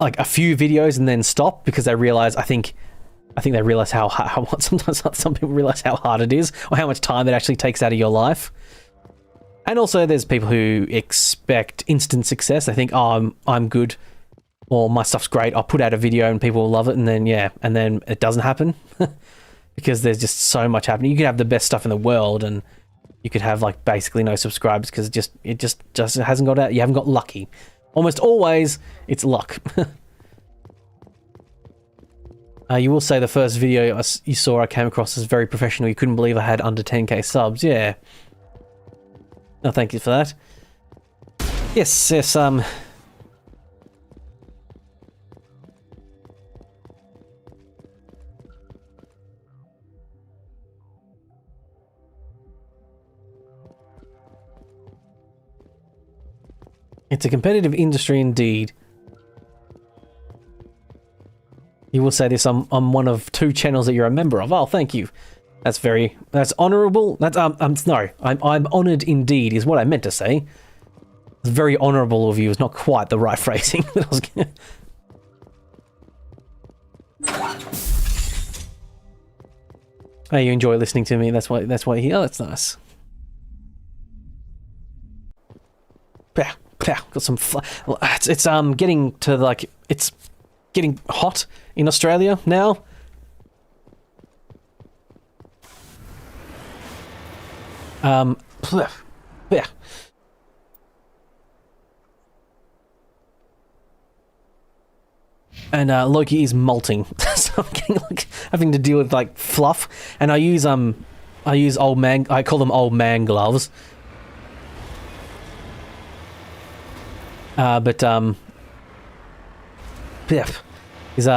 like a few videos and then stop because they realize, I think they realize how sometimes some people realize how hard it is, or how much time it actually takes out of your life. And also there's people who expect instant success. They think, oh, I'm good, or my stuff's great, I'll put out a video and people will love it, and then yeah, and then it doesn't happen. Because there's just so much happening. You could have the best stuff in the world and you could have like basically no subscribers because it just hasn't got out. You haven't got lucky. Almost always it's luck. You will say the first video you saw I came across as very professional. You couldn't believe I had under 10k subs. Yeah. No, thank you for that. Yes, it's a competitive industry indeed. you will say this on one of 2 channels that you're a member of. Oh, thank you. That's honourable. I'm honoured indeed, is what I meant to say. It's very honourable of you. It's not quite the right phrasing that I was gonna... Oh, you enjoy listening to me. That's why you hear. Oh, that's nice. Yeah, got some. It's getting to like it's getting hot in Australia now. Yeah. And Loki is molting, so I'm getting like having to deal with like fluff. And I use old man. I call them old man gloves. Yeah, is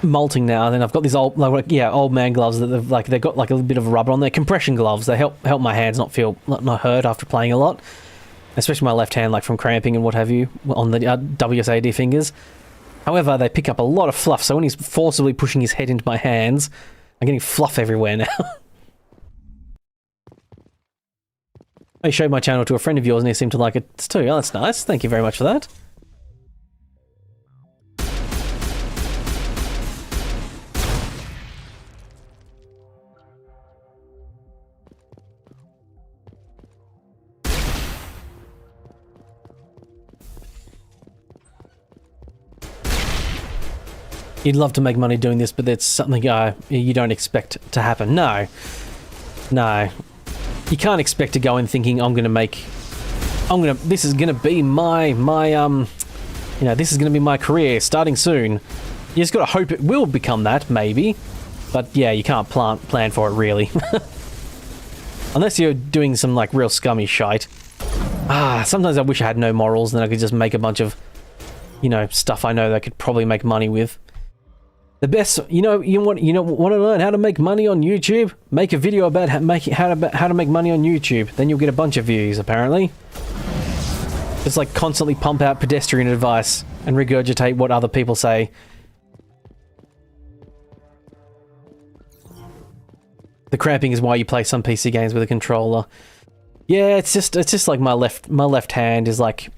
molting now. And then I've got these old man gloves that they've got like a little bit of rubber on there. Compression gloves. They help my hands not hurt after playing a lot, especially my left hand, like from cramping and what have you on the WSAD fingers. However, they pick up a lot of fluff, so when he's forcibly pushing his head into my hands, I'm getting fluff everywhere now. I showed my channel to a friend of yours and he seemed to like it too. Oh, that's nice. Thank you very much for that. You'd love to make money doing this, but that's something you don't expect to happen. No. You can't expect to go in thinking this is gonna be my this is gonna be my career starting soon. You just gotta hope it will become that, maybe. But yeah, you can't plan for it really. Unless you're doing some like real scummy shite. Sometimes I wish I had no morals, then I could just make a bunch of stuff I know that I could probably make money with. The best, you want to learn how to make money on YouTube? Make a video about how to make money on YouTube. Then you'll get a bunch of views, apparently. Just like constantly pump out pedestrian advice and regurgitate what other people say. The cramping is why you play some PC games with a controller. Yeah, it's just like my left hand is like,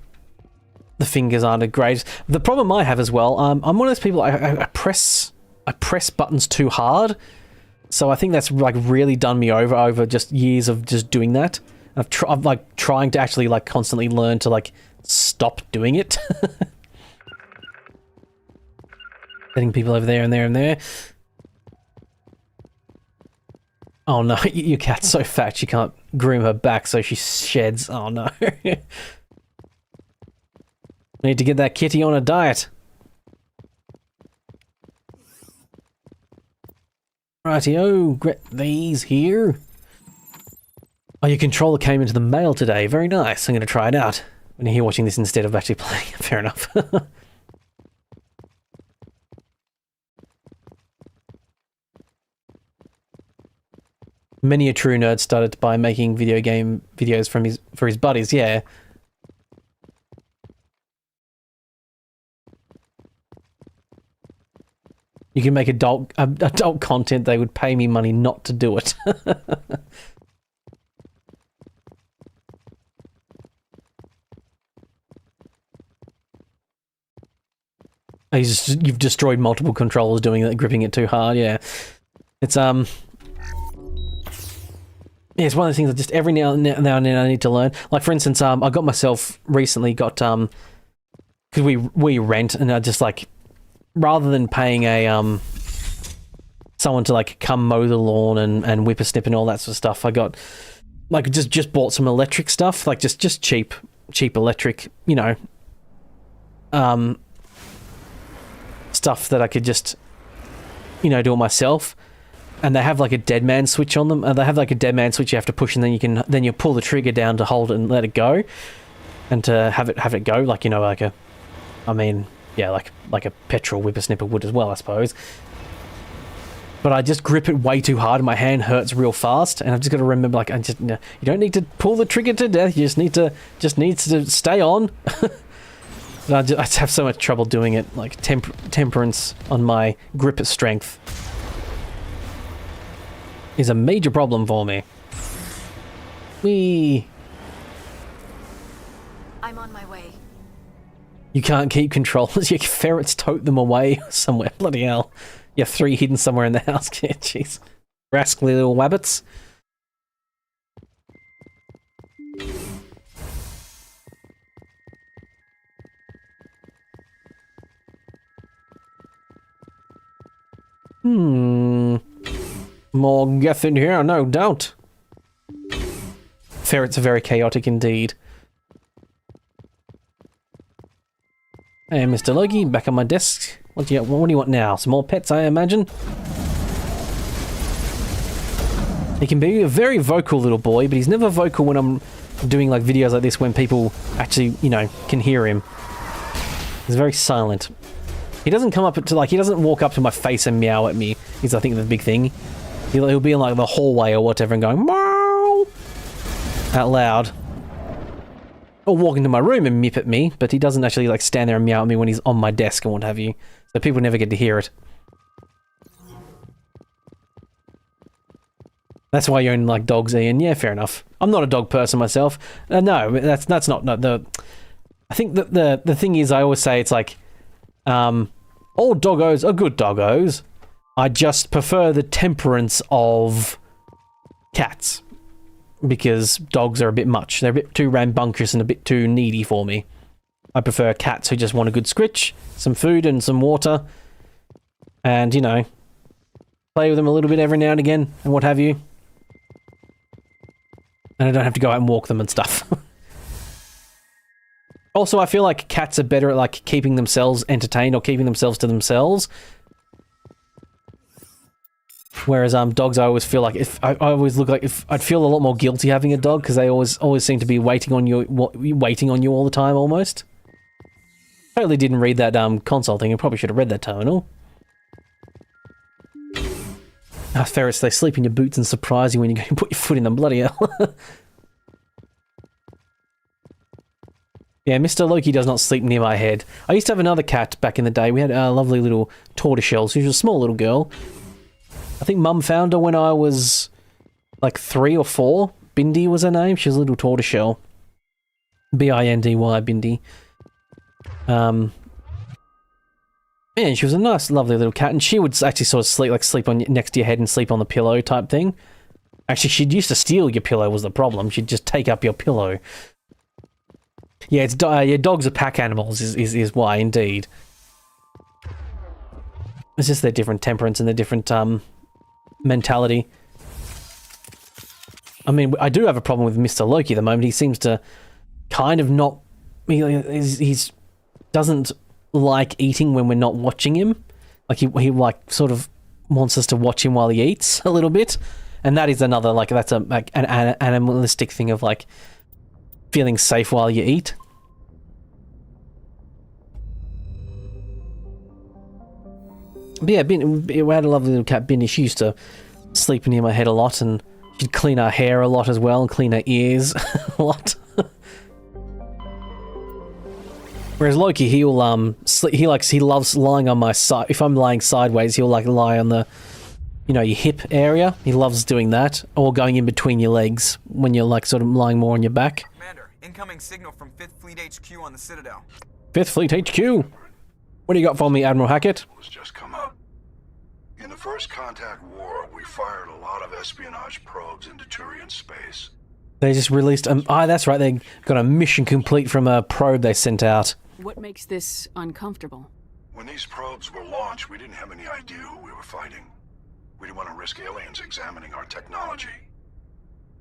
the fingers aren't great. The problem I have as well, I'm one of those people, I press buttons too hard. So I think that's like really done me over just years of just doing that. I'm like trying to actually like constantly learn to like stop doing it. Getting people over there and there and there. Oh no, your cat's so fat she can't groom her back, so she sheds. Oh no. Need to get that kitty on a diet. Rightio, get these here. Oh, your controller came into the mail today. Very nice. I'm going to try it out. When you're here watching this instead of actually playing. Fair enough. Many a true nerd started by making video game videos for his buddies. Yeah. You can make adult content, they would pay me money not to do it. You've destroyed multiple controllers doing that, gripping it too hard, yeah. It's yeah, it's one of those things that just every now and then I need to learn. Like for instance, I got myself recently because we rent, and I just like, rather than paying a someone to like come mow the lawn and whippersnip and all that sort of stuff, I got like just bought some electric stuff, like just cheap electric, stuff that I could just do it myself. And they have like a dead man switch on them. They have like a dead man switch you have to push, and then you pull the trigger down to hold it and let it go, and to have it go like like a, like a petrol whippersnipper would as well, I suppose. But I just grip it way too hard and my hand hurts real fast, and I've just got to remember, like, you don't need to pull the trigger to death, you just needs to stay on. But I just have so much trouble doing it, like temperance on my grip strength is a major problem for me. I'm on my way. You can't keep controllers. Your ferrets tote them away somewhere. Bloody hell. You have 3 hidden somewhere in the house. Yeah, jeez. Rascally little wabbits. More geth in here, no doubt. Ferrets are very chaotic indeed. Hey, Mr. Loki, back on my desk. What do you want now? Some more pets, I imagine? He can be a very vocal little boy, but he's never vocal when I'm doing like videos like this when people actually, you know, can hear him. He's very silent. He doesn't come up to, like, he doesn't walk up to my face and meow at me, is I think the big thing. He'll be in like the hallway or whatever and going, meow, out loud. Or walk into my room and mip at me, but he doesn't actually like stand there and meow at me when he's on my desk and what have you. So people never get to hear it. That's why you own like dogs, Ian. Yeah, fair enough. I'm not a dog person myself. No, that's not the. I think that the thing is, I always say it's like, all doggos are good doggos. I just prefer the temperance of cats. Because dogs are a bit much. They're a bit too rambunctious and a bit too needy for me. I prefer cats who just want a good scritch, some food and some water. And, you know, play with them a little bit every now and again and what have you. And I don't have to go out and walk them and stuff. Also, I feel like cats are better at like keeping themselves entertained or keeping themselves to themselves. Whereas dogs, I always feel like I always look like if I'd feel a lot more guilty having a dog because they always seem to be waiting on you all the time almost. Totally didn't read that console thing. I probably should have read that terminal. Ferrets, they sleep in your boots and surprise you when you go and put your foot in them. Bloody hell. Yeah, Mr. Loki does not sleep near my head. I used to have another cat back in the day. We had a lovely little tortoiseshell. She was a small little girl. I think Mum found her when I was like 3 or 4. Bindi was her name. She was a little tortoiseshell. B-I-N-D-Y, Bindi. Man, she was a nice, lovely little cat, and she would actually sort of sleep on next to your head and sleep on the pillow type thing. Actually, she used to steal your pillow was the problem. She'd just take up your pillow. Yeah, yeah, dogs are pack animals is why, indeed. It's just their different temperance and their different mentality. I mean, I do have a problem with Mr. Loki at the moment. He seems to kind of not... He's doesn't like eating when we're not watching him. Like, he like, sort of wants us to watch him while he eats a little bit. And that is another, like, that's an animalistic thing of, like, feeling safe while you eat. But yeah, we had a lovely little cat, Binny. She used to sleep near my head a lot, and she'd clean her hair a lot as well, and clean her ears a lot. Whereas Loki, he'll he loves lying on my side. If I'm lying sideways, he'll like lie on the, you know, your hip area. He loves doing that, or going in between your legs when you're like sort of lying more on your back. Commander, incoming signal from 5th Fleet HQ on the Citadel. 5th Fleet HQ. What do you got for me, Admiral Hackett? Just come up. In the First Contact War, we fired a lot of espionage probes into Turian space. They just released that's right, they got a mission complete from a probe they sent out. What makes this uncomfortable? When these probes were launched, we didn't have any idea who we were fighting. We didn't want to risk aliens examining our technology.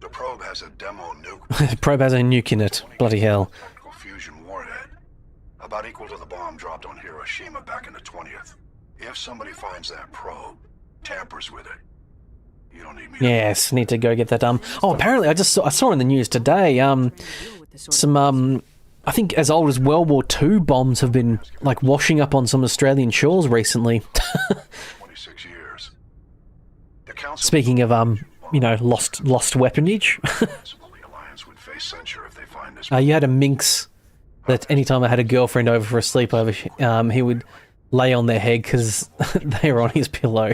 The probe has a demo nuke. The probe has a nuke in it. Bloody hell. Tactical fusion warhead. About equal to the bomb dropped on Hiroshima back in the 20th. If somebody finds that probe, tampers with it, you don't need me. Yes, need to go get that. Oh, apparently I saw in the news today. Some I think as old as World War II bombs have been like washing up on some Australian shores recently. 26 years. Speaking of you know, lost weaponage. The Alliance would face censure if they find this. You had a Minx that anytime I had a girlfriend over for a sleepover, he would lay on their head because they were on his pillow.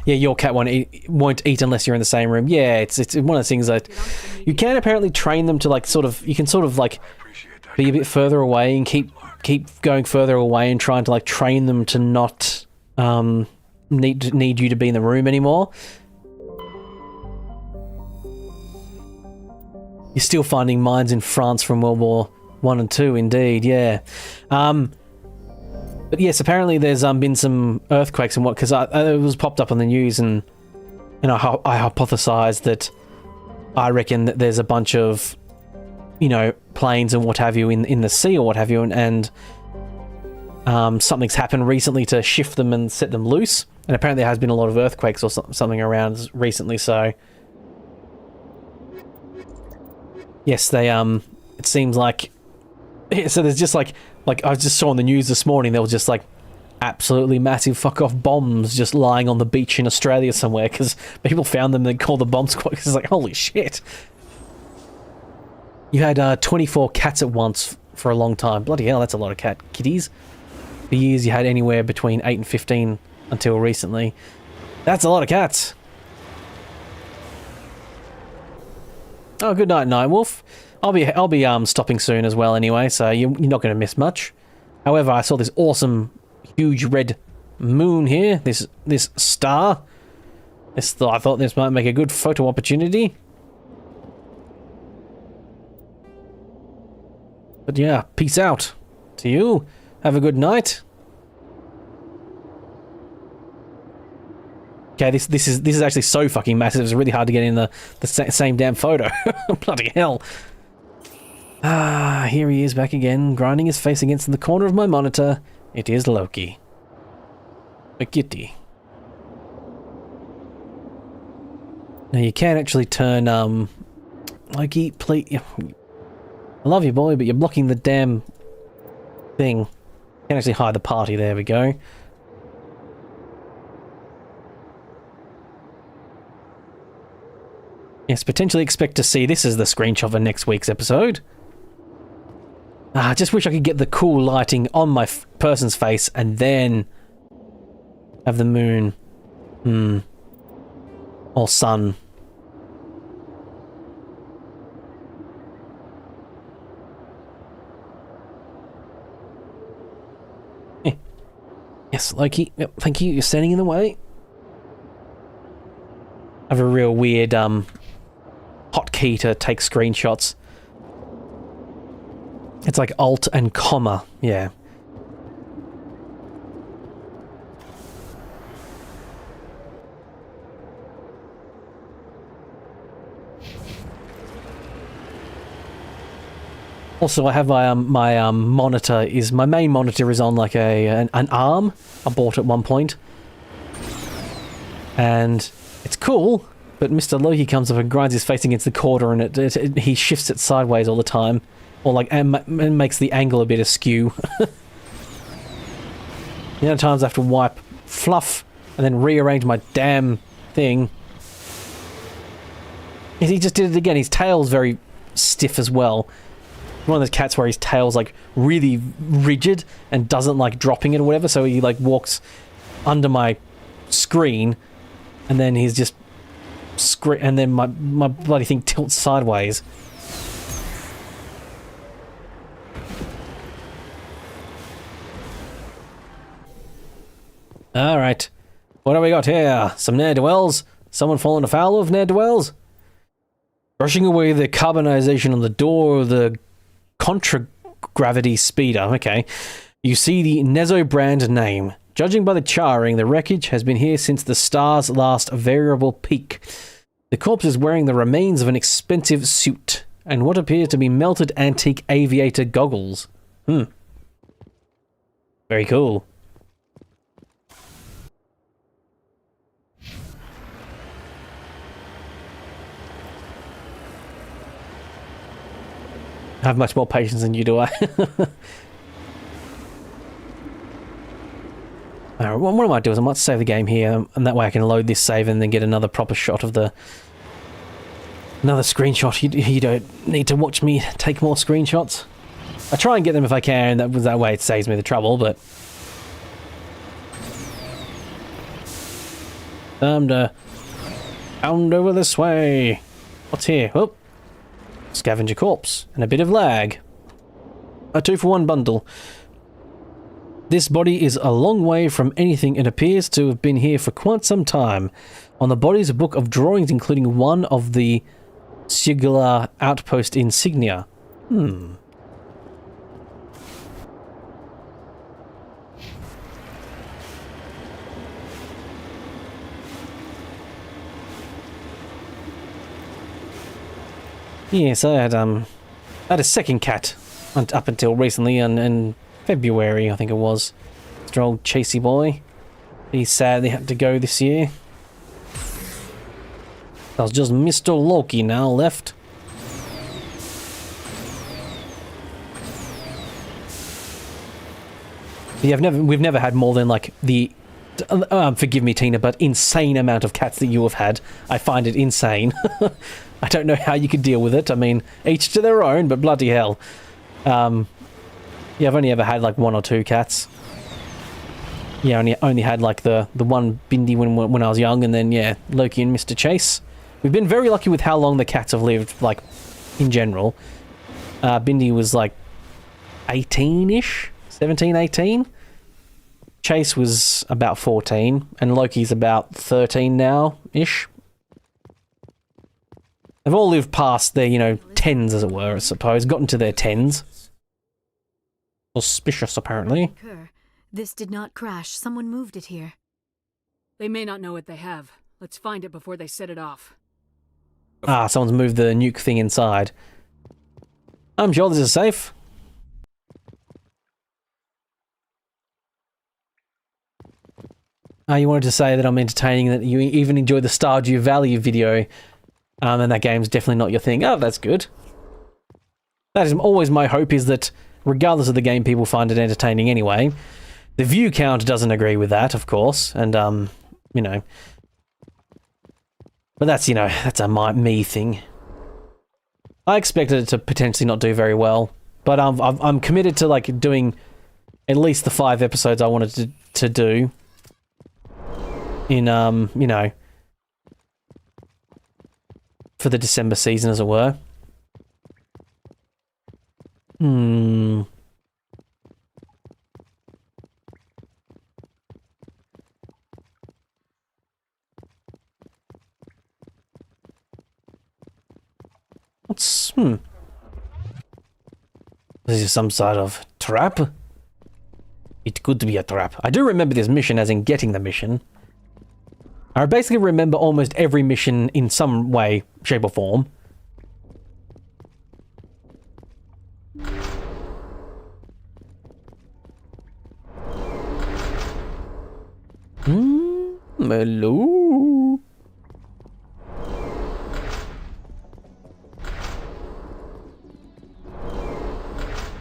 Yeah, your cat won't eat unless you're in the same room. Yeah, it's one of those things that you can apparently train them to like you can sort of like be a bit further away and keep going further away and trying to like train them to not need you to be in the room anymore. You're still finding mines in France from World War I and II, indeed, yeah. But yes, apparently there's been some earthquakes and what, because it was popped up on the news, and I hypothesized that I reckon that there's a bunch of, planes and what have you in the sea or what have you, and something's happened recently to shift them and set them loose, and apparently there has been a lot of earthquakes or something around recently, so yes, they it seems like, so there's just like I just saw on the news this morning, there was just like absolutely massive fuck off bombs just lying on the beach in Australia somewhere because people found them and called the bomb squad. It's like, holy shit. You had 24 cats at once for a long time. Bloody hell, that's a lot of kitties. For years you had anywhere between 8 and 15 until recently. That's a lot of cats. Oh, good night, Nightwolf. I'll be stopping soon as well anyway, so you're not going to miss much. However, I saw this awesome, huge red moon here. This star. I thought this might make a good photo opportunity. But yeah, peace out to you. Have a good night. Okay, this is actually so fucking massive. It's really hard to get in the same damn photo. Bloody hell. Ah, here he is back again, grinding his face against the corner of my monitor. It is Loki. A kitty. Now you can actually turn, Loki, please. I love you, boy, but you're blocking the damn thing. You can actually hide the party. There we go. Yes, potentially expect to see this as the screenshot for next week's episode. I just wish I could get the cool lighting on my person's face and then have the moon. Or sun. Yes, Loki. Yep, thank you. You're standing in the way. I have a real weird hotkey to take screenshots. It's like Alt and comma, yeah. Also, I have my monitor is my main monitor is on like an arm I bought at one point, and it's cool. But Mr. Loki comes up and grinds his face against the corner, and he shifts it sideways all the time, or like and makes the angle a bit askew. The other times I have to wipe fluff and then rearrange my damn thing. He just did it again. His tail's very stiff as well. One of those cats where his tail's like really rigid and doesn't like dropping it or whatever, so he like walks under my screen and then he's just and then my bloody thing tilts sideways. Alright. What have we got here? Some ne'er-do-wells? Someone fallen afoul of ne'er-do-wells? Brushing away the carbonization on the door of the contragravity speeder. Okay. You see the Nezo brand name. Judging by the charring, the wreckage has been here since the star's last variable peak. The corpse is wearing the remains of an expensive suit and what appear to be melted antique aviator goggles. Very cool. I have much more patience than you do, I. Alright, what I might do is I might save the game here, and that way I can load this save and then get another proper shot of the Another screenshot. You don't need to watch me take more screenshots. I try and get them if I can. That way it saves me the trouble, but... Time to pound over this way. What's here? Oh, scavenger corpse and a bit of lag. A 2-for-1 bundle. This body is a long way from anything and appears to have been here for quite some time. On the body is a book of drawings including one of the Singular outpost insignia. Yes, I had a second cat up until recently, in February, I think it was. Mr. Old Chasey boy. He's sad they had to go this year. There's just Mr. Loki now left. Yeah, we've never had more than like the forgive me, Tina, but insane amount of cats that you have had. I find it insane. I don't know how you could deal with it. I mean, each to their own, but bloody hell. Yeah, I've only ever had like 1 or 2 cats. Yeah, only had like the one Bindi when I was young, and then yeah, Loki and Mr. Chase. We've been very lucky with how long the cats have lived, like in general. Bindi was like 18-ish, 17, 18. Chase was about 14, and Loki's about 13 now-ish. They've all lived past their, you know, 10s, as it were, I suppose. Gotten to their 10s. Suspicious, apparently. This did not crash. Someone moved it here. They may not know what they have. Let's find it before they set it off. Ah, someone's moved the nuke thing inside. I'm sure this is safe. You wanted to say that I'm entertaining, that you even enjoy the Stardew Valley video, and that game's definitely not your thing. Oh, that's good. That is always my hope, is that regardless of the game, people find it entertaining anyway. The view count doesn't agree with that, of course, and, you know. But that's, you know, that's a me thing. I expected it to potentially not do very well, but I'm committed to, like, doing at least the 5 episodes I wanted to do. In, you know, for the December season, as it were. What's, This is some sort of trap? It could be a trap. I do remember this mission, as in getting the mission. I basically remember almost every mission in some way, shape or form. Hello?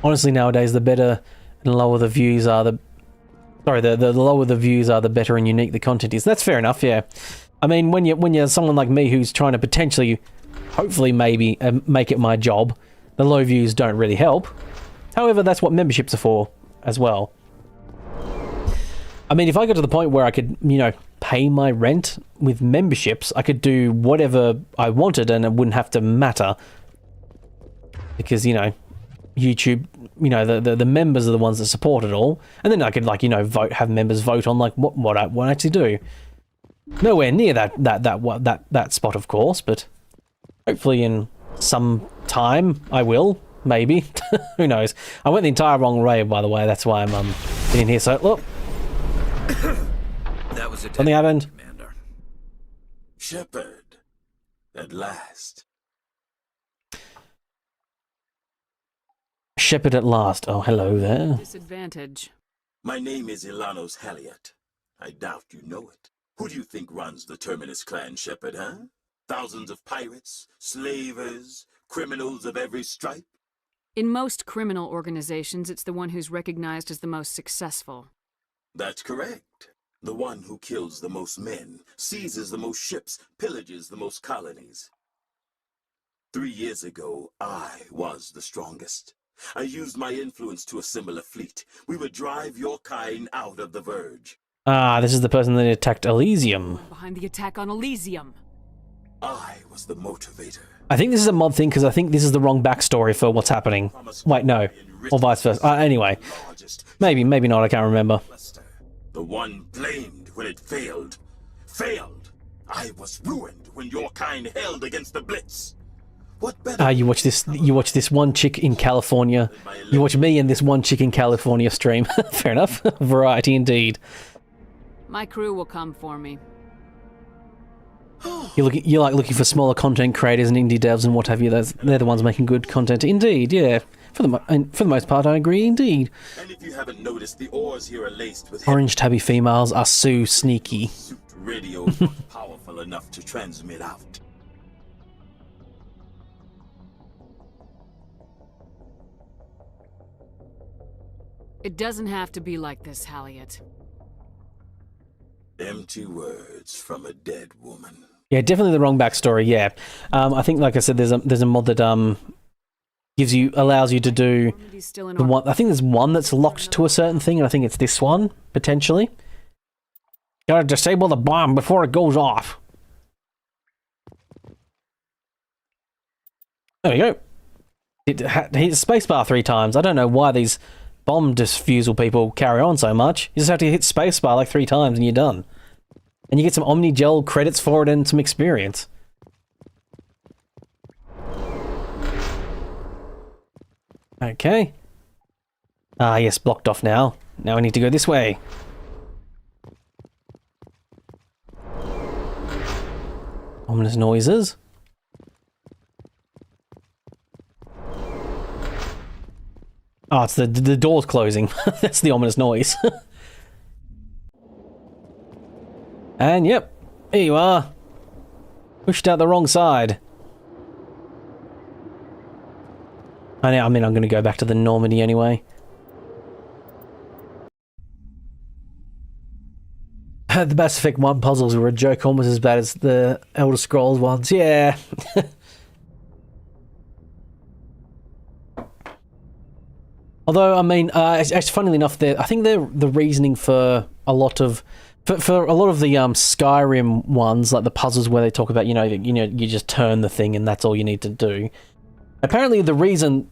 Honestly, nowadays, the better and lower the views are, the lower the views are, the better and unique the content is. That's fair enough, yeah. I mean, when you're someone like me who's trying to potentially, hopefully maybe, make it my job, the low views don't really help. However, that's what memberships are for as well. I mean, if I got to the point where I could, you know, pay my rent with memberships, I could do whatever I wanted and it wouldn't have to matter. Because, you know, YouTube, you know, the members are the ones that support it all, and then I could, like, you know, have members vote on like what I actually do. Nowhere near that spot, of course, but hopefully in some time I will, maybe. Who knows? I went the entire wrong way, by the way. That's why I'm in here. So look, that was something happened. Commander. Shepard, at last. Shepard at last. Oh, hello there. Disadvantage. My name is Ilanos Halliot. I doubt you know it. Who do you think runs the Terminus clan, Shepard, huh? Thousands of pirates, slavers, criminals of every stripe? In most criminal organizations, it's the one who's recognized as the most successful. That's correct. The one who kills the most men, seizes the most ships, pillages the most colonies. 3 years ago, I was the strongest. I used my influence to assemble a fleet. We would drive your kind out of the Verge. Ah, this is the person that attacked Elysium. Behind the attack on Elysium. I was the motivator. I think this is a mod thing because I think this is the wrong backstory for what's happening. Wait, no. Or vice versa. Anyway. Maybe not, I can't remember. The one blamed when it failed. Failed. I was ruined when your kind held against the Blitz. What better? You watch this one chick in California. You watch me and this one chick in California stream. Fair enough. Variety indeed. My crew will come for me. You're like looking for smaller content creators and indie devs and what have you. They're the ones making good content. Indeed, yeah. For the most part, I agree. Indeed. And if you haven't noticed, the ores here are laced with Orange tabby females are so sneaky. radios not powerful enough to transmit out. It doesn't have to be like this, Halliot. Empty words from a dead woman. Yeah, definitely the wrong backstory. Yeah, I think, like I said, there's a mod that allows you to do the one. I think there's one that's locked to a certain thing, and I think it's this one potentially. Gotta disable the bomb before it goes off. There we go. Hit spacebar 3 times. I don't know why these bomb disfusal people carry on so much. You just have to hit spacebar like 3 times and you're done. And you get some Omnigel credits for it and some experience. Okay. Ah, yes, blocked off now. Now we need to go this way. Ominous noises. Oh, it's the door's closing. That's the ominous noise. And yep, here you are. Pushed out the wrong side. I mean, I'm going to go back to the Normandy anyway. The Mass Effect 1 puzzles were a joke, almost as bad as the Elder Scrolls ones. Yeah. Although, I mean, actually, funnily enough, I think the reasoning for a lot of the Skyrim ones, like the puzzles where they talk about, you just turn the thing and that's all you need to do. Apparently, the reason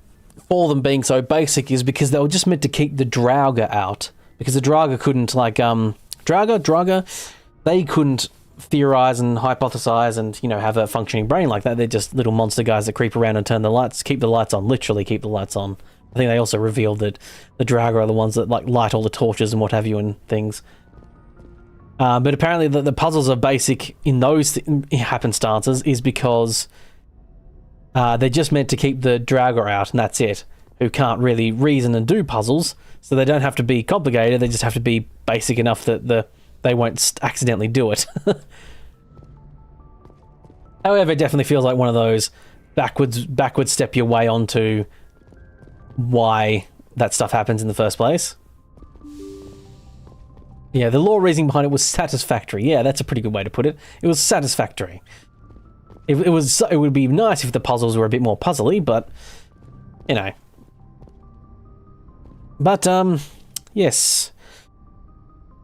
for them being so basic is because they were just meant to keep the Draugr out, because the Draugr couldn't, like, Draugr, they couldn't theorize and hypothesize and, have a functioning brain like that. They're just little monster guys that creep around and keep the lights on, literally keep the lights on. I think they also revealed that the Draugr are the ones that like light all the torches and what have you and things. But apparently the puzzles are basic in those happenstances is because they're just meant to keep the Draugr out and that's it, who can't really reason and do puzzles, so they don't have to be complicated, they just have to be basic enough that they won't accidentally do it. However, it definitely feels like one of those backwards step your way onto why that stuff happens in the first place. Yeah, the lore reasoning behind it was satisfactory. Yeah, that's a pretty good way to put it. It was satisfactory. It would be nice if the puzzles were a bit more puzzly, but But yes.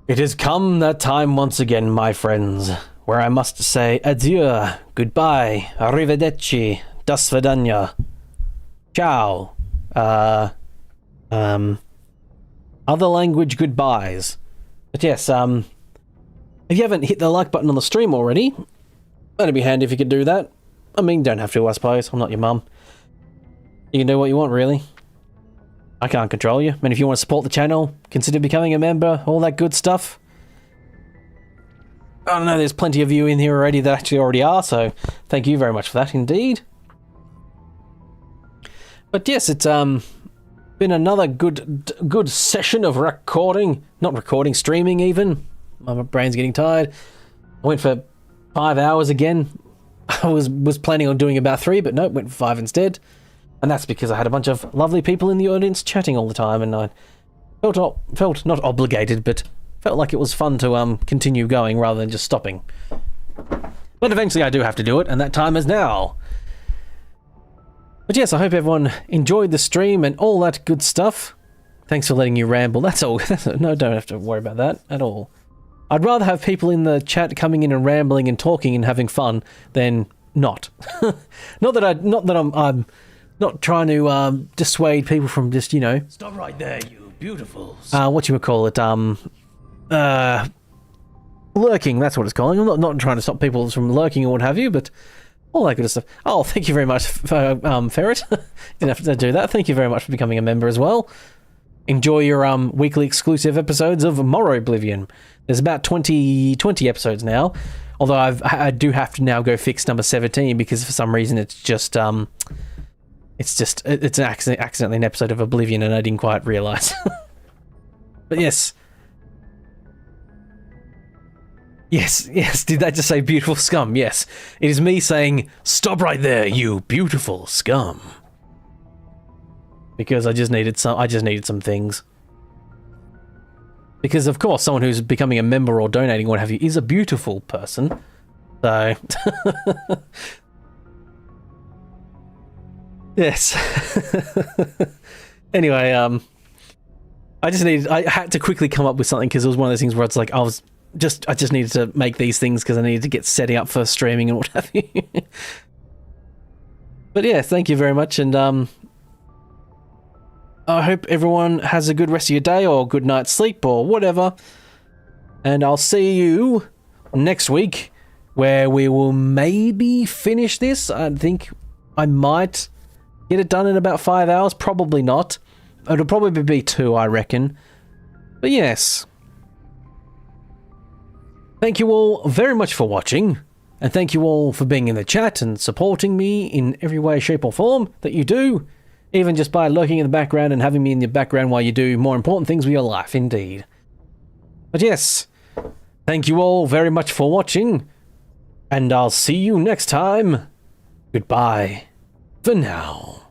It has come that time once again, my friends, where I must say adieu, goodbye, arrivederci, do svidaniya, ciao. Other language goodbyes. But yes, if you haven't hit the like button on the stream already, that'd be handy if you could do that. I mean, don't have to, I suppose. I'm not your mum. You can do what you want, really. I can't control you. I mean, if you want to support the channel, consider becoming a member, all that good stuff. I don't know, there's plenty of you in here already that actually already are, so thank you very much for that, indeed. But yes, it's been another good session of recording. Not recording, streaming even. My brain's getting tired. I went for 5 hours again. I was planning on doing about 3, but nope, went for 5 instead. And that's because I had a bunch of lovely people in the audience chatting all the time, and I felt not obligated, but felt like it was fun to continue going rather than just stopping. But eventually I do have to do it, and that time is now. But yes, I hope everyone enjoyed the stream and all that good stuff. Thanks for letting you ramble. That's all. No, don't have to worry about that at all. I'd rather have people in the chat coming in and rambling and talking and having fun than not. not that I'm not trying to dissuade people from just, you know. Stop right there, you beautiful. Lurking. That's what it's calling. I'm not trying to stop people from lurking or what have you, but all that good stuff. Oh, thank you very much, Ferret. Didn't have to do that. Thank you very much for becoming a member as well. Enjoy your weekly exclusive episodes of Morrow Oblivion. There's about 20 episodes now, although I do have to now go fix number 17 because for some reason it's accidentally an episode of Oblivion and I didn't quite realise. But yes. Yes, did that just say beautiful scum? Yes. It is me saying, stop right there, you beautiful scum. Because I just needed some things. Because of course someone who's becoming a member or donating or what have you is a beautiful person. So yes. Anyway, I had to quickly come up with something because it was one of those things where it's like I just needed to make these things because I needed to get setting up for streaming and what have you. But yeah, thank you very much, and I hope everyone has a good rest of your day or good night's sleep or whatever. And I'll see you next week where we will maybe finish this. I think I might get it done in about 5 hours. Probably not. It'll probably be 2, I reckon. But yes. Thank you all very much for watching. And thank you all for being in the chat and supporting me in every way, shape or form that you do. Even just by lurking in the background and having me in your background while you do more important things with your life, indeed. But yes, thank you all very much for watching, and I'll see you next time. Goodbye for now.